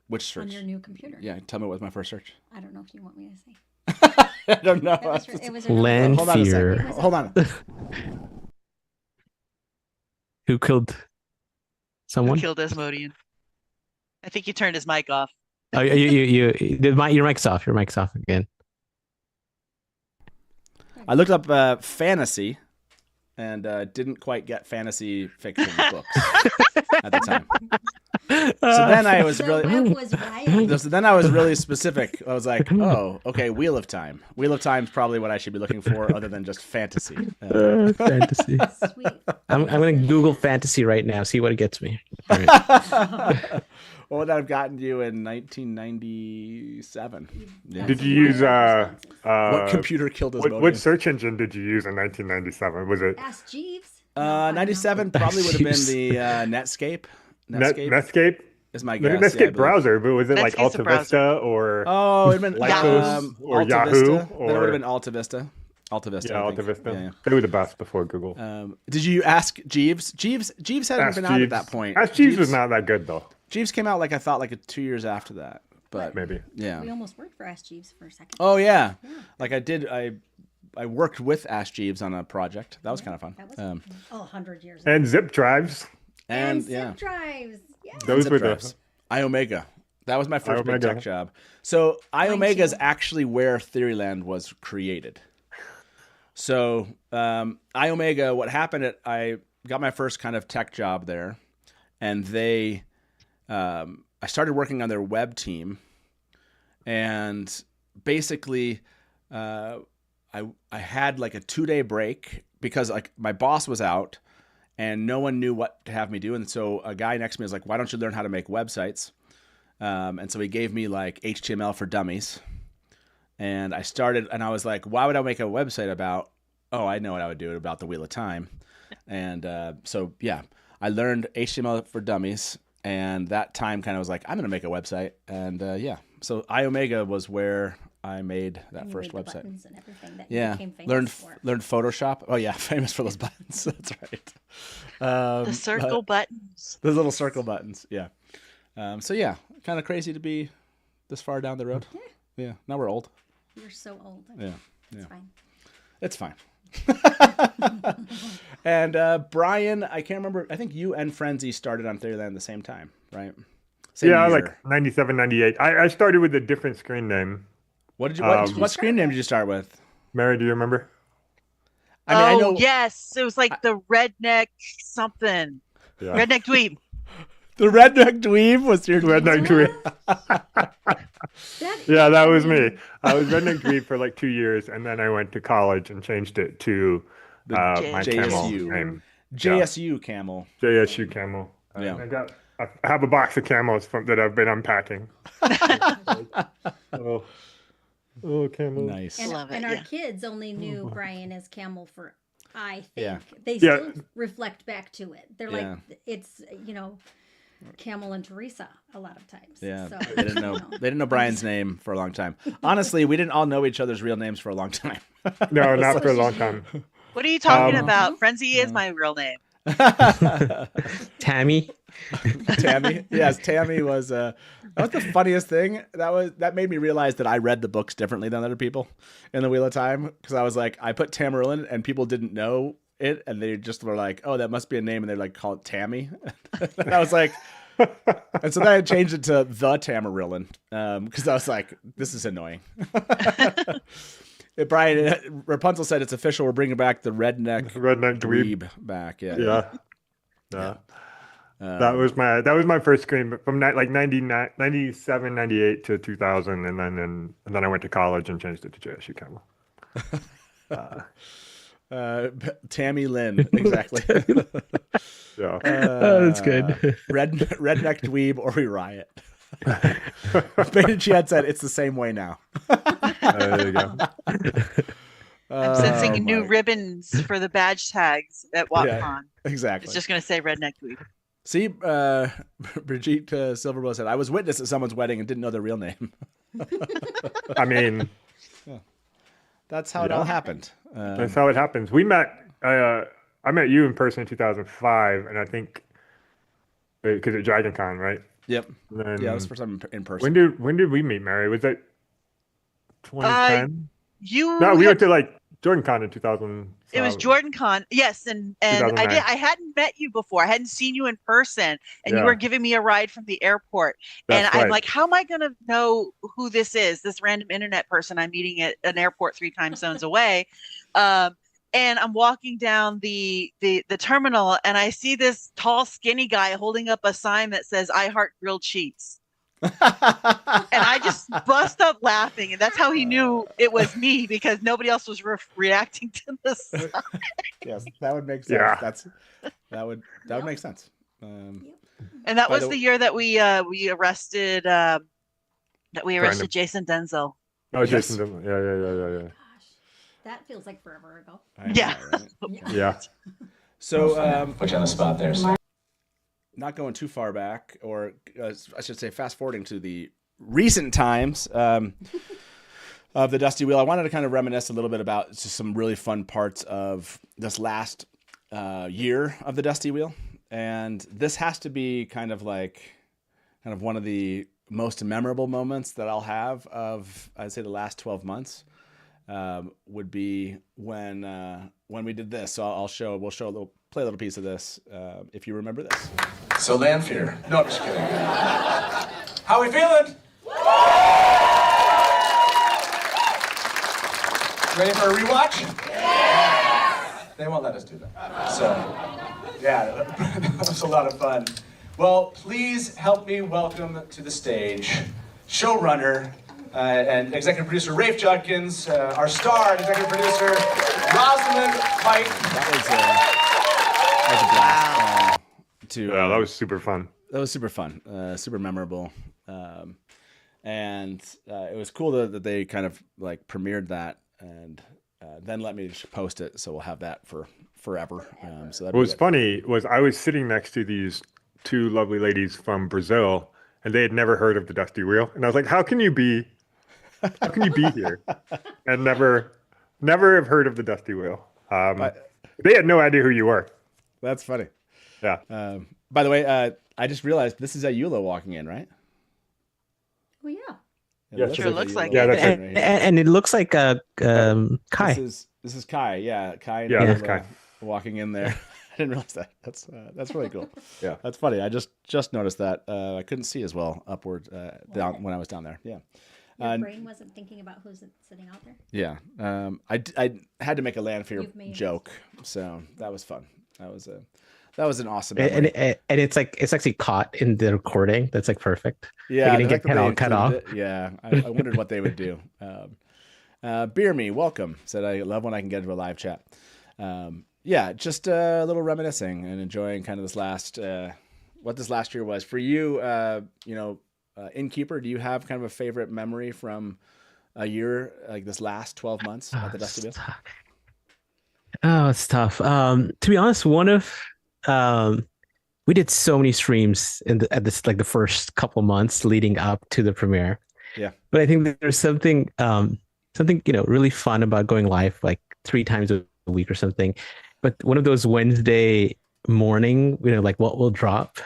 which search? on your new computer? Yeah, tell me what was my first search. I don't know if you want me to say. I don't know. It was your Hold on a second. Lanfear. Hold on. Who killed someone? Who killed Asmodean? I think he turned his mic off. Oh, your mic's off. Your mic's off again. I looked up fantasy, and didn't quite get fantasy fiction books at the time. So then I was really. So then I was really specific. I was like, oh, okay, Wheel of Time. Wheel of Time is probably what I should be looking for, other than just fantasy. Fantasy. I'm going to Google fantasy right now. See what it gets me. All right. What would that have gotten you in 1997? Yeah. Did you use what computer killed Asmodean? what search engine did you use in 1997? Was it Ask Jeeves. 97 probably would have been the Netscape. Netscape? Is my The guess. Netscape yeah, I believe. browser, but was it like Netscape's a Alta browser. Vista or Oh, it'd been Lycos or Alta Yahoo? Vista. Then it would Or have been Alta Vista. Alta Vista. yeah, I Alta think. Vista. Yeah, yeah. They were the best before Google. Did you ask Jeeves? Jeeves hadn't Ask been out at Jeeves. that point. Ask Jeeves was not that good though. Jeeves came out I thought 2 years after that, but Maybe. yeah. We almost worked for Ask Jeeves for a second. Oh yeah, I did. I worked with Ask Jeeves on a project. That was kind of fun. That was 100 years ago. And zip drives. And zip yeah, drives. Yeah. Those zip were drives. iOmega. That was my first big iOmega. tech job. So iOmega is actually where Theoryland was created. So iOmega, what happened I got my first kind of tech job there, and I started working on their web team, and basically I had a 2-day break because my boss was out and no one knew what to have me do. And so a guy next to me was like, why don't you learn how to make websites? And so he gave me HTML for dummies. And I started, and I was like, why would I make a website about, oh, I know what I would do about the Wheel of Time. And I learned HTML for dummies. And that time kind of was like, I'm going to make a website. And so iOmega was where I made that first website. Buttons and everything that Yeah, you became famous for. learned Photoshop. Oh yeah, famous for those buttons. That's right. The circle buttons. Those little circle buttons. Yeah. So yeah, kind of crazy to be this far down the road. Yeah. Now we're old. You're so old. Yeah. It's It's fine. fine. And Brian, I can't remember. I think you and Frenzy started on Theoryland at the same time, right? Same yeah, year. 97, 98. I started with a different screen name. What what screen name did you start with? Mary, do you remember? I know. Yes, it was the redneck something. Yeah. Redneck dweeb. The redneck dweeb was your redneck dweeb. Yeah, that was me. I was redneck dweeb for like 2 years, and then I went to college and changed it to my camel name. JSU camel. JSU camel. Yeah. I have a box of camels that I've been unpacking. Oh, camel. Nice. And our kids only knew Brian as Camel for, I think. Yeah. They still reflect back to it. They're like, it's, Camel and Teresa a lot of times. Yeah. So, They didn't know Brian's name for a long time. Honestly, we didn't all know each other's real names for a long time. No, not for a long time. What are you talking about? Frenzy is my real name. Tammy. Tammy. Yes, Tammy was that was the funniest thing. That made me realize that I read the books differently than other people in the Wheel of Time, because I was like, I put Tamerlane and people didn't know it, and they just were like, oh, that must be a name, and they like call it Tammy. And I was like, and so then I changed it to the Tamerlane, because I was like, this is annoying. Brian, Rapunzel said it's official. We're bringing back the redneck dweeb back. Yeah. That was my first screen from like 97, 98 to 2000, and then I went to college and changed it to JSU Camel. Tammy Lynn, exactly. Yeah, that's good. Redneck dweeb or we riot. She had said it's the same way now. There you go. I'm sensing new ribbons for the badge tags at WatCon. Yeah, exactly. It's just going to say redneck dweeb. See, Brigitte Silverbow said, I was witness at someone's wedding and didn't know their real name. I mean, that's how it all happened. That's how it happens. We met. I met you in person in 2005, and I think because at Dragon Con, right? Yep. Then, yeah, that was the first time in person. When did we meet, Mary? Was that 2010? We went to like Jordan Con in 2000. It was Jordan Con, yes, and I hadn't met you before. I hadn't seen you in person, and you were giving me a ride from the airport. That's I'm right. like, how am I going to know who this is? This random internet person I'm meeting at an airport 3 time zones away. And I'm walking down the terminal, and I see this tall, skinny guy holding up a sign that says "I heart grilled cheese." And I just bust up laughing, and that's how he knew it was me, because nobody else was reacting to the sign. Yes, that would make sense. Yeah. That would make sense. And that was the year that we arrested Jason Denzel. Oh, yes. Jason Denzel. Yeah. That feels like forever ago. Yeah. Yeah. So put you on the spot there. So. Not going too far back, or I should say fast forwarding to the recent times of the Dusty Wheel, I wanted to kind of reminisce a little bit about just some really fun parts of this last year of the Dusty Wheel. And this has to be kind of one of the most memorable moments that I'll have of, I'd say, the last 12 months. Would be when we did this. So we'll play a little piece of this if you remember this. So Lanfear. No, I'm just kidding. How we feeling? Ready for a rewatch? Yes! They won't let us do that. So, yeah, that was a lot of fun. Well, please help me welcome to the stage showrunner and executive producer Rafe Judkins, our star and executive producer Rosalind Pike. That was a blast. That was super fun. That was super fun, super memorable, and it was cool that they kind of like premiered that and then let me just post it, so we'll have that for forever. So what was funny was I was sitting next to these 2 lovely ladies from Brazil, and they had never heard of the Dusty Wheel, and I was like, how can you be here and never have heard of the Dusty Wheel? They had no idea who you were. That's funny. Yeah. By the way, I just realized this is Ayula walking in, right? Oh yeah. Yeah, sure looks like it. That's right. And it looks like Kai. This is Kai. Yeah, Kai. And that's Kai walking in there. I didn't realize that. That's really cool. Yeah, that's funny. I just noticed that. I couldn't see as well upward down when I was down there. Yeah. Your brain wasn't thinking about who's sitting out there. Yeah. I had to make a Lanfear joke, so that was fun. That was That was an awesome and, memory. and it's like it's actually caught in the recording. That's like perfect. Yeah, like, it didn't the fact get that they cut off. included it, yeah, I wondered what they would do. Beer Me, welcome. Said I love when I can get into a live chat. Yeah, just a little reminiscing and enjoying kind of this last what this last year was for you. Innkeeper, do you have kind of a favorite memory from a year like this last 12 months at the Dusty Wheel? Oh, it's tough. To be honest, we did so many streams at this like the first couple months leading up to the premiere. Yeah. But I think there's something really fun about going live like 3 times a week or something. But one of those Wednesday morning, like what will drop,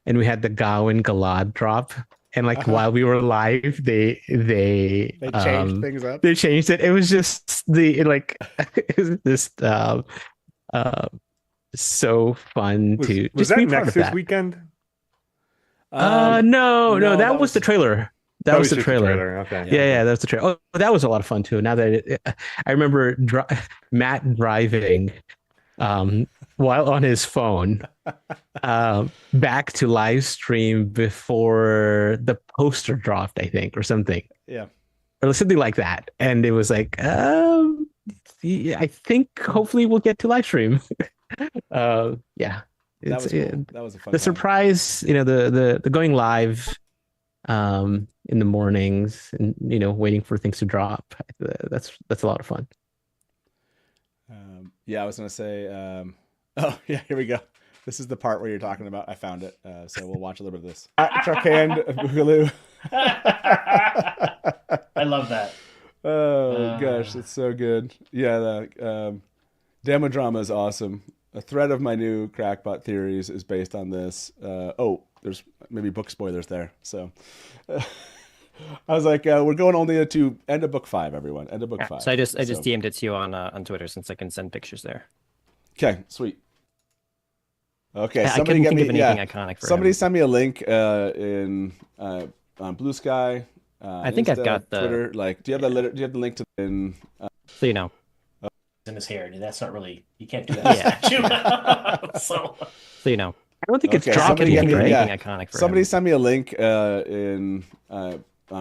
and we had the Gawain Galad drop. And like while we were live, they changed things up. They changed it. It was just it was just so fun to was just be that part next of this that. weekend? No, that was the trailer. That was the just trailer. Okay. Yeah, that was the trailer. Oh, that was a lot of fun too. Now that I remember Matt driving while on his phone back to live stream before the poster dropped, I think, or something. Yeah. Or something like that. And it was like, I think hopefully we'll get to live stream. Yeah. That was cool. That was a fun The time. surprise, the going live in the mornings and waiting for things to drop. That's a lot of fun. Yeah, I was gonna say. Oh yeah, here we go. This is the part where you're talking about. I found it, so we'll watch a little bit of this. Truckhand Boogaloo. I love that. Oh gosh, it's so good. Yeah, the demo drama is awesome. A thread of my new crackpot theories is based on this. There's maybe book spoilers there. So I was like, we're going only to end of book 5, everyone. End of book 5. So I just DM'd it to you on Twitter since I can send pictures there. Okay, sweet. Okay, I somebody couldn't get think me. of anything iconic for somebody him. send me a link on Blue Sky. I think I've got the Twitter. Like, do you have the link to so you know. In his hair, dude, that's not really. You can't do that. Yeah. so you know. I don't think it's Okay, dropping. Anything Right? iconic for Somebody him. send me a link on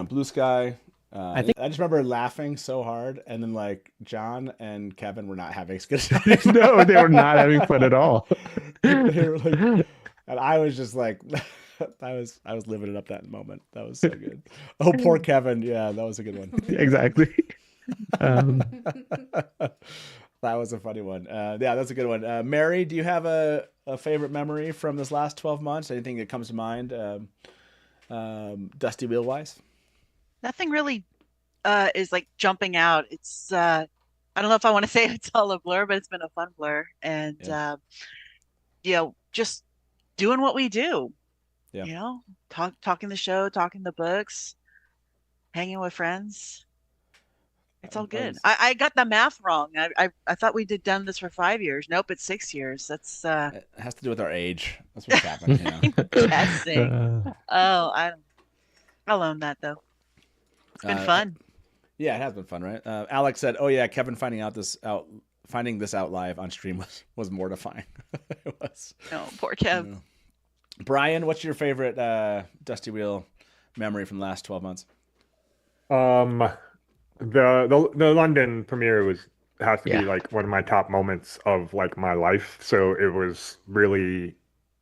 Blue Sky. I just remember laughing so hard, and then like John and Kevin were not having as good a time. No, they were not having fun at all. They were like, and I was just like, I was living it up that moment. That was so good. Oh, poor Kevin. Yeah, that was a good one. Exactly. That was a funny one. Yeah, that's a good one. Mary, do you have a favorite memory from this last 12 months? Anything that comes to mind, Dusty Wheel wise? Nothing really is like jumping out. It's I don't know if I want to say it's all a blur, but it's been a fun blur. And just doing what we do. Yeah. Talking the show, talking the books, hanging with friends. It's all good. I got the math wrong. I thought we done this for 5 years. Nope, it's 6 years. That's It has to do with our age. That's what's happened. I'm guessing. I'll own that though. It's been fun. Yeah, it has been fun, right? Alex said, "Oh yeah, Kevin finding this out live on stream was mortifying." It was. Oh, poor Kev. Brian, what's your favorite Dusty Wheel memory from the last 12 months? The London premiere has to be like one of my top moments of like my life. So it was really,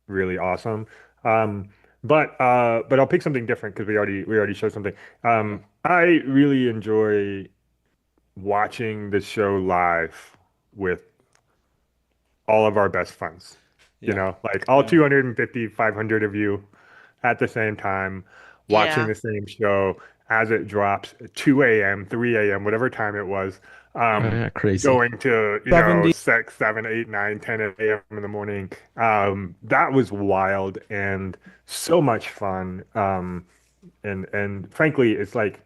really awesome. But I'll pick something different because we already showed something. I really enjoy watching the show live with all of our best friends. You know, like all 250, 500 of you at the same time watching the same show as it drops, 2 a.m., 3 a.m., whatever time it was. Crazy. Going to 6, 7, 8, 9, 10 a.m. in the morning. That was wild and so much fun. And frankly, it's like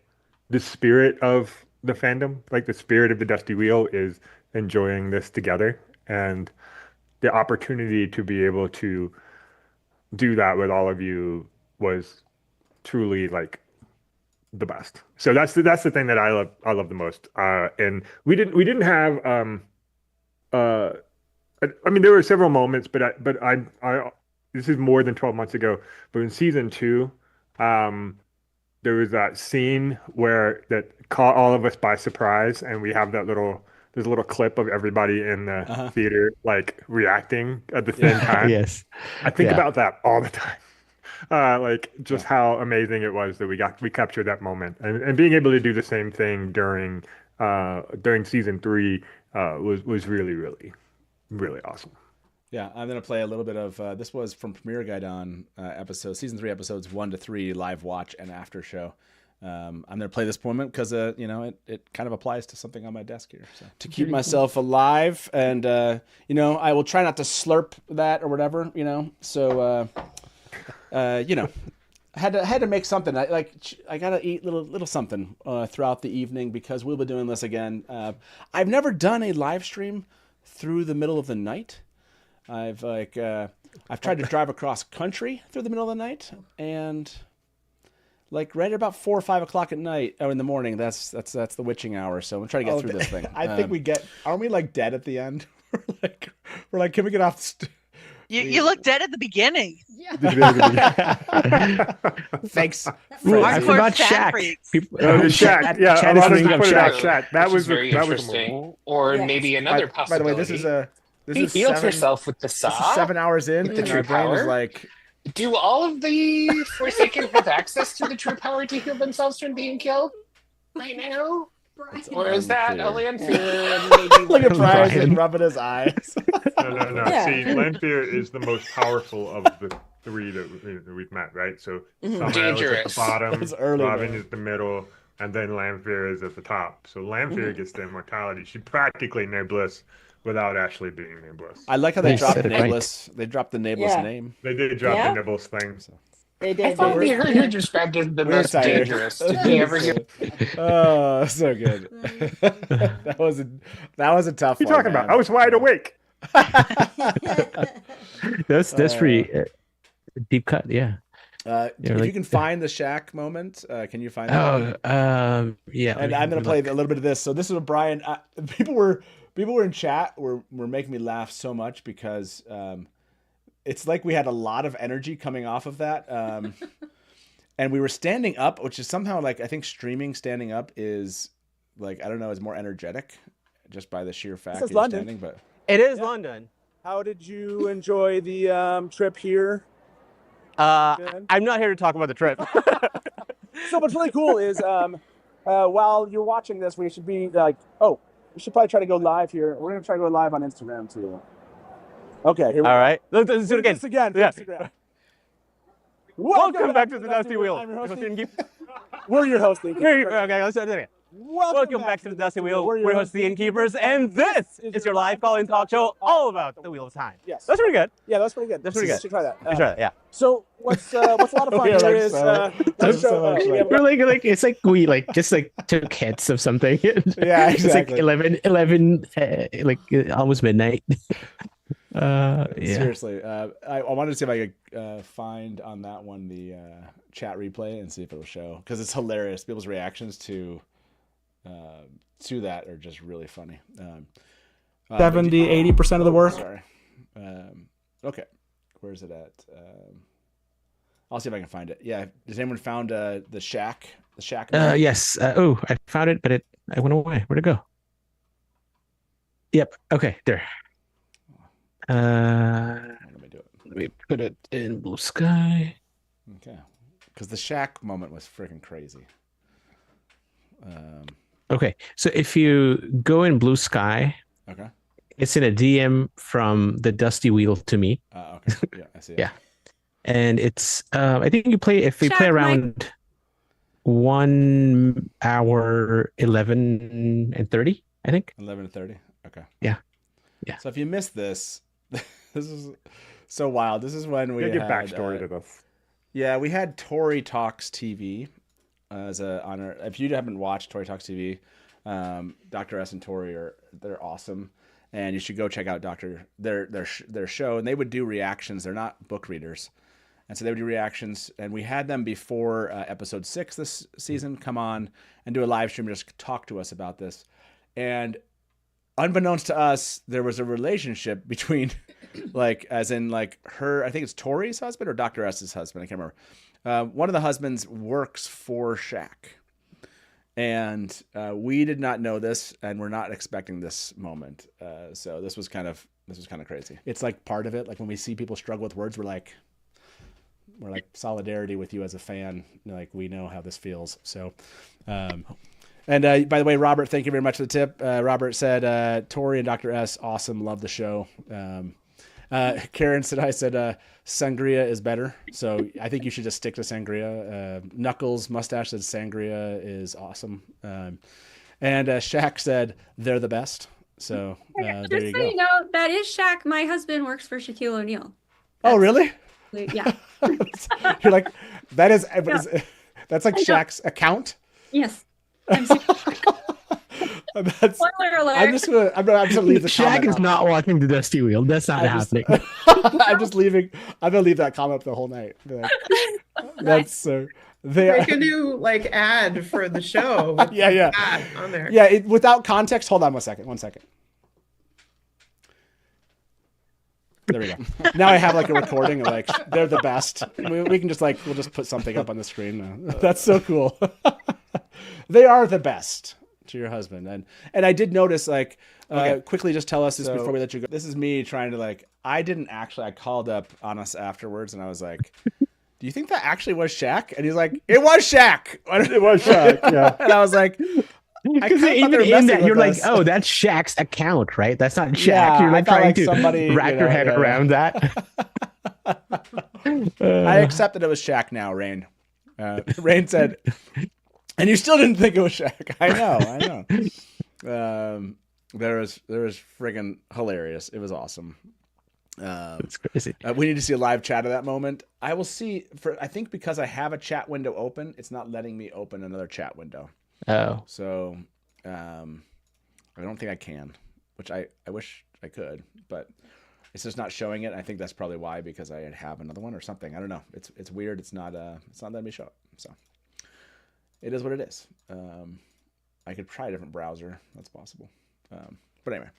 the spirit of the fandom, like the spirit of the Dusty Wheel is enjoying this together. And the opportunity to be able to do that with all of you was truly like the best. So that's the thing that I love the most. And we didn't have I mean, there were several moments, but I this is more than 12 months ago. But in season 2, there was that scene where that caught all of us by surprise, and we have there's a little clip of everybody in the theater like reacting at the same time. Yes. I think Yeah. about that all the time. Like just how amazing it was that we captured that moment, and being able to do the same thing during season 3 was really, really, really awesome. Yeah, I'm gonna play a little bit of this was from Premiere Guidon season 3 episodes 1 to 3 live watch and after show. I'm gonna play this moment because it kind of applies to something on my desk here. So to keep myself alive, and I will try not to slurp that or whatever. So I had to make something. I gotta eat little something throughout the evening because we'll be doing this again. I've never done a live stream through the middle of the night. I've tried to drive across country through the middle of the night, and like right at about 4 or 5 o'clock at night or in the morning. That's the witching hour. So I'm trying to get through this thing. I think aren't we like dead at the end? we're like, can we get off? You look dead at the beginning. Yeah. Thanks. I forgot Shaq. Shaq. Yeah, Chat a lot of is people put it out Shaq. That Which was is very interesting. Or maybe another By possibility. the way, this is heal 7, yourself with the saw. This is 7 hours in, with the and true my brain is power. like, Do all of the Forsaken have access to the true power to heal themselves from being killed right now? Or is that a Lanfear? Look at Brian rubbing his eyes. No. Yeah. See, Lanfear is the most powerful of the 3 that we've met, right? So Summer is at the Dangerous. bottom, That's early, Robin man. is the middle, and then Lanfear is at the top. So Lanfear gets the immortality. She's practically nameless without actually being nameless. I like how they They dropped said it nameless. They dropped the nameless Yeah. name. They did drop Yeah. the nibbles thing. So. They I did. thought They we heard you described as the We're most tired. dangerous. Did we ever hear? Oh, so good. that was a tough What are you one. talking about? man. I was wide awake. That's pretty deep cut. Yeah. If like- you can find the Shaq moment, can you find Oh, that? yeah. And I'm gonna play a little bit of this. So this is what Brian. People were in chat were making me laugh so much because it's like we had a lot of energy coming off of that, and we were standing up, which is somehow like I think streaming standing up is like I don't know is more energetic, just by the sheer fact is you're London. standing. But It is London. How did you enjoy the trip here? I'm not here to talk about the trip. So what's really cool is while you're watching this, we should be like, we should probably try to go live here. We're gonna try to go live on Instagram too. Okay, here we go. All right. Let's do it again. This again. Yeah. Instagram. Welcome back to the Dusty Wheel. I'm your host, Innkeeper. We're your host, Innkeeper. Okay, let's do it again. Welcome back to the Dusty Wheel. We're hosts, the Innkeepers, and this is your live call-in talk show all about the Wheel of Time. Yes. That's pretty good. Yeah, that's pretty good. That's pretty good. You should try that. You try that, yeah. So what's a lot of fun We are here like is so- let's so show, much we like- have- We're like it's like we just took hits of something. Yeah, It's like exactly. 11 almost midnight. Yeah. Seriously, I wanted to see if I could find on that one the chat replay and see if it'll show because it's hilarious. People's reactions to that are just really funny. 70-80% of the work. Sorry. Okay, where's it at? I'll see if I can find it. Yeah, has anyone found the Shack? The Shack. Yes. I found it, but I went away. Where'd it go? Yep. Okay, there. Let me do it. Let me put it in blue sky. Okay, because the Shack moment was freaking crazy. Okay, so if you go in blue sky, Okay. it's in a DM from the Dusty Wheel to me. Okay. Yeah, I see it. Yeah, and it's I think you play if you play around 1 hour 11 and 30. I think 11 to 30. Okay. Yeah. So if you missed this, this is so wild. This is when we Give had backstory to this. Yeah, we had Tori Talks TV as a on our. If you haven't watched Tori Talks TV, Dr. S and Tori they're awesome, and you should go check out their show. And they would do reactions. They're not book readers, and so they would do reactions. And we had them before episode 6 this season come on and do a live stream, just talk to us about this. And unbeknownst to us, there was a relationship between, like, as in, like, her, I think it's Tori's husband or Dr. S's husband. I can't remember. One of the husbands works for Shaq. And we did not know this, and we're not expecting this moment. So this was kind of crazy. It's like part of it. Like when we see people struggle with words, we're like solidarity with you as a fan. Like we know how this feels. So, and by the way, Robert, thank you very much for the tip. Robert said, Tori and Dr. S, awesome. Love the show. Karen said, sangria is better. So I think you should just stick to sangria. Knuckles Mustache said sangria is awesome. And Shaq said they're the best. So there Just you so go. you know, that is Shaq. My husband works for Shaquille O'Neal. Oh, really? Yeah. You're like, that's like I know. Shaq's account? Yes. Spoiler alert. I'm just gonna leave the Shaq comment is up. not watching the Dusty Wheel. That's not happening. I'm gonna leave that comment up the whole night. Be like, that's so. Make a new like ad for the show. With Yeah. that on there. Yeah, without context. Hold on one second. There we go. Now I have like a recording of like they're the best. We can just we'll just put something up on the screen. That's so cool. They are the best. To your husband. And I did notice quickly just tell us this before we let you go. This is me trying to I called up on us afterwards and I was like, do you think that actually was Shaq? And he's like, it was Shaq. It was Shaq, yeah. And I was like, because even in that, you're like, oh, that's Shaq's account, right? That's not Shaq. Yeah, you're I thought, trying to somebody, wrap your head around that. I accepted it was Shaq now, Rain. Rain said, and you still didn't think it was Shaq. I know. There was friggin' hilarious. It was awesome. It's crazy. We need to see a live chat of that moment. I will see. I think because I have a chat window open, it's not letting me open another chat window. Oh. So, I don't think I can, which I wish I could, but it's just not showing it. I think that's probably why, because I have another one or something. I don't know. It's weird. It's not letting me show it. So it is what it is. I could try a different browser. That's possible. But anyway,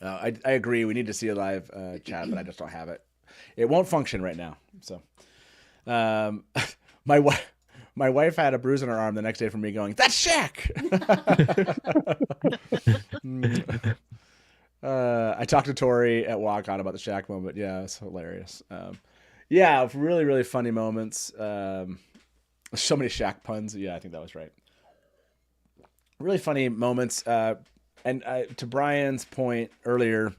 I agree. We need to see a live chat, but I just don't have it. It won't function right now. So, my wife had a bruise on her arm the next day from me going, "That's Shaq." I talked to Tori at Walk On about the Shaq moment. Yeah, it's hilarious. Yeah, really, really funny moments. So many Shaq puns. Yeah, I think that was right. Really funny moments. And to Brian's point earlier,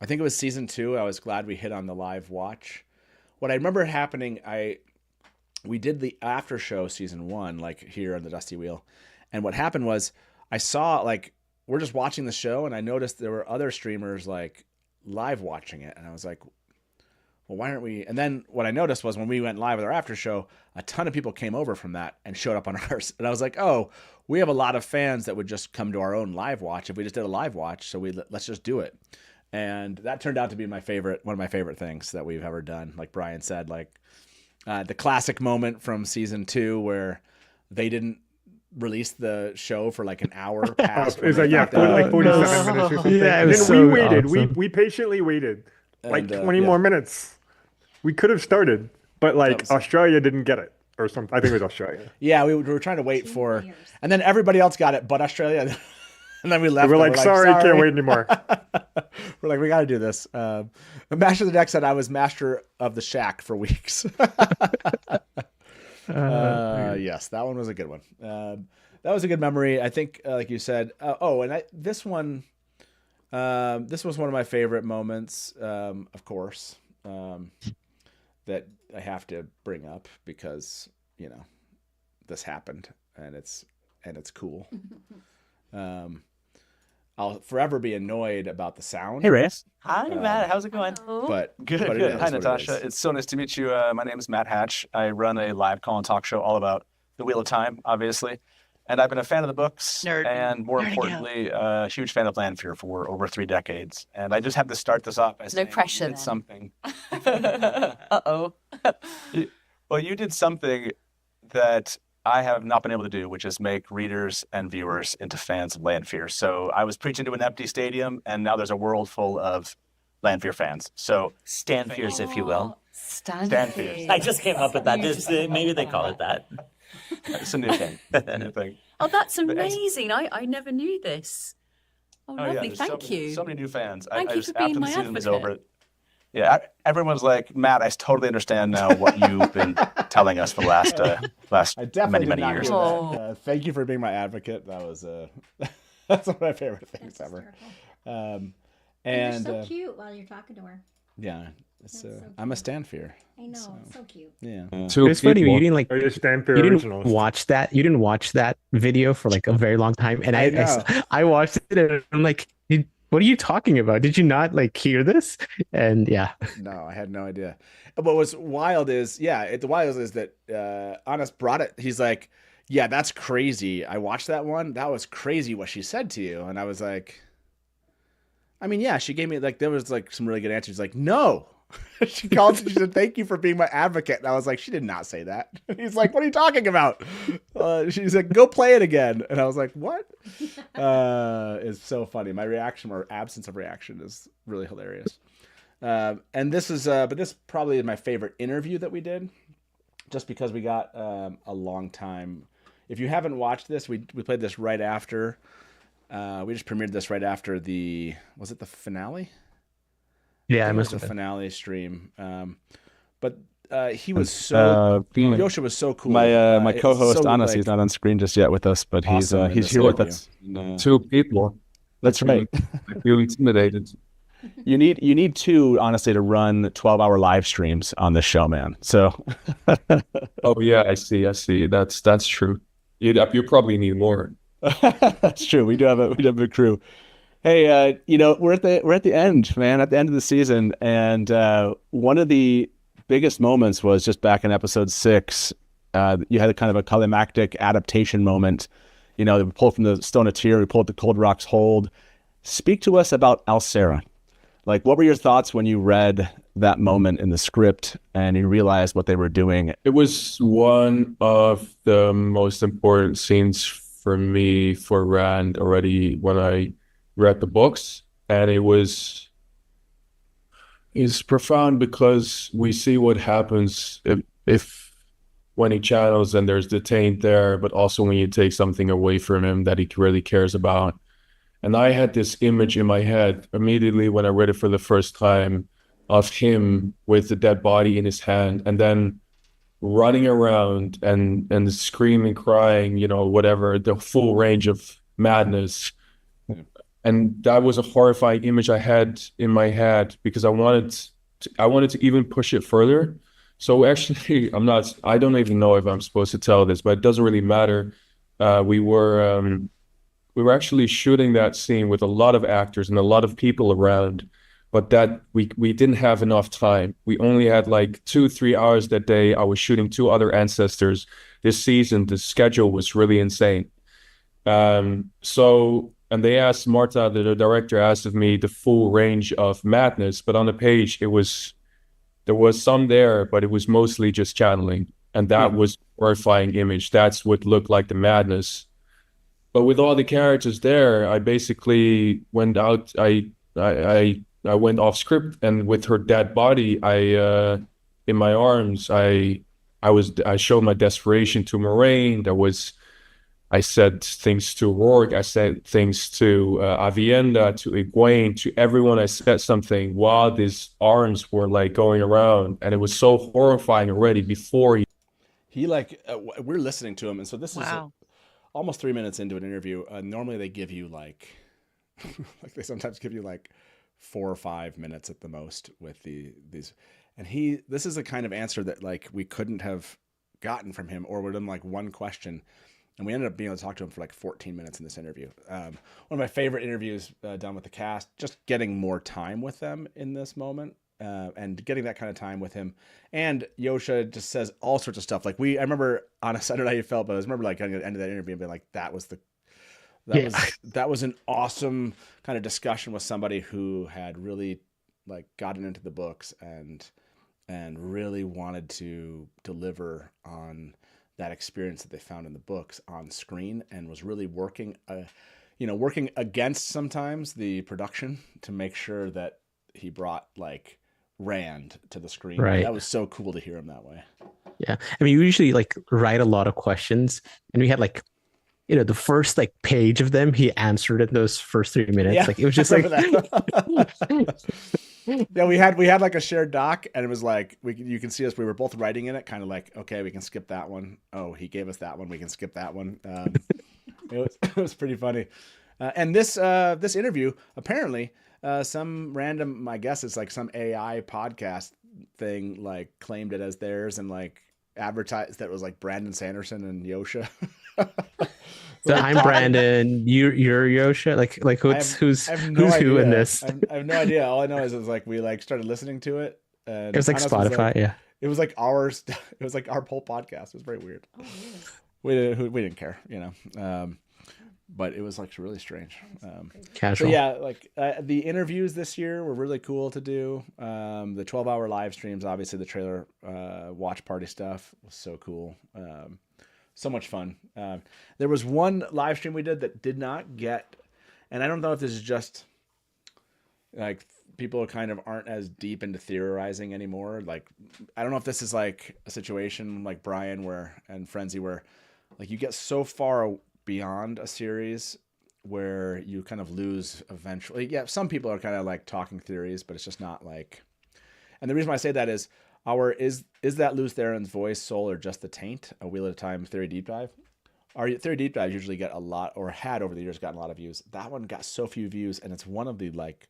I think it was season 2. I was glad we hit on the live watch. What I remember happening, we did the after show season 1, like here on the Dusty Wheel. And what happened was I saw, we're just watching the show and I noticed there were other streamers live watching it. And I was like, well, why aren't we? And then what I noticed was when we went live with our after show, a ton of people came over from that and showed up on ours. And I was like, oh, we have a lot of fans that would just come to our own live watch if we just did a live watch. So let's just do it. And that turned out to be one of my favorite things that we've ever done. Like Brian said, the classic moment from season 2 where they didn't release the show for an hour past. It was 47 minutes or something. Yeah, and then so we waited. awesome. We patiently waited 20 yeah. more minutes. We could have started, but Australia didn't get it or something. I think it was Australia. Yeah, we were trying to wait for, and then everybody else got it but Australia. And then we left. We're like, sorry, can't wait anymore. We're like, we got to do this. Master of the Deck said I was master of the Shack for weeks. Yes, that one was a good one. That was a good memory. I think, like you said. This one, this was one of my favorite moments, of course, that I have to bring up because this happened and it's cool. I'll forever be annoyed about the sound. Hey, Reyes. Hi, Matt. How's it going? But Good. Hi, Natasha. It's so nice to meet you. My name is Matt Hatch. I run a live call and talk show all about the Wheel of Time, obviously. And I've been a fan of the books and, more importantly, a huge fan of Lanfear for over 3 decades. And I just have to start this off by saying pressure, you did then. something. Uh-oh. Well, you did something that I have not been able to do, which is make readers and viewers into fans of Lanfear. So I was preaching to an empty stadium, and now there's a world full of Lanfear fans. So Stanfears, if you will. Stanfears. I just came up with that. Maybe they call it that. It's a new thing. It's a new thing. Oh, that's amazing. I never knew this. Oh, Oh, lovely. there's Thank so many, you. so many new fans. Thank I you just for being after the my season was advocate. over. Yeah, everyone was like, Matt, I totally understand now what you've been telling us for the last I definitely many did not years. hear that. Thank you for being my advocate. That was that's one of my favorite things ever. And And you're so cute while you're talking to her. yeah, it's, That's so I'm a Stanfear. I know, it's so cute. Yeah. It's funny you didn't like Are you Stanfear you didn't originals? watch that. You didn't watch that video for like a very long time, and I I know. I watched it and I'm like, what are you talking about? Did you not like hear this? And yeah, No, I had no idea. But what's wild is, the wild is that Honest brought it. He's like, yeah, that's crazy. I watched that one. That was crazy what she said to you. And I was like, I mean, yeah, she gave me like, there was like some really good answers. Like, no. She called, she said, thank you for being my advocate. And I was like, she did not say that. He's like, what are you talking about? She's like, go play it again. And I was like, what? It's so funny. My reaction or absence of reaction is really hilarious. And this is, but this probably is my favorite interview that we did, just because we got a long time. If you haven't watched this, we played this right after. We just premiered this right after was it the finale? yeah, I It must was have a been. finale stream. But he was so Yosha was so cool. My It's co-host so, Anas, like, he's not on screen just yet with us, but awesome in he's this here with interview. us. Two people. That's right. I feel intimidated. You need two, honestly, to run 12-hour live streams on this show, man. So Oh yeah, I see. That's true. You probably need more. that's true. We do have a crew. Hey, we're at the end, man. At the end of the season, and one of the biggest moments was just back in episode 6. You had a kind of a climactic adaptation moment. We pulled from the Stone of Tyr, we pulled the Cold Rock's Hold. Speak to us about Alcera. Like, what were your thoughts when you read that moment in the script and you realized what they were doing? It was one of the most important scenes for me for Rand already when I read the books, and it's profound because we see what happens if when he channels and there's the taint there, but also when you take something away from him that he really cares about. And I had this image in my head immediately when I read it for the first time of him with the dead body in his hand and then running around and screaming, crying, whatever, the full range of madness. And that was a horrifying image I had in my head because I wanted to even push it further. So actually, I don't even know if I'm supposed to tell this, but it doesn't really matter. We were actually shooting that scene with a lot of actors and a lot of people around, but that we didn't have enough time. We only had like 2-3 hours that day. I was shooting 2 other ancestors. This season, the schedule was really insane. And they asked Marta, the director, asked of me the full range of madness, but on the page there was some there, but it was mostly just channeling, and that was a horrifying image. That's what looked like the madness. But with all the characters there, I basically went out. I went off script, and with her dead body, in my arms, I showed my desperation to Moraine. I said things to Ruarch. I said things to Avienda, to Egwene, to everyone. I said something while these arms were like going around, and it was so horrifying already before He we're listening to him, and so this is almost 3 minutes into an interview. Normally they give you like they sometimes give you like 4 or 5 minutes at the most with these, and this is the kind of answer that like we couldn't have gotten from him, or within like one question. And we ended up being able to talk to him for like 14 minutes in this interview. One of my favorite interviews done with the cast, just getting more time with them in this moment and getting that kind of time with him. And Yosha just says all sorts of stuff. Like I remember, Honest, I don't know how you felt, but I remember like at the end of that interview being like, that was an awesome kind of discussion with somebody who had really like gotten into the books and really wanted to deliver on that experience that they found in the books on screen, and was really working against sometimes the production to make sure that he brought like Rand to the screen. Right. That was so cool to hear him that way. Yeah. I mean, we usually like write a lot of questions, and we had like, the first like page of them, he answered in those first 3 minutes. Yeah, Like it was just like, yeah, we had like a shared doc, and it was like you can see us. We were both writing in it, kind of like, okay, we can skip that one. Oh, he gave us that one. We can skip that one. It was pretty funny. And this interview, apparently, some random, I guess it's like some AI podcast thing, like claimed it as theirs and like advertised that it was like Brandon Sanderson and Yosha. so I'm Brandon, you're Yosha. Like who's who in this? I have no idea. All I know is it was like we like started listening to it. And it was like Spotify, yeah. It was like ours. It was like our whole podcast. It was very weird. Oh, really? We didn't care, but it was like really strange. Casual. So yeah, like the interviews this year were really cool to do. The 12-hour live streams, obviously the trailer watch party stuff was so cool. So much fun. There was one live stream we did that did not get, and I don't know if this is just like people kind of aren't as deep into theorizing anymore. Like, I don't know if this is like a situation like Brian and Frenzy where like you get so far beyond a series where you kind of lose eventually. Yeah, some people are kind of like talking theories, but it's just not like. And the reason why I say that is is that Luz Theron's voice, soul, or just the taint? A Wheel of Time theory deep dive. Our theory deep dives usually get a lot, or had over the years gotten a lot of views. That one got so few views, and it's one of the like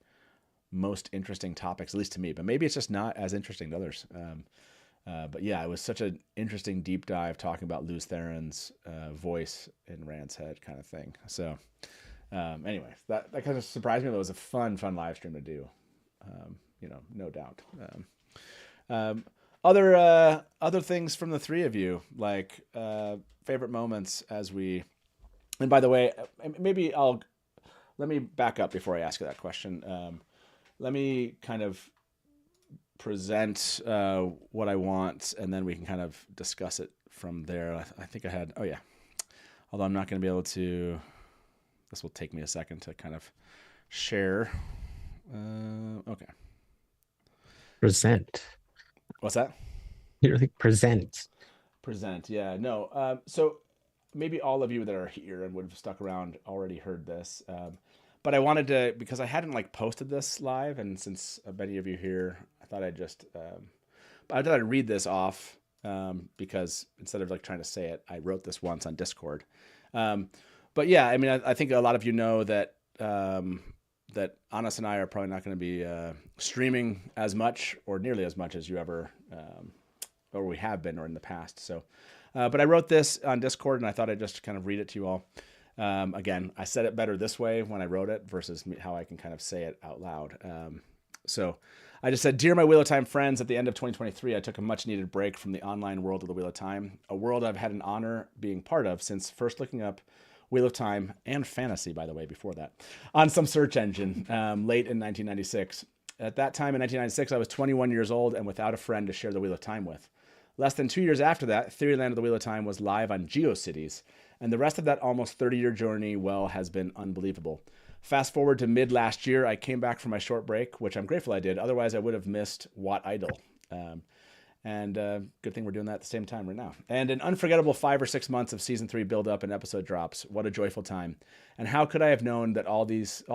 most interesting topics, at least to me. But maybe it's just not as interesting to others. But yeah, it was such an interesting deep dive talking about Luz Theron's voice in Rand's head kind of thing. So anyway, that kind of surprised me. That was a fun live stream to do, no doubt. Other things from the three of you, like favorite moments as we, and by the way, maybe let me back up before I ask you that question. Let me kind of present what I want, and then we can kind of discuss it from there. I think I had, although I'm not going to be able to, this will take me a second to kind of share. Okay. Present. What's that? You're like present. Yeah. No. So maybe all of you that are here and would have stuck around already heard this. But I wanted to, because I hadn't like posted this live, and since many of you here, I thought I'd just, I thought I'd read this off because instead of like trying to say it, I wrote this once on Discord. But yeah, I mean, I think a lot of you know that that Anas and I are probably not going to be streaming as much or nearly as much as you ever, or we have been or in the past. So, but I wrote this on Discord, and I thought I'd just kind of read it to you all. Again, I said it better this way when I wrote it versus how I can kind of say it out loud. So I just said, "Dear my Wheel of Time friends, at the end of 2023, I took a much needed break from the online world of the Wheel of Time, a world I've had an honor being part of since first looking up Wheel of Time and fantasy, by the way, before that, on some search engine late in 1996. At that time in 1996, I was 21 years old and without a friend to share the Wheel of Time with. Less than 2 years after that, Theoryland of the Wheel of Time was live on GeoCities, and the rest of that almost 30-year journey, well, has been unbelievable. Fast forward to mid last year, I came back from my short break, which I'm grateful I did. Otherwise, I would have missed What Idol. And good thing we're doing that at the same time right now. And an unforgettable 5 or 6 months of season 3 build up and episode drops. What a joyful time. And how could I have known that all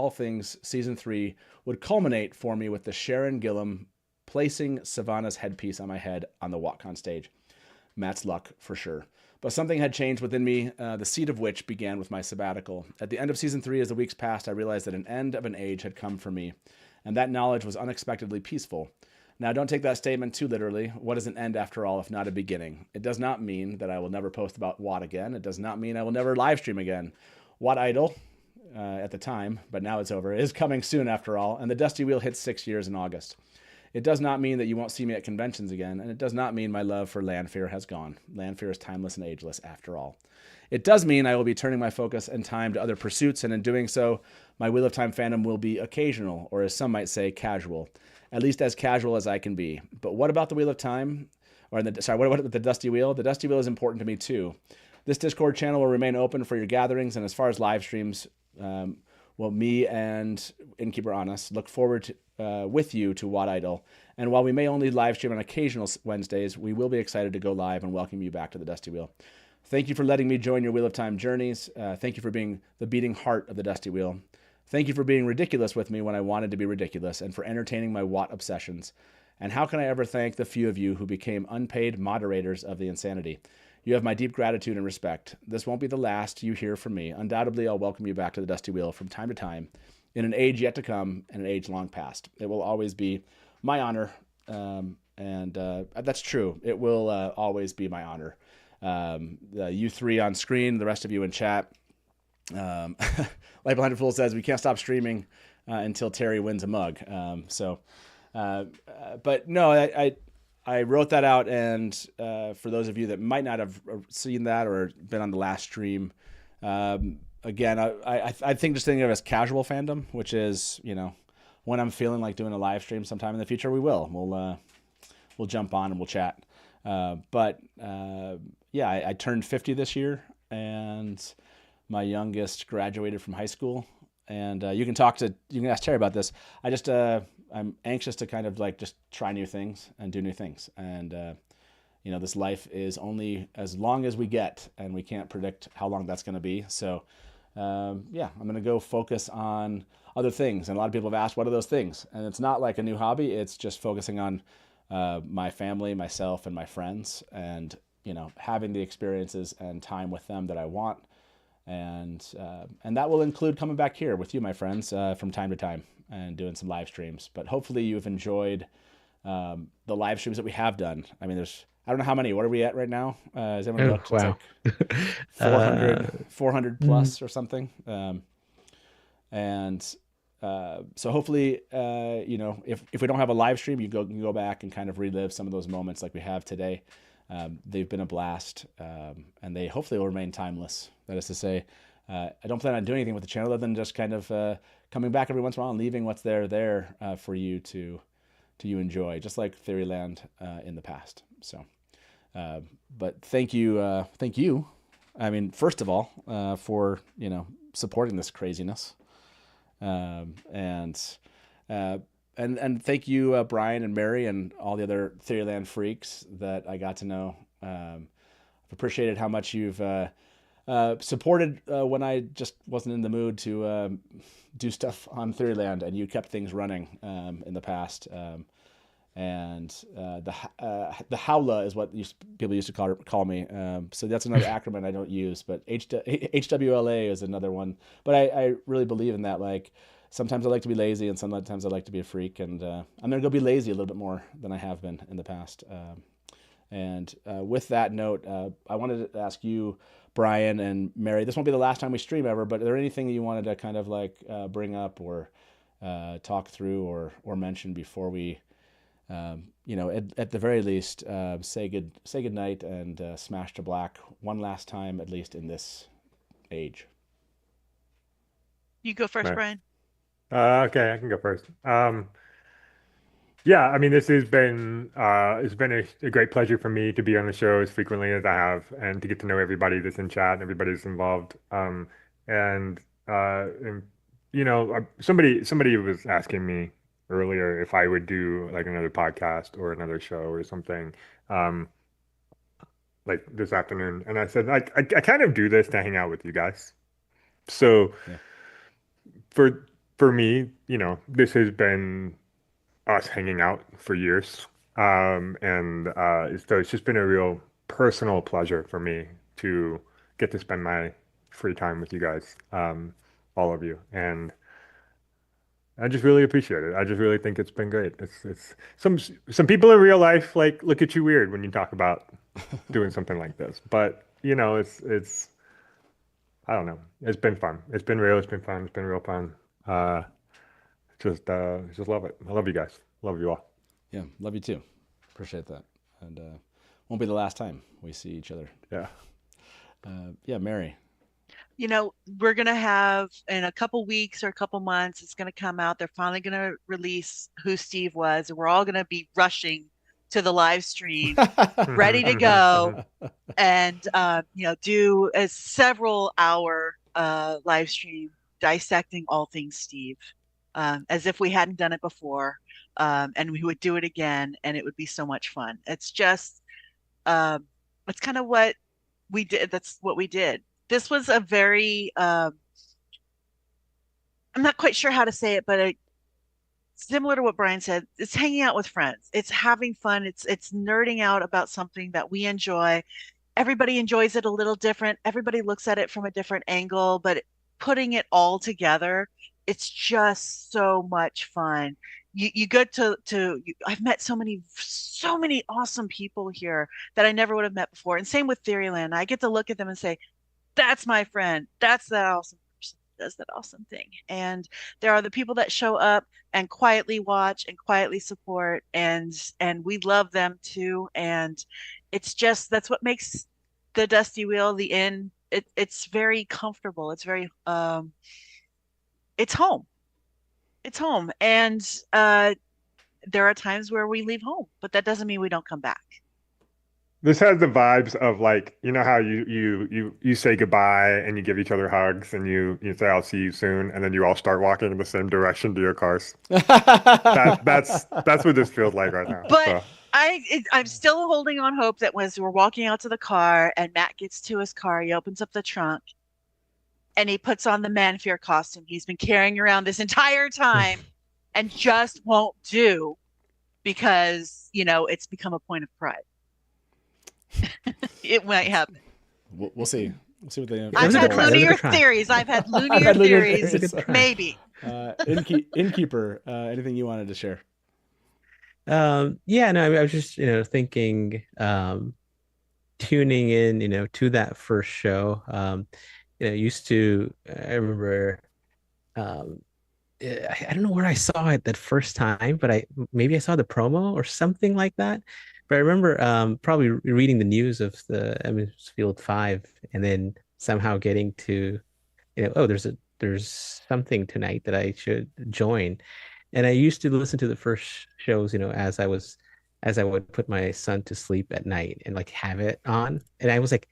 things season 3 would culminate for me with the Sharon Gillam placing Savannah's headpiece on my head on the WatCon stage. Matt's luck for sure. But something had changed within me, the seed of which began with my sabbatical. At the end of season 3, as the weeks passed, I realized that an end of an age had come for me. And that knowledge was unexpectedly peaceful. Now, don't take that statement too literally. What is an end, after all, if not a beginning? It does not mean that I will never post about Watt again. It does not mean I will never live stream again. Watt Idol, at the time, but now it's over, is coming soon, after all, and the Dusty Wheel hits 6 years in August. It does not mean that you won't see me at conventions again, and it does not mean my love for Landfear has gone. Landfear is timeless and ageless, after all. It does mean I will be turning my focus and time to other pursuits, and in doing so, my Wheel of Time fandom will be occasional, or as some might say, casual. At least as casual as I can be. But what about the Wheel of Time? or what the Dusty Wheel? The Dusty Wheel is important to me too. This Discord channel will remain open for your gatherings, and as far as live streams, me and Innkeeper Honest look forward to, with you to Wat Idol. And while we may only live stream on occasional Wednesdays, we will be excited to go live and welcome you back to the Dusty Wheel. Thank you for letting me join your Wheel of Time journeys. Thank you for being the beating heart of the Dusty Wheel. Thank you for being ridiculous with me when I wanted to be ridiculous, and for entertaining my Wat obsessions. And how can I ever thank the few of you who became unpaid moderators of the insanity? You have my deep gratitude and respect. This won't be the last you hear from me. Undoubtedly, I'll welcome you back to the Dusty Wheel from time to time, in an age yet to come and an age long past. It will always be my honor, and that's true. It will always be my honor. You three on screen, the rest of you in chat. Light Blinded Fool says we can't stop streaming until Terry wins a mug. But no, I wrote that out, and for those of you that might not have seen that or been on the last stream, again, I think just thinking of it as casual fandom, which is, you know, when I'm feeling like doing a live stream sometime in the future, we'll jump on and we'll chat. But I turned 50 this year, and my youngest graduated from high school. And you can ask Terry about this. I'm anxious to kind of like just try new things and do new things. And, this life is only as long as we get, and we can't predict how long that's going to be. So, I'm going to go focus on other things. And a lot of people have asked, what are those things? And it's not like a new hobby. It's just focusing on my family, myself, and my friends, and, having the experiences and time with them that I want. And that will include coming back here with you, my friends, from time to time and doing some live streams. But hopefully you've enjoyed the live streams that we have done. I mean, I don't know how many. What are we at right now? Has everyone looked? Wow. It's like 400 plus or something. So hopefully, if we don't have a live stream, you can go back and kind of relive some of those moments like we have today. They've been a blast, and they hopefully will remain timeless. That is to say, I don't plan on doing anything with the channel other than just kind of coming back every once in a while and leaving what's there for you to enjoy, just like Theoryland in the past. So, but thank you. I mean, first of all, for supporting this craziness, and thank you, Brian and Mary and all the other Theoryland freaks that I got to know. I've appreciated how much you've supported when I just wasn't in the mood to do stuff on Theoryland, and you kept things running in the past. The Howla is what people used to call me. So that's another acronym I don't use, but HWLA is another one. But I really believe in that. Like, sometimes I like to be lazy, and sometimes I like to be a freak. And I'm going to go be lazy a little bit more than I have been in the past. With that note, I wanted to ask you, Brian and Mary, this won't be the last time we stream ever, but are there anything that you wanted to kind of like bring up or talk through or mention before we, at the very least, say good night and smash to black one last time, at least in this age? You go first, Right. Brian. Okay, I can go first. Yeah, I mean, this has been it's been a great pleasure for me to be on the show as frequently as I have, and to get to know everybody that's in chat and everybody that's involved. Somebody was asking me earlier if I would do like another podcast or another show or something, like this afternoon, and I said I kind of do this to hang out with you guys. So for me, this has been us hanging out for years. So it's just been a real personal pleasure for me to get to spend my free time with you guys, all of you. And I just really appreciate it. I just really think it's been great. It's some people in real life like look at you weird when you talk about doing something like this. But it's I don't know. It's been fun. It's been real. It's been fun. It's been real fun. Just love it. I love you guys. Love you all. Yeah, love you too. Appreciate that. And won't be the last time we see each other. Yeah. Mary. We're going to have in a couple weeks or a couple months, it's going to come out. They're finally going to release who Steve was. And we're all going to be rushing to the live stream, ready to go, and do a several hour live stream dissecting all things Steve, as if we hadn't done it before, and we would do it again, and it would be so much fun. It's just, it's kind of what we did. That's what we did. This was a very, I'm not quite sure how to say it, but similar to what Brian said, it's hanging out with friends. It's having fun. It's nerding out about something that we enjoy. Everybody enjoys it a little different. Everybody looks at it from a different angle, but putting it all together, it's just so much fun. You get I've met so many awesome people here that I never would have met before. And same with Theoryland. I get to look at them and say, that's my friend. That's that awesome person who does that awesome thing. And there are the people that show up and quietly watch and quietly support, and we love them too. And it's just, that's what makes the Dusty Wheel, the Inn, it's very comfortable. It's very, it's home. It's home. And there are times where we leave home, but that doesn't mean we don't come back. This has the vibes of, like, you know how you say goodbye and you give each other hugs and you say I'll see you soon, and then you all start walking in the same direction to your cars. That's what this feels like right now. But so. I'm still holding on hope that as we're walking out to the car and Matt gets to his car, he opens up the trunk and he puts on the Man-Fear costume he's been carrying around this entire time and just won't do because, it's become a point of pride. It might happen. We'll see. We'll see what they. I've had loonier theories. I've had loonier theories. Maybe. Innkeeper, anything you wanted to share? Yeah, no, I was just, thinking, tuning in, to that first show. I remember, I don't know where I saw it that first time, but maybe I saw the promo or something like that. But I remember probably reading the news of the Field 5 and then somehow getting to, there's something tonight that I should join. And I used to listen to the first shows, as I would put my son to sleep at night and like have it on. And I was like,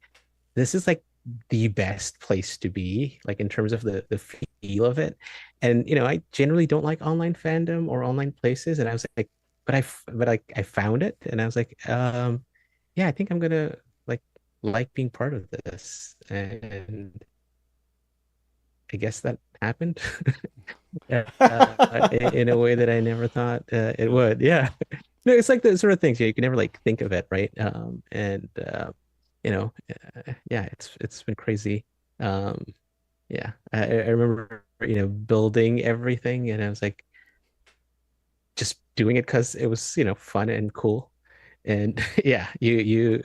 this is like the best place to be, like in terms of the feel of it. And, I generally don't like online fandom or online places. And I was like, but I found it, and I was like, yeah, I think I'm gonna like being part of this, and I guess that happened in a way that I never thought it would. Yeah, no, it's like the sort of things you can never think of it, right? Yeah, it's been crazy. Yeah, I remember building everything, and I was like, just doing it because it was fun and cool. And yeah, you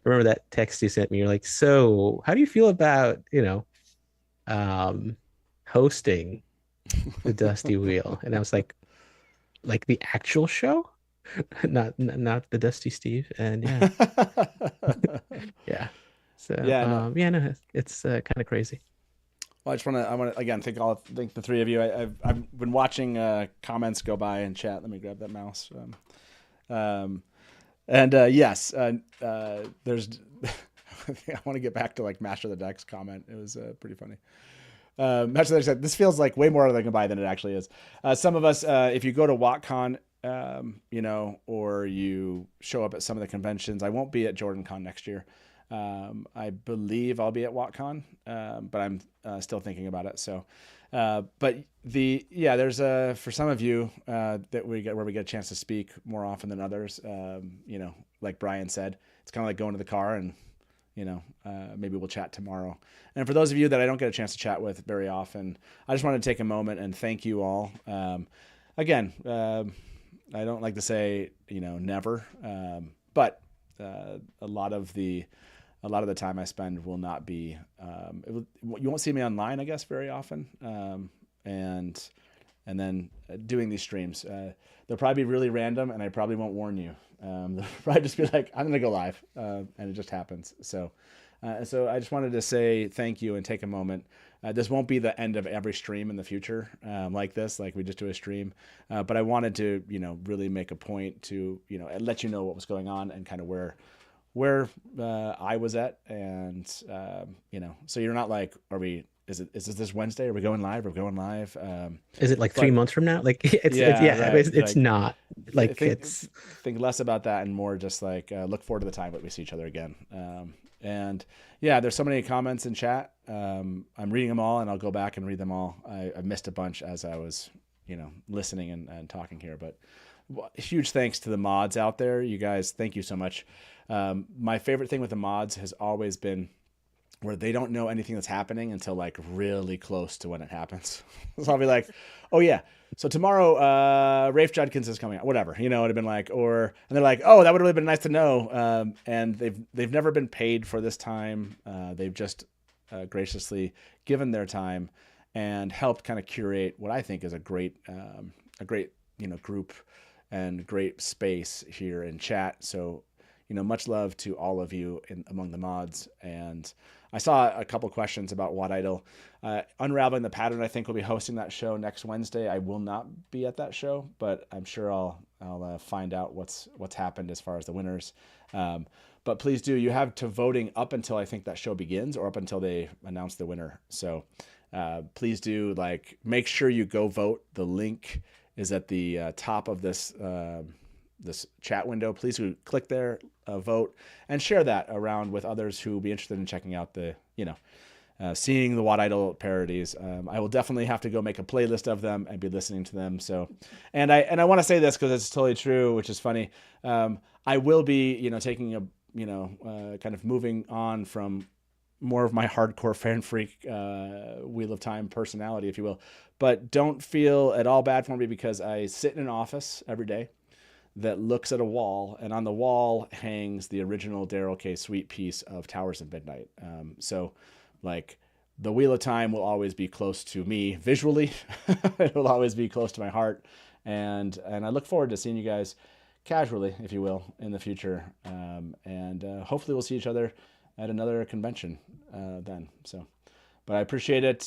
remember that text you sent me, you're like, so how do you feel about hosting the Dusty Wheel? And I was like the actual show, not the Dusty Steve. And yeah. Yeah, so no, it's kind of crazy. Well, I want to again thank the three of you. I've been watching comments go by in chat. Let me grab that mouse. Yes, there's. I want to get back to Master of the Decks comment. It was pretty funny. Master of the Decks said this feels like way more than goodbye than it actually is. Some of us, if you go to WatCon, or you show up at some of the conventions, I won't be at JordanCon next year. I believe I'll be at WatCon, but I'm still thinking about it. So, but there's for some of you that we get a chance to speak more often than others. Like Brian said, it's kind of like going to the car and maybe we'll chat tomorrow. And for those of you that I don't get a chance to chat with very often, I just want to take a moment and thank you all. Again, I don't like to say never, but a lot of the time I spend will not be, you won't see me online, I guess, very often. And then doing these streams, they'll probably be really random and I probably won't warn you. They'll probably just be like, I'm going to go live. And it just happens. So So I just wanted to say thank you and take a moment. This won't be the end of every stream in the future like this, like we just do a stream. But I wanted to, really make a point to, let you know what was going on and kind of where I was at. And, so you're not like, is this Wednesday? Are we going live? Are we going live? Is it like 3 months from now? Like it's not like think less about that and more just like look forward to the time that we see each other again. And yeah, there's so many comments in chat. I'm reading them all, and I'll go back and read them all. I missed a bunch as I was, listening and talking here. But huge thanks to the mods out there. You guys, thank you so much. My favorite thing with the mods has always been where they don't know anything that's happening until like really close to when it happens. So I'll be like, oh yeah, so tomorrow Rafe Judkins is coming out, whatever, it'd have been like, and they're like, oh, that would have really been nice to know. And they've never been paid for this time. They've just graciously given their time and helped kind of curate what I think is a great group and great space here in chat. So, much love to all of you among the mods. And I saw a couple questions about What Idol. Unraveling the Pattern, I think, will be hosting that show next Wednesday. I will not be at that show, but I'm sure I'll find out what's happened as far as the winners. But please do. You have to voting up until I think that show begins, or up until they announce the winner. So please do make sure you go vote. The link is at the top of this chat window. Please click there, vote, and share that around with others who will be interested in checking out seeing the What Idol parodies. I will definitely have to go make a playlist of them and be listening to them. So, and I want to say this because it's totally true, which is funny. I will be, taking a, kind of moving on from more of my hardcore fan freak Wheel of Time personality, if you will. But don't feel at all bad for me because I sit in an office every day that looks at a wall, and on the wall hangs the original Daryl K. Sweet piece of Towers of Midnight. So the Wheel of Time will always be close to me visually. It will always be close to my heart. And I look forward to seeing you guys casually, if you will, in the future. And hopefully we'll see each other at another convention then. So, but I appreciate it.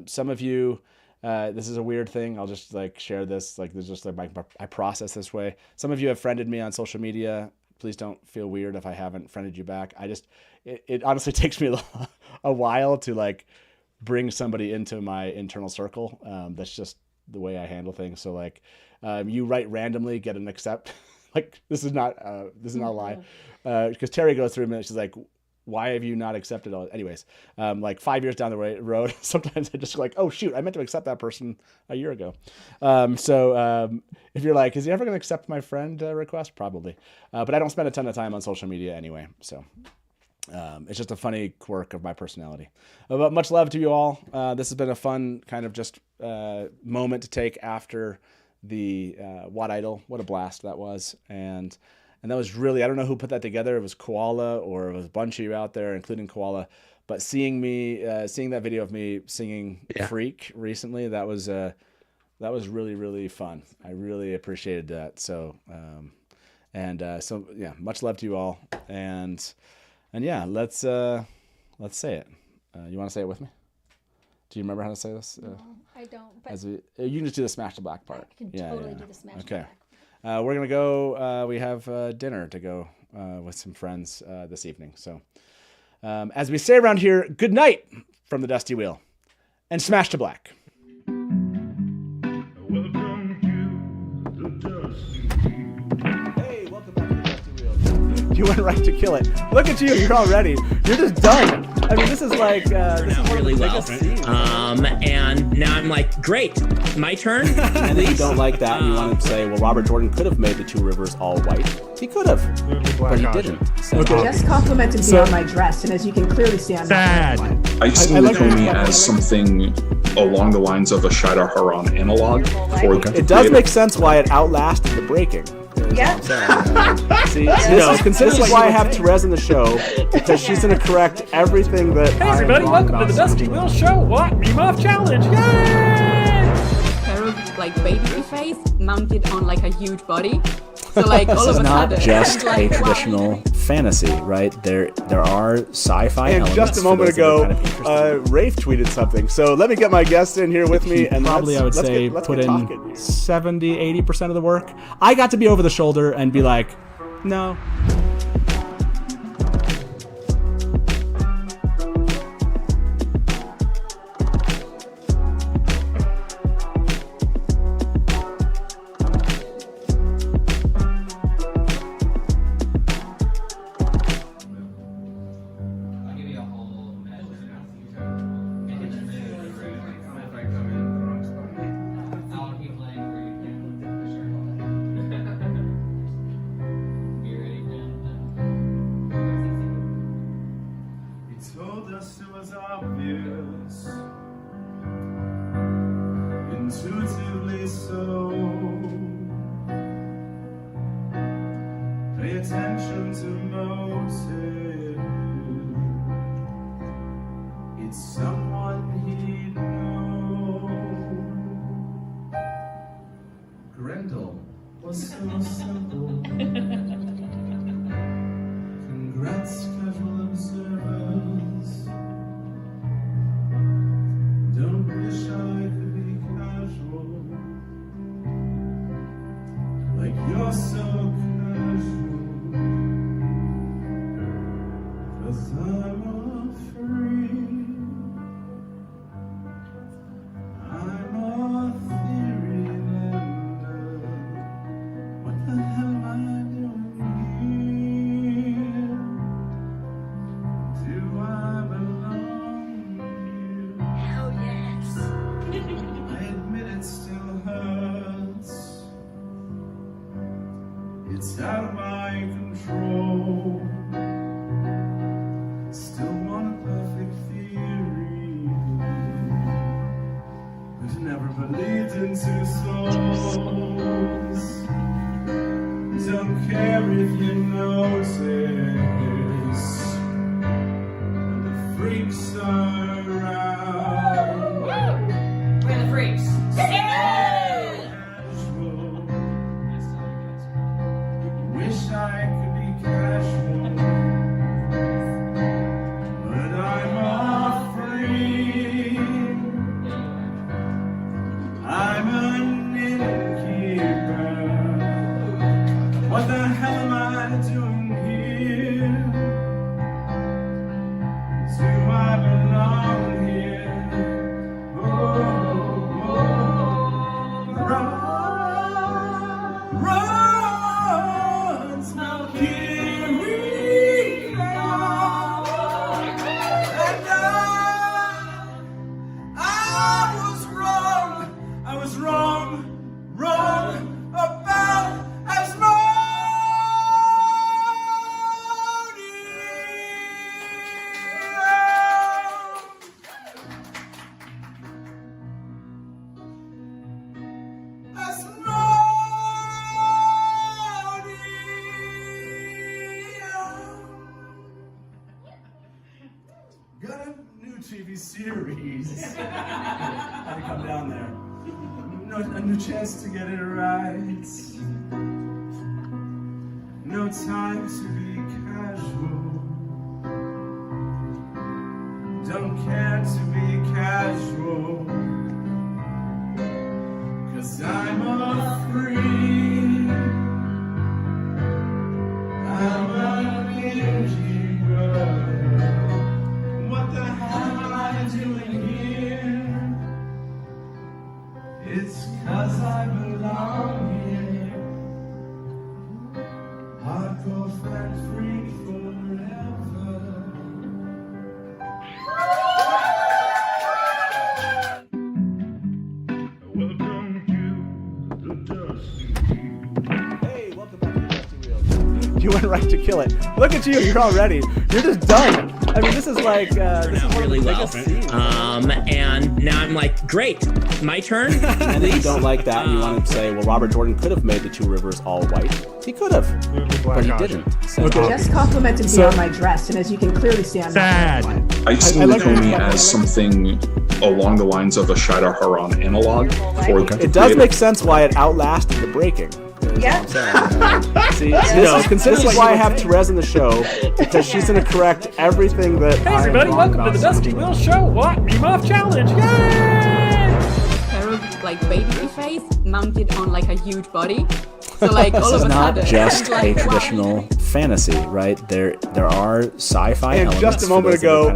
Some of you, this is a weird thing. I'll just share this. There's just I process this way. Some of you have friended me on social media. Please don't feel weird if I haven't friended you back. It honestly takes me a while to bring somebody into my internal circle. That's just the way I handle things. So you write randomly, get an accept. This is not a lie. Because Terry goes through a minute. She's like, why have you not accepted all? Anyways, 5 years down the road, sometimes I just oh shoot, I meant to accept that person a year ago. So if you're like, is he ever going to accept my friend request? Probably. But I don't spend a ton of time on social media anyway. So it's just a funny quirk of my personality. But much love to you all. This has been a fun kind of just moment to take after the What Idol. What a blast that was. And that was really, I don't know who put that together. It was Koala, or it was a bunch of you out there, including Koala. But seeing that video of me singing Freak recently, that was really, really fun. I really appreciated that. So, much love to you all. And yeah, let's say it. You want to say it with me? Do you remember how to say this? No, I don't. But you can just do the Smash the Black part. I can totally do the Smash the Black. We're going to go, we have dinner to go with some friends this evening. So as we say around here, good night from the Dusty Wheel and Smash to Black. Hey, welcome back to the Dusty Wheel. You went right to kill it. Look at you, you're all ready. You're just done. I mean, this is this is really well. And now I'm like, great, my turn. And if you don't like that and you want to say, well, Robert Jordan could have made the two rivers all white. He could have, but he didn't. So. Okay. Just complimented me on my dress, and as you can clearly see, I'm not one. I see Lukomi as something along the lines of a Shidar Haran analog. It does make sense why it outlasted the breaking. Yeah. See, this is why I have Therese in the show, because she's going to correct everything that. Hey everybody, welcome to the Dusty Wheel Show. What? Meme Off Challenge. Yay! Baby face mounted on a huge body. So all of a sudden, this is not just a traditional fantasy, right? There are sci-fi And elements. just a for moment those that are ago, kind of interested. Rafe tweeted something. So let me get my guest in here with me. And Probably, I would say, put in 70, 80% of the work. I got to be over the shoulder and be like, no. Intuitively so. Pay attention to motive. It's someone he'd know. Grendel was so simple. Congrats, casual observers. Don't wish I could be casual, like you're so casual, 'cause I'm a freak, I'm a theory lender. What the hell am I doing here? Do I belong here? Hell yes. I admit it still hurts. It's out of my control. Still want a perfect theory, but never believed in two souls. Don't care if you notice when the freaks are around. We're the freaks. Wish I could be casual, but I'm a freak. I'm an innkeeper. What the hell am I doing here? Do I belong here? Oh, run, run, now here we come. And I was wrong about Asmodeus. Got a new TV series. Had to come down there. A new chance to get it right. No time to be casual. Don't care to be casual. 'Cause I'm a freak. I'm an innkeeper. What the hell am I doing here? It's 'cause I belong here. Hardcore fan freak forever. Welcome to the Dusty Wheel. Hey, welcome back to the Dusty Wheel. You went right to kill it. Look at you, you're all ready. You're just done. I mean, this is like, this is one really of the well. biggest scenes. And now I'm like, great, my turn. And if you don't like that, and you want to say, well, Robert Jordan could have made the two rivers all white. He could have, but he didn't. So Just complimented me on my dress, and as you can clearly see, I'm not wearing one. I see Comey as something along the lines of a Shida Haran analog. It does make sense why it outlasted the breaking. Yeah. See, this is why I have Therese in the show, because she's going to correct everything that Hey everybody, welcome to the Dusty Wheel Show. What? Meme Off Challenge. Yay! Like baby face mounted on like a huge body. So like all of a sudden, This is not just like, a traditional fantasy, right? There are sci-fi elements. And just a moment ago,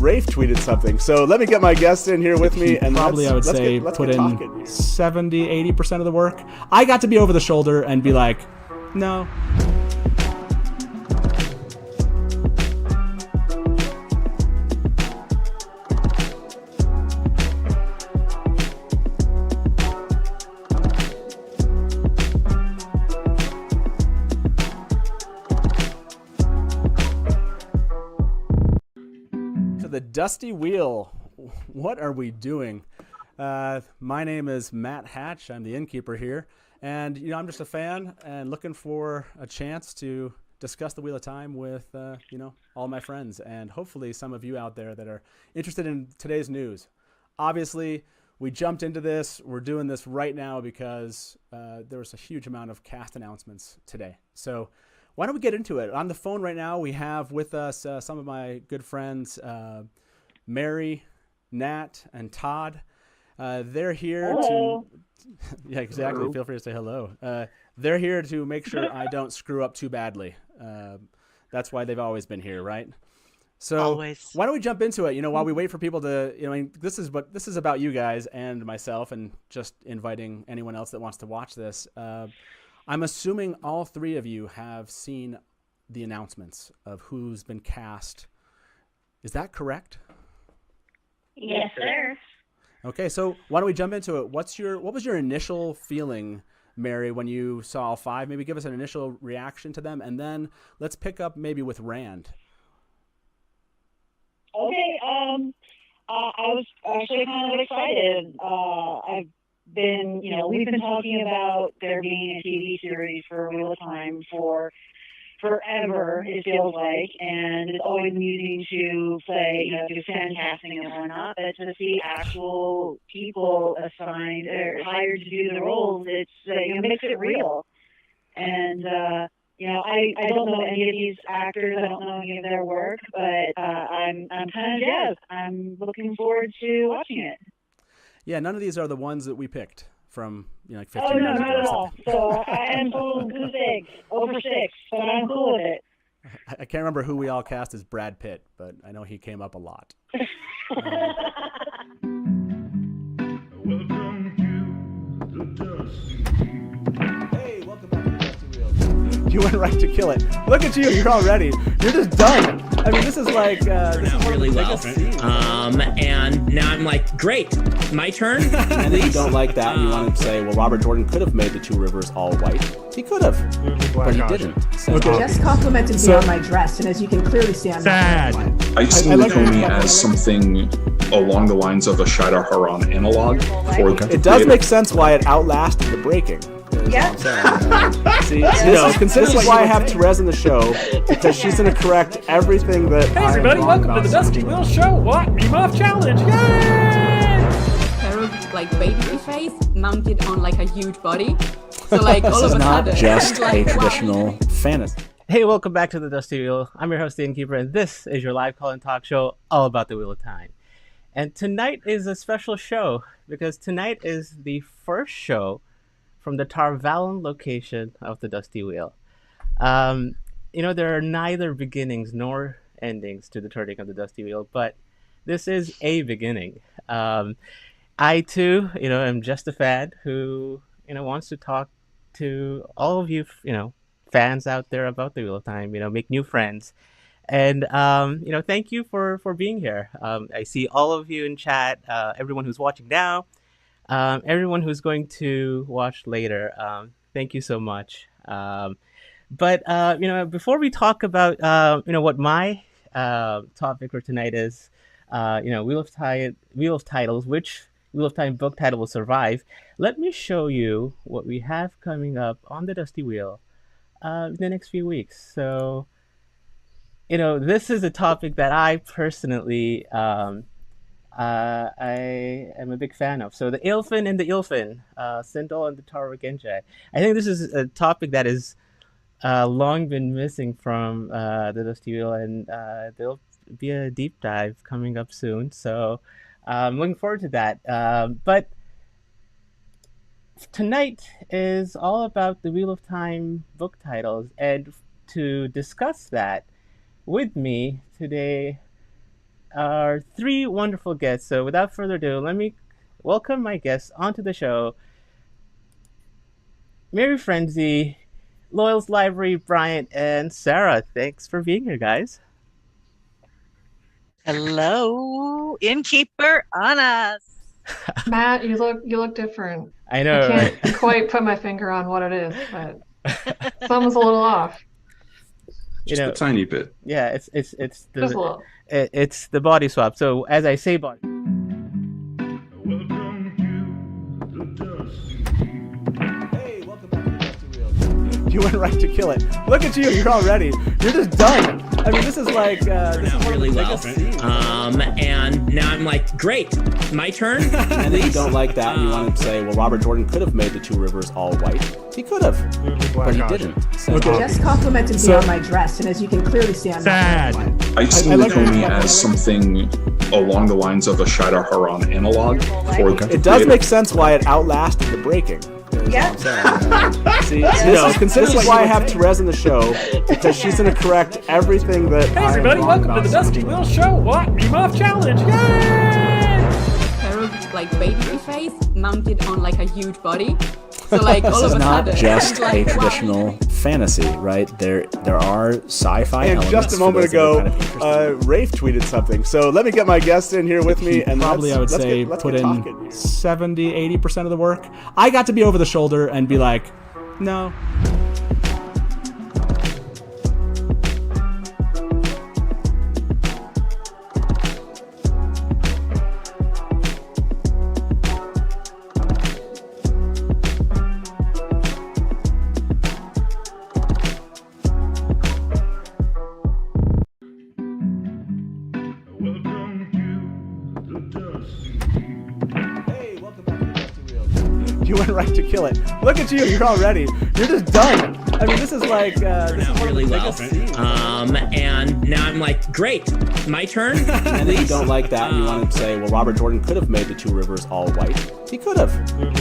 Rafe tweeted something. So let me get my guest in here with me, and probably I would say put in 70-80% of the work. I got to be over the shoulder and be like, no. The Dusty Wheel. What are we doing? My name is Matt Hatch. I'm the innkeeper here, and I'm just a fan and looking for a chance to discuss the Wheel of Time with all my friends, and hopefully some of you out there that are interested in today's news. Obviously, we jumped into this. We're doing this right now because there was a huge amount of cast announcements today. So why don't we get into it? On the phone right now, we have with us some of my good friends, Mary, Nat, and Todd. They're here to... Yeah, exactly. Hello. Feel free to say hello. They're here to make sure I don't screw up too badly. That's why they've always been here, right? So always. Why don't we jump into it? While we wait for people to, this is about you guys and myself, and just inviting anyone else that wants to watch this. I'm assuming all three of you have seen the announcements of who's been cast. Is that correct? Yes, sir. Okay, so why don't we jump into it? What was your initial feeling, Mary, when you saw all five? Maybe give us an initial reaction to them, and then let's pick up maybe with Rand. Okay, I was actually kind of excited. I've been, we've been talking about there being a TV series for Wheel of Time for forever, it feels like, and it's always amusing to play, do fan casting and whatnot, but to see actual people assigned or hired to do the roles, it's, makes it real. And, I don't know any of these actors, I don't know any of their work, but I'm kind of jazzed. I'm looking forward to watching it. Yeah, none of these are the ones that we picked from, like 15 years ago. Oh, no, not at all. So I am full goose eggs, over 6, but I'm cool with it. I can't remember who we all cast as Brad Pitt, but I know he came up a lot. Hey, welcome back to the Dusty Wheel. You went right to kill it. Look at you, you're all ready. You're just done. I mean, this is like this is really well. And now I'm like, great, my turn. And if you don't like that, and you want to say, well, Robert Jordan could have made the two rivers all white. He could have, but he didn't. So, Just complimented me on my dress, and as you can clearly see, I'm not white. I see Naomi as something along the lines of a Shidar Haran analog. It does make sense why it outlasted the breaking. Yeah. See, this is why I have Therese in the show, because she's going to correct everything that Hey everybody, welcome to the Dusty Wheel Show. What? Meme Off Challenge. Yay! Like baby face mounted on like a huge body. So like all of a sudden, this is not just a traditional fantasy. Hey, welcome back to the Dusty Wheel. I'm your host, the Innkeeper, and this is your live call-in talk show all about the Wheel of Time. And tonight is a special show because tonight is the first show from the Tarvalon location of the Dusty Wheel. There are neither beginnings nor endings to the turning of the Dusty Wheel, but this is a beginning. I too, am just a fan who, wants to talk to all of you, fans out there about the Wheel of Time, make new friends. And, thank you for being here. I see all of you in chat, everyone who's watching now, everyone who's going to watch later. Thank you so much. But before we talk about, what my topic for tonight is, Wheel of Titles, which Wheel of Time book title will survive, let me show you what we have coming up on the Dusty Wheel in the next few weeks. So, this is a topic that I personally I am a big fan of. So the Ilfin and the Ilfin, Sindel and the Tara Genji. I think this is a topic that is long been missing from the Dusty Wheel, and there'll be a deep dive coming up soon. So I'm looking forward to that. But tonight is all about the Wheel of Time book titles, and to discuss that with me today are three wonderful guests. So without further ado, let me welcome my guests onto the show. Mary Frenzy, Loyal's Library, Bryant, and Sarah. Thanks for being here, guys. Hello, Innkeeper on us. Matt, you look different. I know. I can't quite put my finger on what it is, but something's a little off. Just a tiny bit. Yeah, it's Just a little. It's the body swap. So as I say body. Hey, welcome back to the Dusty Wheel. You went right to kill it. Look at you, you're all ready. You're just done. I mean, this is like this is really well. scenes. And now I'm like, great, my turn. And if you don't like that, and you want to say, well, Robert Jordan could have made the two rivers all white. He could have, but he didn't. So Just complimented me on my dress, and as you can clearly see, I'm not wearing one. I see Lukumi as something along the lines of a Shida Haran analog. It does make sense why it outlasted the breaking. Yeah. See, this is why I have Therese in the show, because she's going to correct everything that Hey everybody, welcome to the Dusty Wheel Show. What? Meme Off Challenge. Yay! Parody, like baby face mounted on like a huge body. So like all This of is a not sudden, just it's like, a wow. traditional fantasy, right? There are sci-fi And elements. just a for moment those that are ago, kind of interested. Rafe tweeted something. So let me get my guest in here with me, and Probably, I would say, put in 70, 80% of the work. I got to be over the shoulder and be like, no. You went right to kill it. Look at you, you're all ready. You're just done. I mean, this is like this is one really of the well. biggest scenes. And now I'm like, great, my turn. And if you don't like that, and you want to say, well, Robert Jordan could have made the two rivers all white. He could have,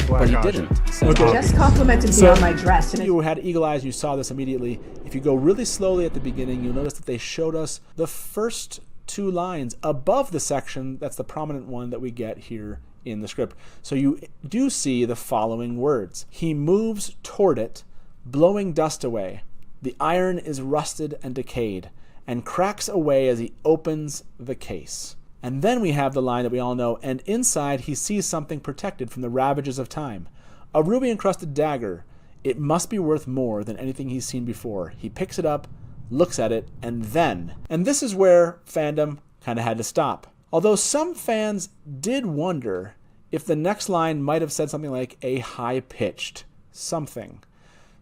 but he didn't. So Just complimented me on my dress, and you had eagle eyes, you saw this immediately. If you go really slowly at the beginning, you'll notice that they showed us the first two lines above the section. That's the prominent one that we get here in the script. So you do see the following words. He moves toward it, blowing dust away. The iron is rusted and decayed, and cracks away as he opens the case. And then we have the line that we all know, and inside he sees something protected from the ravages of time. A ruby-encrusted dagger. It must be worth more than anything he's seen before. He picks it up, looks at it, and this is where fandom kind of had to stop. Although some fans did wonder if the next line might have said something like a high-pitched something.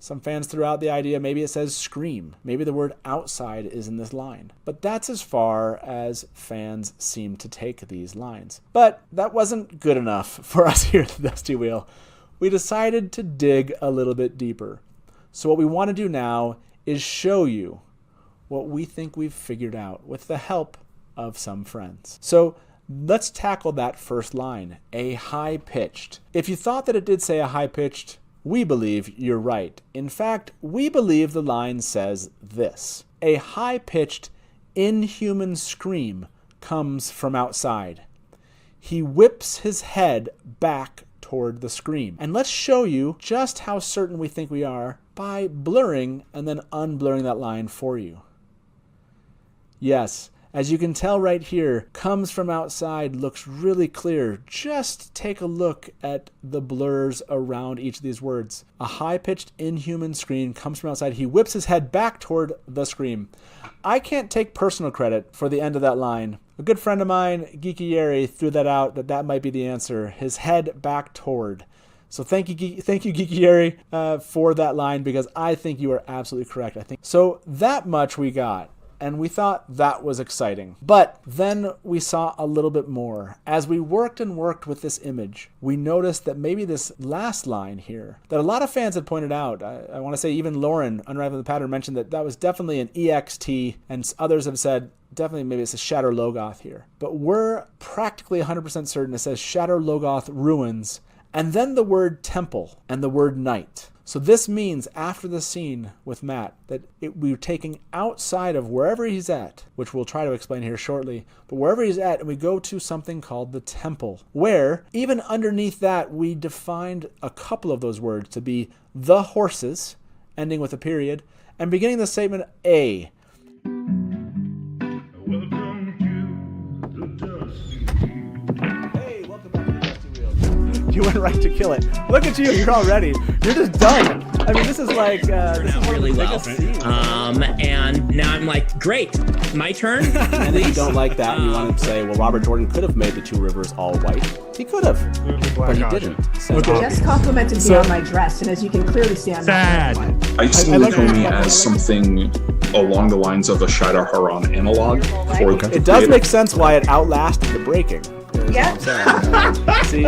Some fans threw out the idea maybe it says scream. Maybe the word outside is in this line. But that's as far as fans seem to take these lines. But that wasn't good enough for us here at the Dusty Wheel. We decided to dig a little bit deeper. So what we want to do now is show you what we think we've figured out with the help of some friends. So let's tackle that first line, a high-pitched. If you thought that it did say a high-pitched, we believe you're right. In fact, we believe the line says this. A high-pitched, inhuman scream comes from outside. He whips his head back toward the scream. And let's show you just how certain we think we are by blurring and then unblurring that line for you. Yes, as you can tell right here, comes from outside looks really clear. Just take a look at the blurs around each of these words. A high-pitched, inhuman scream comes from outside. He whips his head back toward the scream. I can't take personal credit for the end of that line. A good friend of mine, Geeky Yeri, threw that out, that might be the answer. His head back toward. So thank you, Geeky Yeri, for that line, because I think you are absolutely correct. So that much we got. and we thought that was exciting. But then we saw a little bit more. As we worked and worked with this image, we noticed that maybe this last line here, that a lot of fans had pointed out, I want to say even Lauren, Unraveling the Pattern, mentioned that that was definitely an EXT, and others have said, definitely maybe it's a Shatter Logoth here. But we're practically 100% certain it says Shatter Logoth Ruins, and then the word temple and the word night. So this means after the scene with Matt that we're taking outside of wherever he's at, which we'll try to explain here shortly, but wherever he's at, and we go to something called the temple, where even underneath that we defined a couple of those words to be the horses, ending with a period, and beginning the statement A. You went right to kill it. Look at you, you're all ready. You're just done. I mean, this is like, this is really well. And now I'm like, great, my turn. And if you don't like that and you want to say, well, Robert Jordan could have made the two rivers all white. He could have, but he didn't. So. Okay. Just complimented me on my dress, and as you can clearly see, I'm I see Nynaeve as something along the lines of a Shadow Haran analog. It does make sense why it outlasted the breaking. Yeah. See,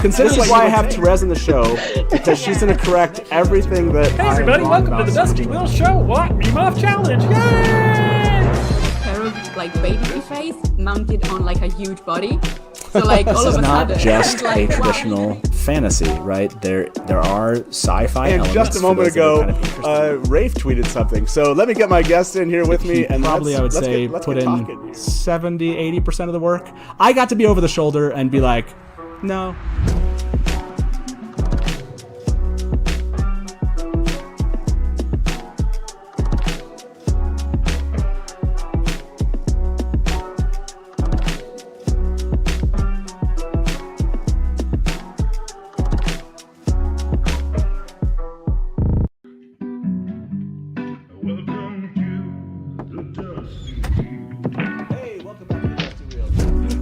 consider why I have Therese in the show, because she's going to correct everything that Hey everybody, welcome to the Dusty Wheel Show. What? Meme Off Challenge. Yay! Parody, like baby face mounted on like a huge body. So like all This of is a not sudden, just it's a like, traditional fantasy, right? There are sci-fi And elements. just a for moment those that are ago, kind of interested. Rafe tweeted something. So let me get my guest in here with me. And Probably, I would say, put in 70-80% of the work. I got to be over the shoulder and be like, no.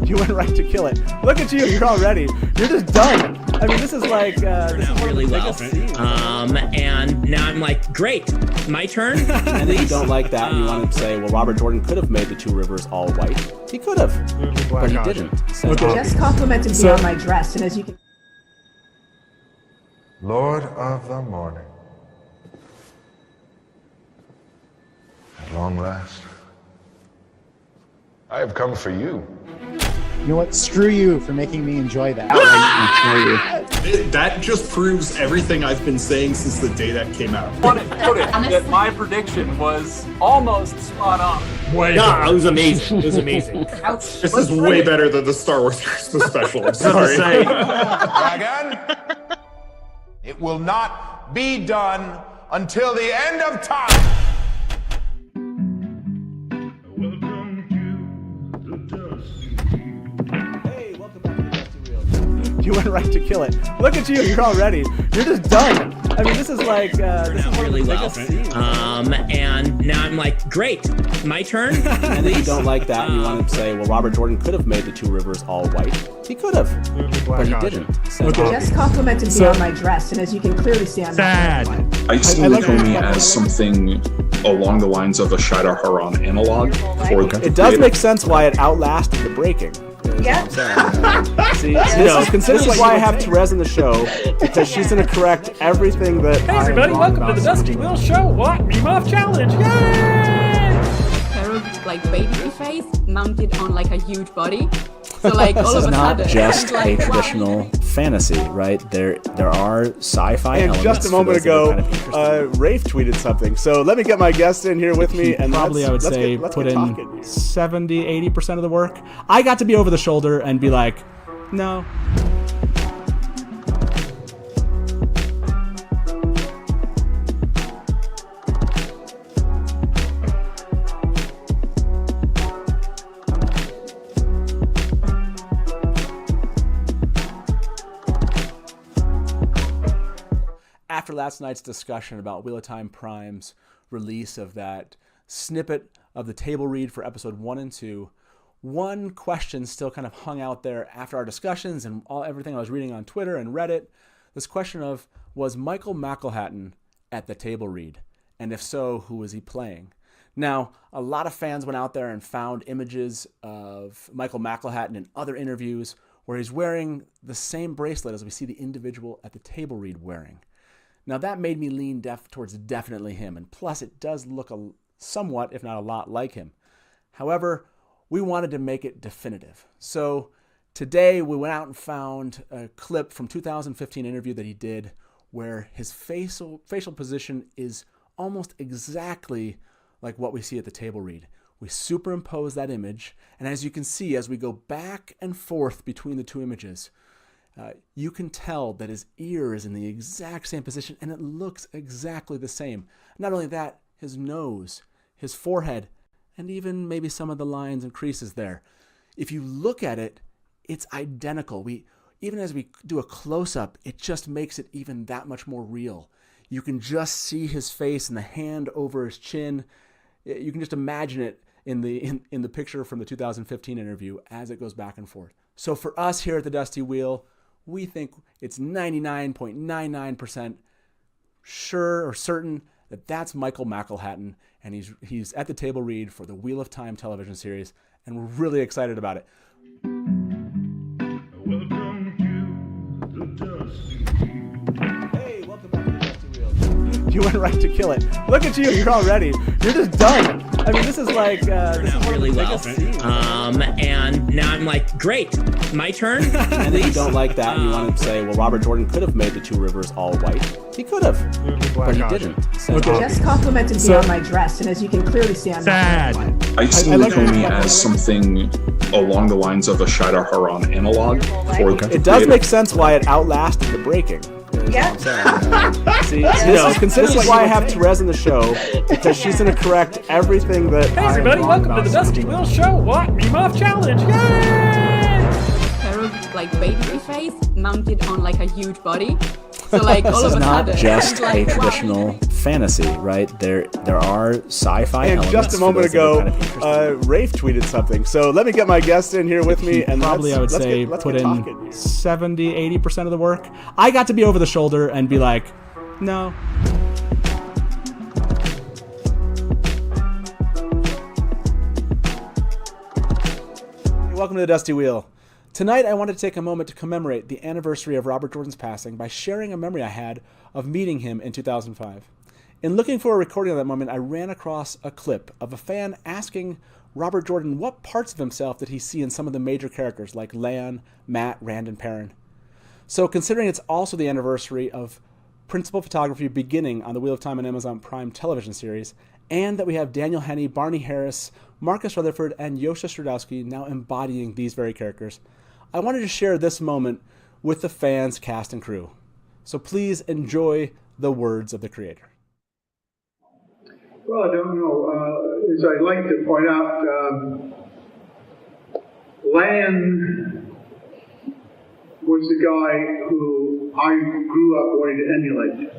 You went right to kill it. Look at you, you're all ready. You're just done. I mean, this is like, this is really well. And now I'm like, great, my turn. And if you don't like that and you want to say, well, Robert Jordan could have made the two rivers all white. He could have, but he didn't. So. Just complimented me on my dress, and as you can. Lord of the morning. At long last, I have come for you. You know what? Screw you for making me enjoy that. That just proves everything I've been saying since the day that came out. That my prediction was almost spot on. It was amazing. It was amazing. This is way better than the Star Wars Christmas special. I'm sorry. Dragon, it will not be done until the end of time. You went right to kill it. Look at you, you're all ready. You're just done. I mean, this is like, this is really well. And now I'm like, great, my turn. And if you don't like that and you want to say, well, Robert Jordan could have made the two rivers all white. He could have, but he didn't. So. Just complimented me on my dress, and as you can clearly see, I'm not white. I see Nynaeve as something along the lines of a Shadow Haran analog. It does make sense why it outlasted the breaking. Yeah. See, consider why I have Therese in the show, because she's going to correct everything that. Hey everybody, welcome to the Dusty Wheel Show. What? Meme Off Challenge. Yay! Parody, like baby face mounted on like a huge body. So like all This of is a not sudden, just it's a like, traditional fantasy, right? There are sci-fi And elements. just a moment ago, Rafe tweeted something. So let me get my guest in here with me. And Probably, I would say, put in 70-80% of the work. I got to be over the shoulder and be like, no. After last night's discussion about Wheel of Time Prime's release of that snippet of the table read for episode 1 and 2, one question still kind of hung out there after our discussions and everything I was reading on Twitter and Reddit. This question of, was Michael McElhatton at the table read? And if so, who was he playing? Now, a lot of fans went out there and found images of Michael McElhatton in other interviews where he's wearing the same bracelet as we see the individual at the table read wearing. Now, that made me lean towards definitely him, and plus it does look somewhat, if not a lot, like him. However, we wanted to make it definitive. So today we went out and found a clip from 2015 interview that he did where his facial position is almost exactly like what we see at the table read. We superimpose that image, and as you can see, as we go back and forth between the two images, you can tell that his ear is in the exact same position, and it looks exactly the same. Not only that, his nose, his forehead, and even maybe some of the lines and creases there. If you look at it, it's identical. Even as we do a close-up, it just makes it even that much more real. You can just see his face and the hand over his chin. You can just imagine it in the picture from the 2015 interview as it goes back and forth. So for us here at the Dusty Wheel, we think it's 99.99% sure or certain that that's Michael McElhatton, and he's at the table read for the Wheel of Time television series, and we're really excited about it. Hey, welcome back to the Dusty Wheel. You went right to kill it. Look at you, you're all ready. You're just done. I mean, this is like this is really well. Scenes. And now I'm like, great, my turn. And if you don't like that, and you want to say, well, Robert Jordan could have made the two rivers all white. He could have, but he didn't. So Just complimented me on my dress, and as you can clearly see, I'm I see Nynaeve as something along the lines of a Shida Haran analog. It does make sense why it outlasted the breaking. Yeah. See, consider why I have Therese in the show, because she's going to correct everything that. Hey everybody, welcome to the Dusty Wheel Show. What? Meme Off Challenge. Yay! Parody, like baby face mounted on like a huge body. So like all of a sudden, This is not just like, a traditional fantasy, right? There are sci-fi And elements. just a moment ago, kind of Rafe tweeted something. So let me get my guest in here with me, and probably I would say put in 70-80% of the work. I got to be over the shoulder and be like, no. Welcome to the Dusty Wheel. Tonight, I wanted to take a moment to commemorate the anniversary of Robert Jordan's passing by sharing a memory I had of meeting him in 2005. In looking for a recording of that moment, I ran across a clip of a fan asking Robert Jordan what parts of himself did he see in some of the major characters like Lan, Matt, Rand, and Perrin. So considering it's also the anniversary of principal photography beginning on the Wheel of Time and Amazon Prime television series, and that we have Daniel Henney, Barney Harris, Marcus Rutherford, and Yosha Stradowski now embodying these very characters, I wanted to share this moment with the fans, cast, and crew. So please enjoy the words of the creator. Well, I don't know. As I like to point out, Lan was the guy who I grew up wanting to emulate.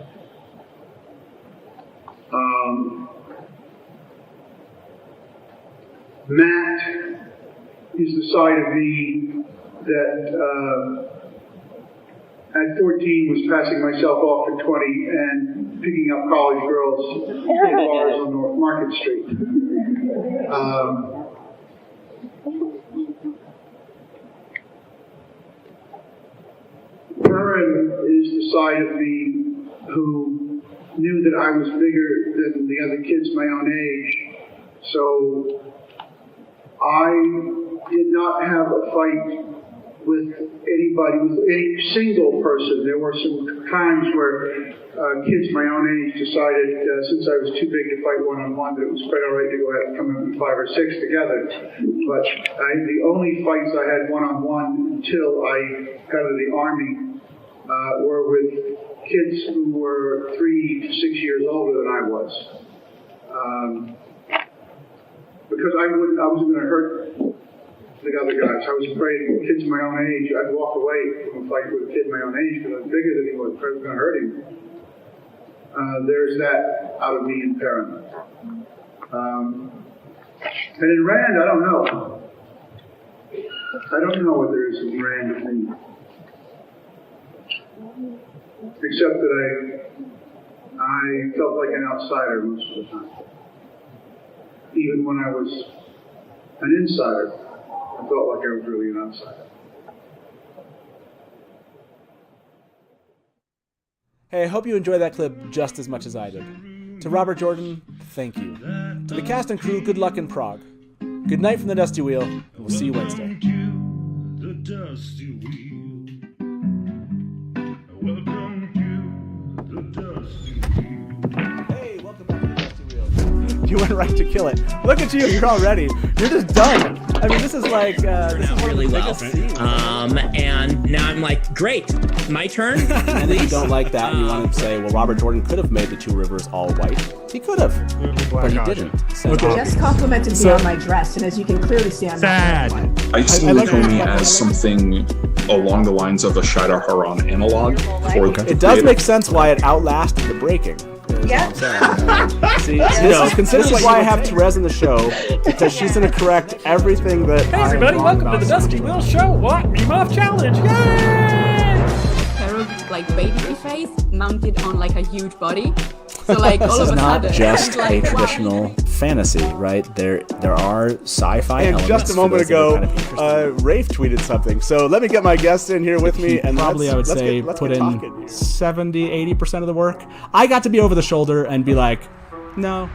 Matt is the side of me that at 14 was passing myself off at 20 and picking up college girls in bars on North Market Street. Perrin is the side of me who knew that I was bigger than the other kids my own age. So I did not have a fight with anybody, with any single person. There were some times where kids my own age decided, since I was too big to fight one-on-one, that it was quite all right to go ahead and come in 5 or 6 together. But the only fights I had one-on-one until I got into the Army were with kids who were 3 to 6 years older than I was. Because I wasn't going to hurt the other guys. I was afraid of kids my own age. I'd walk away from a fight with a kid my own age because I was bigger than he was. I was going to hurt him. There's that out of me and Perrin. And in Rand, I don't know. I don't know what there is in Rand of me. Except that I felt like an outsider most of the time. even when I was an insider, I felt like I was really an outsider. Hey, I hope you enjoyed that clip just as much as I did. To Robert Jordan, thank you. To the cast and crew, good luck in Prague. Good night from the Dusty Wheel, and we'll see you Wednesday. The Dusty Wheel. Welcome to the Dusty Wheel. Hey, welcome back to the Dusty Wheel. You went right to kill it. Look at you, you're all ready. You're just done. I mean, this is like, this is really well. And now I'm like, great, my turn. And if you don't like that and you want to say, well, Robert Jordan could have made the two rivers all white. He could have, but he didn't. So Just complimented me on my dress, and as you can clearly see, I'm not wearing one. I see Nakomi as something along the lines of a Shida Haran analog. It does make sense why it outlasted the breaking. Yeah. See, this is why I have Therese in the show, because she's going to correct everything that. Hey everybody, welcome to the Dusty Wheel Show. What? Meme Off Challenge. Yay! Pair of like baby face mounted on like a huge body. So like all This of is a not sudden, just it's a like, wow. traditional fantasy, right? There are sci-fi And elements. just a for moment those that are ago, kind of interested. Rafe tweeted something. So let me get my guest in here with me, and Probably, I would say, put in 70, 80% of the work. I got to be over the shoulder and be like, no,